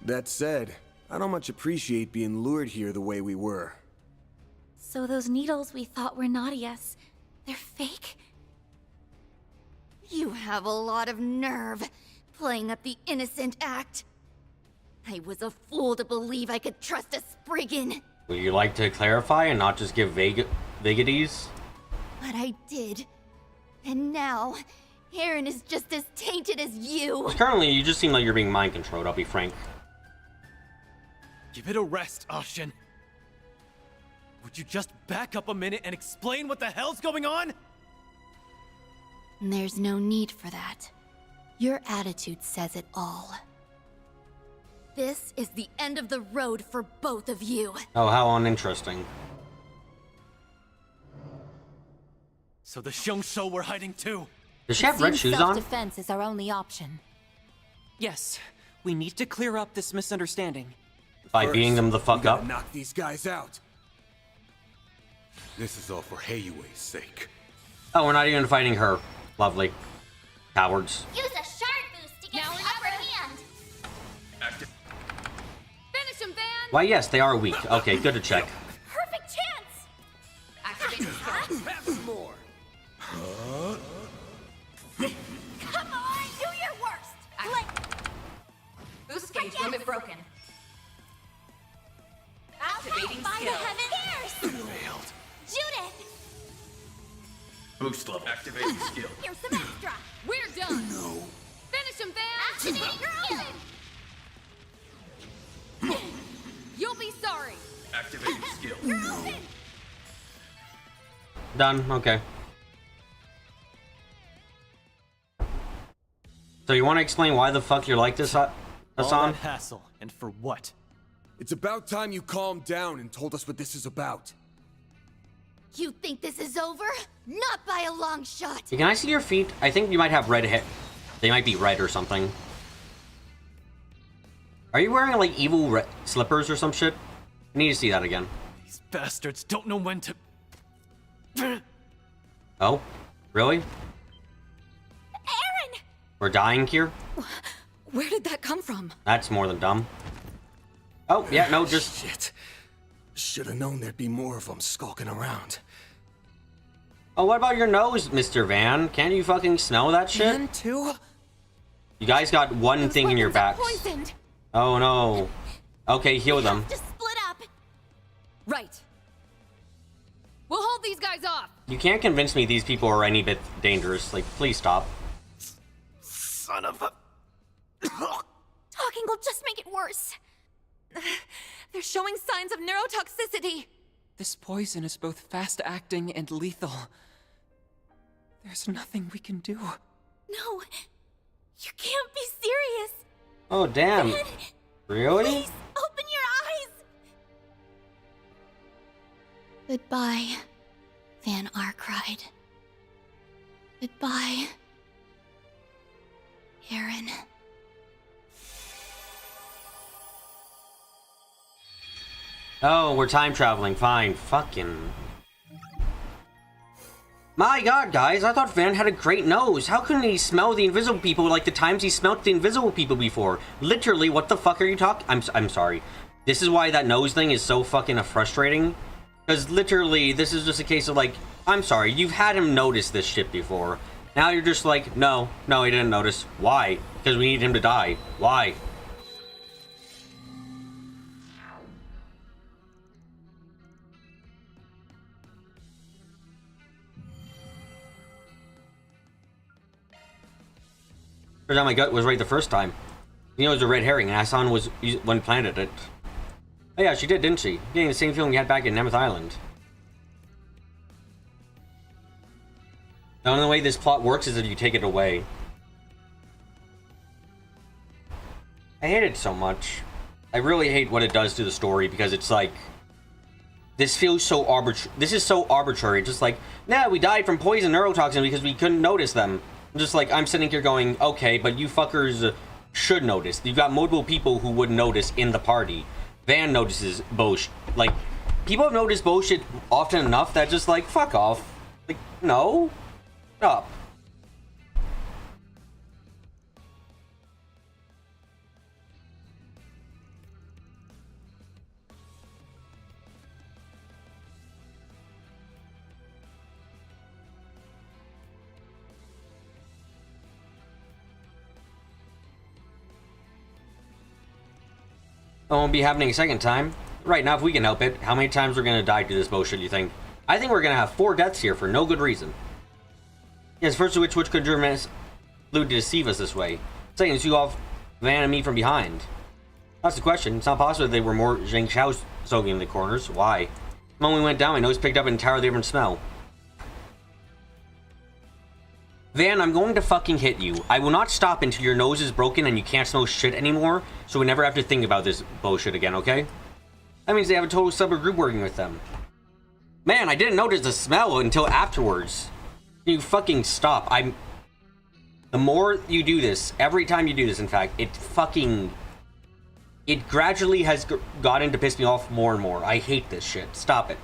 That said, I don't much appreciate being lured here the way we were. So those needles we thought were Nadia's, they're fake? You have a lot of nerve, playing up the innocent act. I was a fool to believe I could trust a Spriggan. Would you like to clarify and not just give vagaries? But I did. And now, Aaron is just as tainted as you. Currently, you just seem like you're being mind controlled, I'll be frank. Give it a rest, Ashen. Would you just back up a minute and explain what the hell's going on? There's no need for that. Your attitude says it all. This is the end of the road for both of you. Oh, how uninteresting. So the Xiongshou were hiding too? Does she have red shoes on? Self-defense is our only option. Yes, we need to clear up this misunderstanding. By beating them the fuck up? Knock these guys out. This is all for Heiwei's sake. Oh, we're not even fighting her. Lovely. Cowards. Use a shard boost to get the upper hand. Finish him, Van! Why, yes, they are weak. Okay, good to check. Perfect chance. Activate Have some more. Come on, do your worst. Boost gauge limit broken. Activating By skill. the heaven ears. Judith. Boost level. Activating skill. Here's some extra. We're done. No. Finish him, Van! Activating skill. You'll be sorry. Activating skill. Done. Okay. So you want to explain why the fuck you're like this, All Hassan? that hassle, and for what? It's about time you calmed down and told us what this is about. You think this is over? Not by a long shot. Can I see your feet? I think you might have red hair. They might be red or something. Are you wearing like evil red slippers or some shit? I need to see that again. These bastards don't know when to... Oh? Really? Aaron! We're dying here? Where did that come from? That's more than dumb. Oh, yeah, no, just... Shit. Should have known there'd be more of them skulking around. Oh, what about your nose, Mr. Van? Can't you fucking smell that shit? Van too? You guys got one thing in your backs. Poisoned. Oh no. Okay, heal them. Just split up. Right. We'll hold these guys off. You can't convince me these people are any bit dangerous. Like, please stop. Son of a... Talking will just make it worse. They're showing signs of neurotoxicity. This poison is both fast-acting and lethal. There's nothing we can do. No, you can't be serious. Oh, damn. Van, Really? please, open your eyes. Goodbye, Van Arkride. Goodbye, Aaron. Oh, we're time traveling. Fine. Fucking. My god, guys, I thought Van had a great nose. How couldn't he smell the invisible people like the times he smelt the invisible people before? Literally, what the fuck are you talking? I'm sorry. This is why that nose thing is so fucking frustrating. Because literally, this is just a case of like, I'm sorry, you've had him notice this shit before. Now you're just like, no, he didn't notice. Why? Because we need him to die. Why? Turns out my gut was right the first time. You know, it was a red herring, and Asan was one planted it. Oh yeah, she did, didn't she? Getting the same feeling we had back in Nemeth Island. The only way this plot works is if you take it away. I hate it so much. I really hate what it does to the story, because it's like... This feels so arbitrary. This is so arbitrary. Just like, nah, we died from poison neurotoxin because we couldn't notice them. Just like, I'm sitting here going, okay, but you fuckers should notice. You've got multiple people who would notice in the party. Van notices bullshit. Like, people have noticed bullshit often enough that just like, fuck off. Like, no. Stop. It won't be happening a second time. Right now, if we can help it, how many times we're gonna die to this bullshit, you think? I think we're gonna have 4 deaths here for no good reason. Yes, first of which could Germanis Lou to deceive us this way? Second, you off Van and me from behind. That's the question. It's not possible they were more Zheng Xiao soaking in the corners. Why? The moment we went down, my nose picked up an entirely different smell. Van, I'm going to fucking hit you. I will not stop until your nose is broken and you can't smell shit anymore, so we never have to think about this bullshit again, okay? That means they have a total separate group working with them. Man, I didn't notice the smell until afterwards. You fucking stop. The more you do this, every time you do this, in fact, it gradually has gotten to piss me off more and more. I hate this shit. Stop it.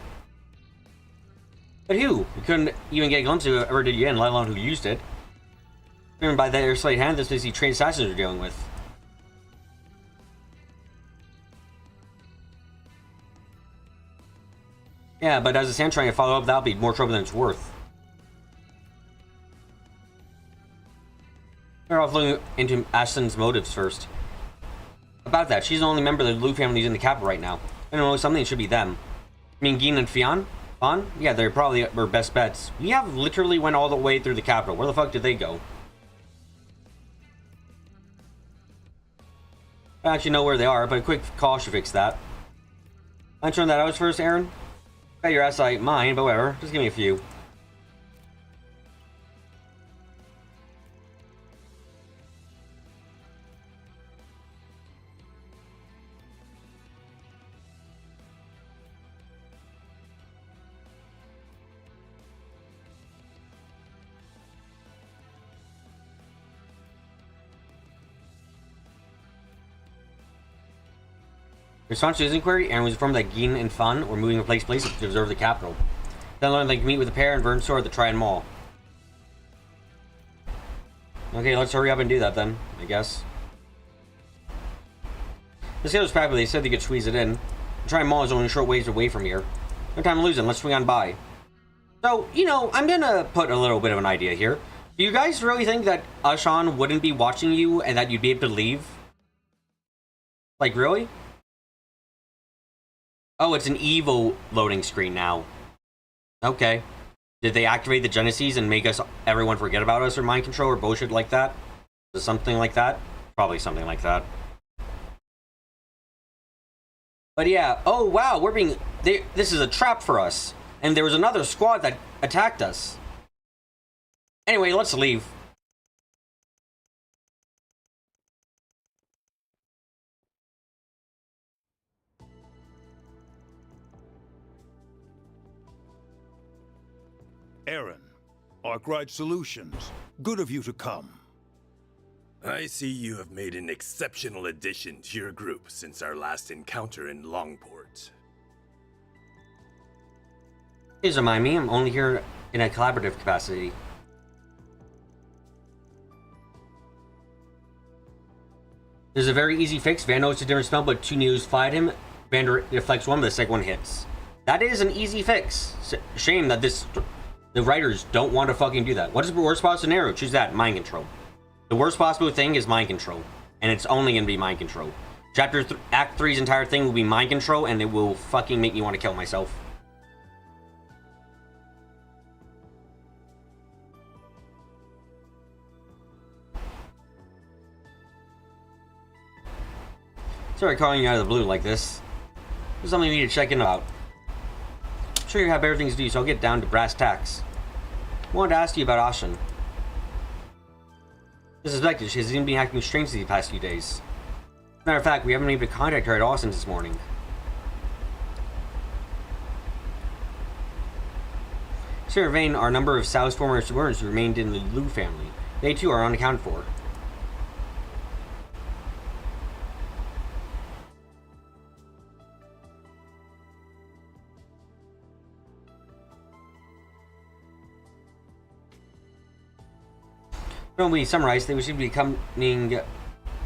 But who? You couldn't even get a glimpse of whoever did you in, let alone who used it. Even by their sleight hand, this is the trained assassins you're dealing with. Yeah, but as a stand trying to follow up, that'll be more trouble than it's worth. We're off looking into Ashton's motives first. About that, she's the only member of the Liu family in the capital right now. I don't know, something should be them. I mean, Gin and Fian? Fan? Yeah, they're probably our best bets. We have literally went all the way through the capital. Where the fuck did they go? I don't actually know where they are, but a quick call should fix that. I'm showing that I was first, Aaron. Bet your ass like mine, but whatever. Just give me a few. In response to his inquiry, Aaron was informed that Gin and Fan were moving from place to place to observe the capital. Then learned they could meet with the pair in Vern's store at the Triad Mall. Okay, let's hurry up and do that then, I guess. The sale was packed, but they said they could squeeze it in. The Triad Mall is only a short ways away from here. No time to lose, let's swing on by. So, you know, I'm gonna put a little bit of an idea here. Do you guys really think that Ashan wouldn't be watching you and that you'd be able to leave? Like, really? Oh, it's an evil loading screen now. Okay. Did they activate the Genesis and make everyone forget about us or mind control or bullshit like that? Is it something like that? Probably something like that. But yeah, oh wow, this is a trap for us. And there was another squad that attacked us. Anyway, let's leave. Aaron, Arkwright Solutions. Good of you to come. I see you have made an exceptional addition to your group since our last encounter in Longport. Please remind me, I'm only here in a collaborative capacity. There's a very easy fix. Van knows a different spell, but 2 Neos fight him. Van deflects one, but the second one hits. That is an easy fix. Shame that the writers don't want to fucking do that. What is the worst possible scenario? Choose that. Mind control. The worst possible thing is mind control. And it's only going to be mind control. Act 3's entire thing will be mind control, and it will fucking make me want to kill myself. Sorry calling you out of the blue like this. There's something you need to check in about. I'm sure you have better things to do, so I'll get down to brass tacks. I wanted to ask you about Ashen. As suspected, she has been acting strangely the past few days. As a matter of fact, we haven't been able to contact her at all since this morning. Sir Vane are a number of Sal's former subordinates who remained in the Liu family. They too are unaccounted for. When we summarize, they seem to be accompanying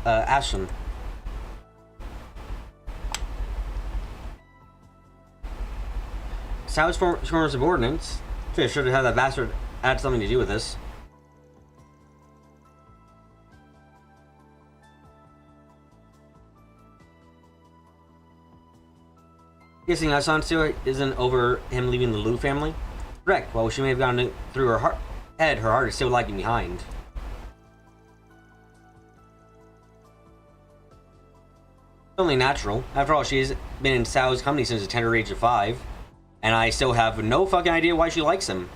Ashen. Sal's former subordinates. Should have had that bastard had something to do with this. Guessing Asan still isn't over him leaving the Liu family? Correct. Well, she may have gone through her head. Her heart is still lagging behind. Only natural. After all, she has been in Sal's company since the tender age of 5. And I still have no fucking idea why she likes him.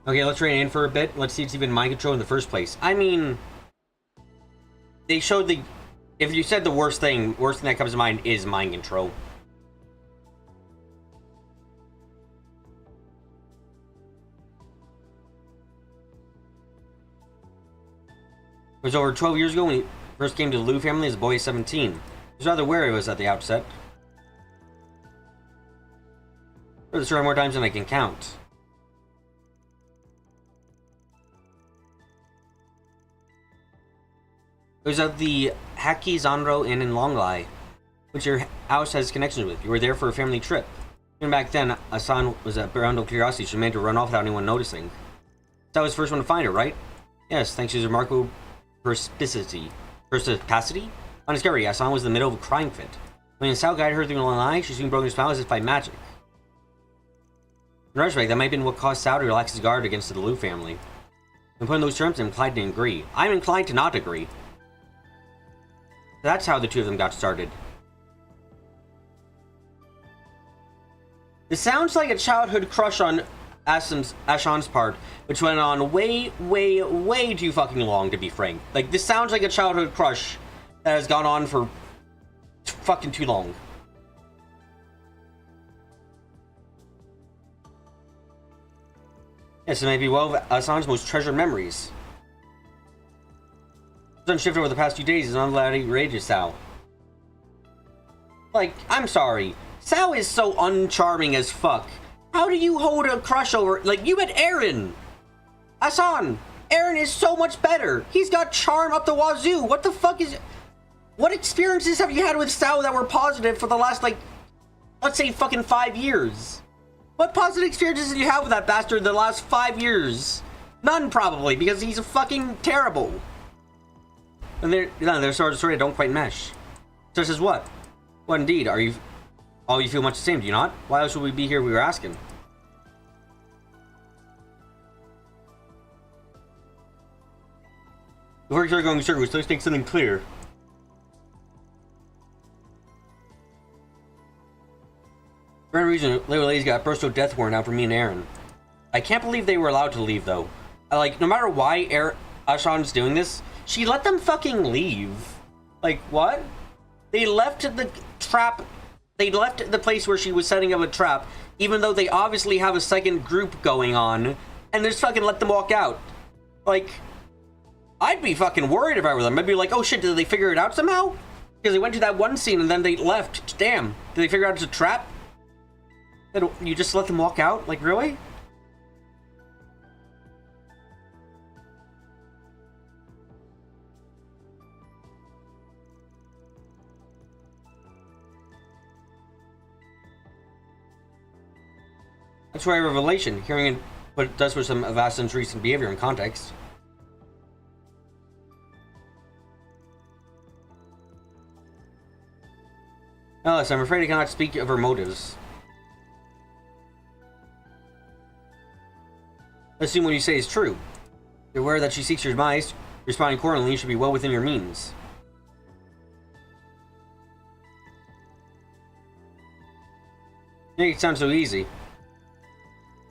Okay, let's rein in for a bit. Let's see if it's even mind control in the first place. I mean, they showed the... If you said the worst thing that comes to mind is mind control. It was over 12 years ago when he first came to the Liu family as a boy of 17. He was rather wary of us at the outset. I've heard the story more times than I can count. It was at the Haki Zanro Inn in Longlai, which your house has connections with. You were there for a family trip. Even back then, Asan was a bundle of curiosity. She managed to run off without anyone noticing. That was the first one to find her, right? Yes, thanks to his remarkable perspicacity. Unscary, Asan was in the middle of a crying fit. When Sal guided her through the line, she soon broke her smile as if by magic. In retrospect, that might have been what caused Sal to relax his guard against the Liu family. When put in those terms, I'm inclined to agree. I'm inclined to not agree. That's how the two of them got started. This sounds like a childhood crush on Ashan's part, which went on way, way, way too fucking long, to be frank. Like, this sounds like a childhood crush that has gone on for fucking too long. Yes, it may be one of Assan's most treasured memories. What's shifted over the past few days is undoubtedly outrageous, Sal. Like, I'm sorry. Sal is so uncharming as fuck. How do you hold a crush over... Like, you met Aaron! Asan! Aaron is so much better! He's got charm up the wazoo! What the fuck is... What experiences have you had with Sal that were positive for the last, like... Let's say fucking 5 years? What positive experiences did you have with that bastard the last 5 years? None, probably, because he's fucking terrible. And their sort of story don't quite mesh. Such as what? What indeed? Are you... All you feel much the same, do you not? Why else would we be here if we were asking? Before we start going in circles, let's make something clear. For any reason, Little Lady's got a personal death warrant out for me and Aaron. I can't believe they were allowed to leave, though. Like, no matter why Ashan's doing this, she let them fucking leave. Like, what? They left the trap. They left the place where she was setting up a trap, even though they obviously have a second group going on, and just fucking let them walk out. Like, I'd be fucking worried if I were them. I'd be like, oh shit, did they figure it out somehow? Because they went to that one scene and then they left. Damn. Did they figure out it's a trap? You just let them walk out? Like, really? That's why revelation, hearing what it does for some of Aston's recent behavior in context. Alice, I'm afraid I cannot speak of her motives. Assume what you say is true. You're aware that she seeks your demise. Responding accordingly should be well within your means. You make it sound so easy.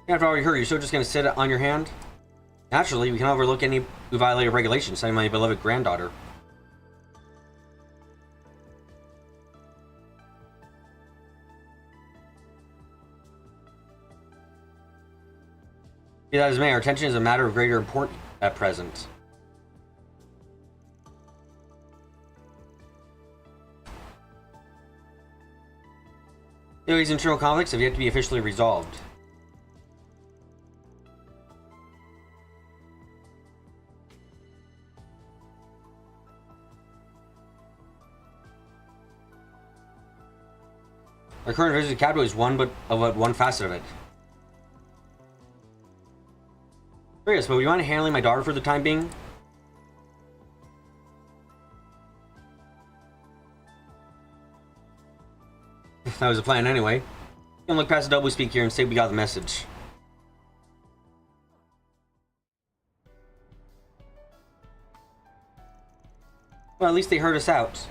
After all you heard, you're still just gonna sit on your hand? Naturally, we can overlook any who violated regulations, citing my beloved granddaughter. Be that as may, our attention is a matter of greater importance at present. These internal conflicts have yet to be officially resolved. Our current visit to capital is one facet of it. Curious, but would you mind handling my daughter for the time being? That was the plan anyway. You can look past the double speak here and say we got the message. Well, at least they heard us out.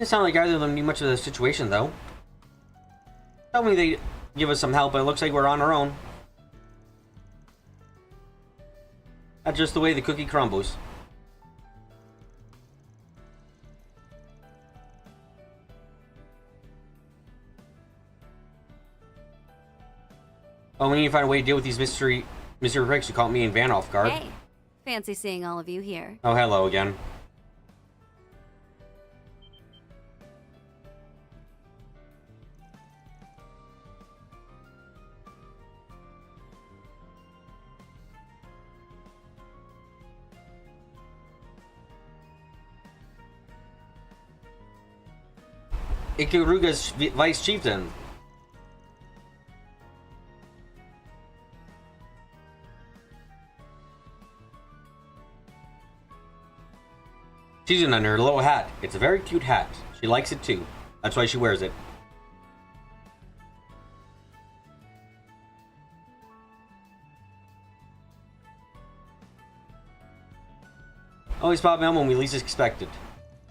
It sounded like either of them knew much of the situation, though. Told me they'd give us some help, but it looks like we're on our own. That's just the way the cookie crumbles. Oh, we need to find a way to deal with these mystery pricks who caught me and Van off guard. Hey, fancy seeing all of you here. Oh, hello again. Ikaruga's vice chieftain. She's in her little hat. It's a very cute hat. She likes it too. That's why she wears it. Always pop in when we least expected.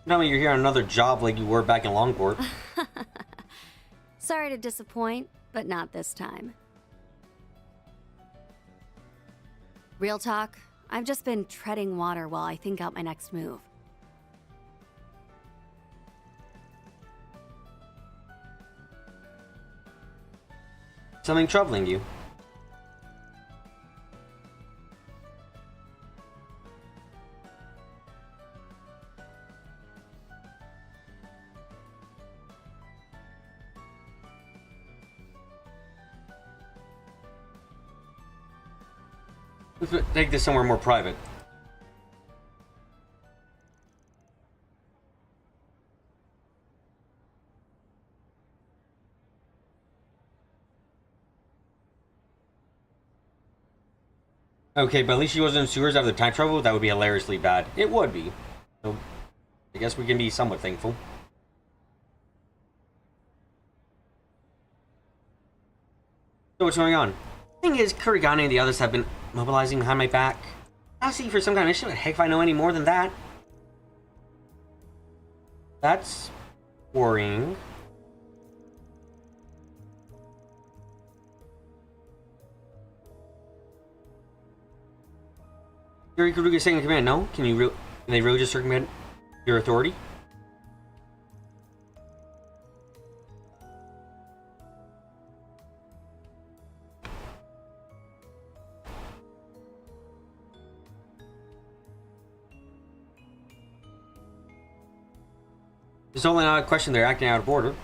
Tell me you're here on another job like you were back in Longport. Sorry to disappoint, but not this time. Real talk, I've just been treading water while I think out my next move. Something troubling you? Let's take this somewhere more private. Okay, but at least she wasn't in sewers after the time travel. That would be hilariously bad. It would be. So, I guess we can be somewhat thankful. So what's going on? Thing is, Kurigane and the others have been mobilizing behind my back. Asking for some kind of mission, but heck if I know any more than that. That's worrying. Yuri Kuruga saying in command, no? Can they really just circumvent your authority? It's only not a question they're acting out of order.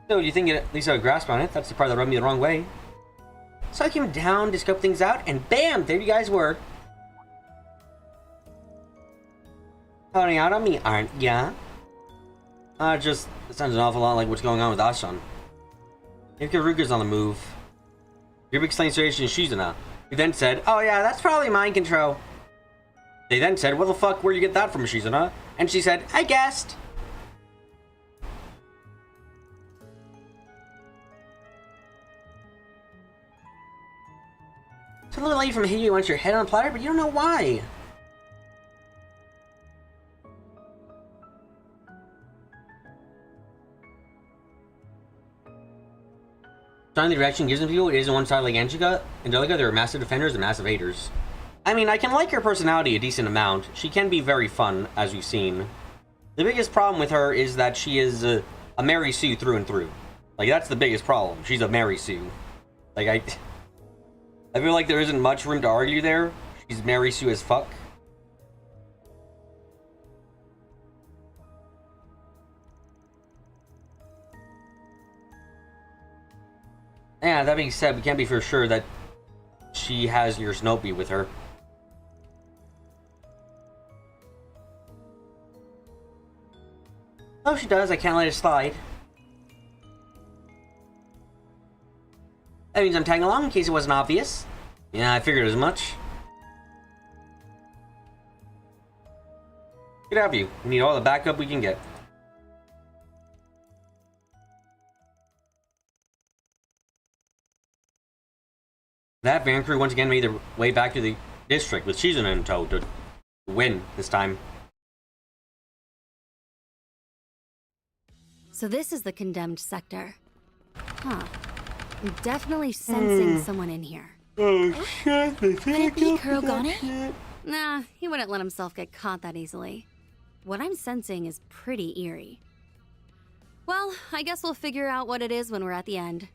So, do you think at least I have a grasp on it? That's the part that rubbed me the wrong way. So I came down to scope things out, and bam! There you guys were. Holding out on me, aren't ya? It sounds an awful lot like what's going on with Ashan. If Karuga's on the move. Your explained situation is Shizuna, who then said, oh yeah, that's probably mind control. They then said, what the fuck, where'd you get that from, Shizuna? And she said, I guessed. It's a little late from here, you want your head on a platter, but you don't know why. Starting the reaction gives them people, it is on one side like Angelica. There are massive defenders and massive haters. I mean, I can like her personality a decent amount. She can be very fun, as we've seen. The biggest problem with her is that she is a Mary Sue through and through. Like, that's the biggest problem. She's a Mary Sue. Like, I feel like there isn't much room to argue there. She's Mary Sue as fuck. Yeah, that being said, we can't be for sure that she has your Snoopy with her. Oh, she does. I can't let it slide. That means I'm tagging along in case it wasn't obvious. Yeah, I figured as much. Good to have you. We need all the backup we can get. That van crew once again made their way back to the district with Shizuna in tow to win this time. So this is the condemned sector. Huh. I'm definitely sensing someone in here. Oh shit, Could it be Kurogane? Nah, he wouldn't let himself get caught that easily. What I'm sensing is pretty eerie. Well, I guess we'll figure out what it is when we're at the end.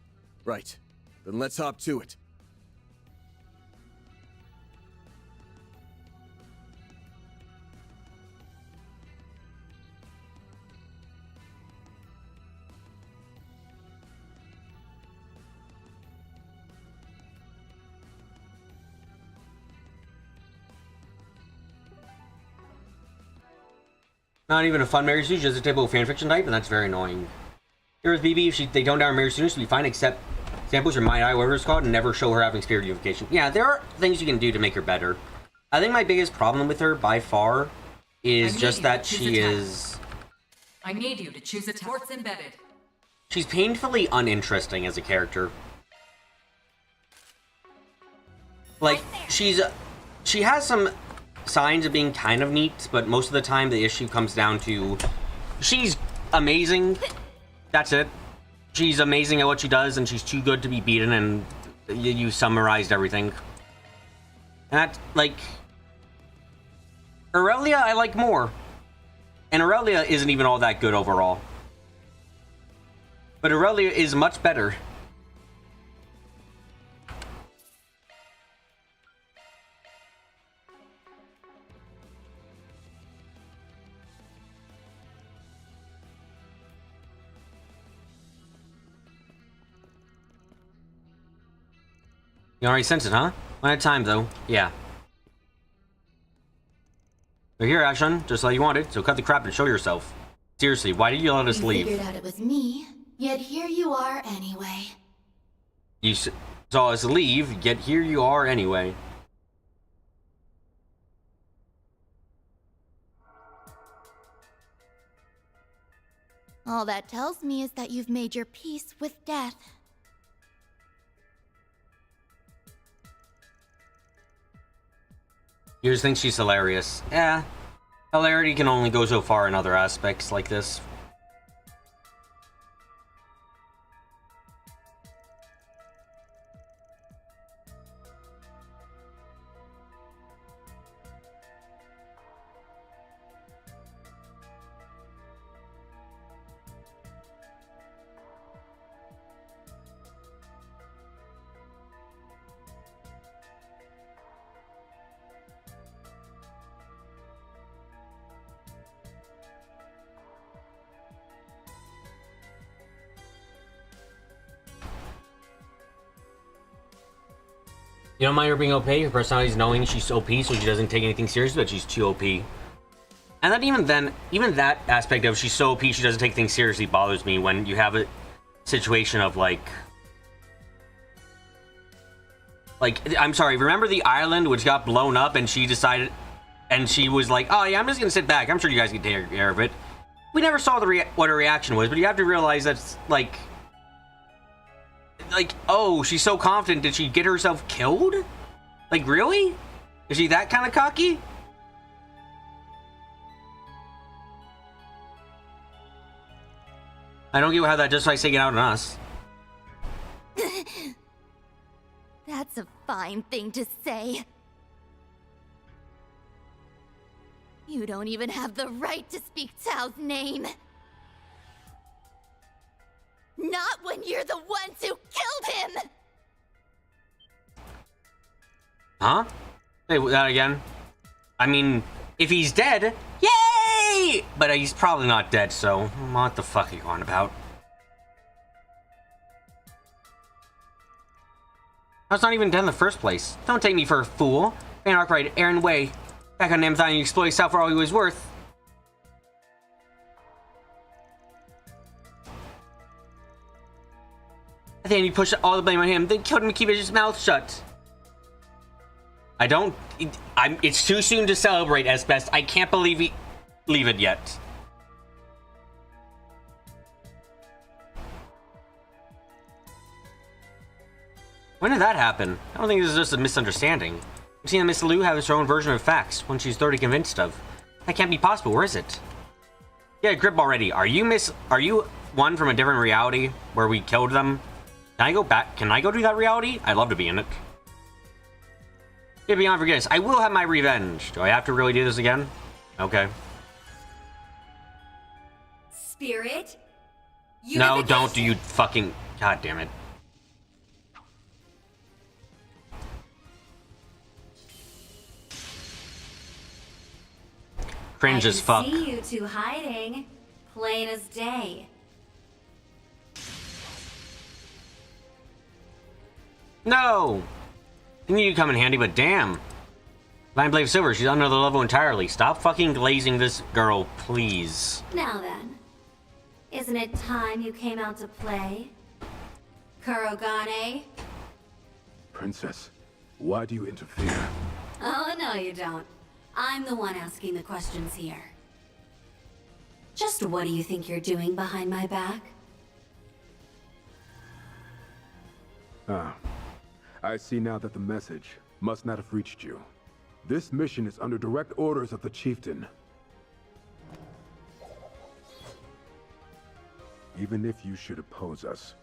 Right. Then let's hop to it. Not even a fun Mary Sue, just a typical fanfiction type, and that's very annoying. Here's BB, if they don't down Mary Sue, she'll be fine, except samples or Might Eye, whatever it's called, and never show her having spirit unification. Yeah, there are things you can do to make her better. I think my biggest problem with her, by far, is just that she is... I need you to choose a sports embedded. She's painfully uninteresting as a character. Like, she has some signs of being kind of neat, but most of the time the issue comes down to she's amazing. That's it. She's amazing at what she does, and she's too good to be beaten, and you summarized everything. And that's, like... Aurelia, I like more. And Aurelia isn't even all that good overall. But Aurelia is much better. You already sensed it, huh? One at a time, though. Yeah. You're here, Ashan, just like you wanted, so cut the crap and show yourself. Seriously, why did you let us leave? You figured out it was me, yet here you are anyway. You saw us leave, yet here you are anyway. All that tells me is that you've made your peace with death. You just think she's hilarious. Yeah. Hilarity can only go so far in other aspects like this. You don't mind her being OP? Her personality is knowing she's OP, so she doesn't take anything seriously, but she's too OP. And then even that aspect of she's so OP, she doesn't take things seriously bothers me when you have a situation of like, I'm sorry, remember the island which got blown up and she decided, and she was like, oh yeah, I'm just gonna sit back. I'm sure you guys can take care of it. We never saw what her reaction was, but you have to realize that's like, oh, she's so confident. Did she get herself killed? Like, really? Is she that kind of cocky? I don't get how that justifies taking out on us. That's a fine thing to say. You don't even have the right to speak Tao's name. Not when you're the ones who killed him! Huh? Say that again. I mean, if he's dead, yay! But he's probably not dead, so what the fuck are you on about? I was not even dead in the first place. Don't take me for a fool. Fan Arkwright, Aaron Way. Back on Namthine, you exploit yourself for all he was worth. I think you pushed all the blame on him, then killed him to keep his mouth shut. I don't... it's too soon to celebrate, as best. I can't believe leave it yet. When did that happen? I don't think this is just a misunderstanding. I've seen Miss Liu have her own version of facts, one she's thoroughly convinced of. That can't be possible, or is it? Yeah, grip already. Are you one from a different reality where we killed them? Can I go back? Can I go do that reality? I'd love to be in it. Beyond forgiveness. I will have my revenge. Do I have to really do this again? Okay. Spirit? No, don't do you fucking... God damn it. Cringe as fuck. I see you two hiding. Plain as day. No! I knew you'd come in handy, but damn. Vine Blade Silver, she's on another level entirely. Stop fucking glazing this girl, please. Now then, isn't it time you came out to play? Kurogane? Princess, why do you interfere? Oh, no you don't. I'm the one asking the questions here. Just what do you think you're doing behind my back? Ah. I see now that the message must not have reached you. This mission is under direct orders of the chieftain. Even if you should oppose us,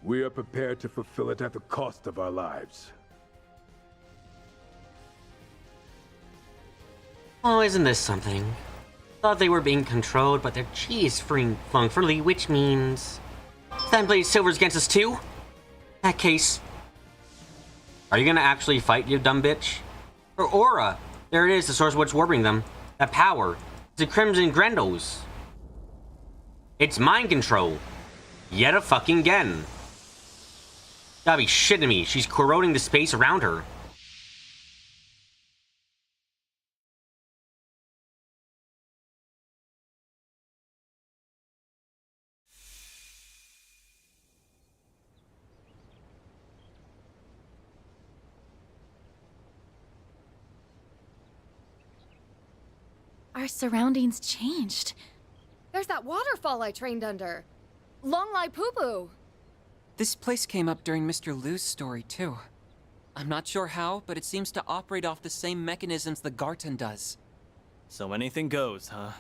we are prepared to fulfill it at the cost of our lives. Oh, isn't this something? Thought they were being controlled, but their chi is flung freely, which means... Vine Blade Silver's against us too? In that case... Are you gonna actually fight, you dumb bitch? Her aura! There it is, the source of what's warping them. That power. It's the Crimson Grendos. It's mind control. Yet a fucking again. Gotta be shitting me. She's corroding the space around her. Our surroundings changed. There's that waterfall I trained under. Long Lai Poo Poo. This place came up during Mr. Liu's story, too. I'm not sure how, but it seems to operate off the same mechanisms the Garten does. So anything goes, huh?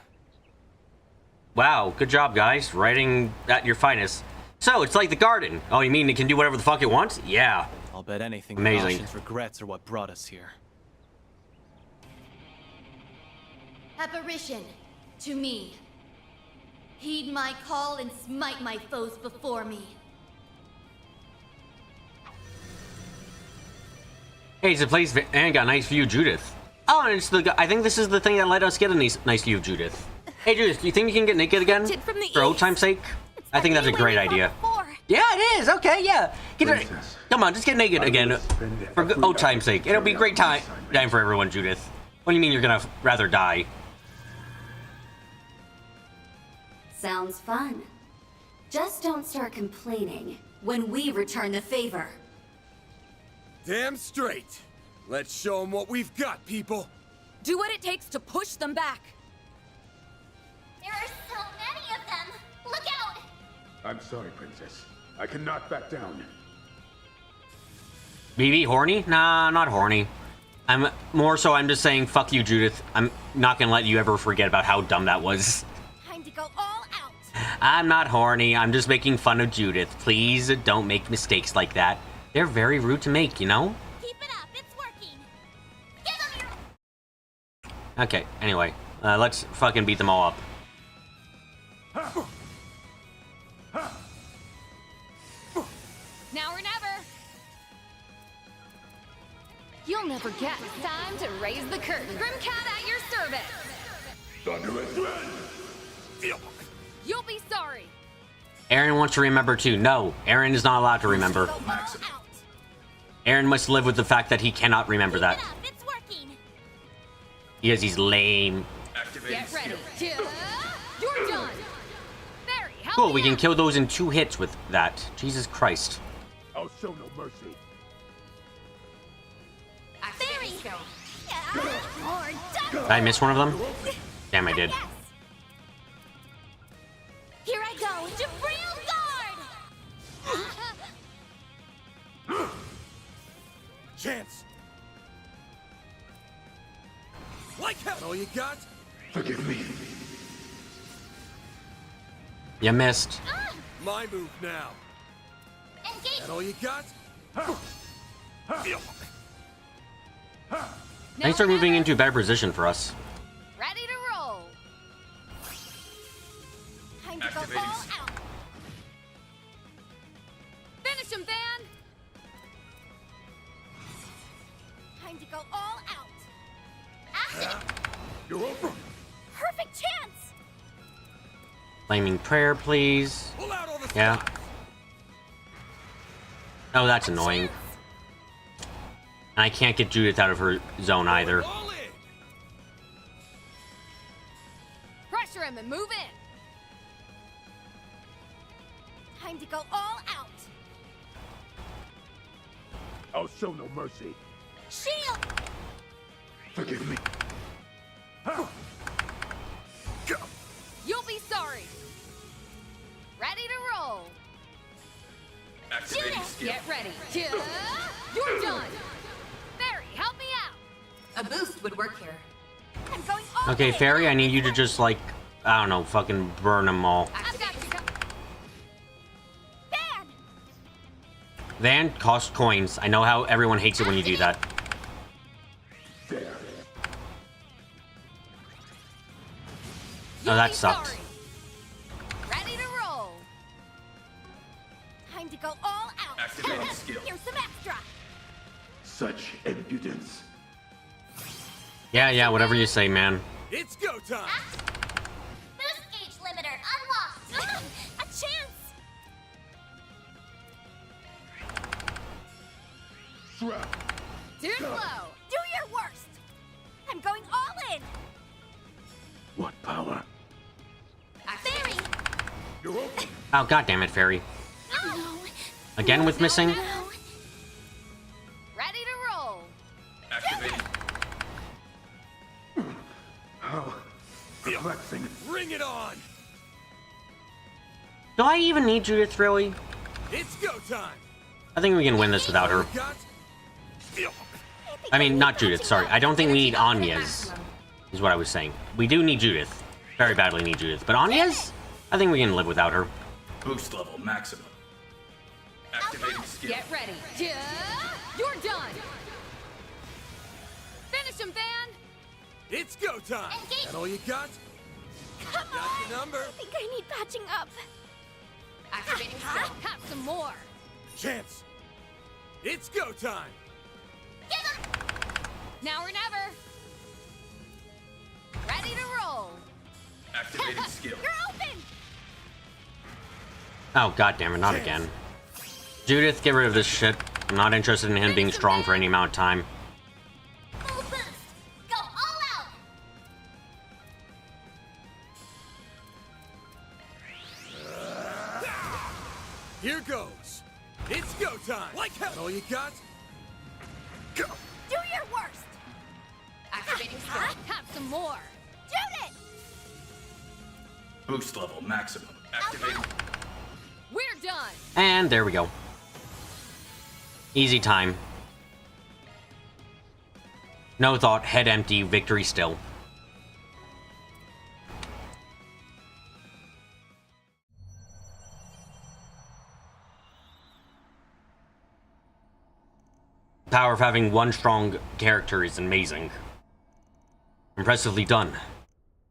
Wow, good job, guys. Writing at your finest. So, it's like the garden. Oh, you mean it can do whatever the fuck it wants? Yeah. I'll bet anything Amazing. Ashen's regrets are what brought us here. Apparition, to me. Heed my call and smite my foes before me. Hey, it's a place and got a nice view, Judith. Oh, and it's the. I think this is the thing that let us get a nice view of Judith. Hey, Judith, do you think you can get naked again? For old time's sake? I think that's a great idea. Yeah, it is. Okay, yeah. Come on, just get naked again. For old time's sake. It'll be a great time for everyone, Judith. What do you mean you're gonna rather die? Sounds fun. Just don't start complaining when we return the favor. Damn straight. Let's show them what we've got, people. Do what it takes to push them back. There are so many of them. Look out! I'm sorry, Princess. I cannot back down. BB, horny? Nah, not horny. I'm just saying, fuck you, Judith. I'm not gonna let you ever forget about how dumb that was. Time to go all out. I'm not horny. I'm just making fun of Judith. Please don't make mistakes like that. They're very rude to make, you know? Keep it up, it's working. Give them your... Okay, anyway. Let's fucking beat them all up. Now or never. You'll never guess. Time to raise the curtain. Grimcat at your service. Thunderous Red! You'll be sorry. Aaron wants to remember too. No, Aaron is not allowed to remember. Aaron must live with the fact that he cannot remember that. It's working. Because he's lame. Get ready. You're done. Barry, help Cool, me we can out. kill those in 2 hits with that. Jesus Christ. I'll show no mercy. Barry! Did I miss one of them? Damn, I did. Here I go! Jabril Guard! Chance! Like hell! All you got? Forgive me. You missed. My move now. Engage! That all you got? Thanks for moving into a better position for us. Ready to roll. Time to go all out. Finish him, Van. Time to go all out. You're over. Perfect chance. Flaming prayer, please. Pull out all the Yeah. Oh, that's annoying. And I can't get Judith out of her zone either. Pressure him and move in. Time to go all out. I'll show no mercy. Shield. Forgive me. You'll be sorry. Ready to roll. Activating skill. Get ready. You're done. Barry, help me out. A boost would work here. I'm going all Okay, in. Fairy, I need you to just, like, I don't know, fucking burn them all. I've got you. Van. Van, cost coins. I know how everyone hates it when you do that. There. Oh, that sucked. Ready to roll. Time to go all out. Activating skill. Here's some extra. Such impudence. Yeah, whatever you say, man. It's go time! Boost gauge limiter unlocked! A chance. Trap. Too slow. Do your worst. I'm going all in. What power? Barry. You're over. Oh, god damn it, Fairy. No. Again with missing? Ready to roll. Activating. How perplexing. Bring it on! Do I even need Judith, really? It's go time. I think we can win this without her. I mean, not Judith, sorry. I don't think we need Anya's, is what I was saying. We do need Judith. Very badly need Judith. But Anya's? I think we can live without her. Boost level maximum. Activating skill. Get ready. Yeah, you're done. Finish him, Van. It's go time. That all you got? Got the number. I think I need patching up. Activating skill. Have some more. Chance. It's go time. Now or never. Ready to roll. Activating skill. You're open. Oh, goddammit, not again. Judith, get rid of this shit. I'm not interested in him being strong for any amount of time. Full boost. Go all out. Here goes. It's go time. Like hell. That all you got? Go. Do your worst. Activating skill. Have some more. Judith. Boost level maximum. Activating. We're done. And there we go. Easy time. No thought, head empty, victory still. The power of having one strong character is amazing. Impressively done.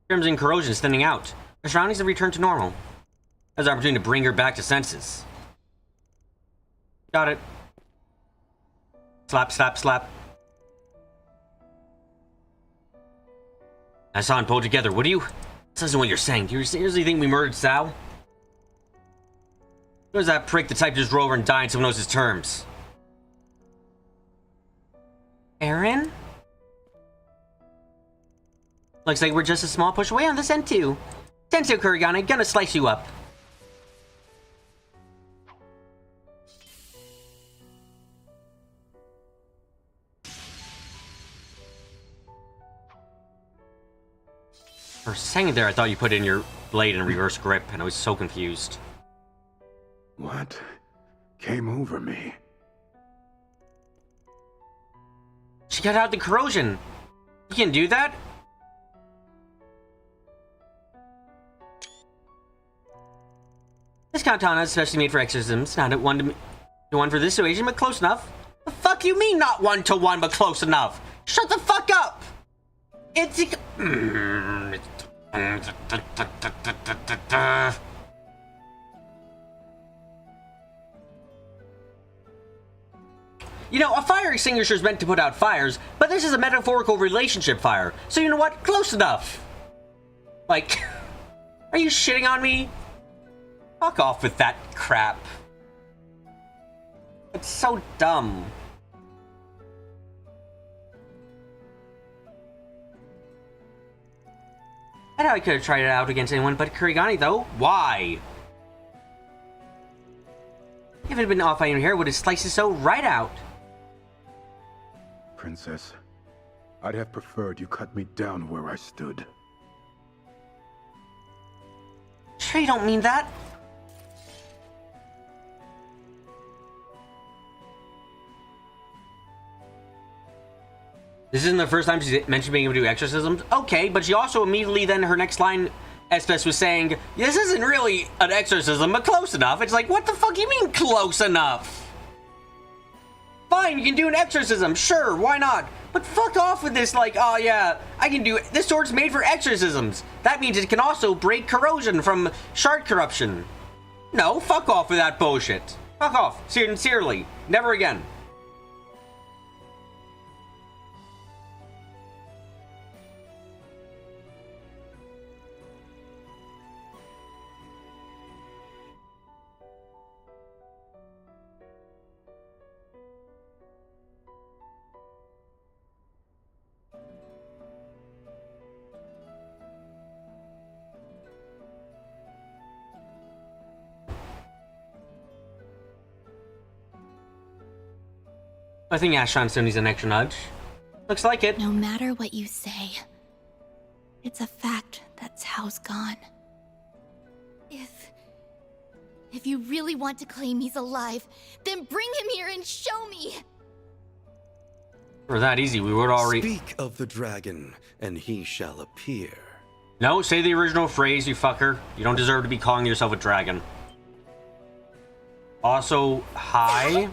Crimson corrosion is thinning out. Her surroundings have returned to normal. Has the opportunity to bring her back to senses. Got it. Slap, slap, slap. I saw and pulled together. What do you... This isn't what you're saying. Do you seriously think we murdered Sal? Who was that prick the type just drove over and died on someone else's terms? Aaron? Looks like we're just a small push away on this end too. Sensei Kurigane, gonna slice you up. For a second there, I thought you put in your blade in reverse grip, and I was so confused. What came over me? She cut out the corrosion. You can do that? This katana is especially made for exorcisms, not one to one for this situation, but close enough. The fuck you mean not 1-to-1, but close enough? Shut the fuck up! It's... You know, a fire extinguisher is meant to put out fires, but this is a metaphorical relationship fire. So you know what? Close enough. Like, are you shitting on me? Fuck off with that crap. It's so dumb. I know I could have tried it out against anyone but Kurigane, though. Why? If it had been off by your hair, would have sliced it so right out. Princess, I'd have preferred you cut me down where I stood. Sure you don't mean that? This isn't the first time she's mentioned being able to do exorcisms. Okay, but she also immediately then, her next line, Espes was saying, this isn't really an exorcism, but close enough. It's like, what the fuck you mean close enough? Fine, you can do an exorcism, sure, why not? But fuck off with this, like, oh yeah, I can do it. This sword's made for exorcisms. That means it can also break corrosion from shard corruption. No, fuck off with that bullshit. Fuck off, sincerely. Never again. I think Ashran still needs an extra nudge. Looks like it. No matter what you say, it's a fact that Cao's gone. If you really want to claim he's alive, then bring him here and show me! For that easy, we would already... Speak of the dragon, and he shall appear. No, say the original phrase, you fucker. You don't deserve to be calling yourself a dragon. Also, hi.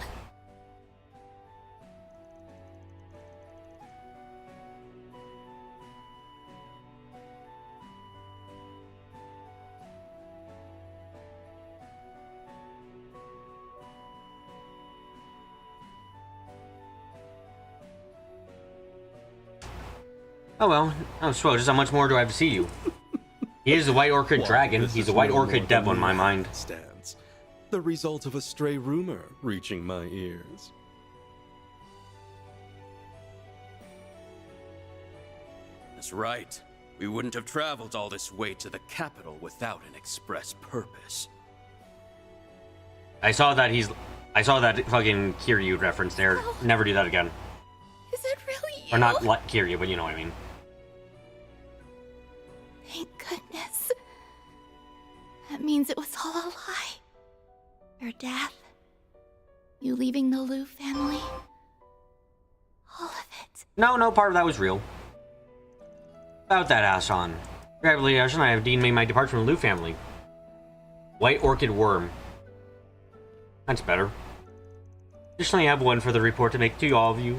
Oh well, I suppose just how much more do I have to see you? He is the White Orchid Dragon. He's a White Orchid Devil in my mind. Stands. The result of a stray rumor reaching my ears. That's right. We wouldn't have traveled all this way to the capital without an express purpose. I saw that fucking Kiryu reference there. Never do that again. Is it really you? Or not like Kiryu, but you know what I mean. Thank goodness. That means it was all a lie. Your death. You leaving the Liu family. All of it. No part of that was real. About that, Ashan. Gravely, Ashan, I have deemed made my departure from the Liu family. White Orchid Worm. That's better. Additionally, I have one for the report to make to all of you.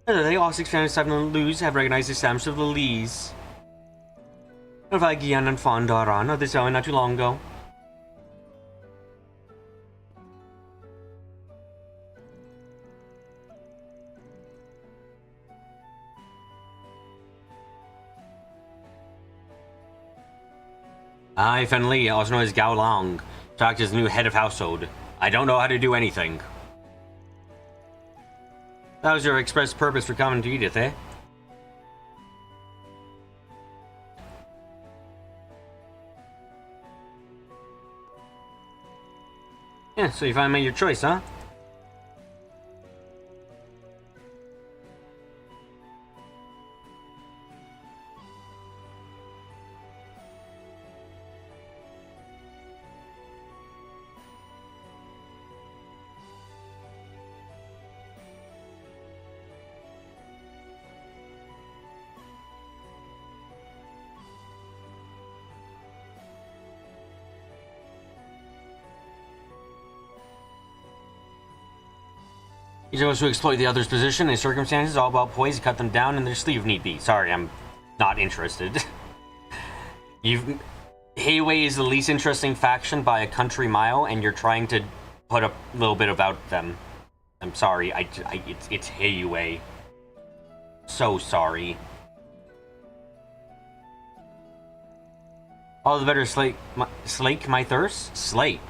They all 6 families of the Lius have recognized the establishment of the Lees. Vagian and Fondaran of this hour not too long ago. I, Fen Li, also known as Gao Long, talked as the new head of household. I don't know how to do anything. That was your express purpose for coming to Edith, eh? Yeah, so you finally made your choice, huh? He chose to exploit the other's position and circumstances, all about poise, cut them down in their sleeve if need be. Sorry, I'm not interested. Heiwei is the least interesting faction by a country mile, and you're trying to put a little bit about them. I'm sorry, it's Heiwei. So sorry. All the better slake my thirst? Slake.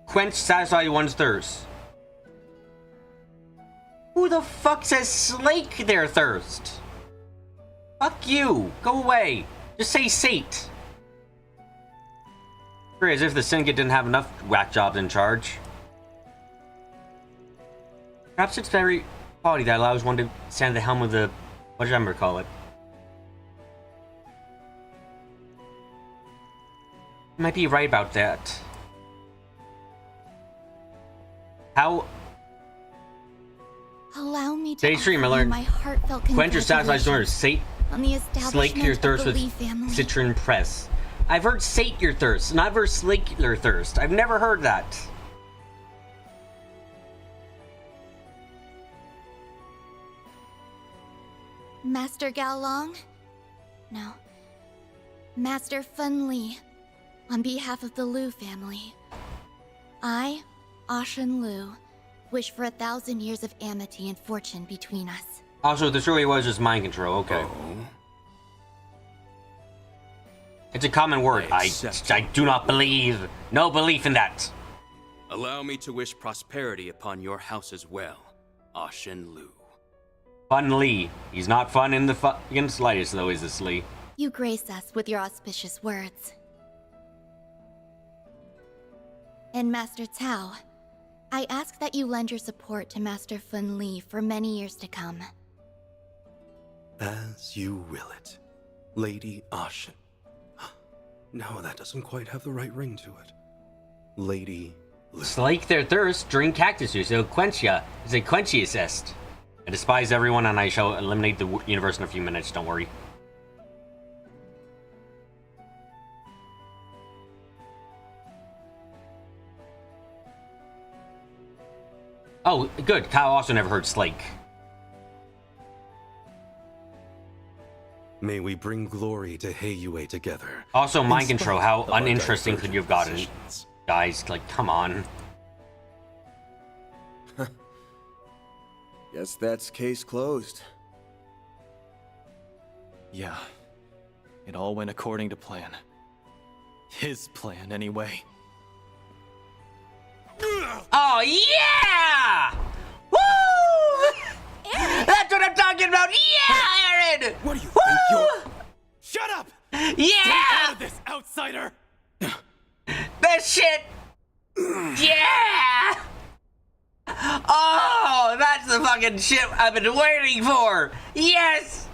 Quench, satisfy one's thirst. Who the fuck says slake their thirst? Fuck you. Go away. Just say sate. As if the syndicate didn't have enough whack jobs in charge. Perhaps it's very quality that allows one to stand at the helm of the... what did I call it? You might be right about that. Allow me to Today's stream, I offer you learned my heartfelt quench your satisfied congratulations thirst. on the Slake establishment your of thirst the with Lee family. Citron Press. I've heard sate your thirst, not heard slake your thirst. I've never heard that. Master Gao Long? No. Master Fen Li. On behalf of the Liu family. I, Ashen Liu, wish for 1,000 years of amity and fortune between us. Also, this really was just mind control, okay. It's a common word. I do not believe. No belief in that. Allow me to wish prosperity upon your house as well, Ashen Liu. Fun Lee. He's not fun in the fucking slightest, though, is this Lee? You grace us with your auspicious words. And Master Cao, I ask that you lend your support to Master Fun Li for many years to come. As you will it, Lady Ashen. No, that doesn't quite have the right ring to it. Lady Slake their thirst, drink cactus juice. It'll quench ya. It's a quenchy assist. I despise everyone and I shall eliminate the universe in a few minutes, don't worry. Oh, good. Kyle also never heard Slake. May we bring glory to Heiyue together. Also, mind control. How of our uninteresting could you have gotten? positions. Guys, like, come on. Guess that's case closed. Yeah. It all went according to plan. His plan, anyway. Oh, yeah! Woo! That's what I'm talking about! Yeah, Aaron! What do you think you're... Shut up! Yeah! Stay out of this, outsider! This shit! Yeah! Oh, that's the fucking shit I've been waiting for! Yes!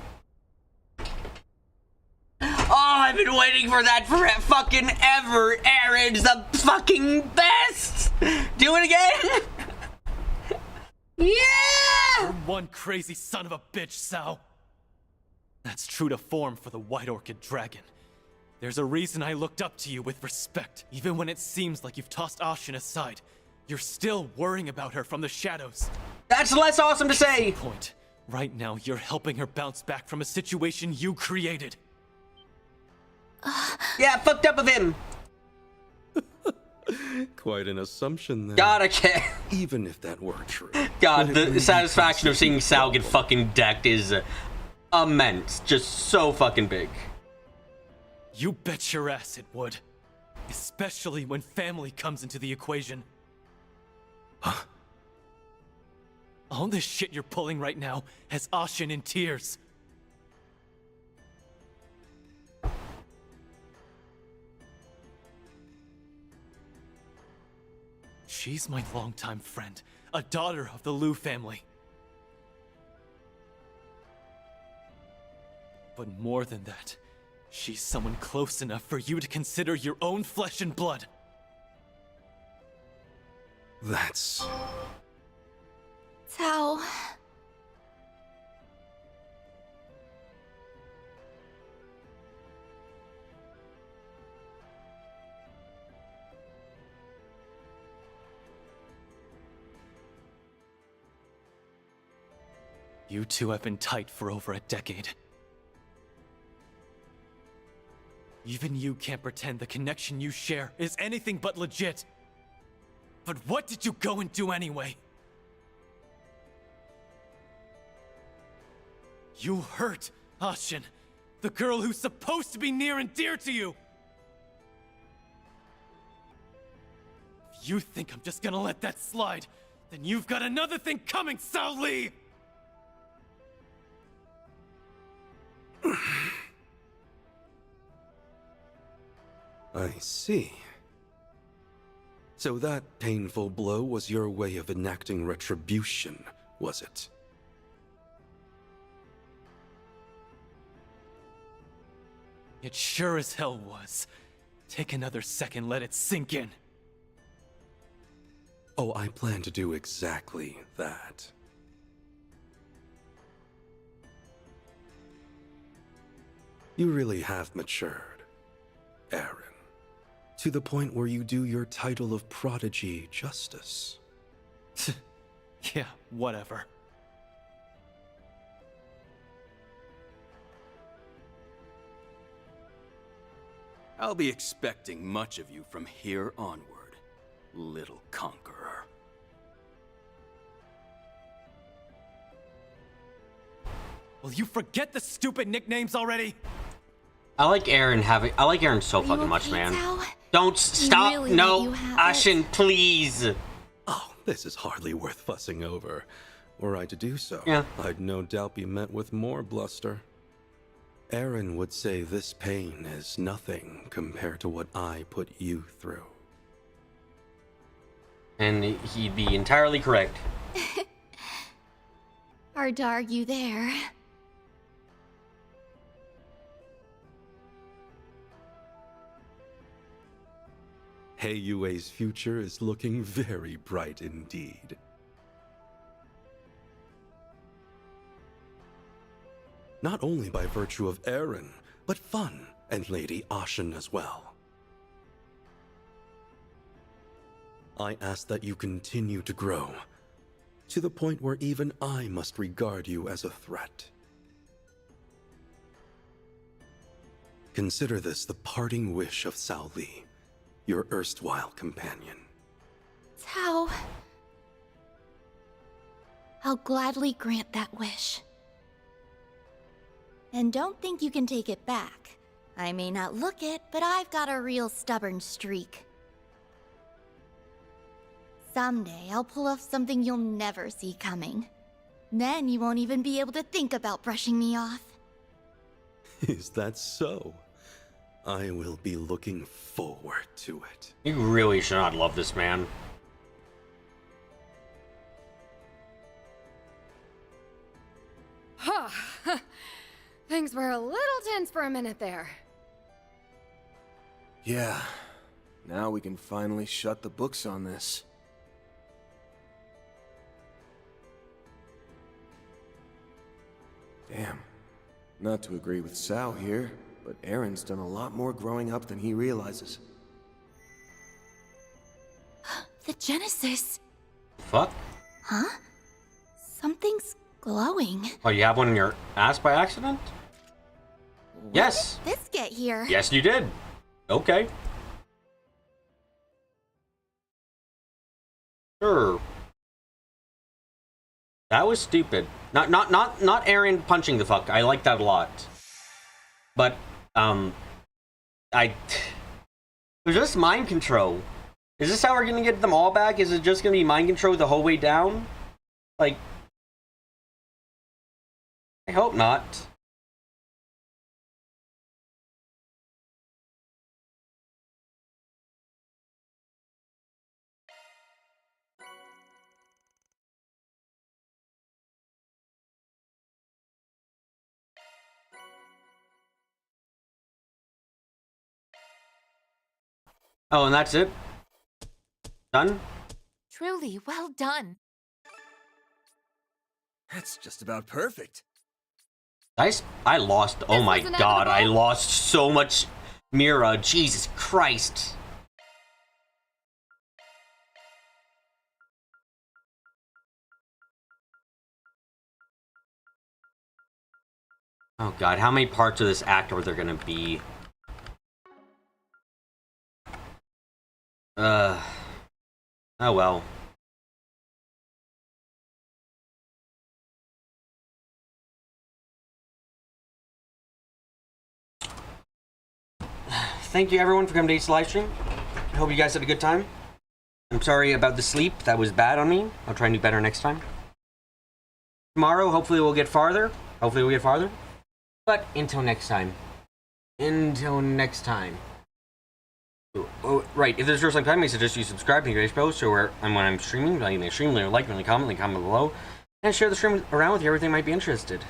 Oh, I've been waiting for that for fucking ever! Aaron's the fucking best! Do it again! Yeah! You're one crazy son of a bitch, Sao. That's true to form for the White Orchid Dragon. There's a reason I looked up to you with respect. Even when it seems like you've tossed Ashen aside, you're still worrying about her from the shadows. That's less awesome to say! Point. Right now, you're helping her bounce back from a situation you created. Yeah, fucked up of him! Quite an assumption there. God, I can't. Even if that were true. God, the satisfaction of seeing Sal get fucking decked is immense. Just so fucking big. You bet your ass it would. Especially when family comes into the equation. Huh? All this shit you're pulling right now has Ashen in tears. She's my longtime friend, a daughter of the Liu family. But more than that, she's someone close enough for you to consider your own flesh and blood. That's... Tao. You two have been tight for over a decade. Even you can't pretend the connection you share is anything but legit. But what did you go and do anyway? You hurt Ashen, the girl who's supposed to be near and dear to you. If you think I'm just gonna let that slide, then you've got another thing coming, Sao Li! I see. So that painful blow was your way of enacting retribution, was it? It sure as hell was. Take another second, let it sink in. Oh, I plan to do exactly that. You really have matured, Aaron. To the point where you do your title of prodigy justice. Yeah, whatever. I'll be expecting much of you from here onward, little conqueror. Will you forget the stupid nicknames already? I like Aaron so fucking much, man. Don't stop. Really No, Ashen, please. Oh, this is hardly worth fussing over. Were I to do so, yeah. I'd no doubt be met with more bluster. Aaron would say this pain is nothing compared to what I put you through. And he'd be entirely correct. Hard to argue there. Heiyue's future is looking very bright indeed. Not only by virtue of Eren, but Fun and Lady Ashen as well. I ask that you continue to grow, to the point where even I must regard you as a threat. Consider this the parting wish of Cao Li, your erstwhile companion. Tao. I'll gladly grant that wish. And don't think you can take it back. I may not look it, but I've got a real stubborn streak. Someday, I'll pull off something you'll never see coming. Then you won't even be able to think about brushing me off. Is that so? I will be looking forward to it. You really should not love this man. Huh. Things were a little tense for a minute there. Yeah. Now we can finally shut the books on this. Damn. Not to agree with Cao here, but Eren's done a lot more growing up than he realizes. The Genesis. Fuck? Huh? Something's glowing. Oh, you have one in your ass by accident? When Yes. did this get here? Yes, you did. Okay. Sure. That was stupid. Not Eren punching the fuck. I like that a lot. But it was just mind control. Is this how we're gonna get them all back? Is it just gonna be mind control the whole way down? Like, I hope not. Oh, and that's it? Done? Truly well done. That's just about perfect. I lost, oh my was god, I inevitable. lost so much Mira, Jesus Christ. Oh god, how many parts of this act are there gonna be? Oh well. Thank you everyone for coming to today's live stream. I hope you guys had a good time. I'm sorry about the sleep, that was bad on me. I'll try and do better next time. Tomorrow, hopefully we'll get farther. But until next time. Oh, right, if this is your first time, I suggest you subscribe to today's post or when I'm streaming, like comment below, and share the stream around with you. Everything might be interested.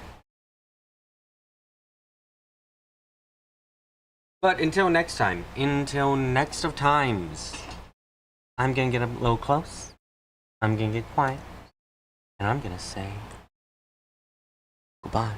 But until next time, until next of times, I'm gonna get a little close, I'm gonna get quiet, and I'm gonna say goodbye.